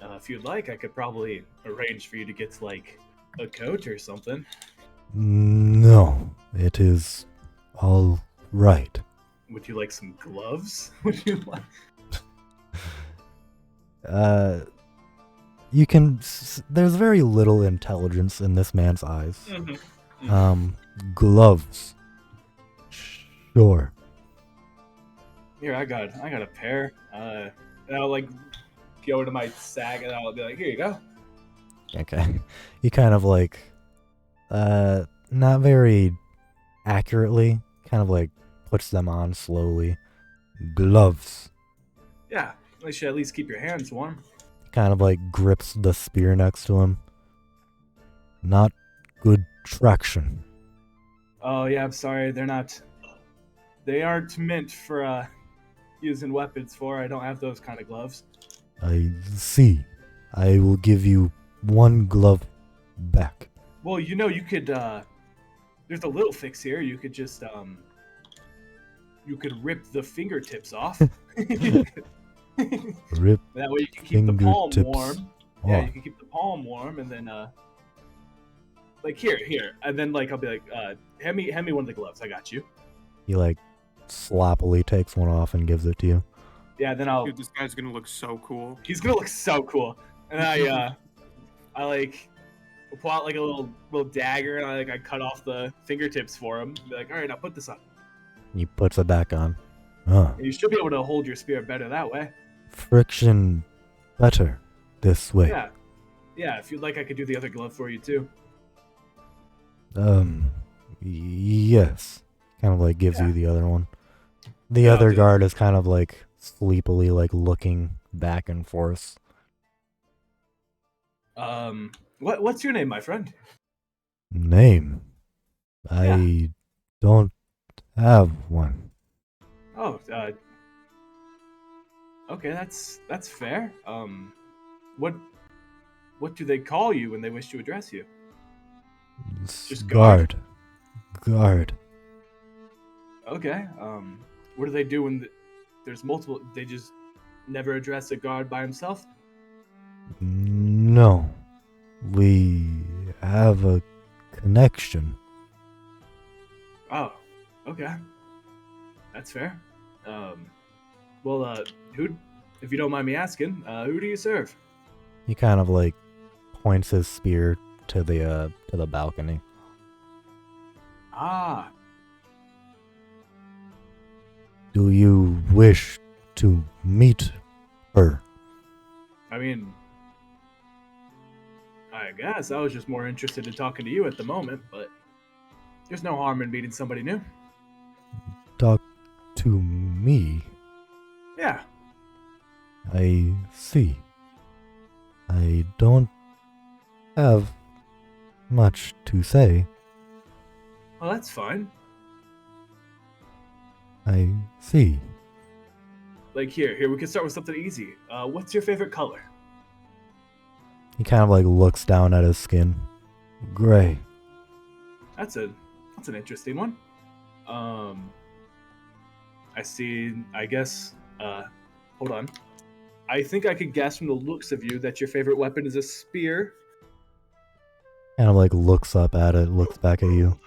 If you'd like, I could probably arrange for you to get like a coat or something. No, it is all right. Would you like some gloves? Would you like? You can. There's very little intelligence in this man's eyes. Gloves. Sure. Here, I got a pair. And I'll like go to my sack and I'll be like, here you go. Okay. He kind of like, not very accurately, kind of like puts them on slowly. Gloves. Yeah, you should at least keep your hands warm. Kind of like grips the spear next to him. Not good traction. Oh yeah, I'm sorry. They aren't meant for using weapons for. I don't have those kind of gloves. I see. I will give you one glove back. Well, you could. There's a little fix here. You could just you could rip the fingertips off. Rip That way you can keep the palm fingertips warm. Yeah, off. you can keep the palm warm, and then like here, and then like I'll be like, hand me one of the gloves. I got you. He like sloppily takes one off and gives it to you. Yeah, then I'll. Dude, this guy's gonna look so cool. He's gonna look so cool, and I like pull out like a little dagger, and I cut off the fingertips for him. Be like, all right, now put this on. He puts it back on. Oh, And you should be able to hold your spear better that way. friction better this way. Yeah. If you'd like, I could do the other glove for you too. Yes. Kind of like gives Yeah. you the other one. The Yeah, other dude. guard is kind of like sleepily like looking back and forth. What's your name, my friend? Name. I don't have one. Oh, okay, that's fair. What do they call you when they wish to address you? Just Guard. Guard. Okay. What do they do when there's multiple? They just never address a guard by himself? No. We have a connection. Oh, okay. That's fair. Well, who, if you don't mind me asking, who do you serve? He kind of like points his spear to the balcony. Ah, Do you wish to meet her? I mean, I guess I was just more interested in talking to you at the moment, but there's no harm in meeting somebody new. Talk to me. Yeah. I see. I don't have much to say. Well, that's fine. I see. Like here, we can start with something easy. What's your favorite color? He kind of like looks down at his skin. Gray. That's an interesting one. I see. I guess. Hold on. I think I could guess from the looks of you that your favorite weapon is a spear. Kind of like looks up at it, looks back at you.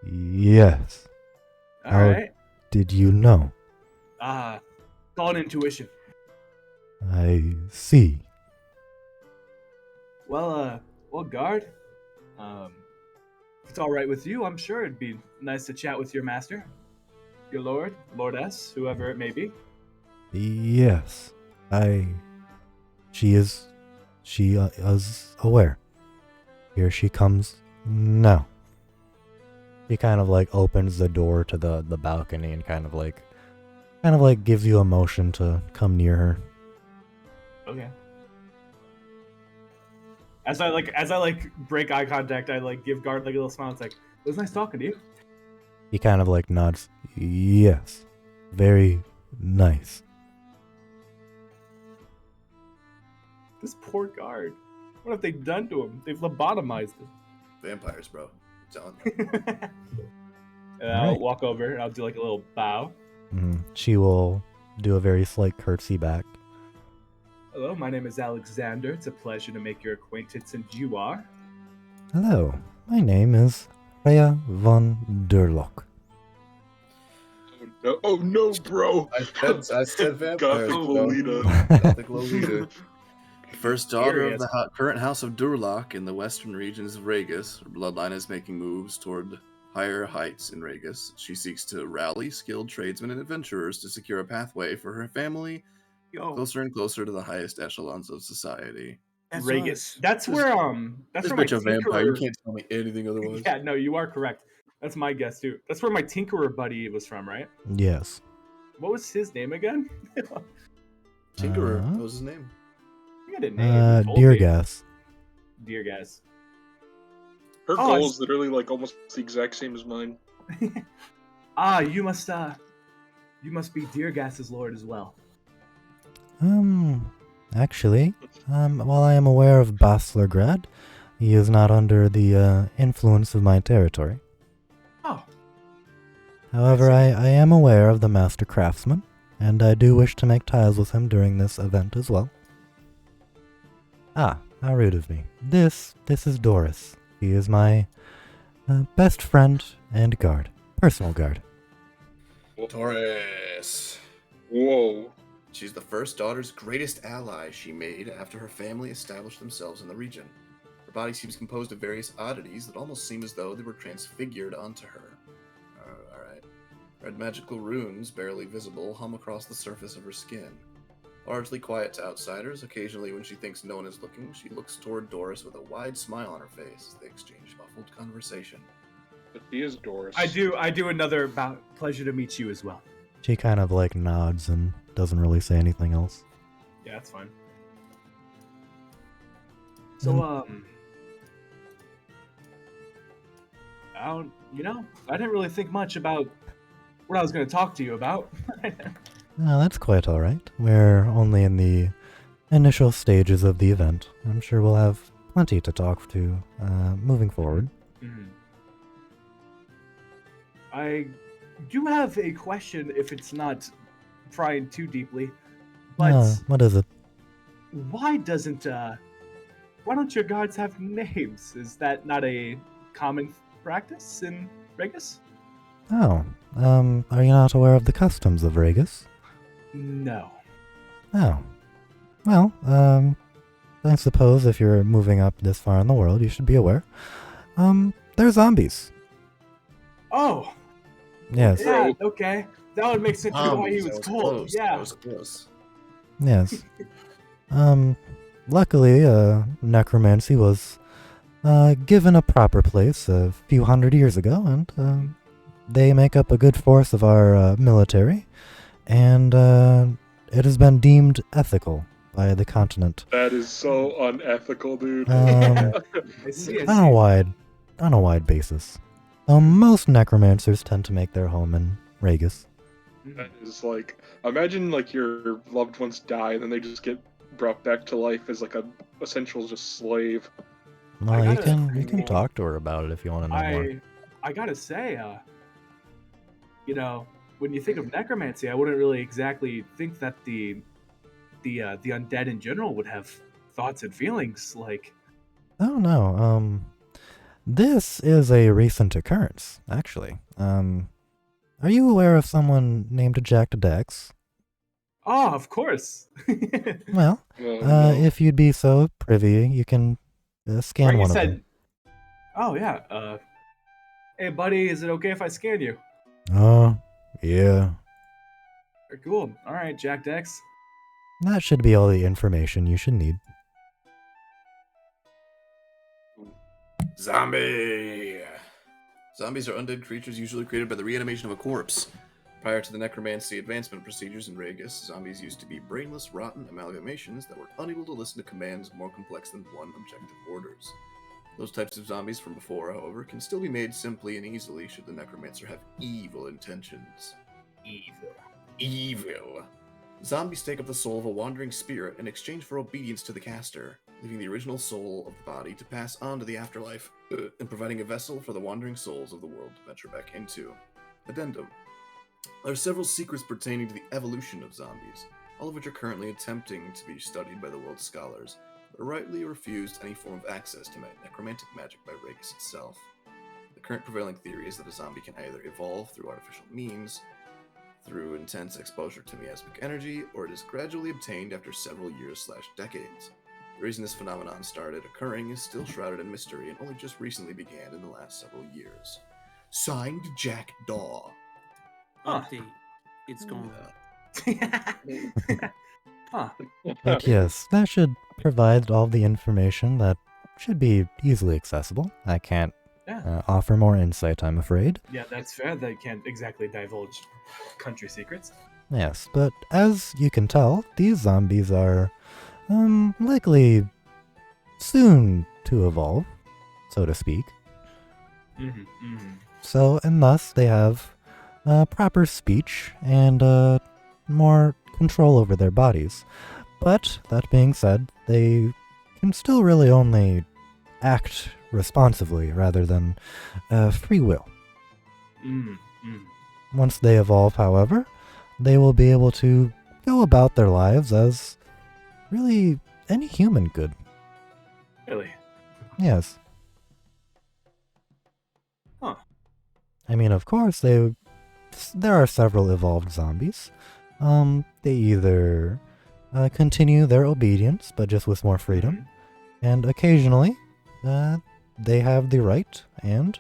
Yes. All How right. did you know? Call it intuition. I see. Well, guard. If it's all right with you, I'm sure it'd be nice to chat with your master, your lord, lordess, whoever it may be. Yes. She is aware. Here she comes now. He kind of like opens the door to the balcony and kind of like gives you a motion to come near her. Okay. As I break eye contact, I like give guard like a little smile. It's like, it was nice talking to you. He kind of like nods. Yes. Very nice. This poor guard. What have they done to him? They've lobotomized him. Vampires, bro. I'm telling you. And I'll Right. walk over and I'll do like a little bow. She will do a very slight curtsy back. Hello, my name is Alexander. It's a pleasure to make your acquaintance, and you are? Hello, my name is Freya von Durlock. Oh no, bro! I said vampires, Gothic bro. Lolita. Gothic Lolita. First daughter of Curious. the current house of Durlock in the western regions of Ragus. Her bloodline is making moves toward higher heights in Ragus. She seeks to rally skilled tradesmen and adventurers to secure a pathway for her family closer and closer to the highest echelons of society. Ragus. That's where This my bitch a vampire. You tinkerer. can't tell me anything otherwise. Yeah, no, you are correct. That's my guess too. That's where my tinkerer buddy was from, right? Yes. What was his name again? Tinkerer. Uh-huh. What was his name? He had a name. He told Dear me. Gas. Dear guys. Her Oh, goal it's- is literally like almost the exact same as mine. You must be Dear Gas's lord as well. Actually, while I am aware of Baslergrad, he is not under the influence of my territory. Oh, However, I am aware of the Master Craftsman, and I do wish to make ties with him during this event as well. Ah, how rude of me. This is Doris. He is my best friend and guard. Personal guard. Taurus. Whoa. She's the first daughter's greatest ally she made after her family established themselves in the region. Her body seems composed of various oddities that almost seem as though they were transfigured onto her. Alright. Red magical runes, barely visible, hum across the surface of her skin. Largely quiet to outsiders, occasionally when she thinks no one is looking, she looks toward Doris with a wide smile on her face as they exchange muffled conversation. But he is Doris. I do another pleasure to meet you as well. She kind of like nods and doesn't really say anything else. Yeah, that's fine. So, I didn't really think much about what I was going to talk to you about. No, that's quite alright. We're only in the initial stages of the event. I'm sure we'll have plenty to talk to moving forward. I do have a question if it's not prying too deeply. But What is it? why don't your guards have names? Is that not a common practice in Regus? Oh, are you not aware of the customs of Regus? No. Oh. Well, I suppose if you're moving up this far in the world, you should be aware. They're zombies. Oh, Yes. yeah, okay. That would make sense why he was cold. Close. Yeah. That was close. Yes. Luckily, necromancy was given a proper place a few hundred years ago, and they make up a good force of our military, and it has been deemed ethical by the continent. That is so unethical, dude. I see. on a wide basis. Most necromancers tend to make their home in Regus. That is like, imagine like your loved ones die and then they just get brought back to life as like a essential just slave. Well, you can talk to her about it if you want to know more. I gotta say, when you think of necromancy, I wouldn't really exactly think that the undead in general would have thoughts and feelings. Like, Oh no, this is a recent occurrence, actually. Are you aware of someone named Jack Dex? oh, of course. Well, No. if you'd be so privy, you can scan Right, one you of said, them. oh yeah. Hey buddy, is it okay if I scan you? Oh, yeah. Cool. All right, Jack Dex. That should be all the information you should need. Zombie! Zombies are undead creatures usually created by the reanimation of a corpse. Prior to the necromancy advancement procedures in Regus, zombies used to be brainless, rotten amalgamations that were unable to listen to commands more complex than one objective orders. Those types of zombies from before, however, can still be made simply and easily should the necromancer have evil intentions. Evil. Zombies take up the soul of a wandering spirit in exchange for obedience to the caster, leaving the original soul of the body to pass on to the afterlife, and providing a vessel for the wandering souls of the world to venture back into. Addendum. There are several secrets pertaining to the evolution of zombies, all of which are currently attempting to be studied by the world's scholars, but are rightly refused any form of access to necromantic magic by Regus itself. The current prevailing theory is that a zombie can either evolve through artificial means, through intense exposure to miasmic energy, or it is gradually obtained after several years/decades. The reason this phenomenon started occurring is still shrouded in mystery and only just recently began in the last several years. Signed, Jack Daw. Update. It's gone. Huh. But yes, that should provide all the information that should be easily accessible. I can't Yeah. offer more insight, I'm afraid. Yeah, that's fair. They can't exactly divulge country secrets. Yes, but as you can tell, these zombies are likely soon to evolve, so to speak. So, and thus they have proper speech and more control over their bodies. But, that being said, they can still really only act responsively rather than free will. Once they evolve, however, they will be able to go about their lives as really any human could. Really? Yes. Huh. I mean, of course, there are several evolved zombies. They either continue their obedience, but just with more freedom, and occasionally, they have the right, and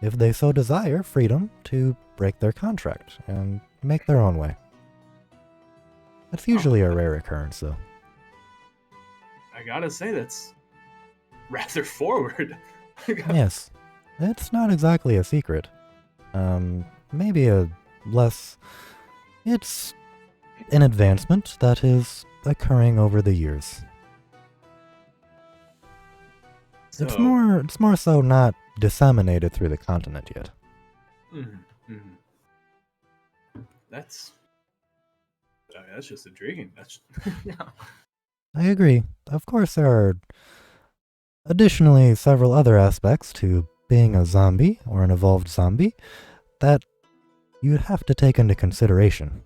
if they so desire, freedom to break their contract and make their own way. That's usually a rare occurrence, though. I gotta say, that's rather forward. Yes, it's not exactly a secret. Maybe a less... It's an advancement that is occurring over the years. It's more so not disseminated through the continent yet. That's just intriguing. That's yeah. I agree. Of course, there are additionally several other aspects to being a zombie or an evolved zombie that you'd have to take into consideration.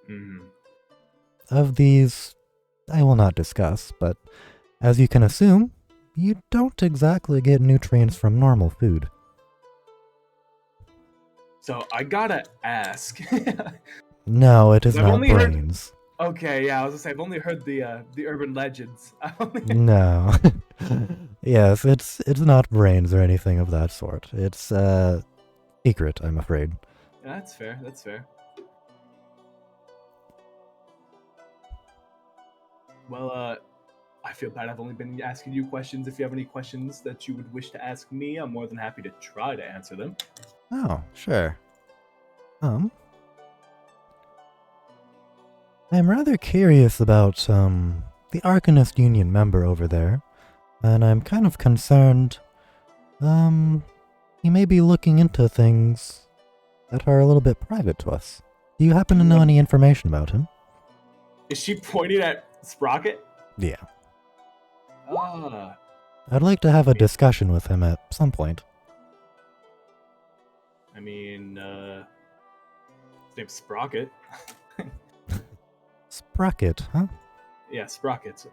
Hmm. Of these, I will not discuss, but as you can assume, you don't exactly get nutrients from normal food. So I gotta ask. No, it is I've not only heard- brains. Okay, yeah, I was gonna say I've only heard the urban legends. No. Yes, it's not brains or anything of that sort. It's secret, I'm afraid. That's fair. That's fair. Well, I feel bad I've only been asking you questions. If you have any questions that you would wish to ask me, I'm more than happy to try to answer them. Oh, sure. I'm rather curious about the Arcanist Union member over there, and I'm kind of concerned he may be looking into things that are a little bit private to us. Do you happen to know any information about him? Is she pointing at Sprocket? Yeah. Ah, I'd like to have a discussion with him at some point. I mean, his name's Sprocket. Sprocket, huh? Yeah, Sprocket.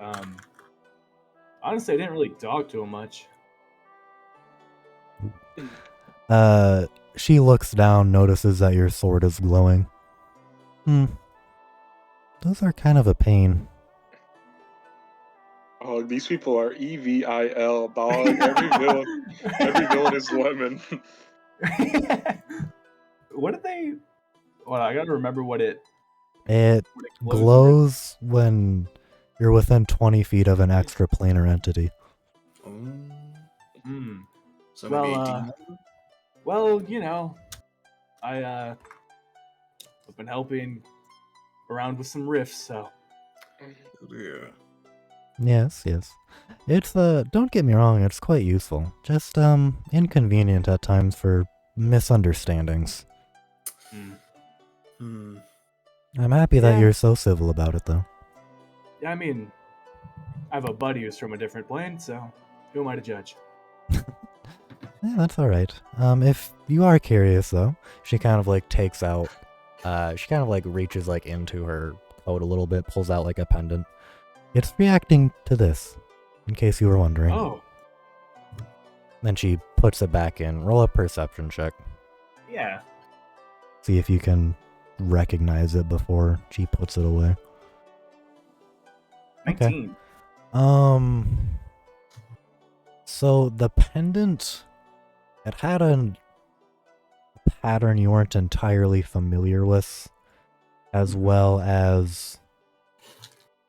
Honestly, I didn't really talk to him much. She looks down, notices that your sword is glowing. Those are kind of a pain. Oh, these people are EVIL, dog. Every villain is lemon. What did they? Well, I gotta remember what it. It What it glows when you're within 20 feet of an extraplanar entity. Hmm. So Well, maybe 18. Well, you know, I've been helping around with some rifts, so. Yeah. Yes. It's don't get me wrong, it's quite useful. Just inconvenient at times for misunderstandings. I'm happy that Yeah. you're so civil about it though. Yeah, I mean, I have a buddy who's from a different plane, so who am I to judge? Yeah, that's alright. If you are curious though, she kind of like takes out she kind of like reaches like into her coat a little bit, pulls out like a pendant. It's reacting to this, in case you were wondering. Oh, Then she puts it back in. Roll a perception check. yeah. See if you can recognize it before she puts it away. 19. So the pendant, it had a pattern you weren't entirely familiar with, as well as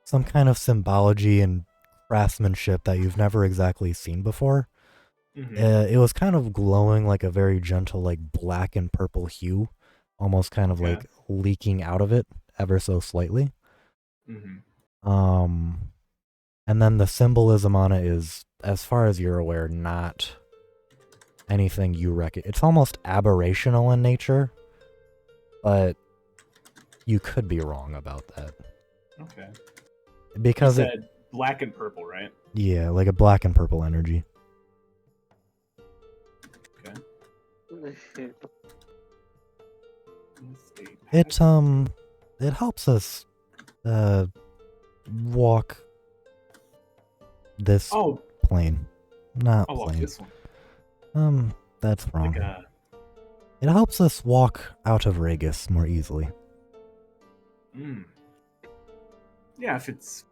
some kind of symbology and craftsmanship that you've never exactly seen before. Mhm. It was kind of glowing like a very gentle, like black and purple hue, almost kind of Yeah. like leaking out of it ever so slightly. Mhm. And then the symbolism on it is, as far as you're aware, not anything you reckon. It's almost aberrational in nature, but you could be wrong about that. Okay. Because You it, said black and purple, right? yeah, like a black and purple energy. Okay. Let's see. It helps us walk this Oh, plane. Not oh, well, plane. this one. That's wrong. Like It helps us walk out of Ragus more easily. Yeah, if it's.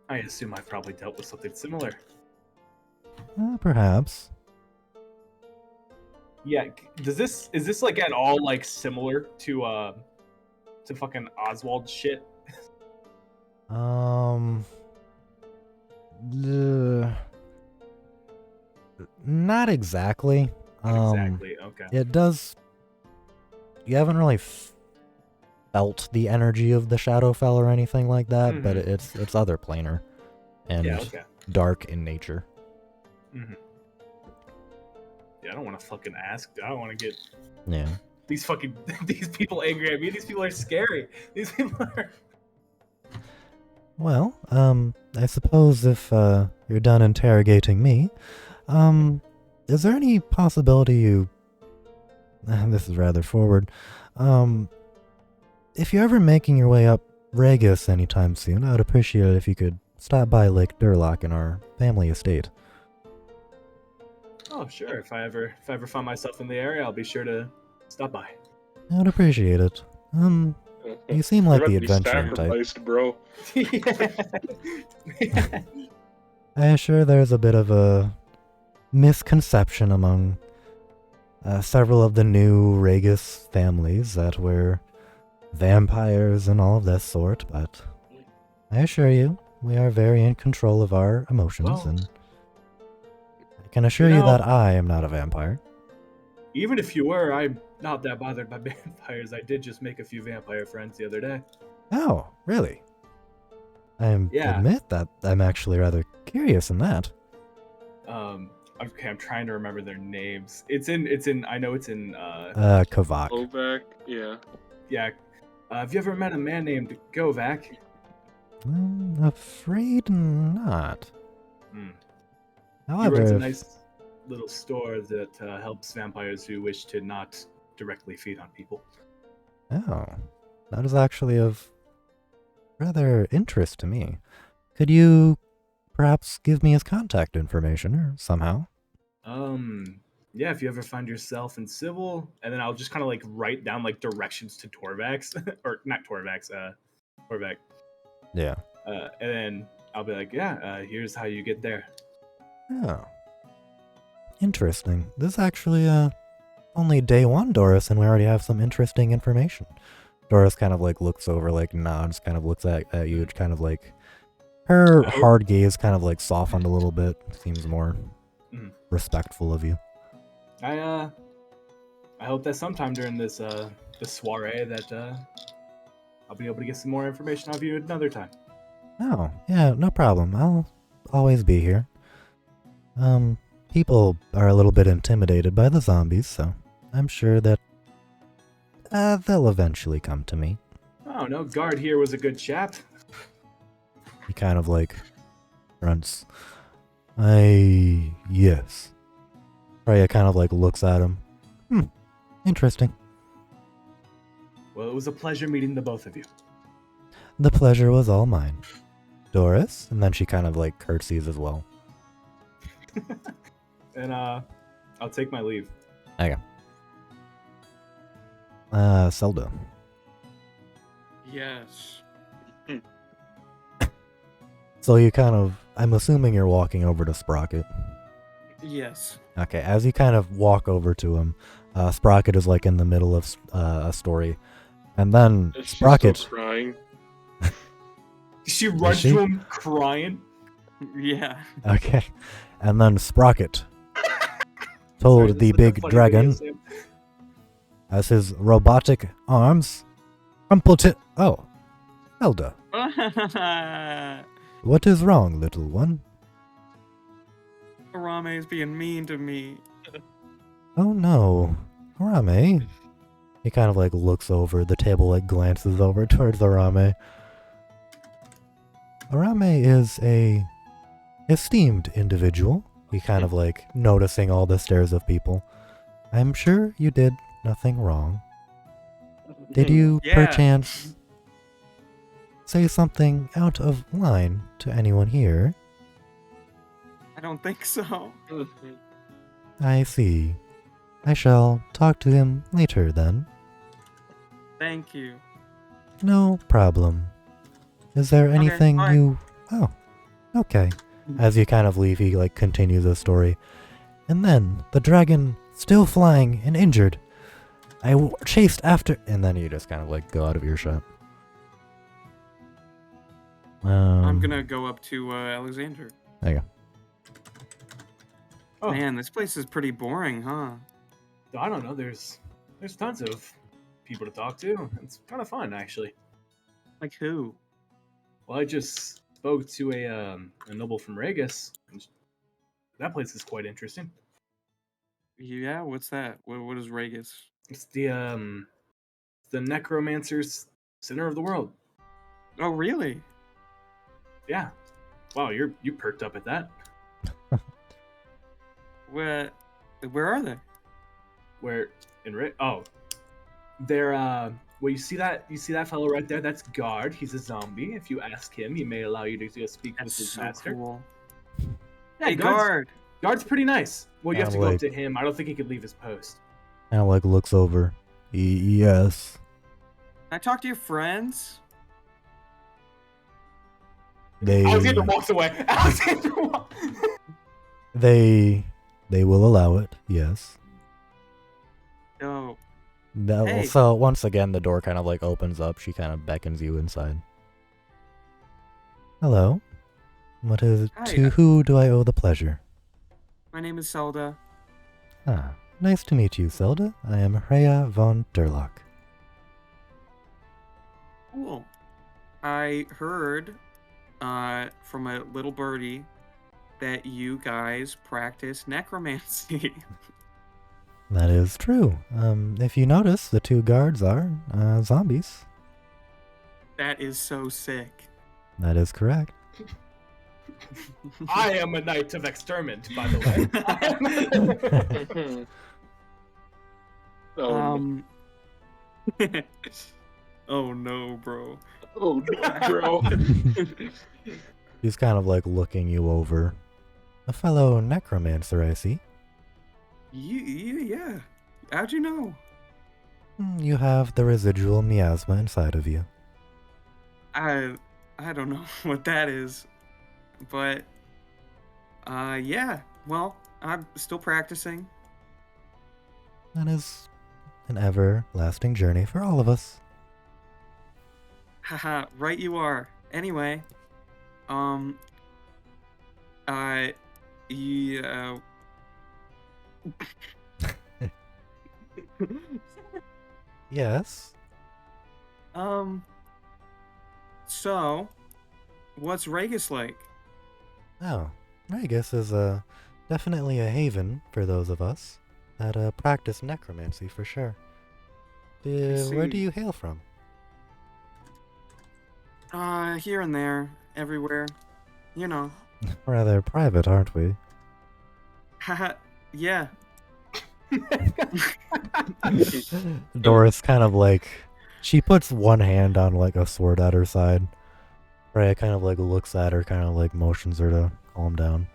I assume I've probably dealt with something similar. Perhaps. Yeah, is this like at all like similar to fucking Oswald shit? Not exactly. Not exactly. Okay. It does. You haven't really felt the energy of the Shadowfell or anything like that, but it's other planar and Yeah. Okay. dark in nature. Yeah, I don't want to fucking ask. I don't want to get Yeah. these people angry at me. These people are scary. These people are. Well, I suppose if you're done interrogating me, is there any possibility you This is rather forward. If you're ever making your way up Regis anytime soon, I would appreciate it if you could stop by Lake Durlock in our family estate. Oh, sure. If I ever find myself in the area, I'll be sure to stop by. I would appreciate it. You seem like You're the about to be adventuring type. sacrificed, bro. I assure there's a bit of a misconception among several of the new Regis families that we're vampires and all of that sort, but I assure you, we are very in control of our emotions, Well, and I can assure you that I am not a vampire. Even if you were, I'm not that bothered by vampires. I did just make a few vampire friends the other day. Oh, really? I Yeah. admit that I'm actually rather curious in that. Okay, I'm trying to remember their names. It's in. I know it's in. Kavak. Kovac, yeah. Yeah. Have you ever met a man named Govac? Afraid not. Hmm. He However, runs a if- nice little store that helps vampires who wish to not directly feed on people. Oh, that is actually of rather interest to me. Could you perhaps give me his contact information or somehow? Yeah, if you ever find yourself in Civil, and then I'll just kind of like write down like directions to Torvax, or not Torvax, Torvac. Yeah. And then I'll be like, yeah, here's how you get there. Oh. Interesting. This is actually only day one, Doris, and we already have some interesting information. Doris kind of like looks over, like nods, kind of looks at you, kind of like her hard gaze kind of like softened a little bit. Seems more respectful of you. I hope that sometime during this this soiree that I'll be able to get some more information of you another time. Oh, yeah, no problem. I'll always be here. People are a little bit intimidated by the zombies, so I'm sure that they'll eventually come to me. Oh no, guard here was a good chap. He kind of like grunts. Yes. Freya kind of like looks at him. Interesting. Well, it was a pleasure meeting the both of you. The pleasure was all mine. Doris? And then she kind of like curtsies as well. And I'll take my leave. Okay. Zelda. Yes. So you kind of, I'm assuming you're walking over to Sprocket. Yes. Okay, as you kind of walk over to him, Sprocket is like in the middle of a story. And then Is she Sprocket, still crying? She runs she? to him crying. Yeah. okay, and then Sprocket Sorry, told this the is such a big funny dragon video, Sam. as his robotic arms crumpled to, oh, Zelda, what is wrong, little one? Arame is being mean to me. Oh no, Arame. He kind of like looks over, the table like glances over towards Arame. Arame is a esteemed individual. He kind of like noticing all the stares of people. I'm sure you did nothing wrong. Did you Yeah. perchance say something out of line to anyone here? I don't think so. I see. I shall talk to him later then. Thank you. No problem. Is there anything bye. you... Oh, okay. As you kind of leave, he like continues the story. And then, the dragon, still flying and injured, chased after... And then you just kind of like go out of earshot. I'm gonna go up to Alexander. There you go. Oh. Man, this place is pretty boring, huh? I don't know. There's tons of people to talk to. It's kind of fun, actually. Like who? Well, I just spoke to a noble from Regis. That place is quite interesting. Yeah, what's that? What is Regis? It's the necromancer's center of the world. Oh, really? Yeah. Wow, you perked up at that. Where are they? Where They're well, you see that fellow right there? That's Guard. He's a zombie. If you ask him, he may allow you to go speak That's with his so master. cool. Yeah, Hey, guard. Guard's pretty nice. Well, you have to go Like- up to him. I don't think he could leave his post. Kind of like looks over. Yes. Can I talk to your friends? They Alexander walks away. Alexander walks. they will allow it. Yes. No. Well, so once again, the door kind of like opens up. She kind of beckons you inside. Hello. What is? Hi, To who do I owe the pleasure? My name is Zelda. Ah, nice to meet you, Zelda. I am Rhea von Durlock. Cool. I heard from a little birdie that you guys practice necromancy. That is true. If you notice, the two guards are zombies. That is so sick. That is correct. I am a knight of exterment, by the way. Oh, Oh no, bro. oh no, bro. He's kind of like looking you over. A fellow necromancer, I see. Yeah. How'd you know? You have the residual miasma inside of you. I don't know what that is, but yeah. Well, I'm still practicing. That is an everlasting journey for all of us. Haha, right you are. Anyway, yeah. Yes. So, what's Regis like? Oh, Regis is definitely a haven for those of us that practice necromancy for sure. Where do see. you hail from? Here and there, everywhere. You know. Rather private, aren't we? Haha, yeah. Doris kind of like, she puts one hand on like a sword at her side. Rhea kind of like looks at her, kind of like motions her to calm down.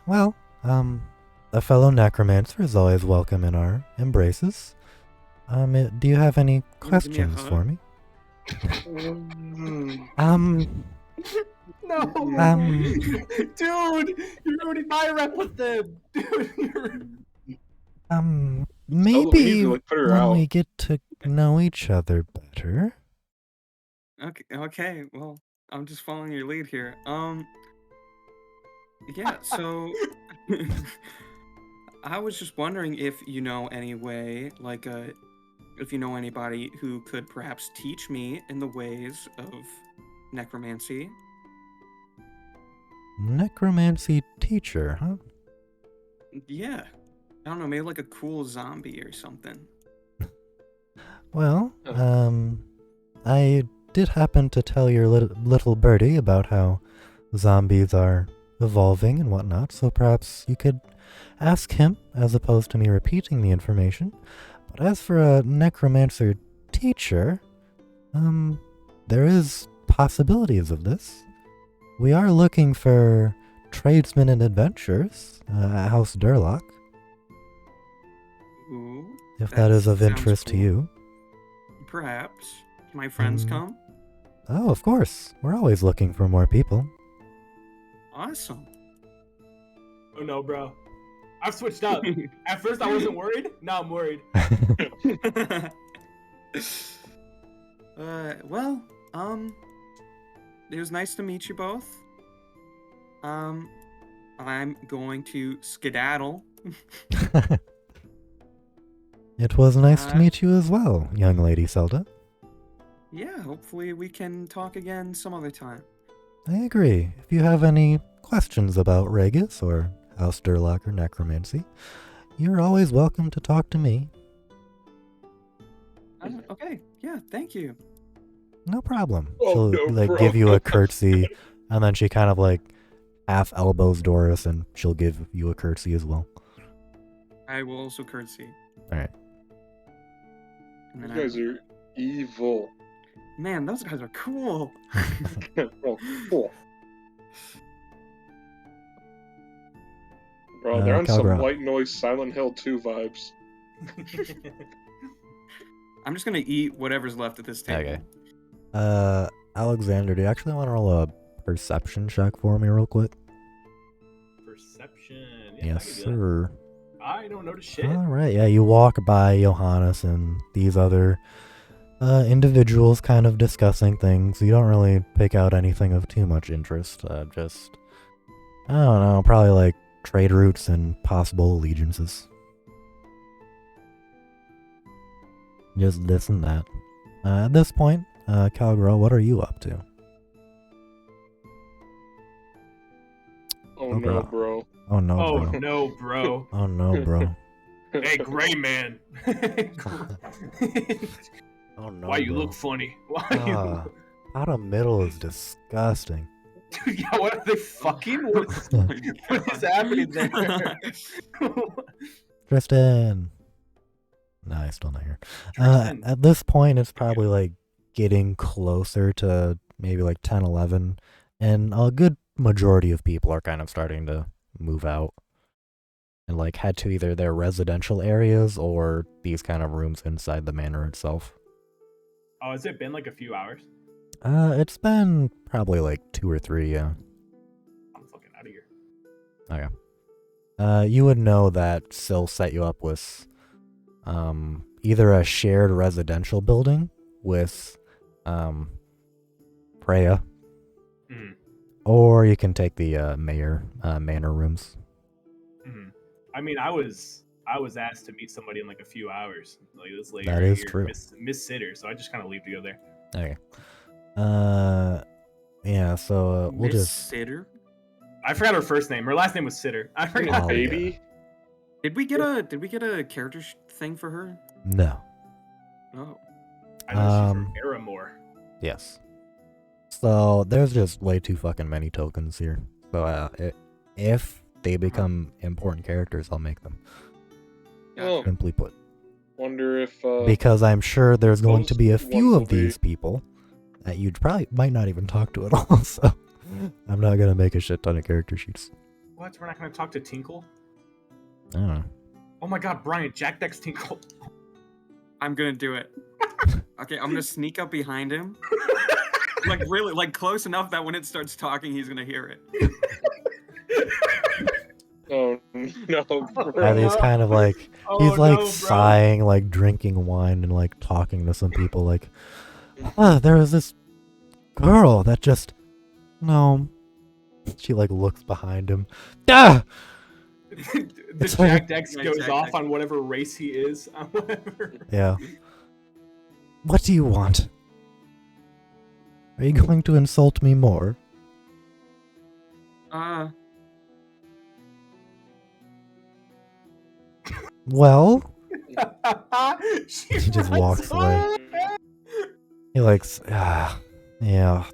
Well, a fellow necromancer is always welcome in our embraces. Do you have any Give me a questions hug. for me? No, dude, you're ruining my rep with them. Dude, Maybe like, put her when out. we get to know each other better. Okay, well, I'm just following your lead here. Yeah, so I was just wondering if you know any way, like if you know anybody who could perhaps teach me in the ways of necromancy. Necromancy teacher, huh? Yeah. I don't know, maybe like a cool zombie or something. Well, I did happen to tell your little birdie about how zombies are evolving and whatnot, so perhaps you could ask him as opposed to me repeating the information. But as for a necromancer teacher, there is possibilities of this. We are looking for tradesmen and adventurers at House Durlock, Ooh, if that is of sounds interest to cool. you. Perhaps. Can my friends come? Oh, of course. We're always looking for more people. Awesome. Oh no, bro. I've switched up. At first I wasn't worried. Now I'm worried. Well, it was nice to meet you both. I'm going to skedaddle. It was nice to Uh, meet you as well, young lady Zelda. Yeah, hopefully we can talk again some other time. I agree. If you have any questions about Regis or House Durlock or necromancy, you're always welcome to talk to me. Okay, yeah, thank you. No problem. Oh, She'll no like give you a problem. curtsy, and then she kind of like half elbows Doris, and she'll give you a curtsy as well. I will also curtsy. Alright. And You then guys are evil. Man, those guys are cool. Oh, cool. Bro, they're on some Calgary. white noise Silent Hill 2 vibes. I'm just gonna eat whatever's left at this table. Okay. Alexander, do you actually want to roll a perception check for me real quick? Perception. Yeah, Yes, I can do sir. that. I don't notice shit. Alright, yeah, you walk by Johannes and these other individuals kind of discussing things. You don't really pick out anything of too much interest. Just, I don't know, probably like trade routes and possible allegiances. Just this and that. At this point, Cowgirl, what are you up to? Oh Okay. no, bro. Oh no, Oh bro. no, bro. Oh no, bro. Hey, gray man. Oh no, Why you bro. look funny? Why Ah, bottom middle is disgusting. you? Yeah, what are they fucking? What is happening there? Tristan. Nah, he's still not here. Tristan. At this point, it's probably like getting closer to maybe like 10, 11, and a good majority of people are kind of starting to move out and like head to either their residential areas or these kind of rooms inside the manor itself. Oh, has it been like a few hours? It's been probably like 2 or 3, yeah. I'm fucking out of here. Okay. You would know that Syl set you up with either a shared residential building with Freya, Mm. or you can take the manor rooms. Mm. I mean, I was asked to meet somebody in like a few hours. Like this lady That right is here, true. Miss Sitter. So I just kind of leave to go there. Okay. Yeah, so we'll Miss just... Sitter. I forgot her first name. Her last name was Sitter. I forgot. Oh, Baby? Did we get a character thing for her? No. Oh. I know she's from Aramore. Yes. So there's just way too fucking many tokens here. So if they become important characters, I'll make them. Oh, Simply put. wonder if Because I'm sure there's going to those be a few ones of will be- these people that you probably might not even talk to at all. So I'm not gonna make a shit ton of character sheets. What? We're not gonna talk to Tinkle? I don't know. Oh my God, Brian! Jack Deck's Tinkle. I'm gonna do it. Okay, I'm gonna sneak up behind him. Like really, like close enough that when it starts talking, he's gonna hear it. oh no, And bro. he's kind of like he's Oh, like no, bro. sighing, like drinking wine and like talking to some people like, there was this girl that just no. She like looks behind him. Ah! The It's Jack like- Dex Yeah, goes Jack off Dex. on whatever race he is. On whatever. Yeah. What do you want? Are you going to insult me more? Well, She He just runs walks away. away. he likes yeah,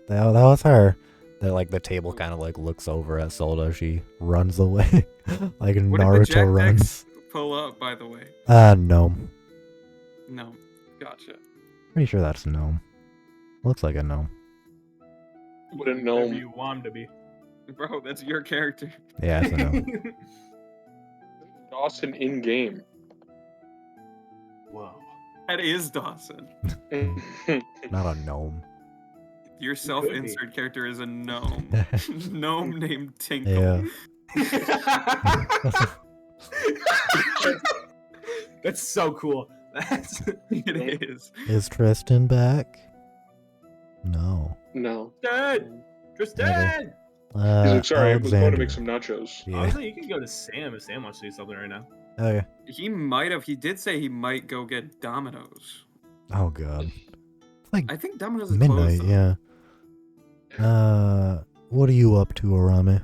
that was her. That like the table kind of like looks over at Solda. She runs away like What did the Naruto Jack runs. Dex pull up, by the way? Gnome. No, gotcha. Pretty sure that's gnome. Looks like a gnome. Wouldn't Whatever know. you want him to be. Bro, that's your character. Yeah, it's a gnome. Dawson in game. Whoa. That is Dawson. Not a gnome. Your could be. self-insert character is a gnome. Gnome named Tinkle. Yeah. That's so cool. That's It is. Is Tristan back? No. no. dead. Tristan. He's like, sorry, I was going to Alexander. make some nachos. Yeah. Honestly, you can go to Sam if Sam wants to do something right now. Okay. He did say he might go get Domino's. Oh god. It's like I think Domino's is midnight, closed, though. yeah. What are you up to, Arame?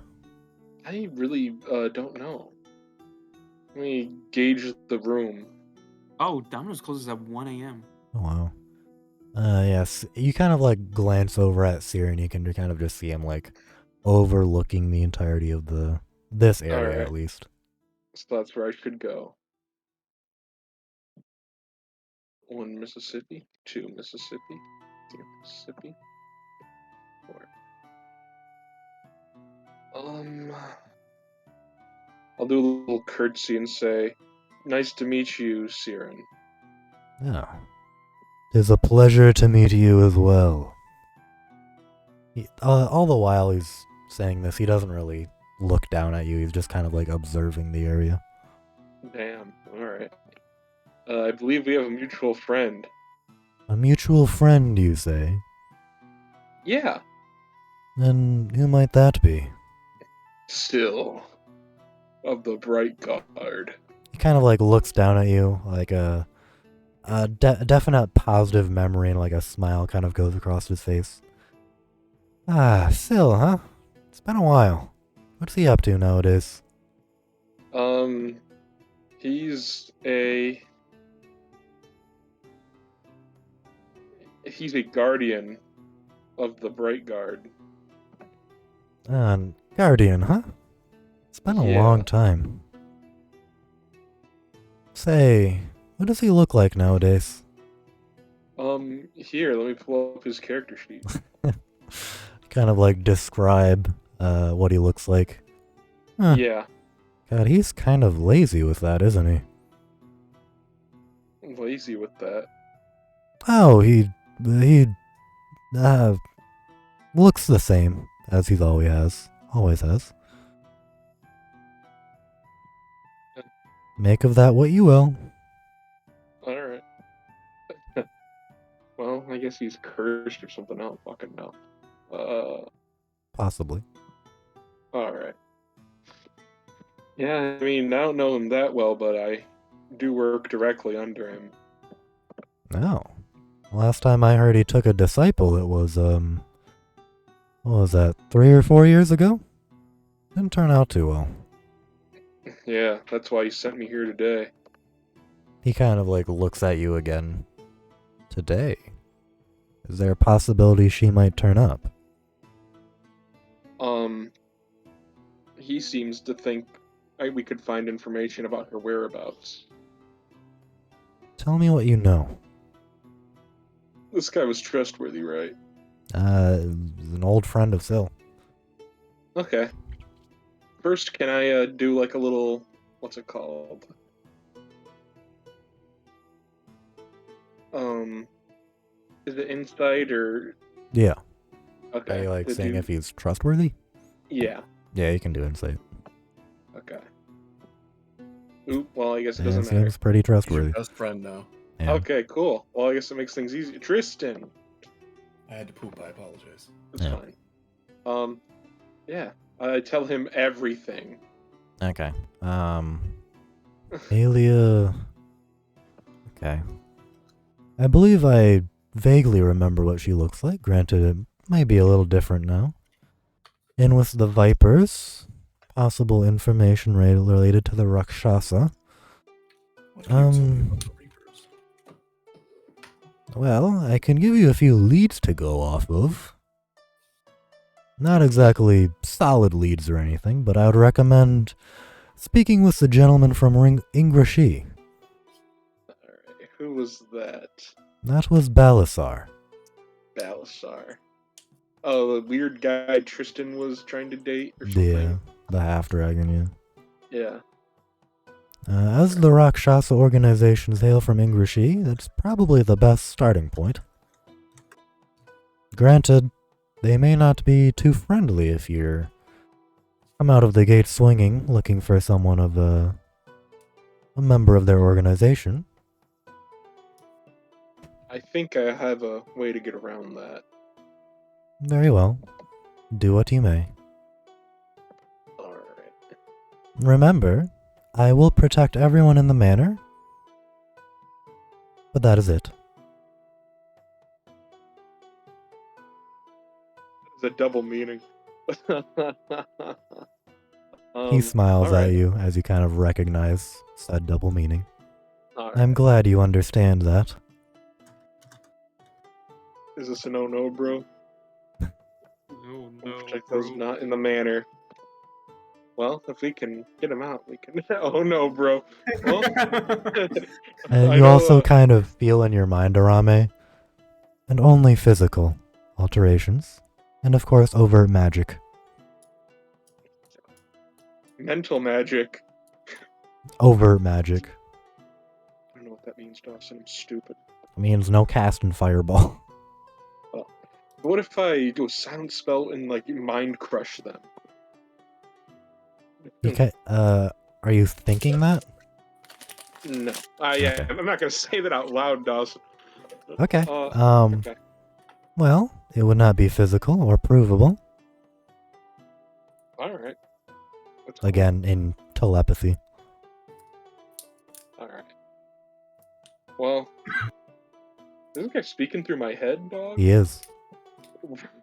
I really don't know. Let me gauge the room. Oh, Domino's closes at 1 a.m. Oh wow. Yes. You kind of like glance over at Seer and you can kind of just see him like overlooking the entirety of this area Alright. at least. So that's where I should go. 1 Mississippi, 2 Mississippi, 3 Mississippi, 4. I'll do a little curtsy and say, "Nice to meet you, Siren." Yeah. "'Tis a pleasure to meet you as well." All the while he's saying this, he doesn't really look down at you. He's just kind of like observing the area. Damn. All right. I believe we have a mutual friend. A mutual friend, you say? Yeah. And who might that be? Still of the Bright Guard. He kind of like looks down at you, like a definite positive memory, and like a smile kind of goes across his face. Ah, Syl, huh? It's been a while. What's he up to nowadays? He's a guardian of the Bright Guard. Guardian, huh? It's been a long time. Say, what does he look like nowadays? Here, let me pull up his character sheet. Kind of like describe what he looks like. Huh. Yeah. God, he's kind of lazy with that, isn't he? Lazy with that. Oh, he looks the same as he always has. Make of that what you will. Alright. Well, I guess he's cursed or something. I don't fucking know. Possibly. Alright. Yeah, I mean, I don't know him that well, but I do work directly under him. No. Last time I heard he took a disciple, it was, what was that, 3 or 4 years ago? Didn't turn out too well. Yeah, that's why he sent me here today. He kind of like looks at you again. Today? Is there a possibility she might turn up? He seems to think we could find information about her whereabouts. Tell me what you know. This guy was trustworthy, right? An old friend of Syl. Okay. First, can I do like a little, what's it called? Is it insight or? Yeah. Okay. Are you like saying if he's trustworthy? Yeah. Yeah, you can do insight. Okay. Oop, well, I guess it Yeah, doesn't matter. seems pretty He's your trustworthy. best friend now. Yeah. Okay, cool. Well, I guess it makes things easier. Tristan. I had to poop. I apologize. It's Yeah. fine. Yeah. I tell him everything. Okay. Alia. Okay. I believe I vaguely remember what she looks like. Granted, it might be a little different now. In with the Vipers. Possible information related to the Rakshasa. What can you tell me about the Reapers? Well, I can give you a few leads to go off of. Not exactly solid leads or anything, but I would recommend speaking with the gentleman from Ingrashi. Alright, who was that? That was Balasar. Balasar. Oh, the weird guy Tristan was trying to date or something? Yeah, the half-dragon, Yeah. As the Rakshasa organizations hail from Ingrashi, that's probably the best starting point. Granted, they may not be too friendly if you're come out of the gate swinging, looking for someone of a member of their organization. I think I have a way to get around that. Very well. Do what you may. Alright. Remember, I will protect everyone in the manor, but that is it. It's a double meaning. He smiles alright. at you as you kind of recognize said double meaning. Alright. I'm glad you understand that. Is this a no-no, bro? No, Protect those not in the manor. Well, if we can get him out, we can. Oh no, bro. Well, And I you know. also kind of feel in your mind, Arame, and only physical alterations, and of course overt magic. Mental magic. Overt magic I don't know what that means, Dawson. I'm stupid. means no casting fireball. What if I do a silent spell and like mind crush them? Are you thinking that? No. Yeah, Okay. I'm not gonna say that out loud, Dawson. Okay. Okay. Well, it would not be physical or provable. All right. That's cool. Again, in telepathy. All right. Well, is this guy speaking through my head, dog? He is.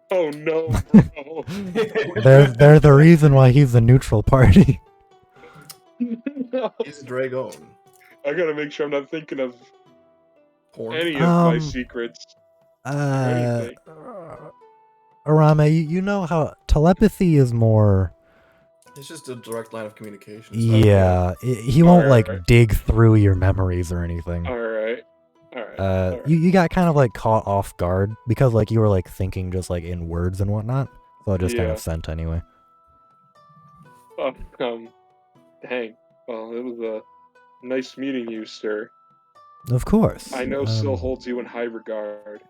Oh no, bro. They're the reason why he's the neutral party. No. He's Dragon. I gotta make sure I'm not thinking of Porn. any of my secrets. Anything. Arame, you know how telepathy is more. It's just a direct line of communication. Yeah, he won't like Alright. dig through your memories or anything. All right. All right. You got kind of like caught off guard because like you were like thinking just like in words and whatnot, so I just kind Yeah. of sent anyway. Dang. Well, it was a nice meeting you, sir. Of course. I know Syl holds you in high regard.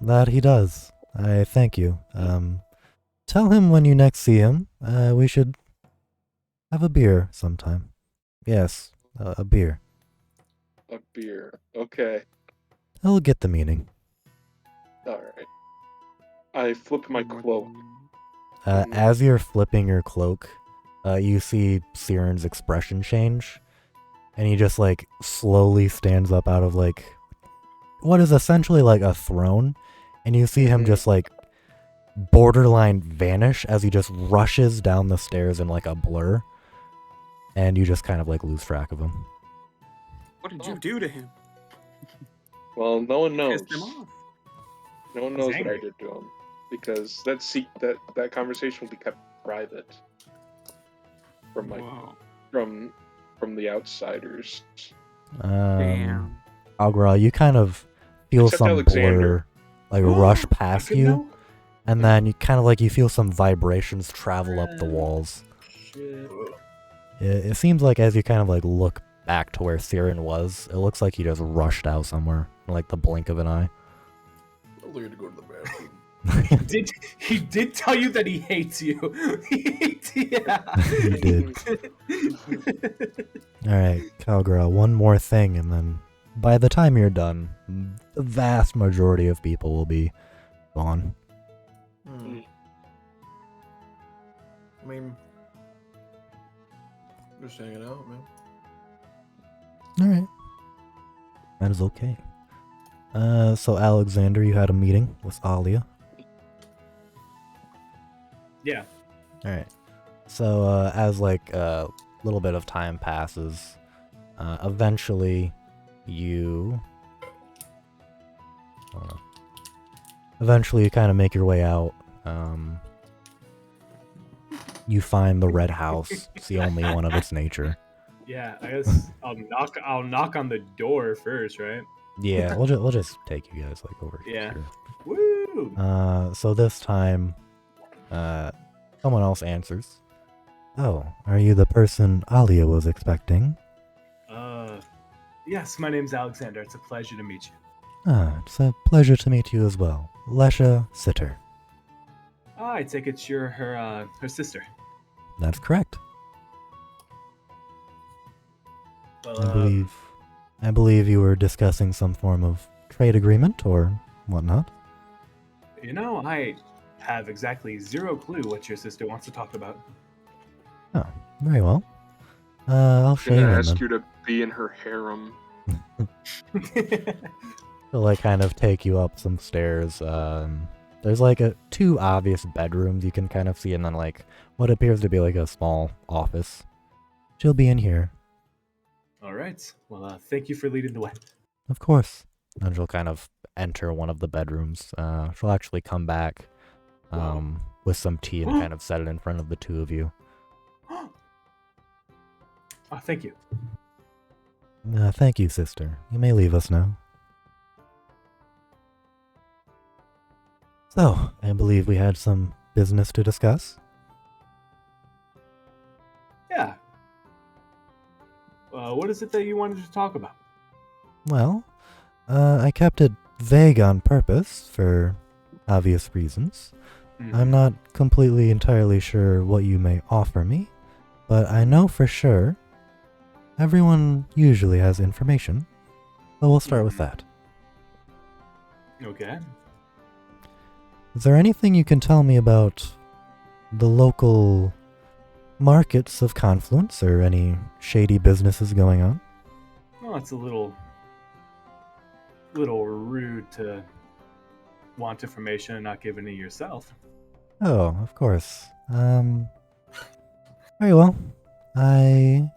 That he does. I thank you. Tell him when you next see him, we should have a beer sometime. Yes, a beer. A beer. Okay. He'll get the meaning. All right. I flip my cloak. As you're flipping your cloak, you see Siren's expression change, and he just like slowly stands up out of like what is essentially like a throne, and you see him just like borderline vanish as he just rushes down the stairs in like a blur, and you just kind of like lose track of him. What did you do to him? Well, no one knows. Pissed him off. No one knows what I did to him because that conversation will be kept private from Wow. from the outsiders. Damn. Algra, you kind of feel Except some Alexander. blur like rush past could you, know? and then you kind of like you feel some vibrations travel up the walls. Shit. It seems like as you kind of like look back to where Siren was, it looks like he just rushed out somewhere in like the blink of an eye. Probably had to go to the bathroom. He did tell you that he hates you. Yeah. He did. Alright, Cowgirl, one more thing, and then by the time you're done, the vast majority of people will be gone. I mean, just hanging out, man. Alright. That is okay. So Alexander, you had a meeting with Alia. Yeah. Alright. So, as like a little bit of time passes, eventually you... Eventually you kind of make your way out. You find the red house. It's the only one of its nature. Yeah, I guess I'll knock on the door first, right? Yeah, we'll just take you guys like over Yeah. here. Woo! So this time, someone else answers. Oh, are you the person Alia was expecting? Yes, my name's Alexander. It's a pleasure to meet you. Ah, it's a pleasure to meet you as well. Lesha Sitter. I take it you're her sister. That's correct. Well, I believe you were discussing some form of trade agreement or whatnot. you know, I have exactly zero clue what your sister wants to talk about. Oh, very well. I'll show I'm you gonna in ask then. you to be in her harem. She'll like kind of take you up some stairs. There's like two obvious bedrooms you can kind of see, and then like what appears to be like a small office. She'll be in here, All right. Well, thank you for leading the way. of course. And she'll kind of enter one of the bedrooms. She'll actually come back, Wow. with some tea and kind of set it in front of the two of you. Oh, thank you. Thank you, sister. You may leave us now. So, I believe we had some business to discuss. Yeah. What is it that you wanted to talk about? Well, I kept it vague on purpose for obvious reasons. I'm not completely entirely sure what you may offer me, but I know for sure everyone usually has information, so we'll start with that. Okay. Is there anything you can tell me about the local markets of Confluence or any shady businesses going on? Well, it's a little rude to want information and not give any yourself. Oh, of course. Very well. I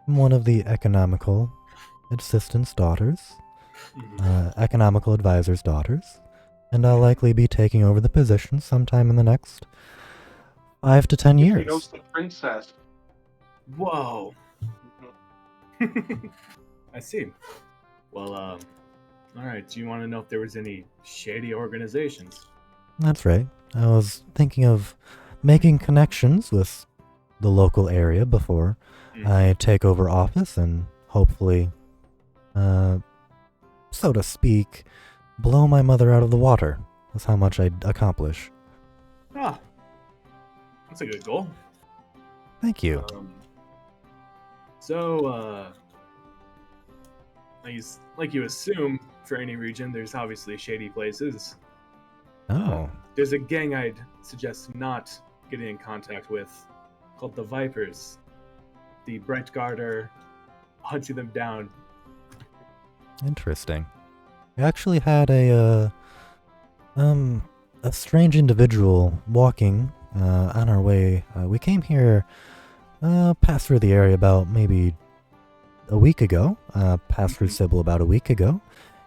am one of the economical assistant's daughters, economical advisor's daughters, and I'll likely be taking over the position sometime in the next 5 to 10 He years. knows the princess. Whoa. I see. Well, all right. Do you want to know if there was any shady organizations? That's right. I was thinking of making connections with the local area before I take over office and hopefully, so to speak, blow my mother out of the water. That's how much I'd accomplish. Ah, that's a good goal. Thank you. Like you assume, for any region, there's obviously shady places. Oh, There's a gang I'd suggest not getting in contact with, called the Vipers. The Bright Guard are hunting them down. interesting. We actually had a strange individual walking on our way. We came here, passed through the area about maybe a week ago, passed through Sybil about a week ago,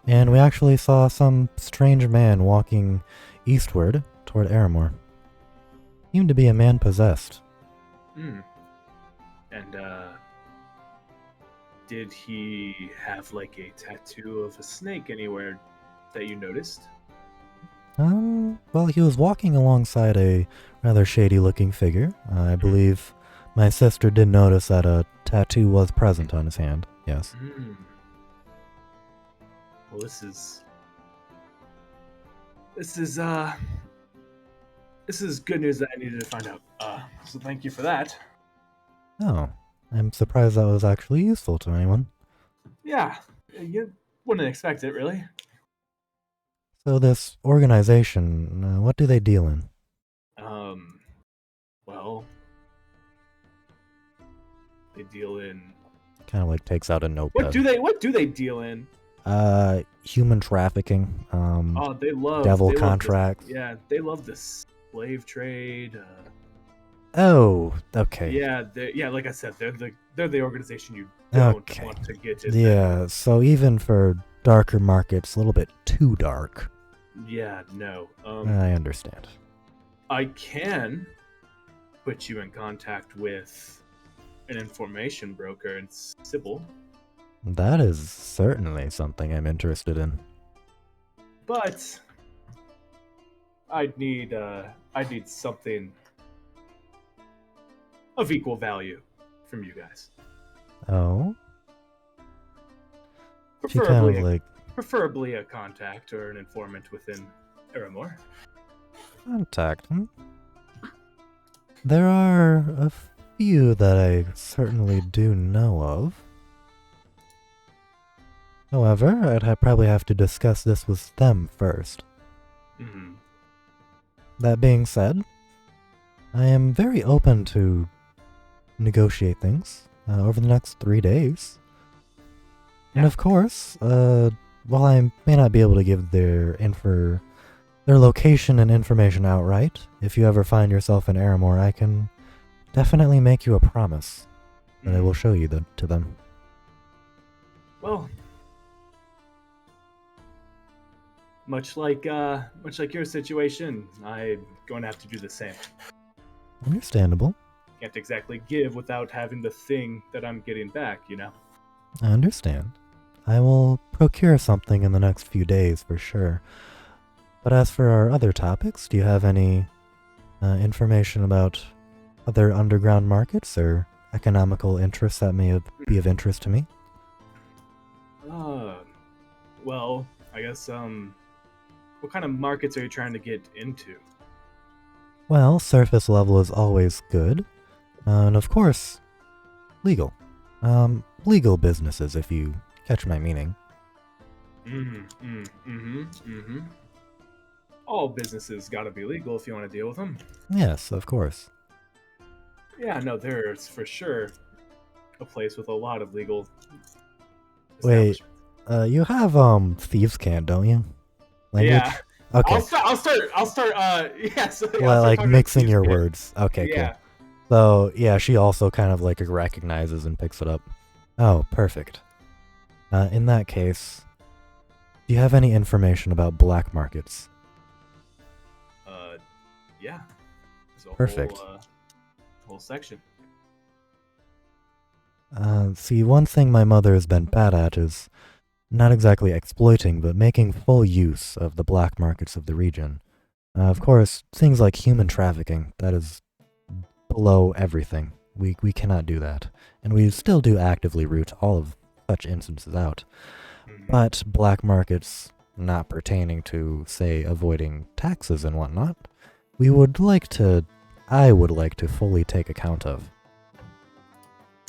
and we actually saw some strange man walking eastward toward Aramore. Seemed to be a man possessed. And, did he have, like, a tattoo of a snake anywhere that you noticed? Well, he was walking alongside a rather shady-looking figure. I believe my sister did notice that a tattoo was present on his hand. Yes. Well, this is good news that I needed to find out. So thank you for that. Oh, I'm surprised that was actually useful to anyone. Yeah, you wouldn't expect it, really. So this organization, what do they deal in? Well, they deal in. Kind of like takes out a notepad. What do they deal in? Human trafficking. Oh, they love devil they love contracts. they love the slave trade. Oh, okay. Yeah, like I said, they're the organization you don't want to get into. Yeah, so even for darker markets, a little bit too dark. Yeah, no. I understand. I can put you in contact with an information broker in Sybil, That is certainly something I'm interested in. but I'd need something of equal value from you guys. Oh? She kind of like... Preferably a contact or an informant within Aramore. Contact, There are a few that I certainly do know of. However, I'd probably have to discuss this with them first. That being said, I am very open to negotiate things over the next 3 days. And of course, while I may not be able to give their location and information outright, if you ever find yourself in Aramore, I can definitely make you a promise that I will show you to them. Well, much like your situation, I'm going to have to do the same. Understandable. can't exactly give without having the thing that I'm getting back, you know? I understand. I will procure something in the next few days for sure. But as for our other topics, do you have any information about other underground markets or economical interests that may be of interest to me? Well, I guess, what kind of markets are you trying to get into? Well, surface level is always good. And of course, legal. Legal businesses, if you catch my meaning. All businesses gotta be legal if you want to deal with them. Yes, of course. Yeah, no, there's for sure a place with a lot of legal Wait, establishments. you have, Thieves' Cant, don't you? Language? Yeah. Okay. I'll start, yeah, so, yeah, I'll Well, start like talking mixing Thieves' your Cant. words. Okay, Yeah. cool. So, yeah, she also kind of like recognizes and picks it up. Oh, perfect. In that case, do you have any information about black markets? Yeah. There's a Perfect. whole section. See, one thing my mother has been bad at is not exactly exploiting, but making full use of the black markets of the region. Of course, things like human trafficking, that is below everything. We cannot do that. And we still do actively root all of such instances out. But black markets not pertaining to, say, avoiding taxes and whatnot, I would like to fully take account of.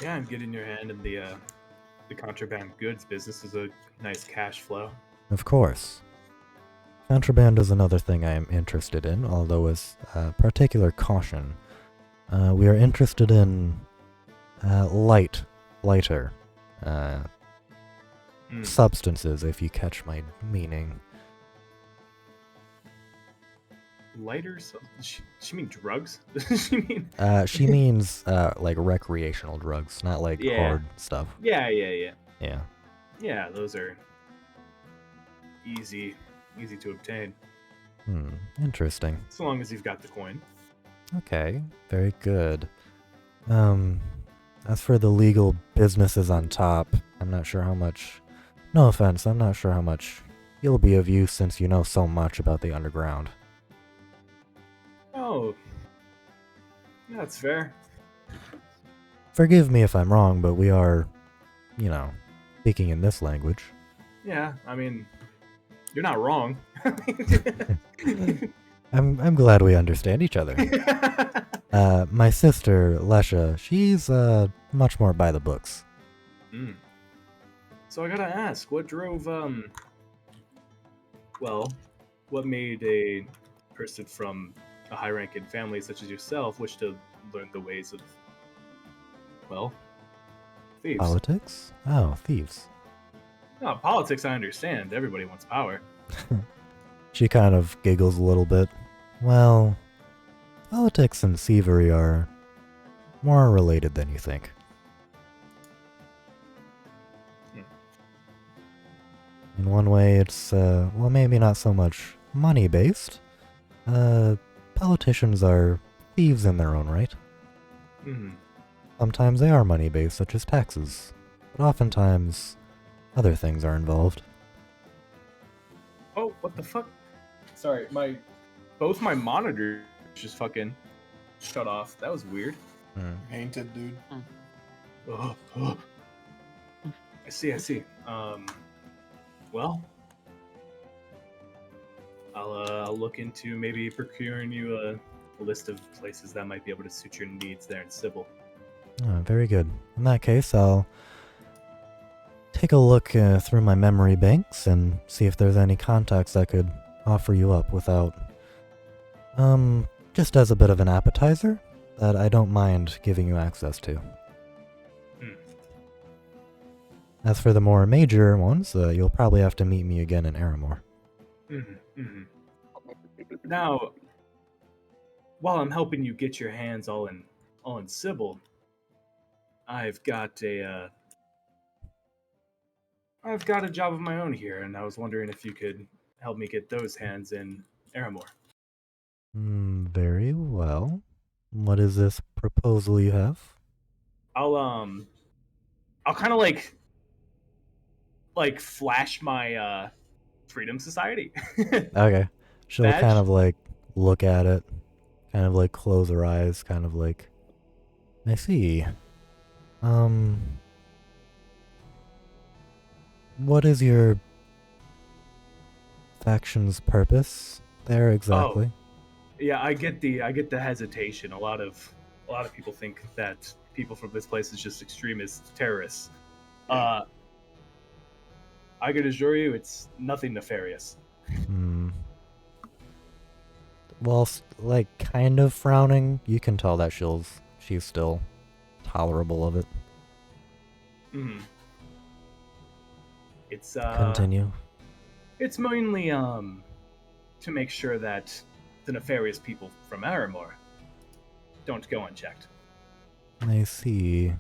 Yeah, and getting your hand in the contraband goods business is a nice cash flow. Of course. Contraband is another thing I am interested in, although with particular caution. We are interested in lighter substances, if you catch my meaning. Lighter? She mean drugs? She mean? She means like recreational drugs, not like hard stuff. Yeah. Yeah. Yeah, those are easy to obtain. Interesting. So long as you've got the coin. Okay, very good. As for the legal businesses on top, I'm not sure how much. No offense, I'm not sure how much you'll be of use since you know so much about the underground. Oh, that's fair. Forgive me if I'm wrong, but we are, speaking in this language. Yeah, I mean, you're not wrong. I'm glad we understand each other. My sister, Lesha, she's much more by the books. So I gotta ask, what drove, what made a person from a high-ranking family such as yourself wish to learn the ways of, thieves? Politics? Oh, thieves. No, politics I understand. Everybody wants power. She kind of giggles a little bit. Well, politics and thievery are more related than you think. In one way, it's, maybe not so much money-based. Politicians are thieves in their own right. Sometimes they are money-based, such as taxes, but oftentimes other things are involved. Oh, what the fuck? Sorry, both my monitors just fucking shut off. That was weird. Painted, dude. I see. Well, I'll look into maybe procuring you a list of places that might be able to suit your needs there in Sybil. Very good. In that case, I'll take a look through my memory banks and see if there's any contacts I could offer you up without, just as a bit of an appetizer that I don't mind giving you access to. As for the more major ones, you'll probably have to meet me again in Aramore. Now, while I'm helping you get your hands all in Sybil, I've got a job of my own here, and I was wondering if you could help me get those hands in Aramore. Very well. What is this proposal you have? I'll kind of like flash my Freedom Society. Okay. She'll Badge? kind of like look at it, kind of like close her eyes, kind of like, I see. What is your faction's purpose there exactly? Yeah, I get the hesitation. A lot of people think that people from this place is just extremist terrorists. I can assure you, it's nothing nefarious. Well, like kind of frowning. You can tell that she's still tolerable of it. It's Continue. It's mainly to make sure that the nefarious people from Aramor don't go unchecked. I see.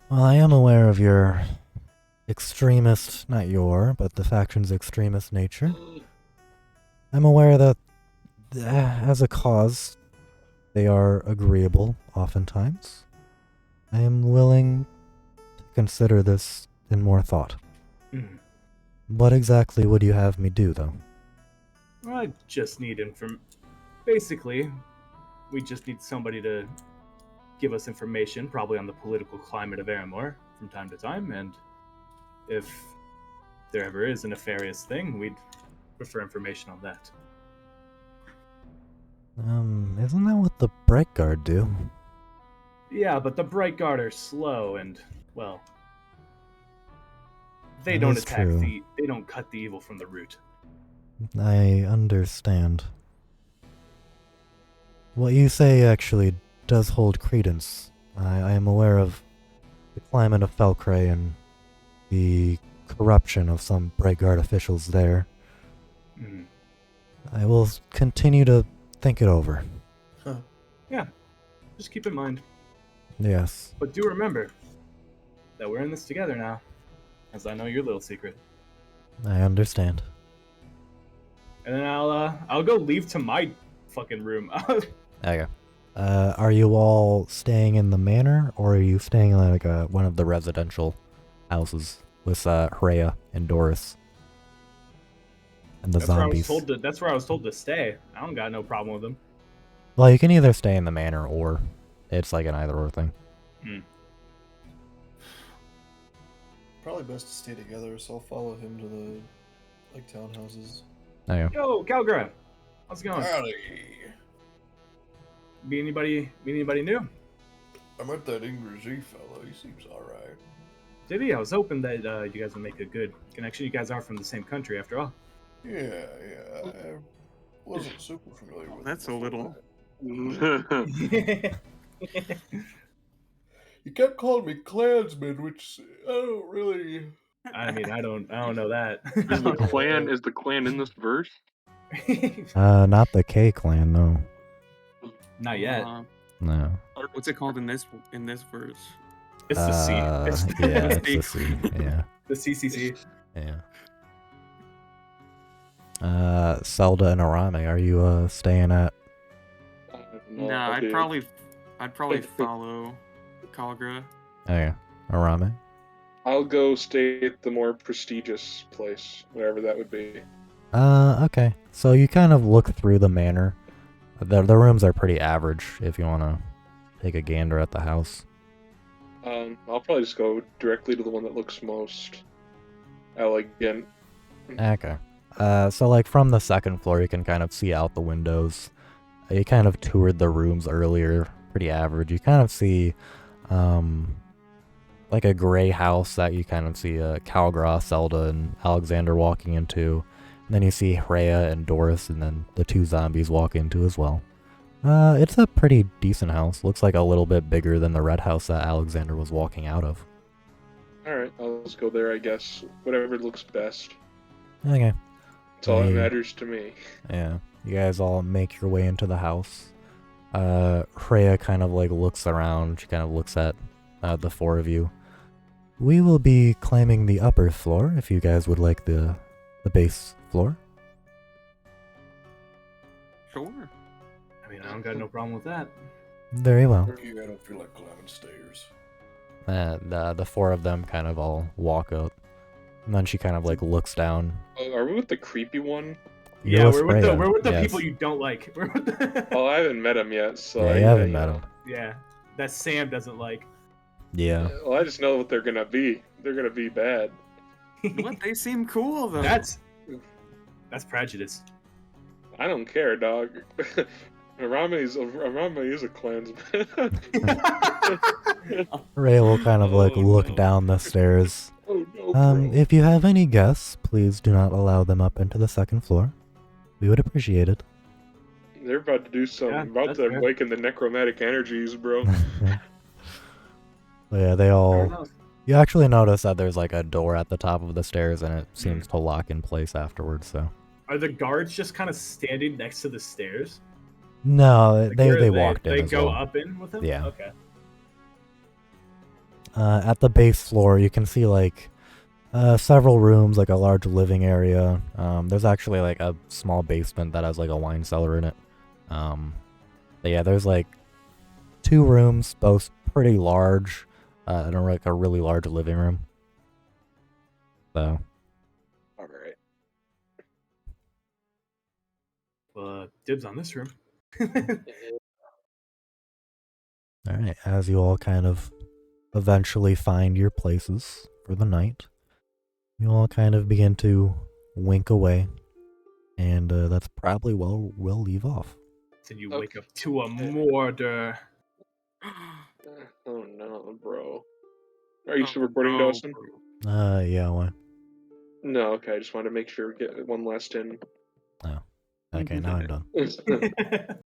Well, I am aware of your extremist, not your, but the faction's extremist nature. I'm aware that, as a cause, they are agreeable oftentimes. I am willing to consider this in more thought. What exactly would you have me do, though? I just need Basically, we just need somebody to give us information, probably on the political climate of Aramor from time to time, and if there ever is a nefarious thing, we'd prefer information on that. Isn't that what the Bright Guard do? Yeah, but the Bright Guard are slow and, well, they That don't is attack true. they don't cut the evil from the root. I understand. What you say actually does hold credence. I am aware of the climate of Felcray and the corruption of some Bright Guard officials there. I will continue to think it over. Yeah, just keep in mind. Yes. But do remember that we're in this together now, as I know your little secret. I understand. And then I'll go leave to my fucking room. Okay. Are you all staying in the manor, or are you staying in like one of the residential houses with Rhea and Doris and the zombies? That's where I was told to stay. I don't got no problem with them. Well, you can either stay in the manor, or it's like an either-or thing. Probably best to stay together, so I'll follow him to the townhouses. Okay. Yo, Calgra, how's it going? Howdy. Meet anybody new? I met that English fellow. He seems alright. Did he? I was hoping that you guys would make a good connection. You guys are from the same country, after all. Yeah. I wasn't super familiar with That's him a little. You kept calling me clansman, which I don't really. I mean, I don't know that. Is the clan in this verse? Not the K clan, no. Not yet. No. What's it called in this verse? It's the C. Yeah, it's the C. Yeah. The CCC. Yeah. Zelda and Arame, are you staying at? Nah, I'd probably follow Kalgra. Okay. Arame? I'll go stay at the more prestigious place, whatever that would be. Okay. So you kind of look through the manor. The rooms are pretty average if you want to take a gander at the house. I'll probably just go directly to the one that looks most elegant. Okay. So like from the second floor, you can kind of see out the windows. You kind of toured the rooms earlier, pretty average. You kind of see, like a gray house that you kind of see Calgra, Zelda, and Alexander walking into. And then you see Rhea and Doris, and then the two zombies walk into as well. It's a pretty decent house. Looks like a little bit bigger than the red house that Alexander was walking out of. Alright, I'll just go there, I guess. Whatever looks best. Okay. That's all that matters to me. Yeah. You guys all make your way into the house. Rhea kind of like looks around. She kind of looks at the four of you. We will be climbing the upper floor if you guys would like the base floor. Sure. I mean, I don't got no problem with that. Very well. Yeah, I don't feel like climbing stairs. And the four of them kind of all walk up. And then she kind of like looks down. Are we with the creepy one? You're Yeah, with we're Freya, with the yes. people you don't like. We're with the... Oh, I haven't met him yet, so Yeah, I, you haven't I, met uh, him. Yeah, that Sam doesn't like. Yeah. Well, I just know what they're gonna be. They're gonna be bad. What? They seem cool though. That's prejudice. I don't care, dog. Arame is a clansman. Ray will kind of like Oh, look no. down the stairs. Oh no, bro. If you have any guests, please do not allow them up into the second floor. We would appreciate it. They're about to do something. Yeah, About that's to fair. awaken the necromantic energies, bro. Yeah, they Fair all... enough. You actually notice that there's like a door at the top of the stairs and it seems to lock in place afterwards, so... Are the guards just kind of standing next to the stairs? No, Like, they where walked in They as go well. up in with him? Yeah. Okay. At the base floor, you can see like several rooms, like a large living area. There's actually like a small basement that has like a wine cellar in it. But yeah, there's like 2 rooms, both pretty large, and like a really large living room. So All right. Well, dibs on this room. alright, as you all kind of eventually find your places for the night, you all kind of begin to wink away, and that's probably where we'll leave off. Then you wake up to a murder. Oh no, bro. Are you still Oh, recording, no, Dawson? bro. Yeah, why? No, okay. I just wanted to make sure we get one last in. Oh. Okay, now I'm done.